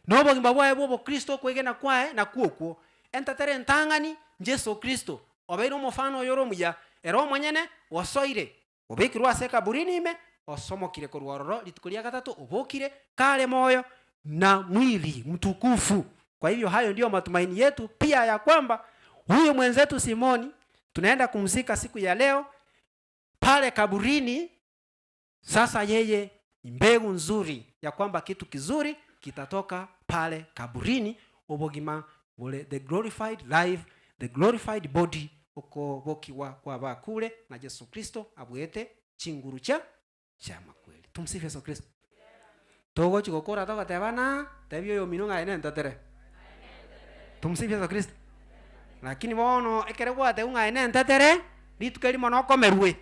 S14: No bogimba bwae bobo Kristo kwegena kwae na kuokwo entetere ntangani Yesu Kristo obeiro mufano yoro muya ero mwanyene wasoire obekirwa aseka burini ime osomokire ko rwaro litukulia gatatu obokire kale moyo na mwili mtukufu. Kwa hivyo hayo ndio matumaini yetu pia ya kwamba huyu mwenzetu Simoni tunaenda kumzika siku ya leo pale kaburini. Sasa yeye ni mbegu nzuri ya kwamba kitu kizuri kitatoka pale kaburini. Obogima bole the glorified life, the glorified body uko bokiwa kwa bakule na Yesu Kristo abwete chinguru cha makweli. Tumsifu Yesu Kristo. togo chigokora togatebana tebio yo minunga ine ntatere. Tumsifu Yesu Kristo. Lakini bono ekere gwate unga ine ntatere litukeri mono komerwe.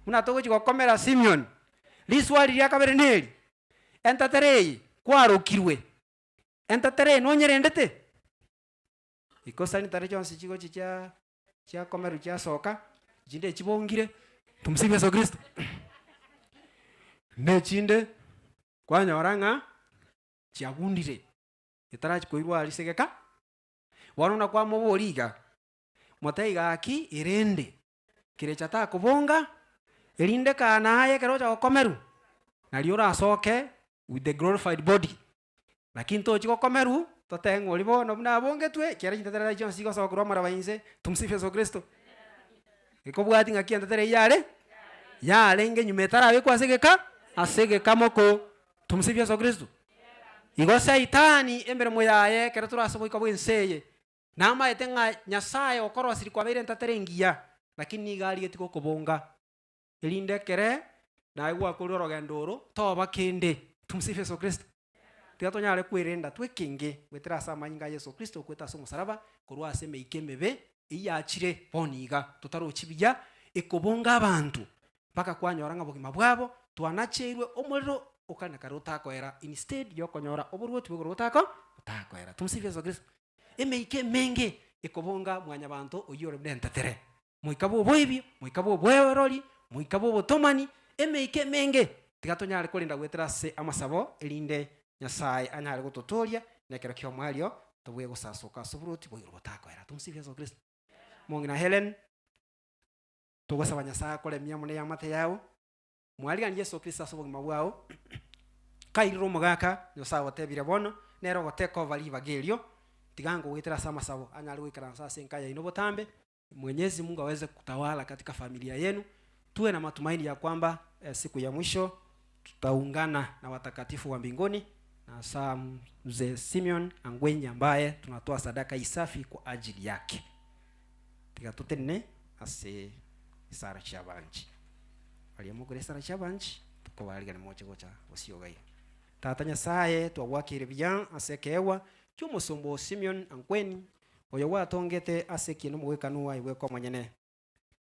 S14: Una togo chigokomera Simeon. Liswali lya kabere neri. Entatere kwarukirwe. Entatere nonyerendete. Ikosa ni tare chonsi chigo chia komeru chia soka. Jinde chibongire. Tumsifu Yesu Kristo. Ne chinde kwanyoranga chiagundire. Itara chikoirwa alisegeka. Warona kwa moboriga. Motaiga aki irende. Kirechata kubonga. Irinde kana haye kerocha komeru. Naliora asoke with the glorified body. Lakini to chiko komeru totengo libo no na bonge twe kera chitatera chonsi go sokro mara bainze. Tumsifu Yesu Kristo. Ikobwati ngaki ntatere yale nge nyumetara we kwasegeka asegeka moko. Tumsifu Yesu Kristo. Igo saitani embere moyaye kera turasoboy kabwenseye. Nama etenga nyasaye okoro asiri kwa bere ntatere ngia. Lakini gali etiko kubonga. Elinde kere na igwa kuroro gendoro toba kende. Tumsifu Yesu Kristo. Tigato nyale kwirenda twekinge wetera sama nyinga Yesu Kristo kweta so musaraba kurwa aseme ikemebe iyachire boniga tutaro chibija ekobonga abantu paka kwanyoranga bogima bwabo twanacherwe omuriro ukana karotako era instead yokonyora oburwo twigorotako utako era. Tumsifu Yesu Kristo. Emeike menge ekobonga mwanya abantu oyore bdentatere moikabo boibi moikabo bwerori moikabo botomani emeike menge tigato nyale kulinda gwetera se amasabo elinde nyasaye anyale gutotoria nekero kyo mwalio tobwe gusasoka soburuti bwo rubotako era. Tumsifu Yesu Kristo. Mongina Helen tugosaba nyasaye kole myamune ya mate yao mwaliga Yesu Kristo asobogima bwao kairiro mugaka nyosaye watebire bono nero goteka ovali evangelio tigango wetera sama sabo anyale wikara sasa nkaya ino botambe. Mwenyezi Mungu aweze kutawala katika familia yenu. Tuwe na matumaini ya kwamba siku ya mwisho tutaungana na watakatifu wa mbinguni na saa mzee Simeon Angwenyi ambaye tunatoa sadaka isafi kwa ajili yake. Tigatutene ase Sara Chabanji. Waliamugure Sara Chabanji tukawaliga ni moja gocha usiogai. Tatanya saye twawakire bya asekewa cyumusombo Simeon Angwenyi oyo watongete aseki no muwekanuwa iwe kwa mwenyene.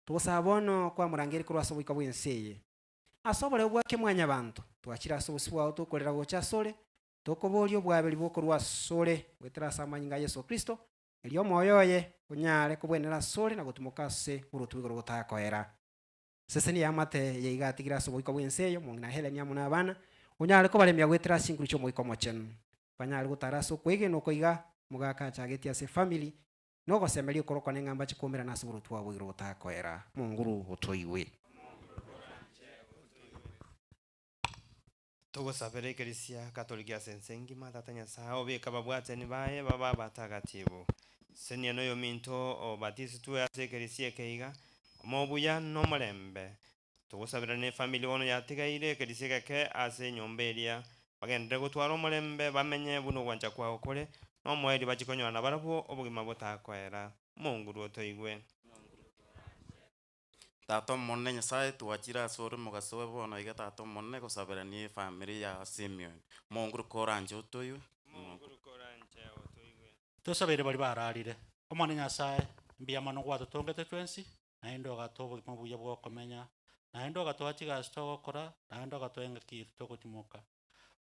S14: Tusabono kwa murangeri kurwa sobika bwenseye. Asobole bwake mwanya bantu twakira sobuswa tukolera gocha sole tokobolyo bwabeli bokorwa sole wetera samanyinga Yesu Kristo elio moyoye kunyale kubwenera sole na gutumukase urutwigoro gutako era. Sese ni amate yeigatigira sobika bwenseyo mungina Helen yamuna abana unyale ko balemya gwetera singuru cyo moiko mochen banyale gutaraso kwege no koiga mugaka chageti ase family no gosemeli koroko nengamba chikomera naso urutwa bwigoro gutako era. Munguru utoiwe.
S16: Tugusabira Eklezia Katolika sensengi matatanya sao beka babwate ni baye baba batagatifu senia no yominto obatisi tu ya Eklezia keiga mobuya no mulembe. Tugusabira ne family wono yatigaire Eklezia ke ase nyombelia bagende gutwara mulembe bamenye buno gwanja kwa okole no mweli bakikonywana barabo obugima botakwera. Mungu rotoigwe.
S22: Tato monne nyasaye tuachira sore mugasowe bono iga tato monne gusabira ni family ya Simeon. Mungu koranje utoyu.
S15: Tusabire bali bararire. Omwana nyasaye mbia mano gwato tongete twensi naindo gatobo mabuya bwo komenya naindo gatoachiga stokora naindo gatoenga kirito kutimoka.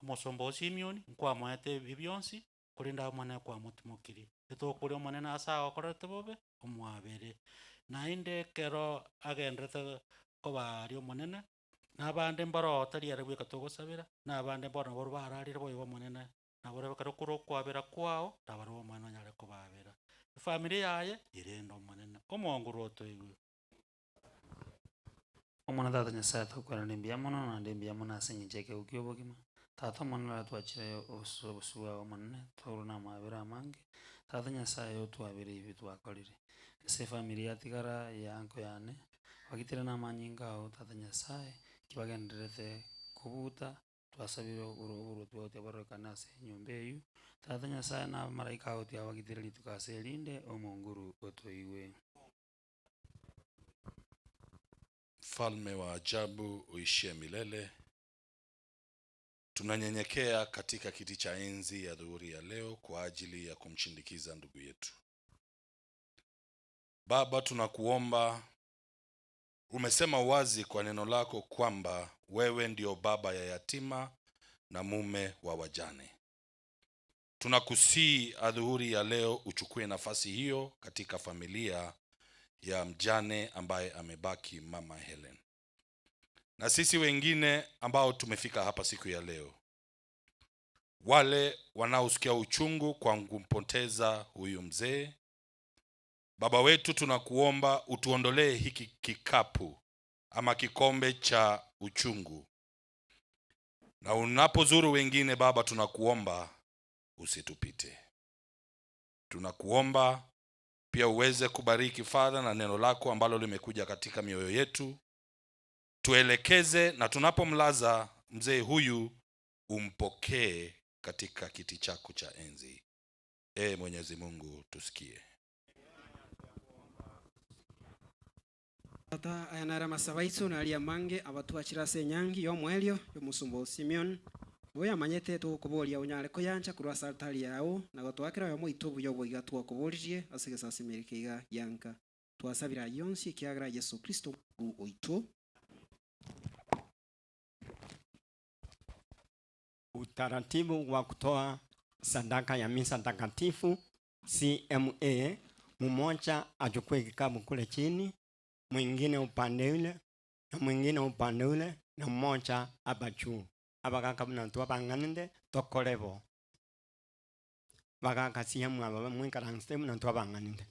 S15: Omosombo Simeon kwa mwete bibyonsi kulinda mwana kwa mutimokiri. Etokuri omwana nasa okorete bobe omwabere. Nainde kero agendrete kobari omonene nabande mbaro tariare gwika tugusabira nabande mbaro boru bararire boyo omonene nabore kero kuro kwabera kwao tabaro omwana nyare kobabera family yaye irendo omonene omongu roto igu
S23: omwana tata nyasaye tokwera ndimbia mono na ndimbia mono asenyejeke ukiobogima tata mono la twachire osubusuwa omonene toruna mabera amange tata nyasaye otwabire ibi twakorire ese familia tigara yanko yane bagitira na manyinga o tata nyasaye kibagenderete kubuta twasabire uruburu twote barokana se nyombe yu tata nyasaye na malaika oti abagitira litukase linde omonguru otoiwe.
S5: Mfalme wa ajabu uishie milele, tunanyenyekea katika kiti cha enzi ya dhuhuri ya leo kwa ajili ya kumshindikiza ndugu yetu. Baba, tunakuomba, umesema wazi kwa neno lako kwamba wewe ndio baba ya yatima na mume wa wajane. Tunakusii adhuhuri ya leo uchukue nafasi hiyo katika familia ya mjane ambaye amebaki, Mama Helen. Na sisi wengine ambao tumefika hapa siku ya leo, wale wanaosikia uchungu kwa kumpoteza huyu mzee, Baba wetu, tunakuomba utuondolee hiki kikapu ama kikombe cha uchungu. Na unapozuru wengine, Baba, tunakuomba usitupite. Tunakuomba pia uweze kubariki Father na neno lako ambalo limekuja katika mioyo yetu. Tuelekeze, na tunapomlaza mzee huyu umpokee katika kiti chako cha enzi. Mwenyezi Mungu tusikie.
S14: Tata ayanara masabaitu na alia mange abatuachira senyangi yo mwelio yo musumbo Simeon oya manyete to kubolia unyale ko yancha kurwa saltali yao na gotwakira yo muitubu yo boiga tuwa kubolirie asigesa simerikeiga yanka twasabira yonsi kiagra Yesu Kristo oito.
S11: Utaratibu wa kutoa sadaka ya misa takatifu CMA, mmoja achukue kikapu kule chini, mwingine upande ule na mwingine upande ule, na mmoja hapa juu. Abagaka mnantua banganinde tokolevo bagaka CMA aba mwinkaranste mnantua banganinde.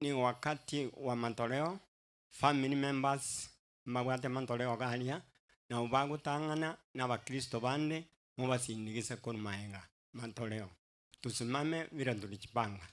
S11: ni wakati wa matoleo. Family members mabwate matoleo galia na ubagutangana na Bakristo bande mubasindikise kurumaenga matoleo. Tusimame vile tulijipanga.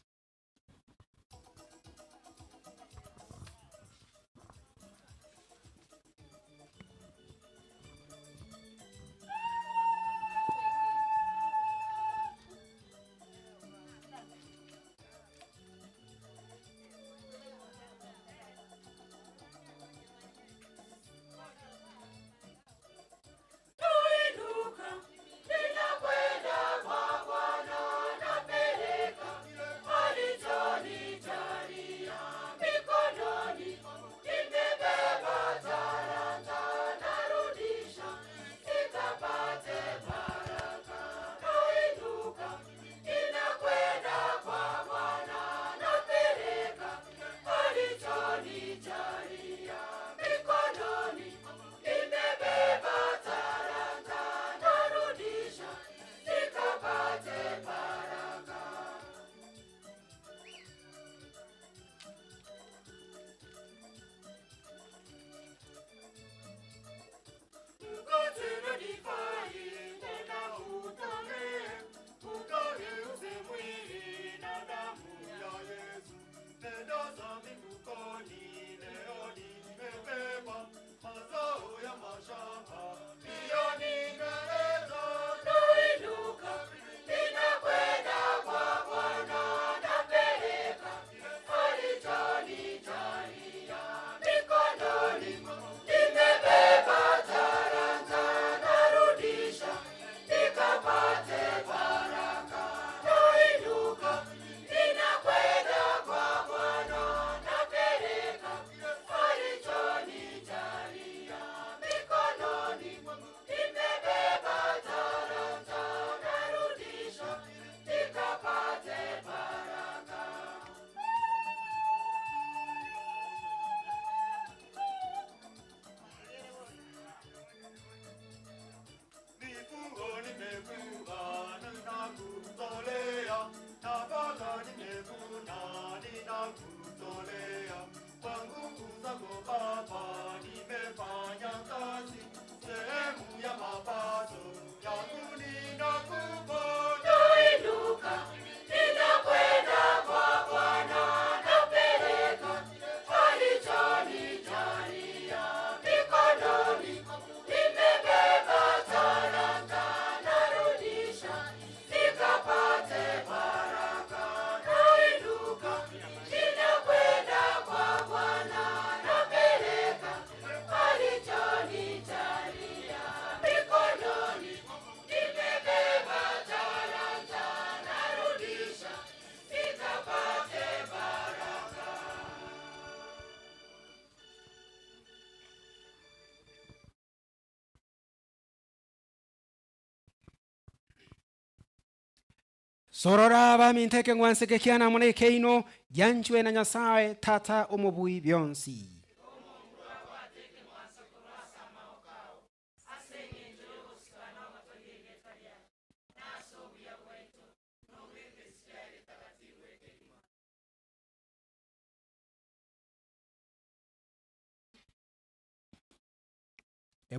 S14: Sorora ba minteke ngwanseke kiana mone keino yanchwe na Nyasaye tata umubui byonsi.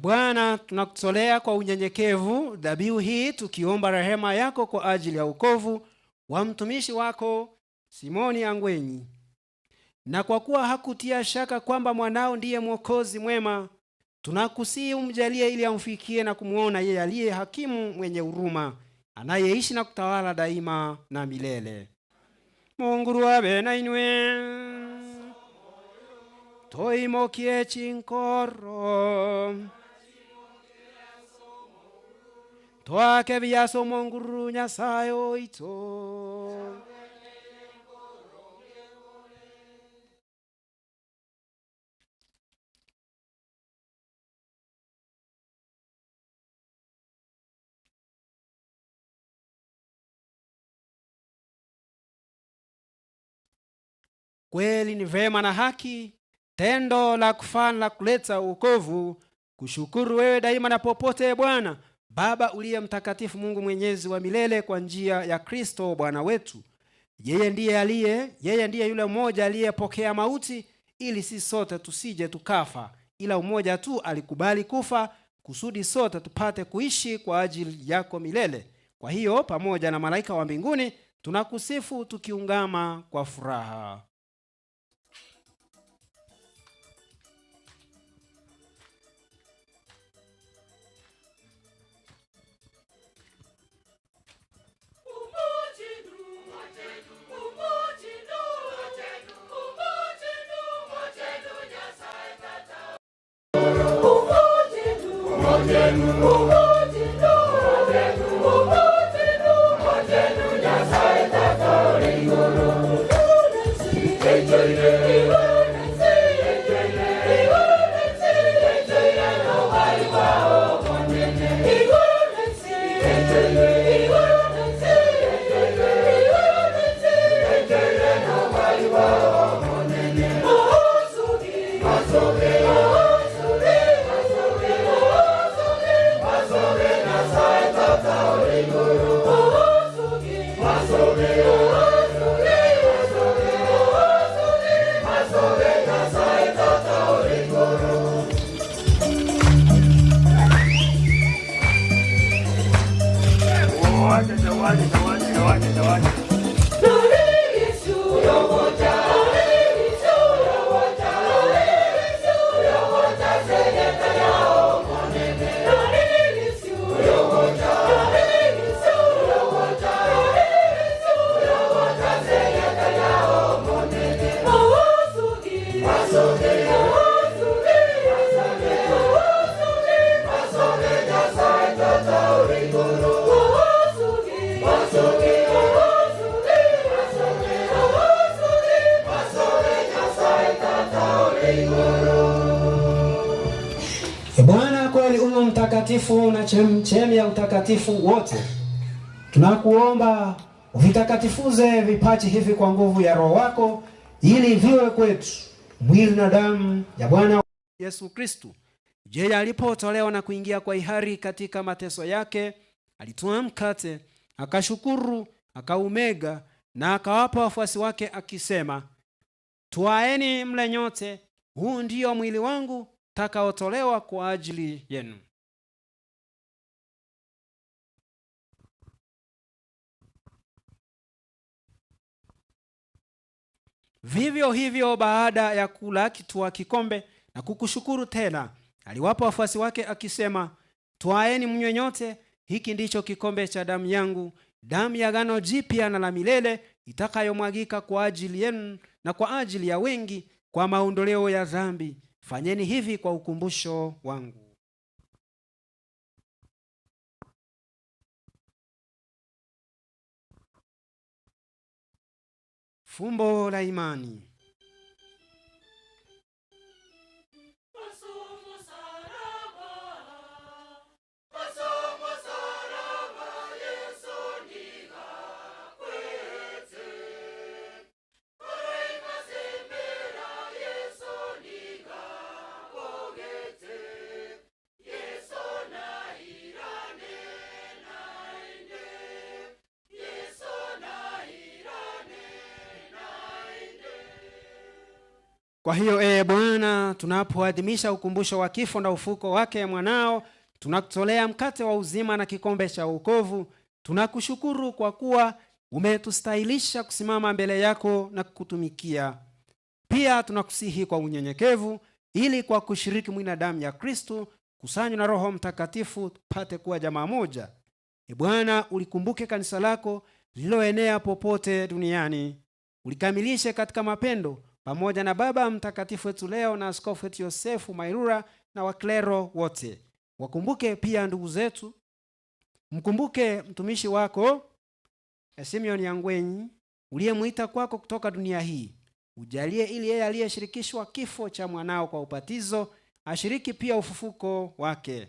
S14: Bwana, tunakutolea kwa unyenyekevu dhabihu hii tukiomba rehema yako kwa ajili ya wokovu wa mtumishi wako Simoni Angwenyi. Na kwa kuwa hakutia shaka kwamba mwanao ndiye mwokozi mwema, tunakusihi umjalie ili amfikie na kumuona yeye aliye hakimu mwenye huruma, anayeishi na kutawala daima na milele. Mungu wabe na inwe toimokie chinkoro twake biaso Mungu Nyasaye oito. Kweli ni vema na haki, tendo la kufaa la kuleta wokovu, kushukuru wewe daima na popote, Bwana Baba uliye mtakatifu, Mungu mwenyezi wa milele, kwa njia ya Kristo Bwana wetu. Yeye ndiye yule mmoja aliyepokea mauti ili si sote tusije tukafa, ila mmoja tu alikubali kufa kusudi sote tupate kuishi kwa ajili yako milele. Kwa hiyo pamoja na malaika wa mbinguni tunakusifu tukiungama kwa furaha. Bwana kweli umo mtakatifu na chemchemi ya utakatifu wote. Tunakuomba uvitakatifuze vipaji hivi kwa nguvu ya Roho wako, ili viwe kwetu mwili na damu ya Bwana Yesu Kristo. Yeye alipotolewa na kuingia kwa hiari katika mateso yake, alitwaa mkate, akashukuru, akaumega na akawapa wafuasi wake akisema, twaeni mle nyote, huu ndio mwili wangu takaotolewa kwa ajili yenu. Vivyo hivyo baada ya kula kitwaa kikombe na kukushukuru tena, aliwapa wafuasi wake akisema, twaeni mnywe nyote, hiki ndicho kikombe cha damu yangu, damu ya agano jipya na la milele, itakayomwagika kwa ajili yenu na kwa ajili ya wengi kwa maondoleo ya dhambi. Fanyeni hivi kwa ukumbusho wangu. Fumbo la imani. Kwa hiyo Bwana, tunapoadhimisha ukumbusho wa kifo na ufuko wake mwanao, tunakutolea mkate wa uzima na kikombe cha wokovu. Tunakushukuru kwa kuwa umetustahilisha kusimama mbele yako na kukutumikia. Pia tunakusihi kwa unyenyekevu, ili kwa kushiriki mwili na damu ya Kristo, kusanywa na Roho Mtakatifu, tupate kuwa jamaa moja. Bwana, ulikumbuke kanisa lako lililoenea popote duniani, ulikamilishe katika mapendo, pamoja na Baba Mtakatifu wetu Leo na Askofu wetu Yosefu Mairura na waklero wote. Wakumbuke pia ndugu zetu. Mkumbuke mtumishi wako Simeon Yangwenyi uliyemuita kwako kutoka dunia hii. Ujalie ili yeye aliyeshirikishwa kifo cha mwanao kwa upatizo ashiriki pia ufufuko wake.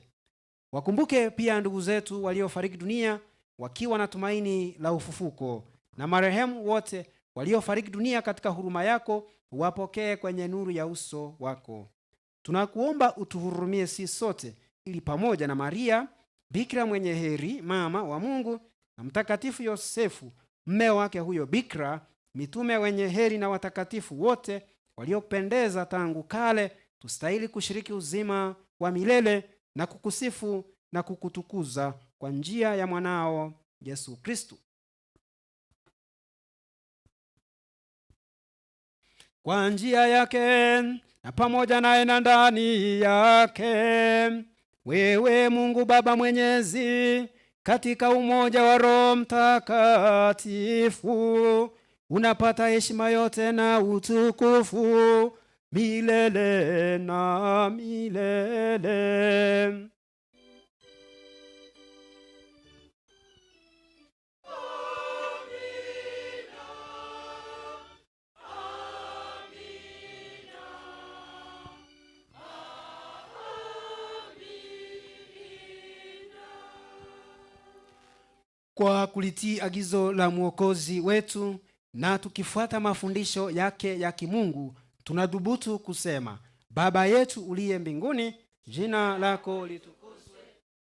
S14: Wakumbuke pia ndugu zetu waliofariki dunia wakiwa na tumaini la ufufuko, na marehemu wote waliofariki dunia katika huruma yako, uwapokee kwenye nuru ya uso wako. Tunakuomba utuhurumie sisi sote, ili pamoja na Maria Bikira mwenye heri, mama wa Mungu, na Mtakatifu Yosefu mme wake huyo bikira, mitume wenye heri na watakatifu wote waliopendeza tangu kale, tustahili kushiriki uzima wa milele na kukusifu na kukutukuza kwa njia ya mwanao Yesu Kristo. Kwa njia yake na pamoja naye na ndani yake, wewe Mungu Baba Mwenyezi, katika umoja wa Roho Mtakatifu, unapata heshima yote na utukufu milele na milele. Kwa kulitii agizo la Mwokozi wetu na tukifuata mafundisho yake ya kimungu, tunadhubutu kusema: Baba yetu uliye mbinguni, jina lako litukuzwe,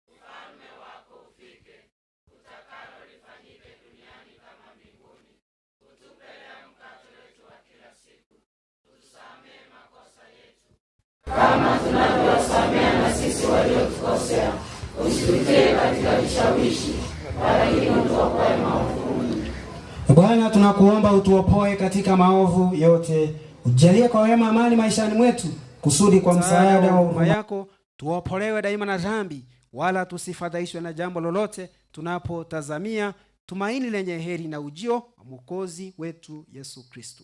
S14: ufalme wako ufike, utakalo lifanyike duniani kama mbinguni. Utupe leo mkate wetu wa kila siku, utusamehe makosa yetu kama tunavyowasamehe na sisi waliotukosea, usitutie katika vishawishi, bali utuokoe maovu. Bwana, tunakuomba utuopoe katika maovu yote, ujalie kwa wema amani maishani mwetu, kusudi kwa msaada wa huruma yako tuopolewe daima na dhambi, wala tusifadhaishwe na jambo lolote, tunapotazamia tumaini lenye heri na ujio wa Mwokozi wetu Yesu Kristo.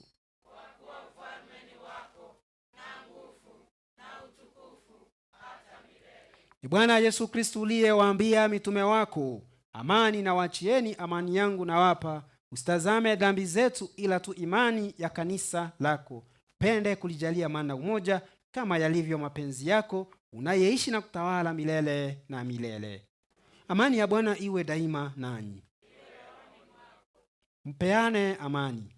S14: Bwana Yesu Kristo uliyewaambia mitume wako, amani na wachieni, amani yangu na wapa, usitazame dhambi zetu ila tu imani ya kanisa lako. Pende kulijalia amani na umoja kama yalivyo mapenzi yako, unayeishi na kutawala milele na milele. Amani ya Bwana iwe daima nanyi. Mpeane amani.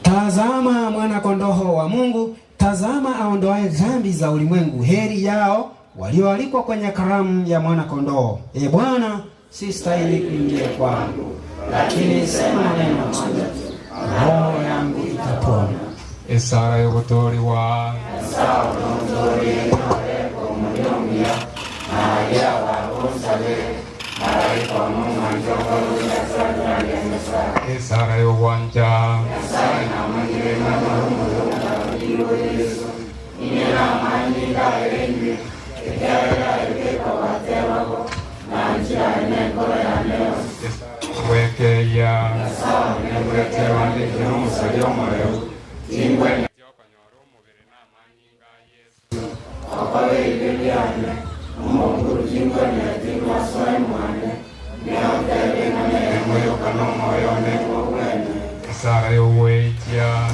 S14: Tazama mwana kondoo wa Mungu, tazama aondoaye dhambi za ulimwengu. Heri yao walioalikwa kwenye karamu ya mwana kondoo. E Bwana, si stahili kuingia kwangu, lakini sema neno moja, roho yangu itapona.
S12: Esara yogotori wa Esara yowanja wekeya
S3: Sara yo wetia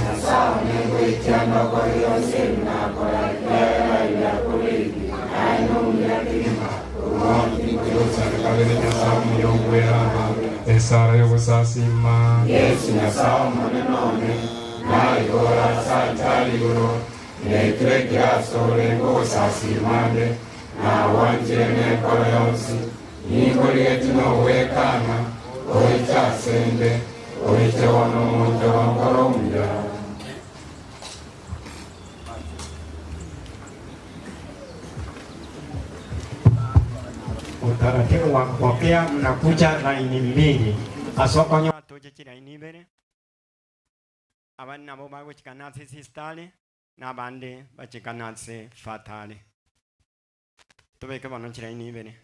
S3: Sara yo sasima Yesu na sama none na yora satali uro ne trekia sole go sasimande na wanjene koyonsi ingoli no wekana oita sende oite wano munja wankoromja.
S11: Utaratibu wa kupokea, mnakuja laini mbili asokonyo tuje laini mbele abandi nabo baguchikanatse sistale n'abandi bachikanatse fatale tubeke bano laini mbele.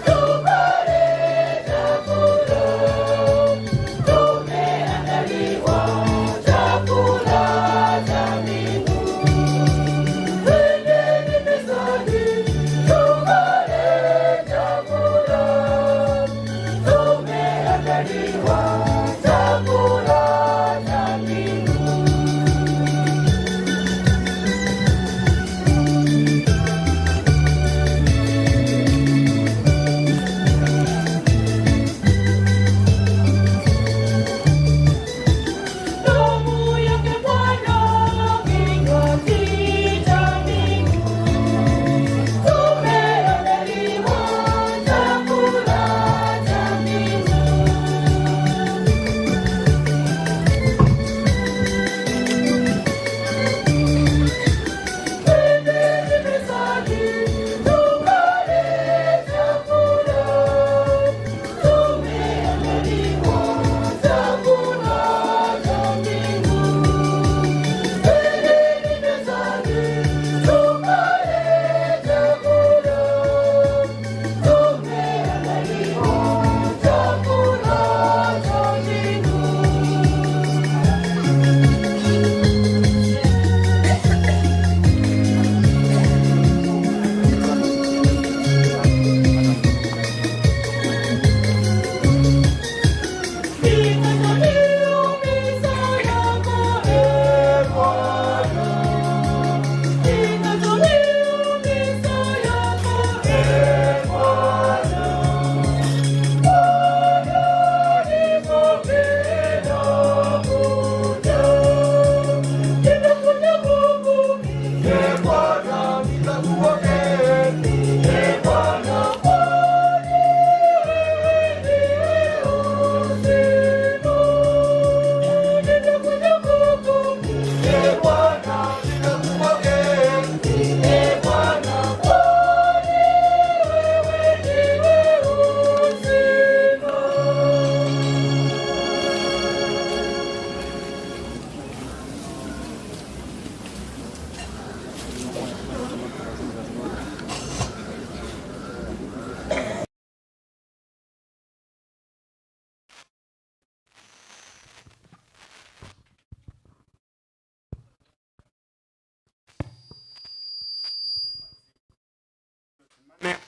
S6: Go!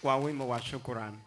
S11: kwa wimbo wa shukrani.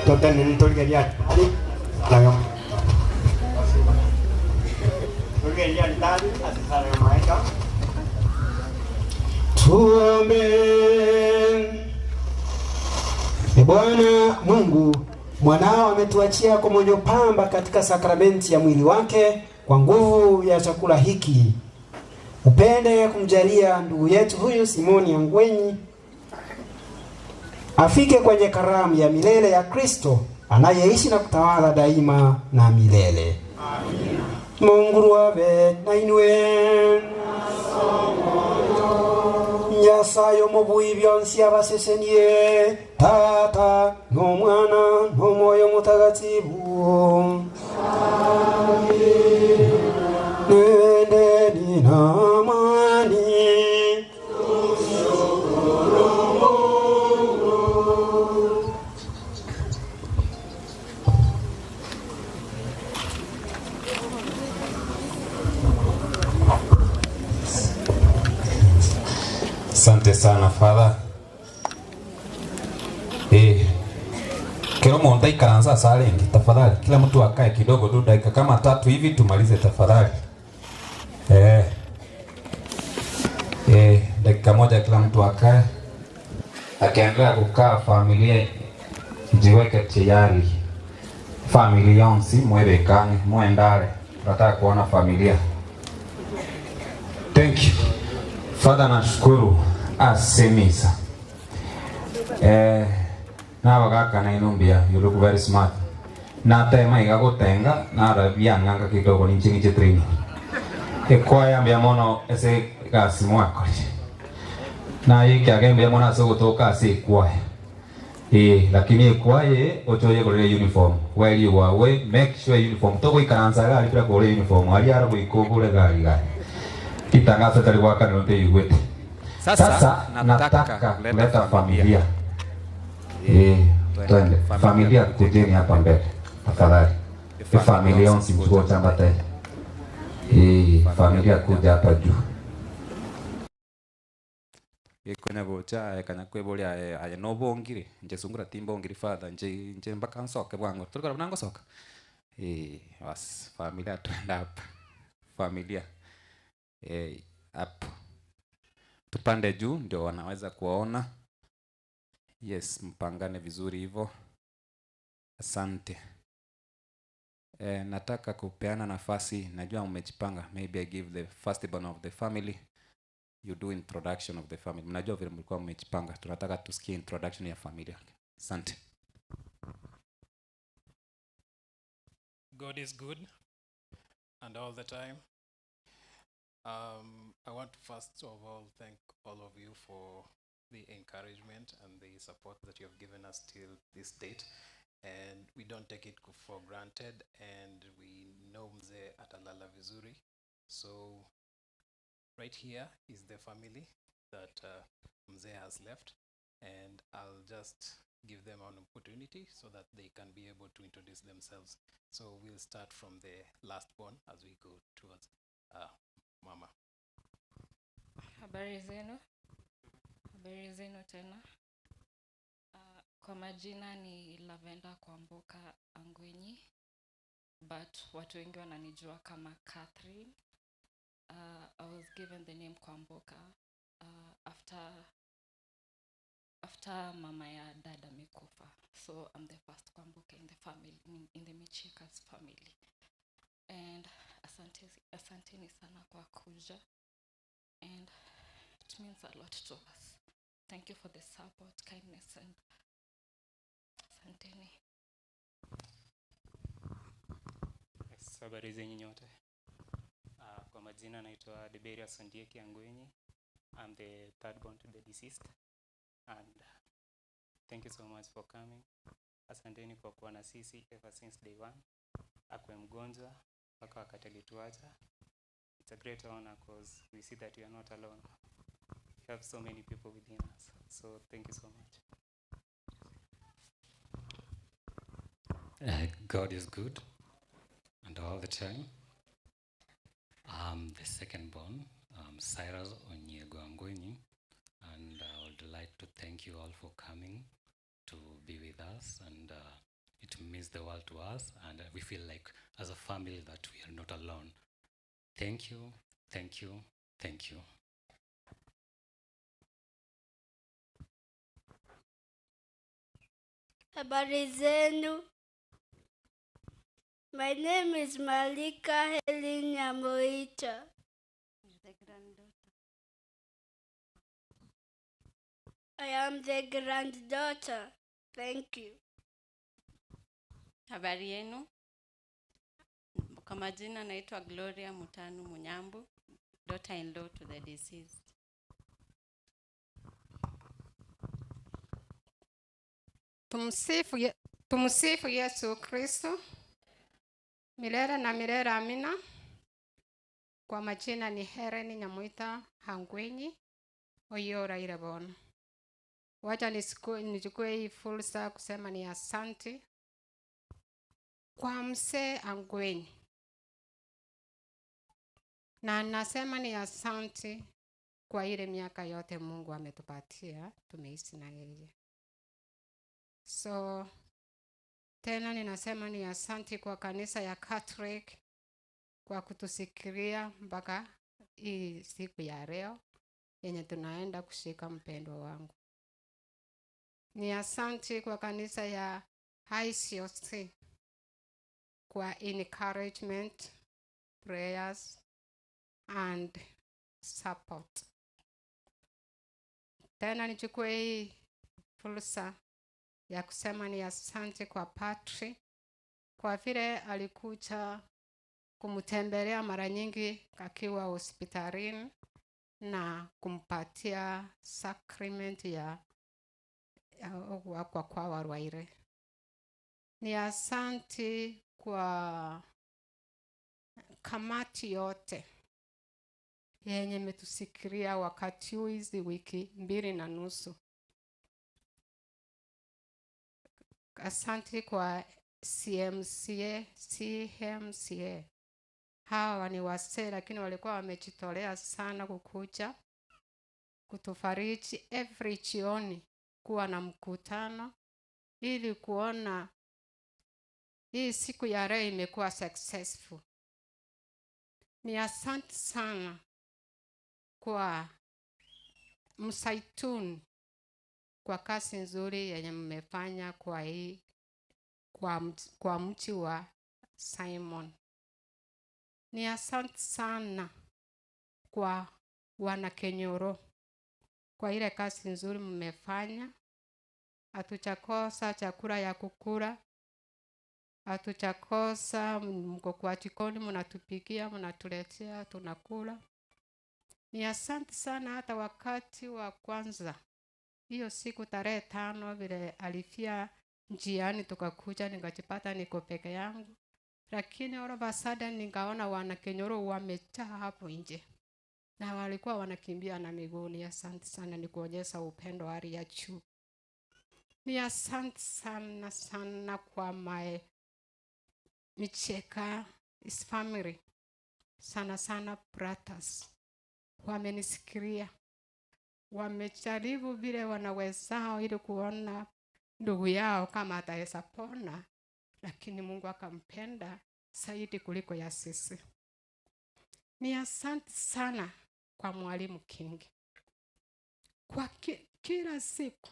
S11: Toten nitoligeria. Ali. Layo. Toligeria ndani asisara ya maika. Tuombe. Bwana Mungu, mwanao ametuachia komunyo pamba katika sakramenti ya mwili wake kwa nguvu ya chakula hiki. Upende kumjalia ndugu yetu huyu Simoni Angwenyi afike kwenye karamu ya milele ya Kristo anayeishi na kutawala daima na milele. Amina. Mungu wawe na inwe. Nyasayo mubui byonsi abasesenie Tata n'Omwana n'Omwoyo Mutagatifu. Nendeni na amani.
S12: Asante sana Father. Kero monta ikaanza salengi tafadhali. Kila mtu akae kidogo tu dakika kama 3 hivi tumalize tafadhali. Dakika moja kila mtu akae. Akiendelea kukaa familia jiweke tayari. Familia yonsi mwebekane muendale. Tunataka kuona familia. Thank you. Father, nashukuru asemisa. Na wakaka na inumbia, you look very smart. Na tema ikagotenga na rabia nganga kidogo nichingi chitrini. Kwa ya mbia mono ese kasi mwako. Na yiki agembia mona so kutoka si kwa. Lakini kwa ye ochoye kule uniform. While you are away, make sure uniform. Toko ikanza gari pira kule uniform. Ali ara kuikogule gari. Kitangazo taliwaka nyote iwete. Sasa nataka kuleta familia. Twende. Familia kujeni hapa mbele. Tafadhali. Familia onsi mchuo chambate. Familia kuja hapa juu.
S7: Kwenye gocha kanya kwebole aya no bongire nje sungura timbongire Father nje mpaka nsoke bwango tulikuwa tunango soka was familia twenda hapa familia hapo tupande juu ndio wanaweza kuona. Yes, mpangane vizuri hivyo. Asante. Nataka kupeana nafasi, najua umejipanga. Maybe I give the firstborn of the family. You do introduction of the family. Mnajua vile mlikuwa mmejipanga. Tunataka tusikie introduction ya familia. Asante.
S6: God is good and all the time. I want to first of all thank all of you for the encouragement and the support that you have given us till this date. And we don't take it for granted, and we know Mzee atalala vizuri. So right here is the family that Mzee has left, and I'll just give them an opportunity so that they can be able to introduce themselves. So we'll start from the last one as we go towards Mama.
S17: Habari zenu. Habari zenu tena. Kwa majina ni Lavenda Kwamboka Angwenyi, but watu wengi wananijua kama Catherine. I was given the name Kwamboka after mama ya dada amekufa. So I'm the first Kwamboka in the family, in the Michika's family. And asanteni sana kwa kuja. And it means a lot to us. Thank you for the support, kindness, and asanteni.
S19: Habari zenyu nyote. Kwa majina naitwa Deberius Ondieki Angwenyi. I'm the third born to the deceased. And thank you so much for coming. Asanteni kwa kuwa na sisi ever since day one. Akwe mgonjwa mpaka wakati alituacha. It's a great honor because we see that you are not alone. We have so many people within us. So thank you so much.
S24: God is good, and all the time. I'm the second born, Cyrus Onyego Angwenyi, and I would like to thank you all for coming to be with us. And means the world to us, and we feel like as a family that we are not alone. Thank you, thank you, thank you.
S8: Habari zenu. My name is Malika Helen Nyamoita. I am the granddaughter. Thank you.
S18: Habari yenu. Kwa majina naitwa Gloria Mutanu Munyambu, daughter-in-law to the deceased.
S20: Tumsifu Yesu Kristo. Milele na milele amina. Kwa majina ni Helen Nyamoita Hangwenyi Oyora Irebona. Wacha nichukue hii fursa kusema ni asante kwa mzee Hangwenyi. Na nasema ni asante kwa ile miaka yote Mungu ametupatia tumeishi na yeye. So tena ninasema ni asante kwa kanisa ya Catholic kwa kutusikiria mpaka hii siku ya leo yenye tunaenda kushika mpendwa wangu. Ni asante kwa kanisa ya ICOC kwa encouragement, prayers and support. Tena nichukue hii fursa ya kusema ni asante kwa Patri kwa vile alikuja kumtembelea mara nyingi akiwa hospitalini na kumpatia sacrament ya kwa Warwaire. Ni asante kwa kamati yote yenye metusikiria wakati huu hizi wiki 2.5. Asante kwa CMCA. Hawa ni wasee lakini walikuwa wamejitolea sana kukuja kutufariji every jioni kuwa na mkutano ili kuona hii siku ya leo imekuwa successful. Ni asante sana kwa Msaituni kwa kazi nzuri yenye mmefanya kwa hii kwa mji wa Simon. Ni asante sana kwa wana Kenyoro kwa ile kazi nzuri mmefanya. Hatuchakosa chakula ya kukula. Hatuchakosa mko kwa jikoni mnatupikia, mnatuletea, tunakula. Ni asante sana hata wakati wa kwanza. Hiyo siku tarehe 5 vile alifia njiani tukakuja nikajipata niko peke yangu. Lakini all of a sudden nikaona wana Kenyoro wamejaa hapo nje. Na walikuwa wanakimbia na miguu. Ni asante sana ni kuonyesha upendo hali ya juu. Ni asante sana sana kwa my Micheka is family. Sana sana brothers. Wamenisikiria. Wamejaribu vile wanawezao ili kuona ndugu yao kama ataweza pona, lakini Mungu akampenda zaidi kuliko ya sisi. Ni asante sana kwa Mwalimu Kingi. Kwa kila siku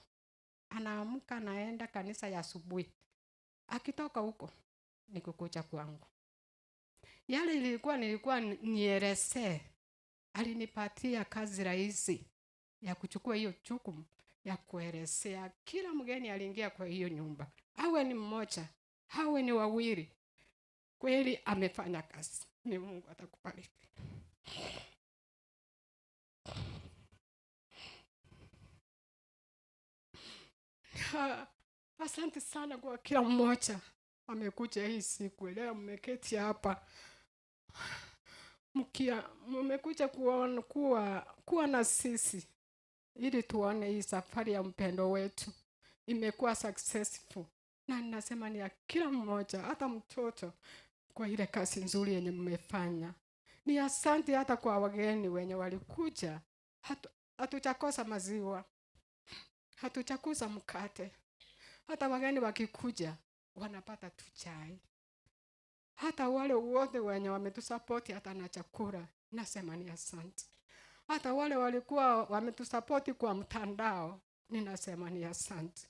S20: anaamka naenda kanisa ya asubuhi. Akitoka huko ni kukuja kwangu. Yale nilikuwa nielezee, alinipatia kazi rahisi ya kuchukua hiyo jukumu ya kuelezea kila mgeni aliingia kwa hiyo nyumba. Awe ni mmoja, awe ni wawili. Kweli amefanya kazi. Ni Mungu atakubariki. Asante sana kwa kila mmoja amekuja hii siku. Leo mmeketi hapa. Mmekuja kuwa na sisi ili tuone hii safari ya mpendo wetu imekuwa successful. Na ninasema ni ya kila mmoja, hata mtoto, kwa ile kazi nzuri yenye mmefanya. Ni asante hata kwa wageni wenye walikuja. Hatuchakosa maziwa, hatuchakosa mkate. Hata wageni wakikuja wanapata tu chai. Hata wale wote wenye wametusapoti hata na chakula, nasema ni asante. Hata wale walikuwa wametusapoti kwa mtandao, ninasema ni asante.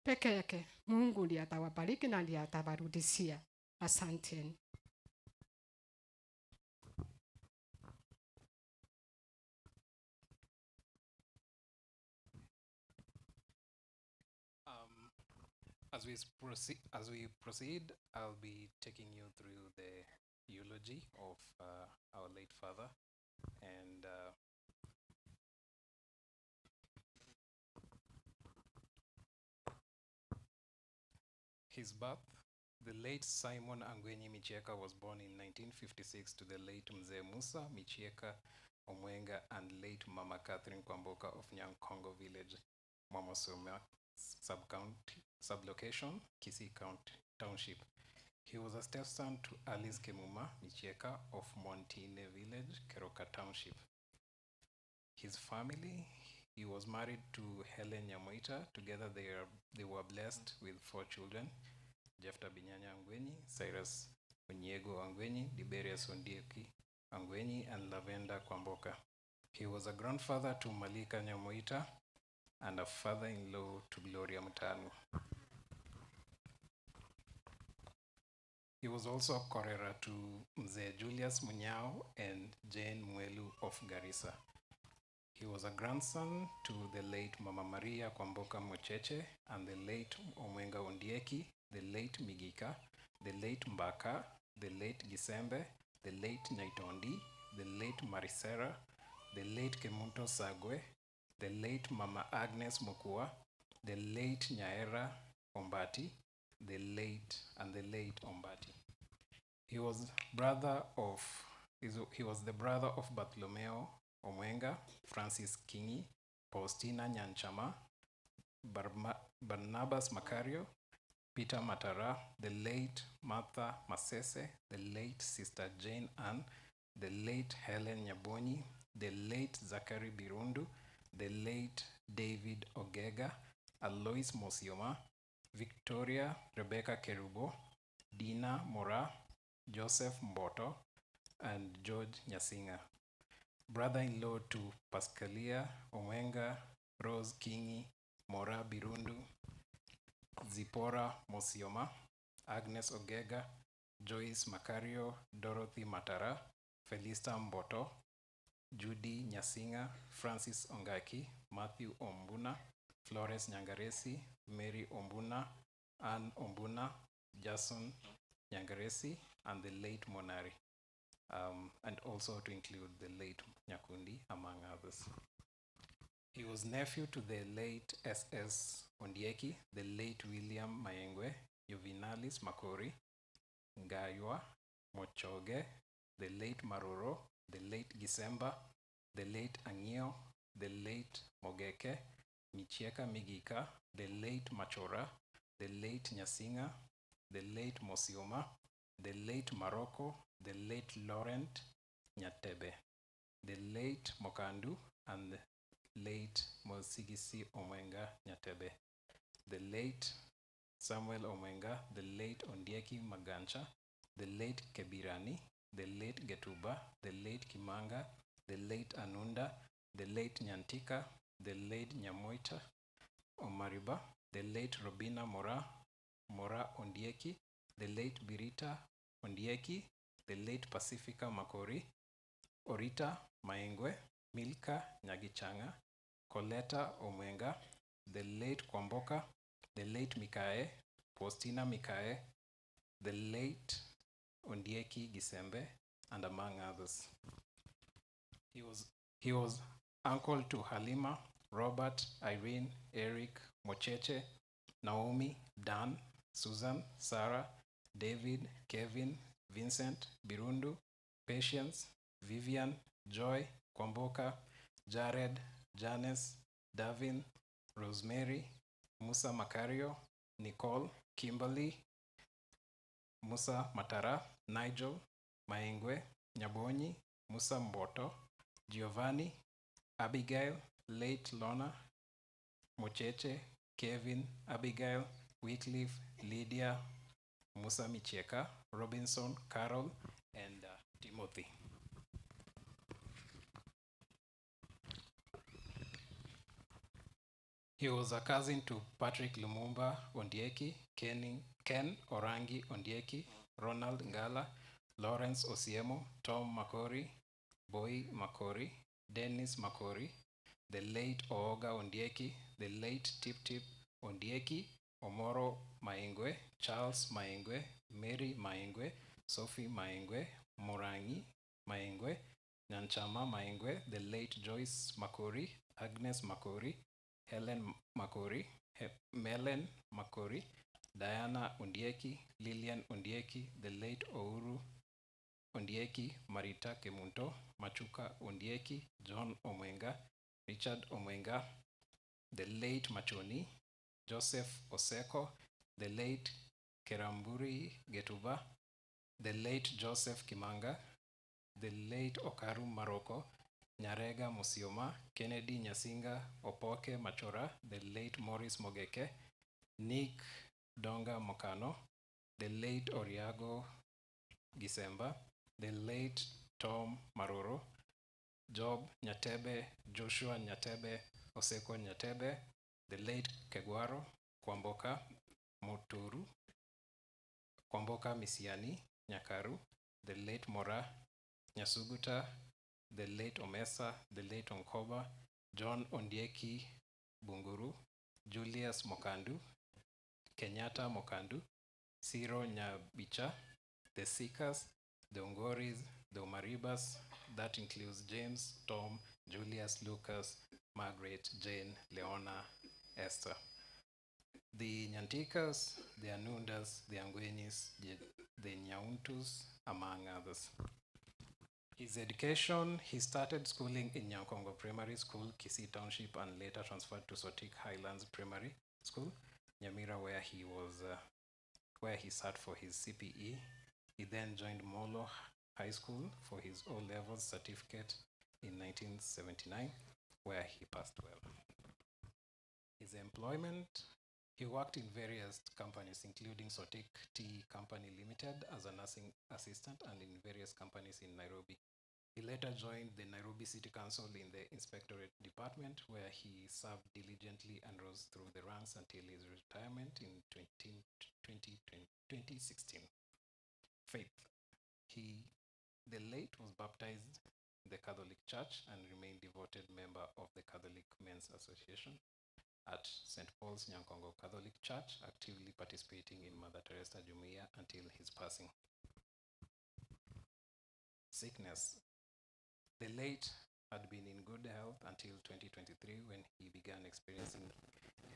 S20: Peke yake Mungu ndiye atawabariki na ndiye atawarudishia. Asanteni.
S6: As we proceed, I'll be taking you through the eulogy of our late father, and his birth. The late Simon Angwenyi Micheka was born in 1956 to the late Mzee Musa Micheka Omwenga and late Mama Catherine Kwamboka of Nyankongo village, Momosoma sublocation, Kisii County Township. He was a stepson to Alice Kemuma Micheka of Montine village, Keroka Township. His family, he was married to Helen Nyamoita. Together they were blessed with 4 children: Jefta Binyanya Angwenyi, Cyrus Onyego Angwenyi, Liberius Ondieki Angwenyi, and Lavenda Kwamboka. He was a grandfather to Malika Nyamoita and a father-in-law to Gloria Mutanu. He was also a Korera to Mzee Julius Munyao and Jane Mwelu of Garissa. He was a grandson to the late Mama Maria Kwamboka Mocheche and the late Omwenga Ondieki, the late Migika, the late Mbaka, the late Gisembe, the late Nyaitondi, the late Marisera, the late Kemunto Sagwe, the late Mama Agnes Mokua, the late Nyaera Ombati, the late Ombati. He was the brother of Bartolomeo Omwenga, Francis Kingi, Faustina Nyanchama, Barnabas Makario, Peter Matara, the late Martha Masese, the late Sister Jane Ann, the late Helen Nyabonyi, the late Zachary Birundu, the late David Ogega, Alois Mosioma, Victoria Rebecca Kerubo, Dina Mora, Joseph Mboto, and George Nyasinga. Brother-in-law to Pascalia Omwenga, Rose Kingi, Mora Birundu, Zipora Mosioma, Agnes Ogega, Joyce Makario, Dorothy Matara, Felista Mboto, Judy Nyasinga, Francis Ongaki, Matthew Ombuna, Flores Nyangaresi, Mary Ombuna, Anne Ombuna, Jason Nyangaresi, and the late Monari. And also to include the late Nyakundi, among others. He was nephew to the late S.S. Ondieki, the late William Mayengwe, Juvinalis Makori, Ngaywa Mochoge, the late Maroro, the late Gisemba, the late Angio, the late Mogeke, Michieka Migika, the late Machora, the late Nyasinga, the late Mosioma, the late Maroko, the late Laurent Nyatebe, the late Mokandu, and the late Mosigisi Omwenga Nyatebe, the late Samuel Omwenga, the late Ondieki Magancha, the late Kebirani, the late Getuba, the late Kimanga, the late Anunda, the late Nyantika, the late Nyamoita Omariba, the late Robina Mora Ondieki, the late Birita Ondieki, the late Pacifica Makori, Orita Maengwe, Milka Nyagichanga, Coletta Omwenga, the late Kwamboka, the late Mikae, Faustina Mikae, the late Ondieki Gisembe, and among others. He was uncle to Halima, Robert, Irene, Eric, Mocheche, Naomi, Dan, Susan, Sarah, David, Kevin, Vincent, Birundu, Patience, Vivian, Joy, Kwamboka, Jared, Janice, Davin, Rosemary, Musa Makario, Nicole, Kimberly, Musa Matara, Nigel, Maengwe, Nyabonyi, Musa Mboto, Giovanni, Abigail, late Lona, Mocheche, Kevin, Abigail, Wycliffe, Lydia, Musa Micheka, Robinson, Carol, and Timothy. He was a cousin to Patrick Lumumba Ondieki, Ken Orangi Ondieki, Ronald Ngala, Lawrence Osiemo, Tom Makori, Boy Makori, Dennis Makori, the late Ooga Ondieki, the late Tip Tip Ondieki, Omoro Maingwe, Charles Maingwe, Mary Maingwe, Sophie Maingwe, Morangi Maingwe, Nyanchama Maingwe, the late Joyce Makori, Agnes Makori, Helen Makori, Melen Makori, Diana Ondieki, Lillian Ondieki, the late Ouru Ondieki, Marita Kemunto, Machuka Ondieki, John Omwenga, Richard Omwenga, the late Machoni, Joseph Oseko, the late Keramburi Getuba, the late Joseph Kimanga, the late Okaru Maroko, Nyarega Musioma, Kennedy Nyasinga Opoke Machora, the late Morris Mogeke, Nick Donga Mokano, the late Oriago Gisemba, the late Tom Maroro, Job Nyatebe, Joshua Nyatebe, Oseko Nyatebe, the late Kegwaro Kwamboka Moturu, Kwamboka Misiani Nyakaru, the late Mora Nyasuguta, the late Omesa, the late Onkoba, John Ondieki Bunguru, Julius Mokandu, Kenyatta Mokandu, Ciro Nyabicha, the Seekers, the Ongoris, the Omaribas, that includes James, Tom, Julius, Lucas, Margaret, Jane, Leona, Esther. The Nyantikas, the Anundas, the Angwenis, the Nyauntus, among others. His education, he started schooling in Nyankongo Primary School, Kisii Township, and later transferred to Sotik Highlands Primary School, Nyamira, where he sat for his CPE. He then joined Molo High School for his O-levels certificate in 1979, where he passed well. His employment, he worked in various companies, including Sotik Tea Company Limited as a nursing assistant and in various companies in Nairobi. He later joined the Nairobi City Council in the Inspectorate Department, where he served diligently and rose through the ranks until his retirement in 2016. Faith. The late was baptized in the Catholic Church and remained devoted member of the Catholic Men's Association at St. Paul's Nyankongo Catholic Church, actively participating in Mother Teresa Jumuiya until his passing. Sickness. The late had been in good health until 2023 when he began experiencing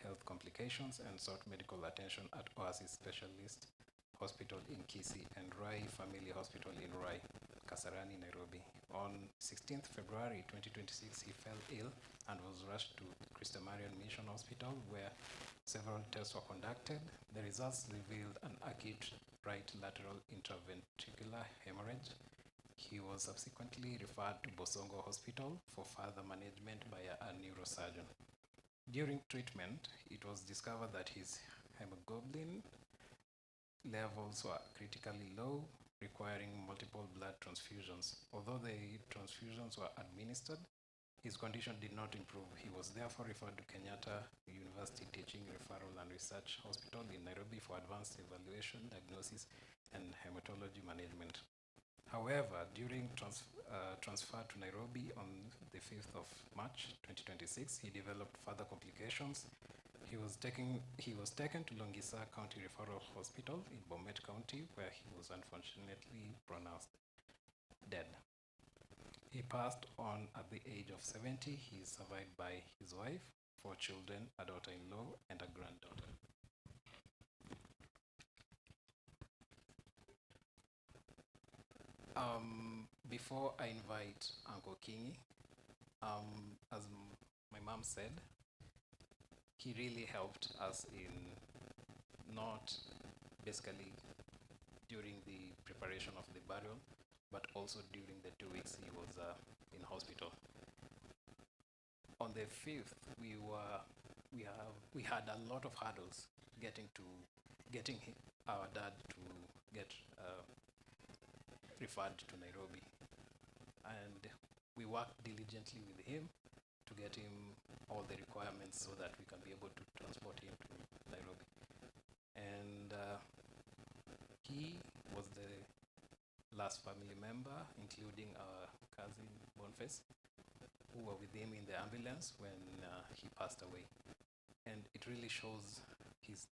S6: health complications and sought medical attention at Oasis Specialist Hospital in Kisii and Rai Family Hospital in Rai, Kasarani, Nairobi. On 16th February 2026, he fell ill and was rushed to Christ Marian Mission Hospital, where several tests were conducted. The results revealed an acute right lateral intraventricular hemorrhage. He was subsequently referred to Bosongo Hospital for further management by a neurosurgeon. During treatment, it was discovered that his hemoglobin levels were critically low, requiring multiple blood transfusions. Although the transfusions were administered, his condition did not improve. He was therefore referred to Kenyatta University Teaching, Referral and Research Hospital in Nairobi for advanced evaluation, diagnosis, and hematology management. However, during transfer to Nairobi on the 5th of March 2026, he developed further complications. He was taken to Longisa County Referral Hospital in Bomet County, where he was unfortunately pronounced dead. He passed on at the age of 70. He is survived by his wife, 4 children, a daughter-in-law, and a granddaughter. Before I invite Uncle Kingi, as my mom said, he really helped us in not basically during the preparation of the burial, but also during the 2 weeks he was in hospital. On the 5th, we had a lot of hurdles getting our dad to get referred to Nairobi, and we worked diligently with him to get him all the requirements so that we can be able to transport him to Nairobi. And he was the last family member, including our cousin Boniface, who were with him in the ambulance when he passed away. And it really shows his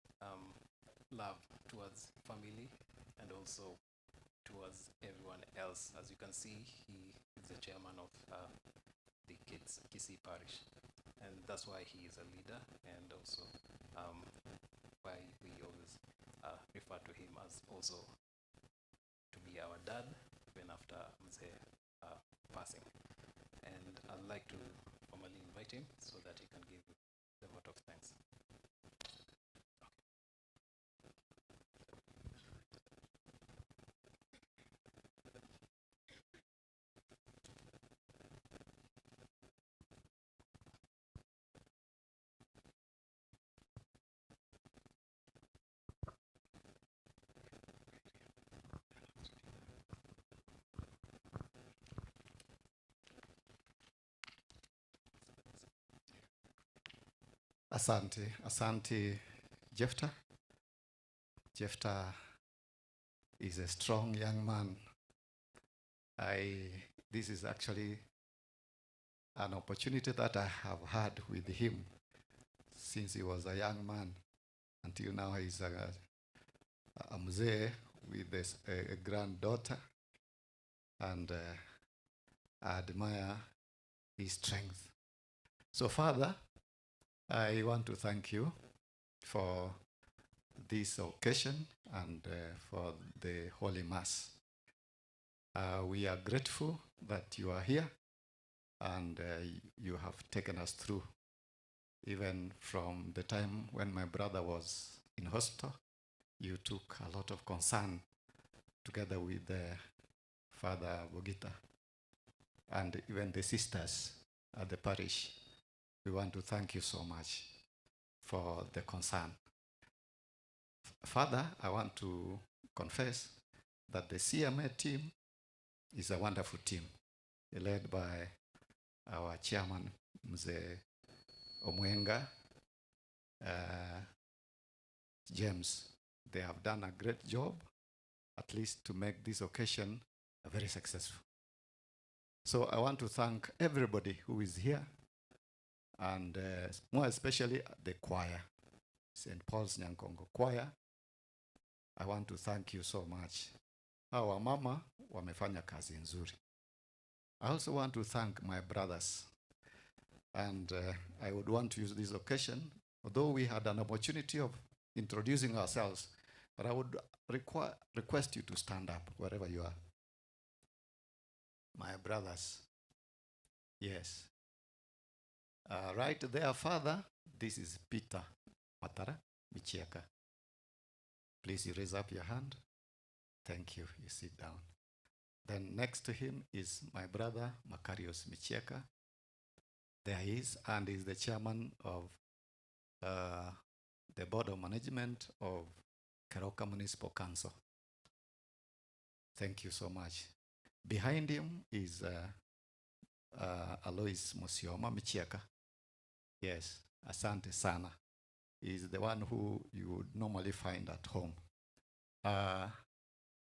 S6: love towards family and also towards everyone else. As you can see, he is the chairman of the Kisii Parish, and that's why he is a leader, and also why we always refer to him as also to be our dad even after Mzee passing. And I'd like to formally invite him so that he can give the vote of thanks.
S2: Asante, Jephthah. Jephthah is a strong young man. This is actually an opportunity that I have had with him since he was a young man until now. He's a mzee with a granddaughter, and I admire his strength. So, Father, I want to thank you for this occasion and for the Holy Mass. We are grateful that you are here and you have taken us through. Even from the time when my brother was in hospital, you took a lot of concern together with Father Bogita and even the sisters at the parish. We want to thank you so much for the concern. Father, I want to confess that the CMA team is a wonderful team, led by our chairman, Mzee Omwenga, James. They have done a great job, at least to make this occasion very successful. So I want to thank everybody who is here, and more especially the choir, St. Paul's Nyankongo Choir. I want to thank you so much. Our mama wamefanya kazi nzuri. I also want to thank my brothers, and I would want to use this occasion, although we had an opportunity of introducing ourselves, but I would request you to stand up wherever you are. My brothers, yes. Right there, Father, this is Peter Matara Michieka. Please, you raise up your hand. Thank you. You sit down. Then next to him is my brother, Makarios Michieka. There he is, and is the chairman of the Board of Management of Keroka Municipal Council. Thank you so much. Behind him is Alois Musioma Michieka. Yes, asante sana. He's the one who you would normally find at home.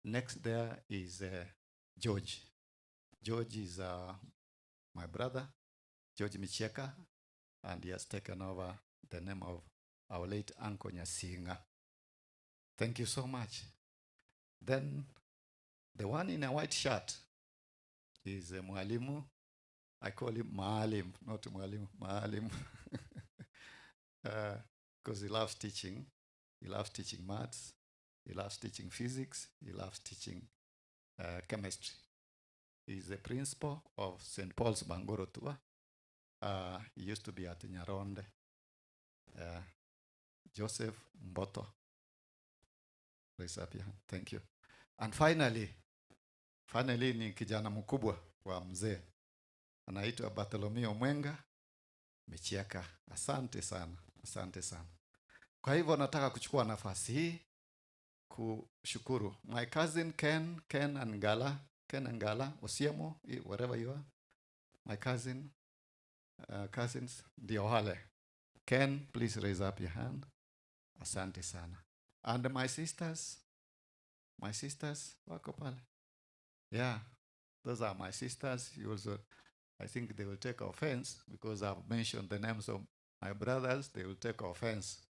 S2: Next there is George. George is my brother, George Michieka, and he has taken over the name of our late Uncle Nyasinga. Thank you so much. Then the one in a white shirt is Mwalimu. I call him Maalim, not Mwalimu, Maalim. Because he loves teaching. He loves teaching maths. He loves teaching physics. He loves teaching chemistry. He's the principal of St. Paul's Bangoro Tua. He used to be at Nyaronde. Joseph Mboto. Raise up your hand. Thank you. And finally ni kijana mkubwa wa mzee. Anaitwa Bartolomeo Mwenga Michieka. Asante sana. Asante sana. Kwa hivyo nataka kuchukua nafasi hii kushukuru my cousin Ken Angala Osiemo, wherever you are, my cousins ndio wale. Ken, please raise up your hand. Asante sana. And my sisters wako pale. Yeah, those are my sisters. You also, I think they will take offense because I've mentioned the names of my brothers. They will take offense.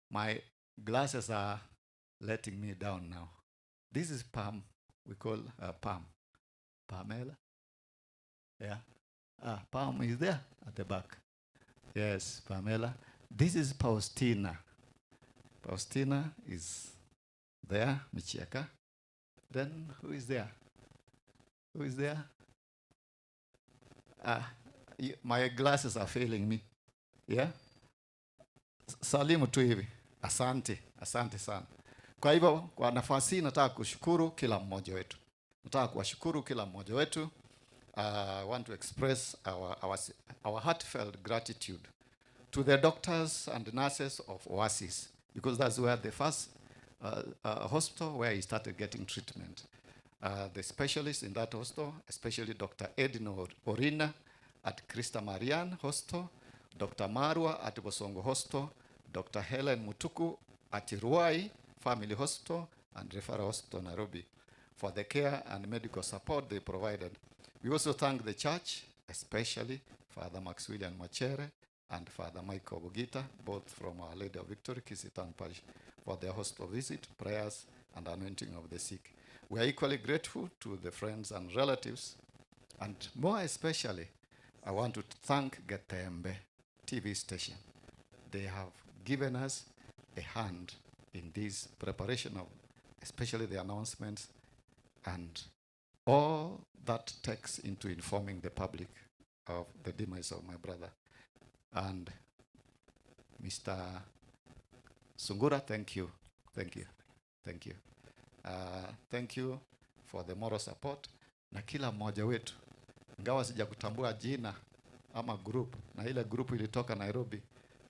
S2: My glasses are letting me down now. This is Pam. We call Pam. Pamela. Yeah. Pam is there at the back. Yes, Pamela. This is Faustina. Faustina is there, Michiaka. Then who is there? Who is there? My glasses are failing me. Yeah? Salimu tu hivi. Asante sana. Kwa hivyo kwa nafasi hii nataka kushukuru kila mmoja wetu. Nataka kuwashukuru kila mmoja wetu. I want to express our heartfelt gratitude to the doctors and nurses of Oasis, because that's where the first hospital where he started getting treatment. The specialists in that hospital, especially Dr. Edino Orina at Krista Marian Hospital, Dr. Marwa at Bosongo Hospital, Dr. Helen Mutuku at Ruai Family Hospital and Referral Hospital, Nairobi, for the care and medical support they provided. We also thank the church, especially Father Maximilian Machere and Father Michael Bugita, both from Our Lady of Victory, Kisitan Parish, for their hospital visit, prayers, and anointing of the sick. We are equally grateful to the friends and relatives, and more especially, I want to thank Getembe TV station. They have given us a hand in this preparation of, especially the announcements, and all that takes into informing the public of the demise of my brother. And Mr. Sungura, thank you. Thank you for the moral support. Na kila mmoja wetu, ingawa sijakutambua jina ama group, na ile group ilitoka Nairobi,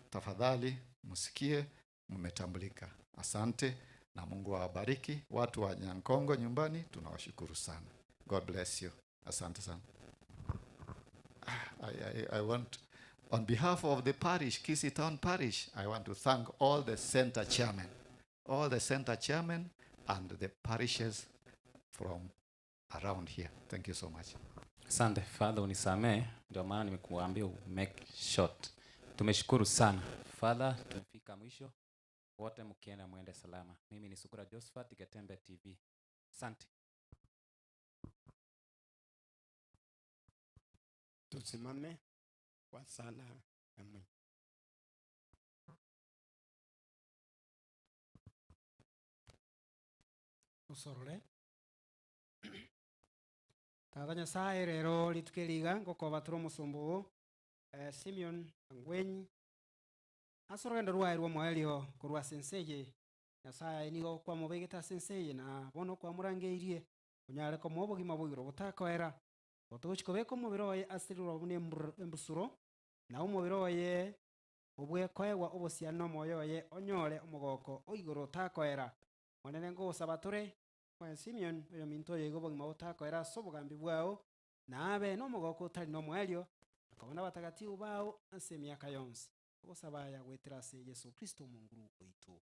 S2: tafadhali msikie mmetambulika. Asante na Mungu awabariki. Watu wa Nyankongo nyumbani tunawashukuru sana. God bless you. Asante sana. I want, on behalf of the parish, Kisii Town Parish, I want to thank all the center chairmen and the parishes from around here. Thank you so much.
S1: Asante Father, unisamee, ndio maana nimekuambia make short. Tumeshukuru sana Father, tumefika mwisho. Wote mkienda muende salama. Mimi ni Sungura Josephat, Getembe TV. Asante.
S11: Tusimame kwa sala ya Mungu.
S14: Usorore. Tata Nyasaye rero litukeliga ngokoba turo musumbu Simeon Angwenyi asorogenda rwairwo mwaelio kurwa senseye Nyasaye nigo kwa mubegeta senseye na bono kwa murangeirie unyare ko mobogima bugiro butakoera otochiko beko mubiroye asiriro bune embusuro na umubiroye ubwe koewa obosiano moyoye onyore omugoko oigoro takoera monene ngo sabature kwa Simeon uyo minto yego bogima butakoera sobugambi bwao nabe no mugoko tali no mwaelio akabona batagatifu bao anse miaka yonse obosabaya gweterase Yesu Kristo Mungu wetu.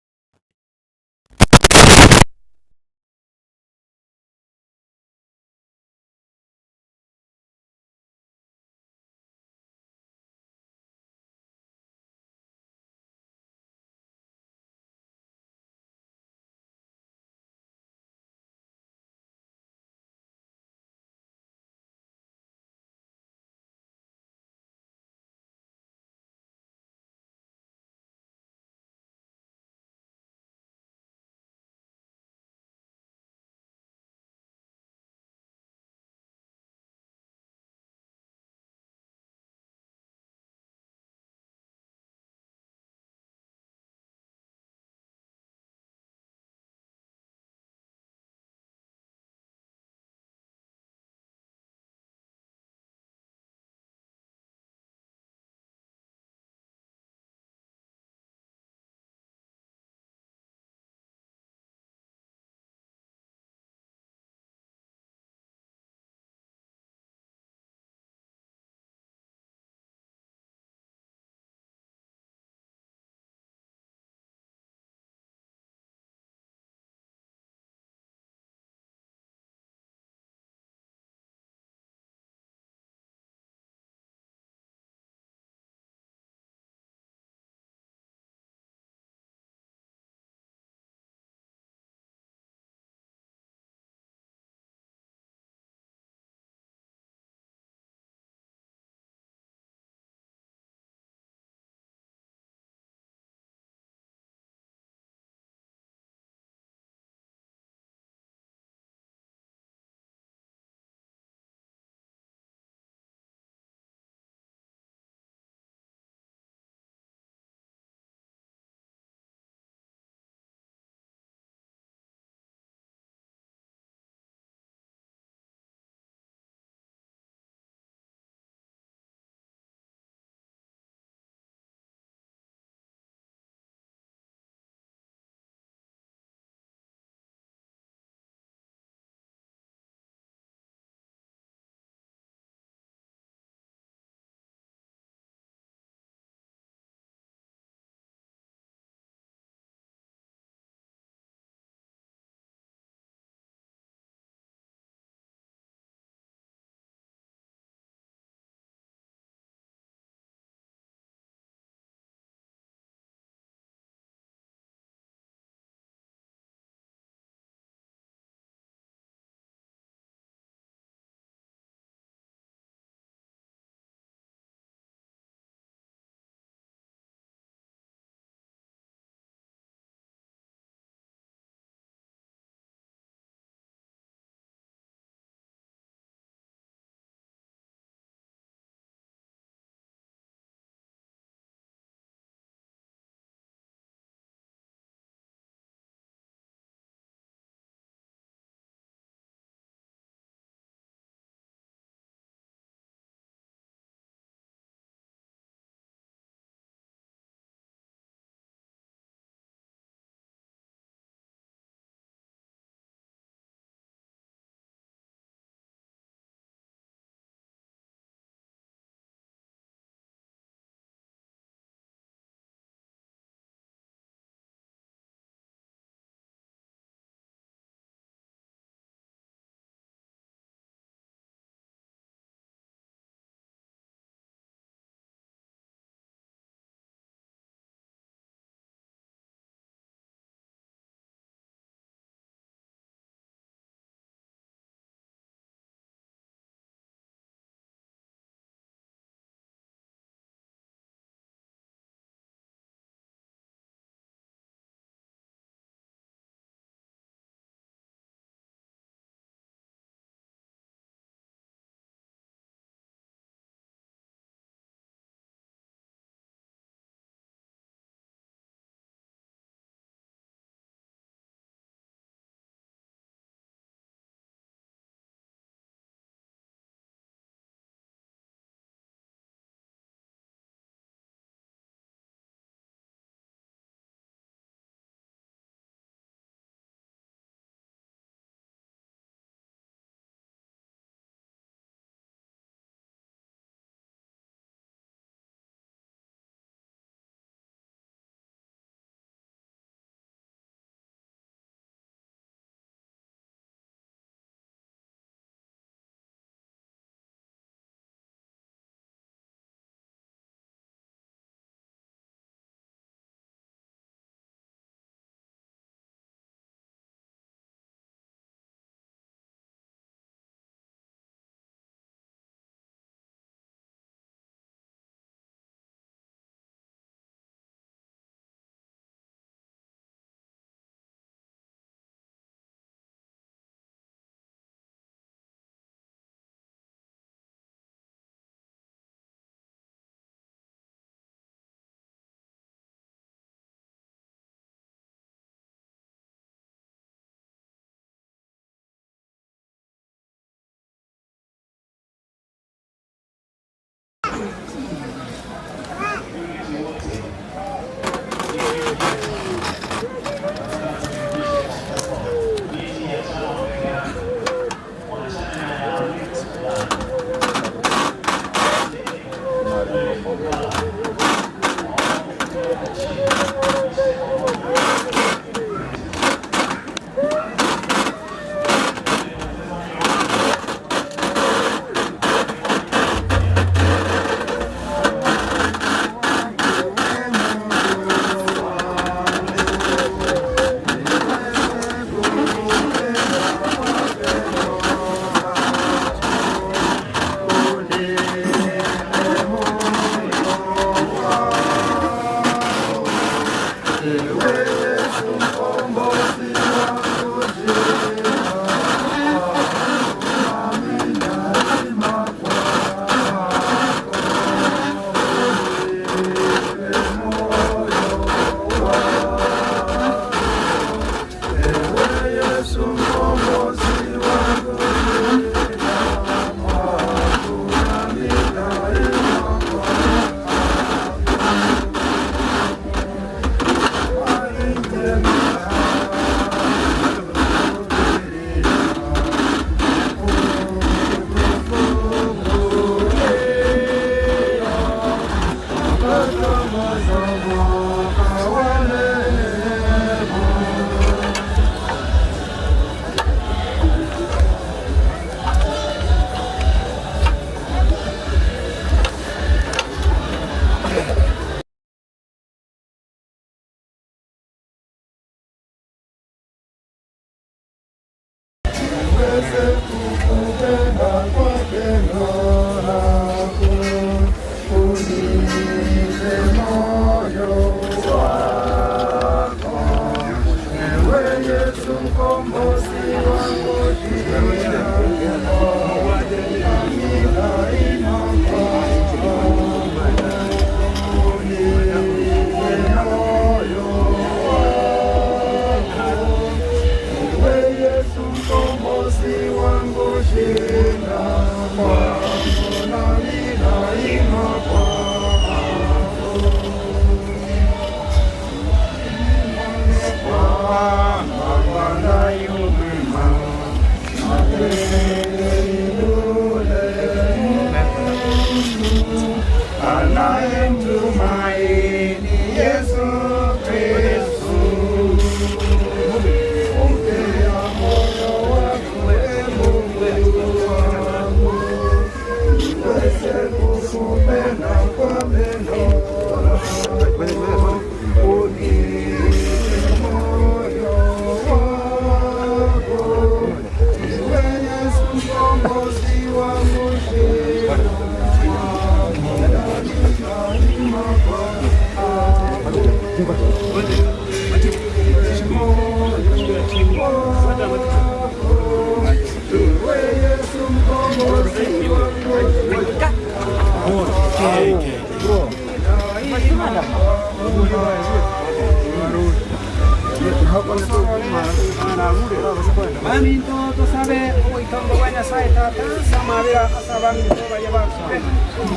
S14: Mami to sabe o itongo buena sai tata sama vira asabang to vaya ba.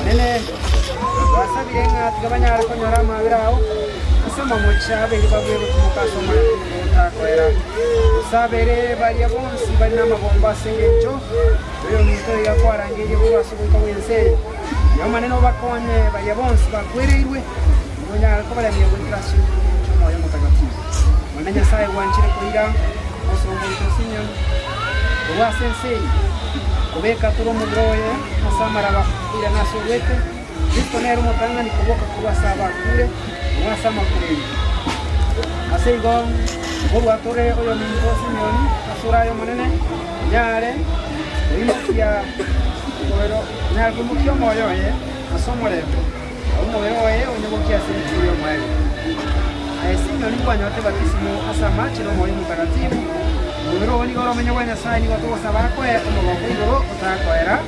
S14: Nene wasa birenga tigabanya ko nyara ma virao asama mocha be ba be kumuka soma ta koera. Sabere varia bonsi bana mabomba sengecho. Yo mito ya kwa rangi ye kwa suko ko yense. Yo maneno bakonye varia bonsi ba kwereirwe. Ngonya ko bale mi kontrasu mo yo mutagati. Manenya sai wanchire koira. Sinyon, wa sensei, kubeka turo mudroye, asamara ba ila naso wete, disponer motanga ni kuboka kuwa saba kule, wa sama kule. Asei gon, kuwa tore oyo minto sinyon, asura yo manene, nyare, ina kuwero, nyare kumukio moyo ye, asomore, moyo ye, onyobokia sensi yo moyo. Sinyon kwa nyote batisimo asama chino moyo mutagatifu. Uro woni goro menyo wanya sai ni watu sabako ya como go igoro otako era.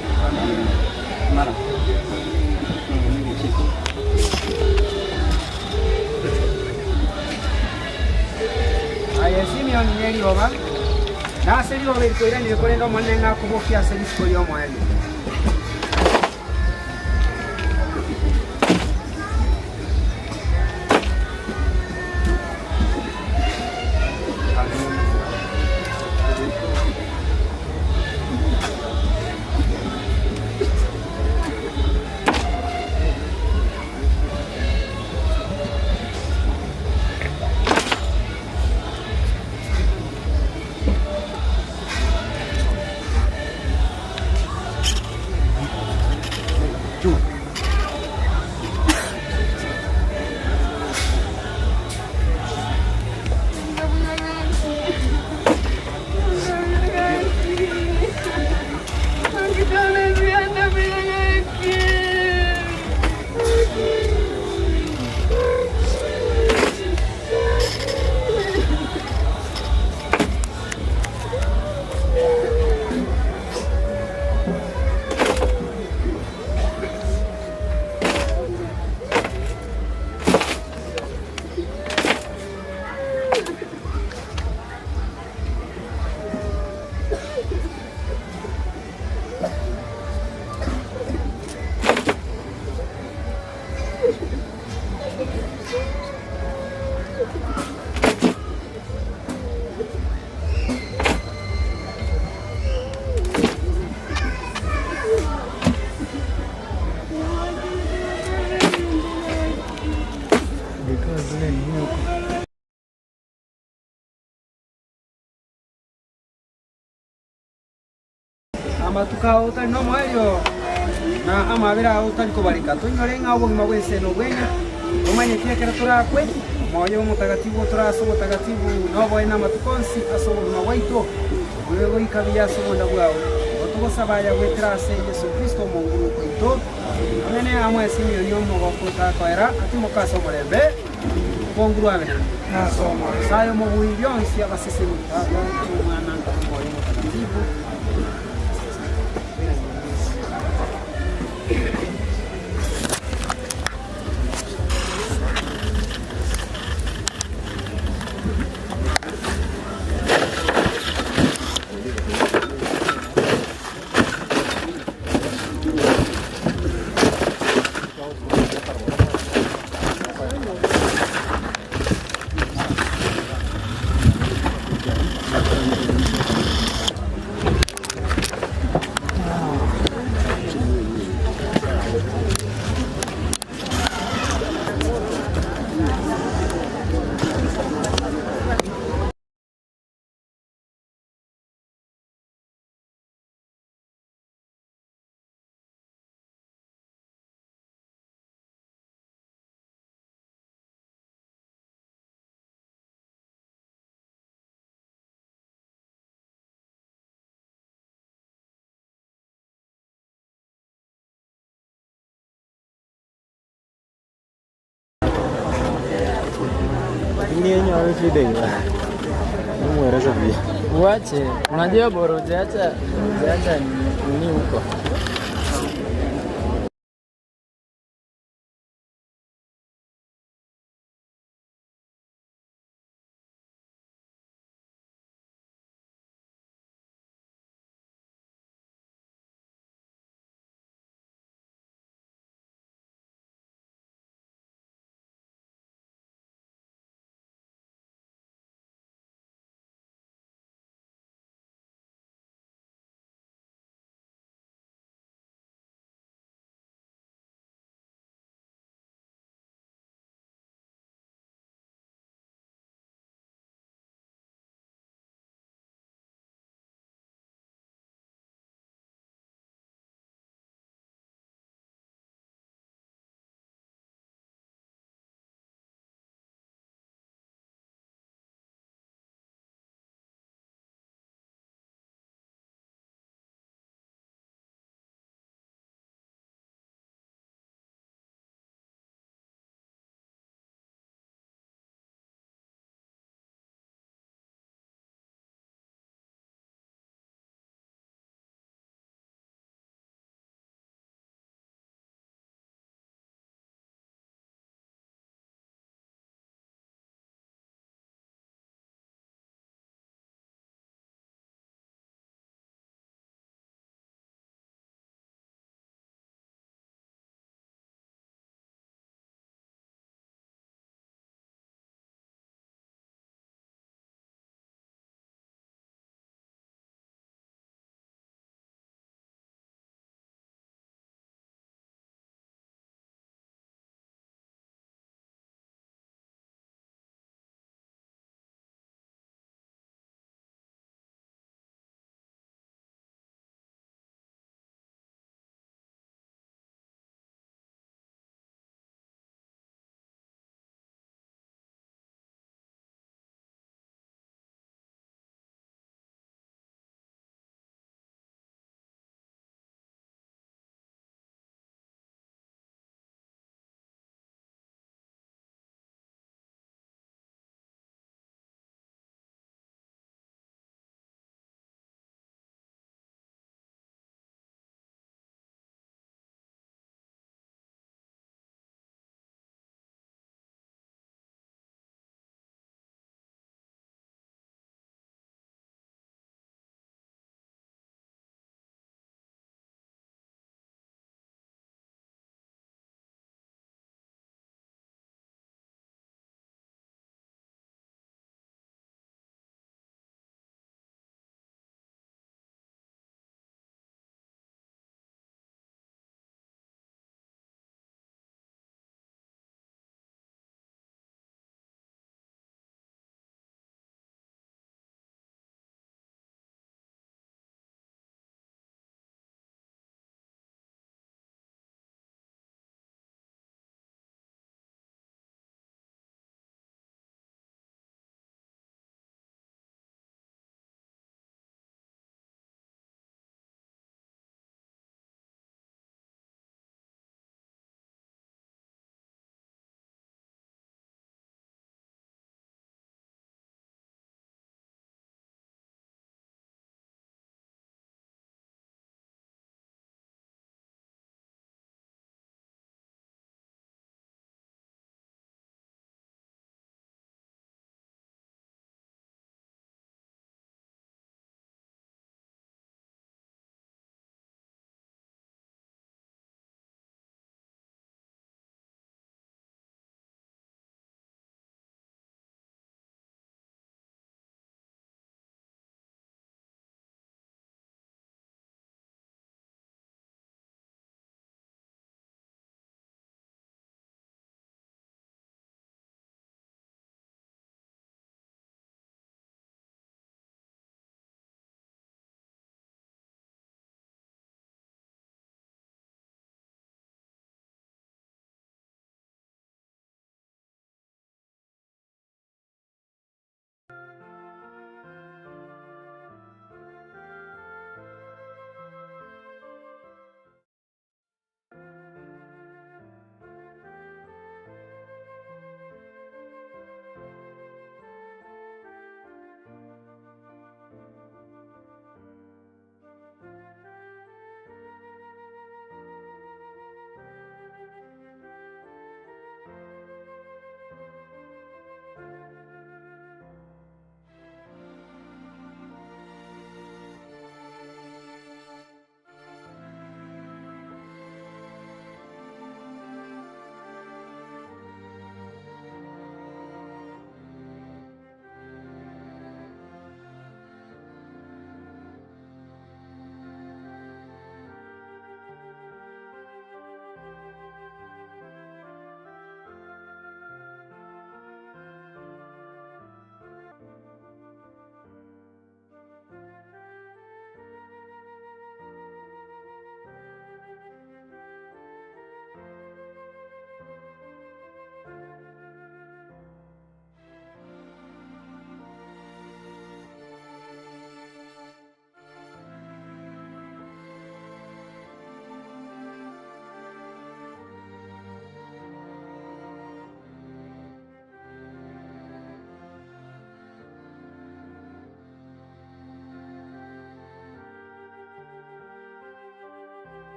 S14: Mara. Aya Simeon nyeri oba. Na se dio ver ko ira ni ko ndo manenga kubokia se diskorio moyo. Amatukao tal no moyo na amabera utal kubalika tunyorenga ubo mabwese no bwenya umanye kiekera turakwe moyo mutagatifu turaso mutagatifu no boina matukonsi asobo mwaito wewe ikabia sobo ndabwao otugosabaya wetrase Yesu Kristo Mungu koito nene amwe Simeon yo mogokota kwera atimokaso morembe Kongruaga. Sayo mo buillonsi abasisi mutaka mwana moyo mtakatifu.
S4: Ini nyawa shida hiyo. Mweleza pia. Uache, unajua bora ujaacha nini huko.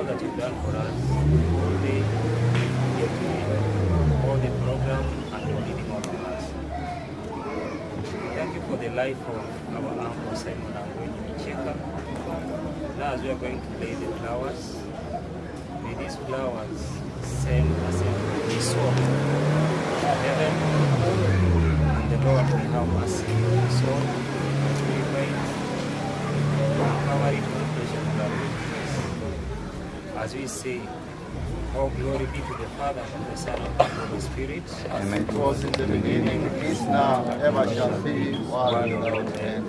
S9: that you've done for us, all the program and your leading all of us. Thank you for the life of our uncle Simon Angwenyi Micheka. Now as we are going to lay the flowers, may these flowers send us a soul to heaven, and the Lord will have mercy on the soul. We pray, cover it with the precious blood of Jesus. As we say, all glory be to the Father, and the Son, and the Holy Spirit.
S2: As it was in the beginning, is now, ever shall be, world without end.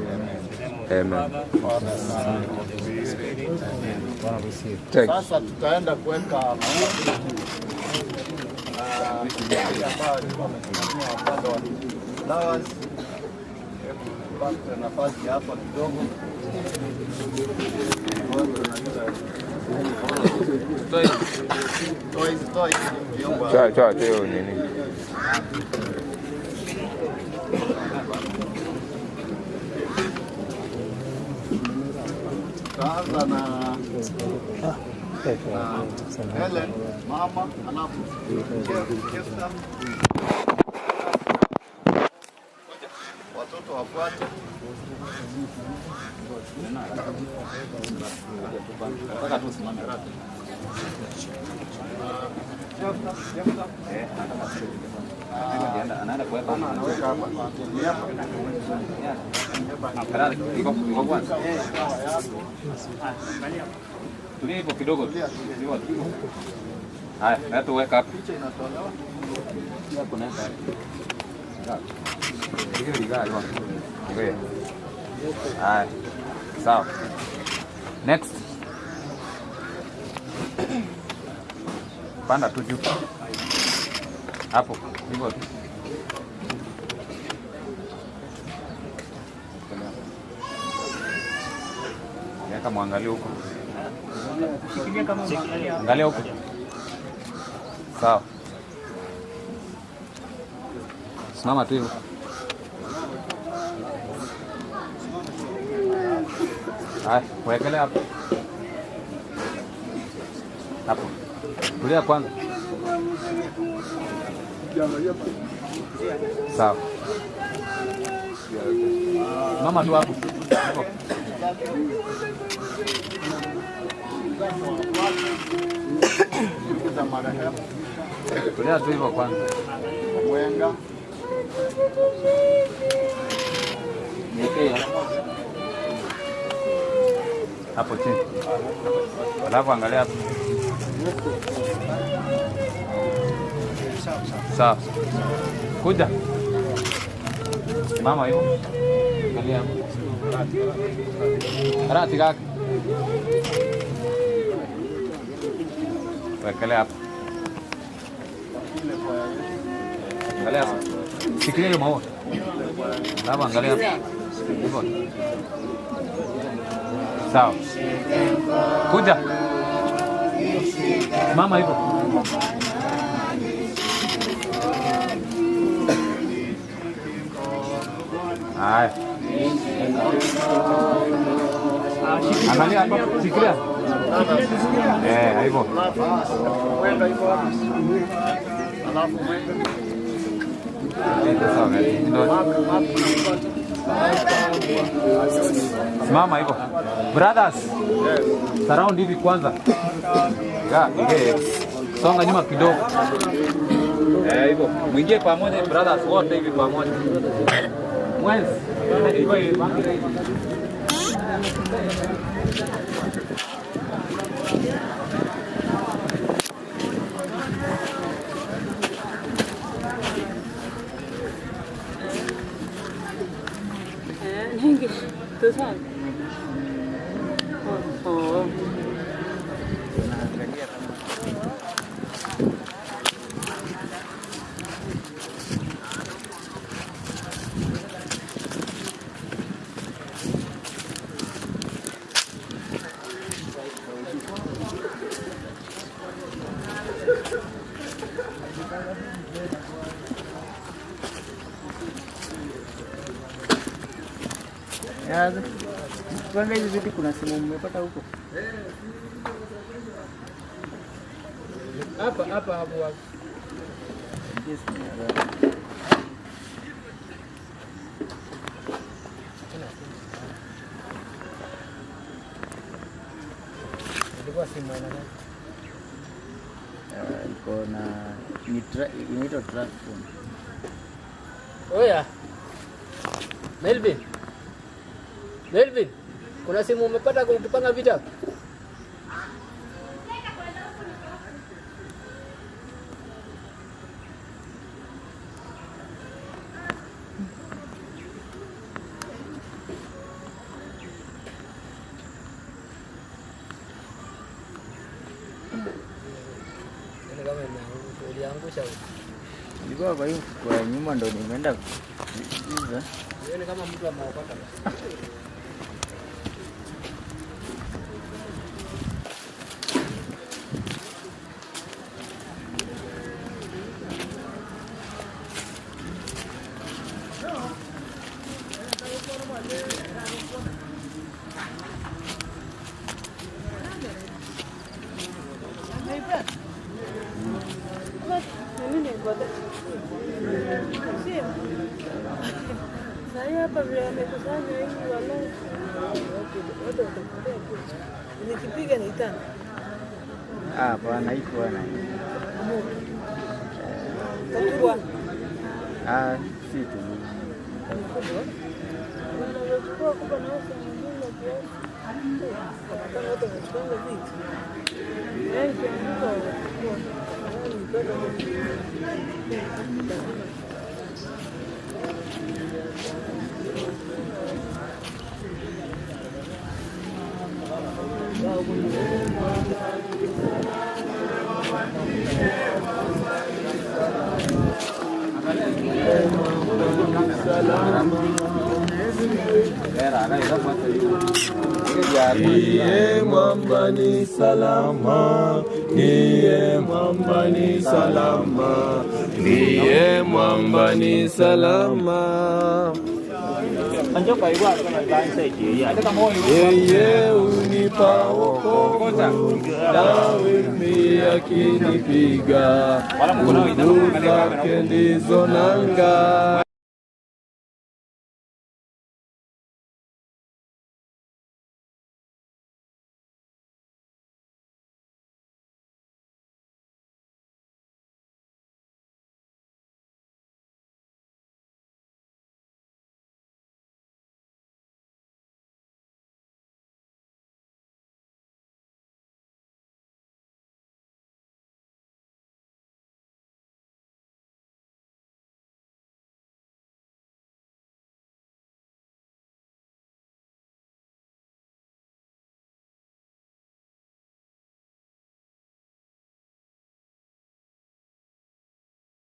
S2: Amen. Father, Son, and the Holy Spirit. Amen. Sasa tutaenda kuweka ambayo alikuwa amesimamia upande wa flowers. Tupate nafasi hapa kidogo.
S12: Toa nini?
S2: Tutaanza na Helen, mama, alafu Chester. Watoto wafuate. Nataka tu simame rati. Anaenda kuweka anaweka hapa.
S12: Tulia hivyo kidogo. Haya, na tuweka hapa.
S2: Picha inatolewa.
S12: Hapo na hiyo ligari wapi? Wewe. Haya. Sawa. Next. Panda tu juu. Hapo, hivyo tu. Weka muangalie huko. Angalia huko. Sawa. Simama tu hivyo. Haya, wekelea hapo. Hapo. Tulia kwanza. Sawa. Mama tu hapo. Tulia tu hivyo kwanza.
S2: Mwenga.
S12: Hapo chini. Alafu angalia hapo. Sawa. Kuja. Mama hiyo. Angalia hapo. Rati kaka. Wekelea hapo. Angalia hapo. Shikilia hiyo maua. Alafu angalia hapo. Hivyo. Sawa. Kuja. Mama hivyo. Haya. Angalia hapo, shikilia. Hivyo.
S2: Mwenda hivyo. Alafu mwenda.
S12: Simama hivyo. Brothers. Surround hivi kwanza. Songa nyuma kidogo. Hivyo. Mwingie pamoja brothers wote hivi pamoja. Mwenzi.
S10: Hindi. Từ sao? Kwanza hizi vipi kuna simu mmepata huko?
S4: Hapa hapo. Ilikuwa simu aina gani?
S10: Iko na inaitwa track phone.
S4: Oya. Melvin, kuna simu umepata kupanga vitabu?
S10: Nilikuwa kwa hiyo kwa nyuma ndo nimeenda kuuza.
S4: Yeye ni kama mtu ameokota.
S13: Saya hapa vile wamekusanya hivi wallahi. Wote watakuja. Nikipiga ni tano.
S10: Hapana, iko ana.
S13: Kubwa.
S10: Si tu.
S13: Unachukua kubwa na uso mwingine kiasi. Kama watu wanachukua vitu.
S16: Niye mwamba ni salama, niye mwamba ni salama, niye mwamba ni salama. Yeye unipa wokovu, nawe mimi akinipiga, nguvu zake ndizo nanga.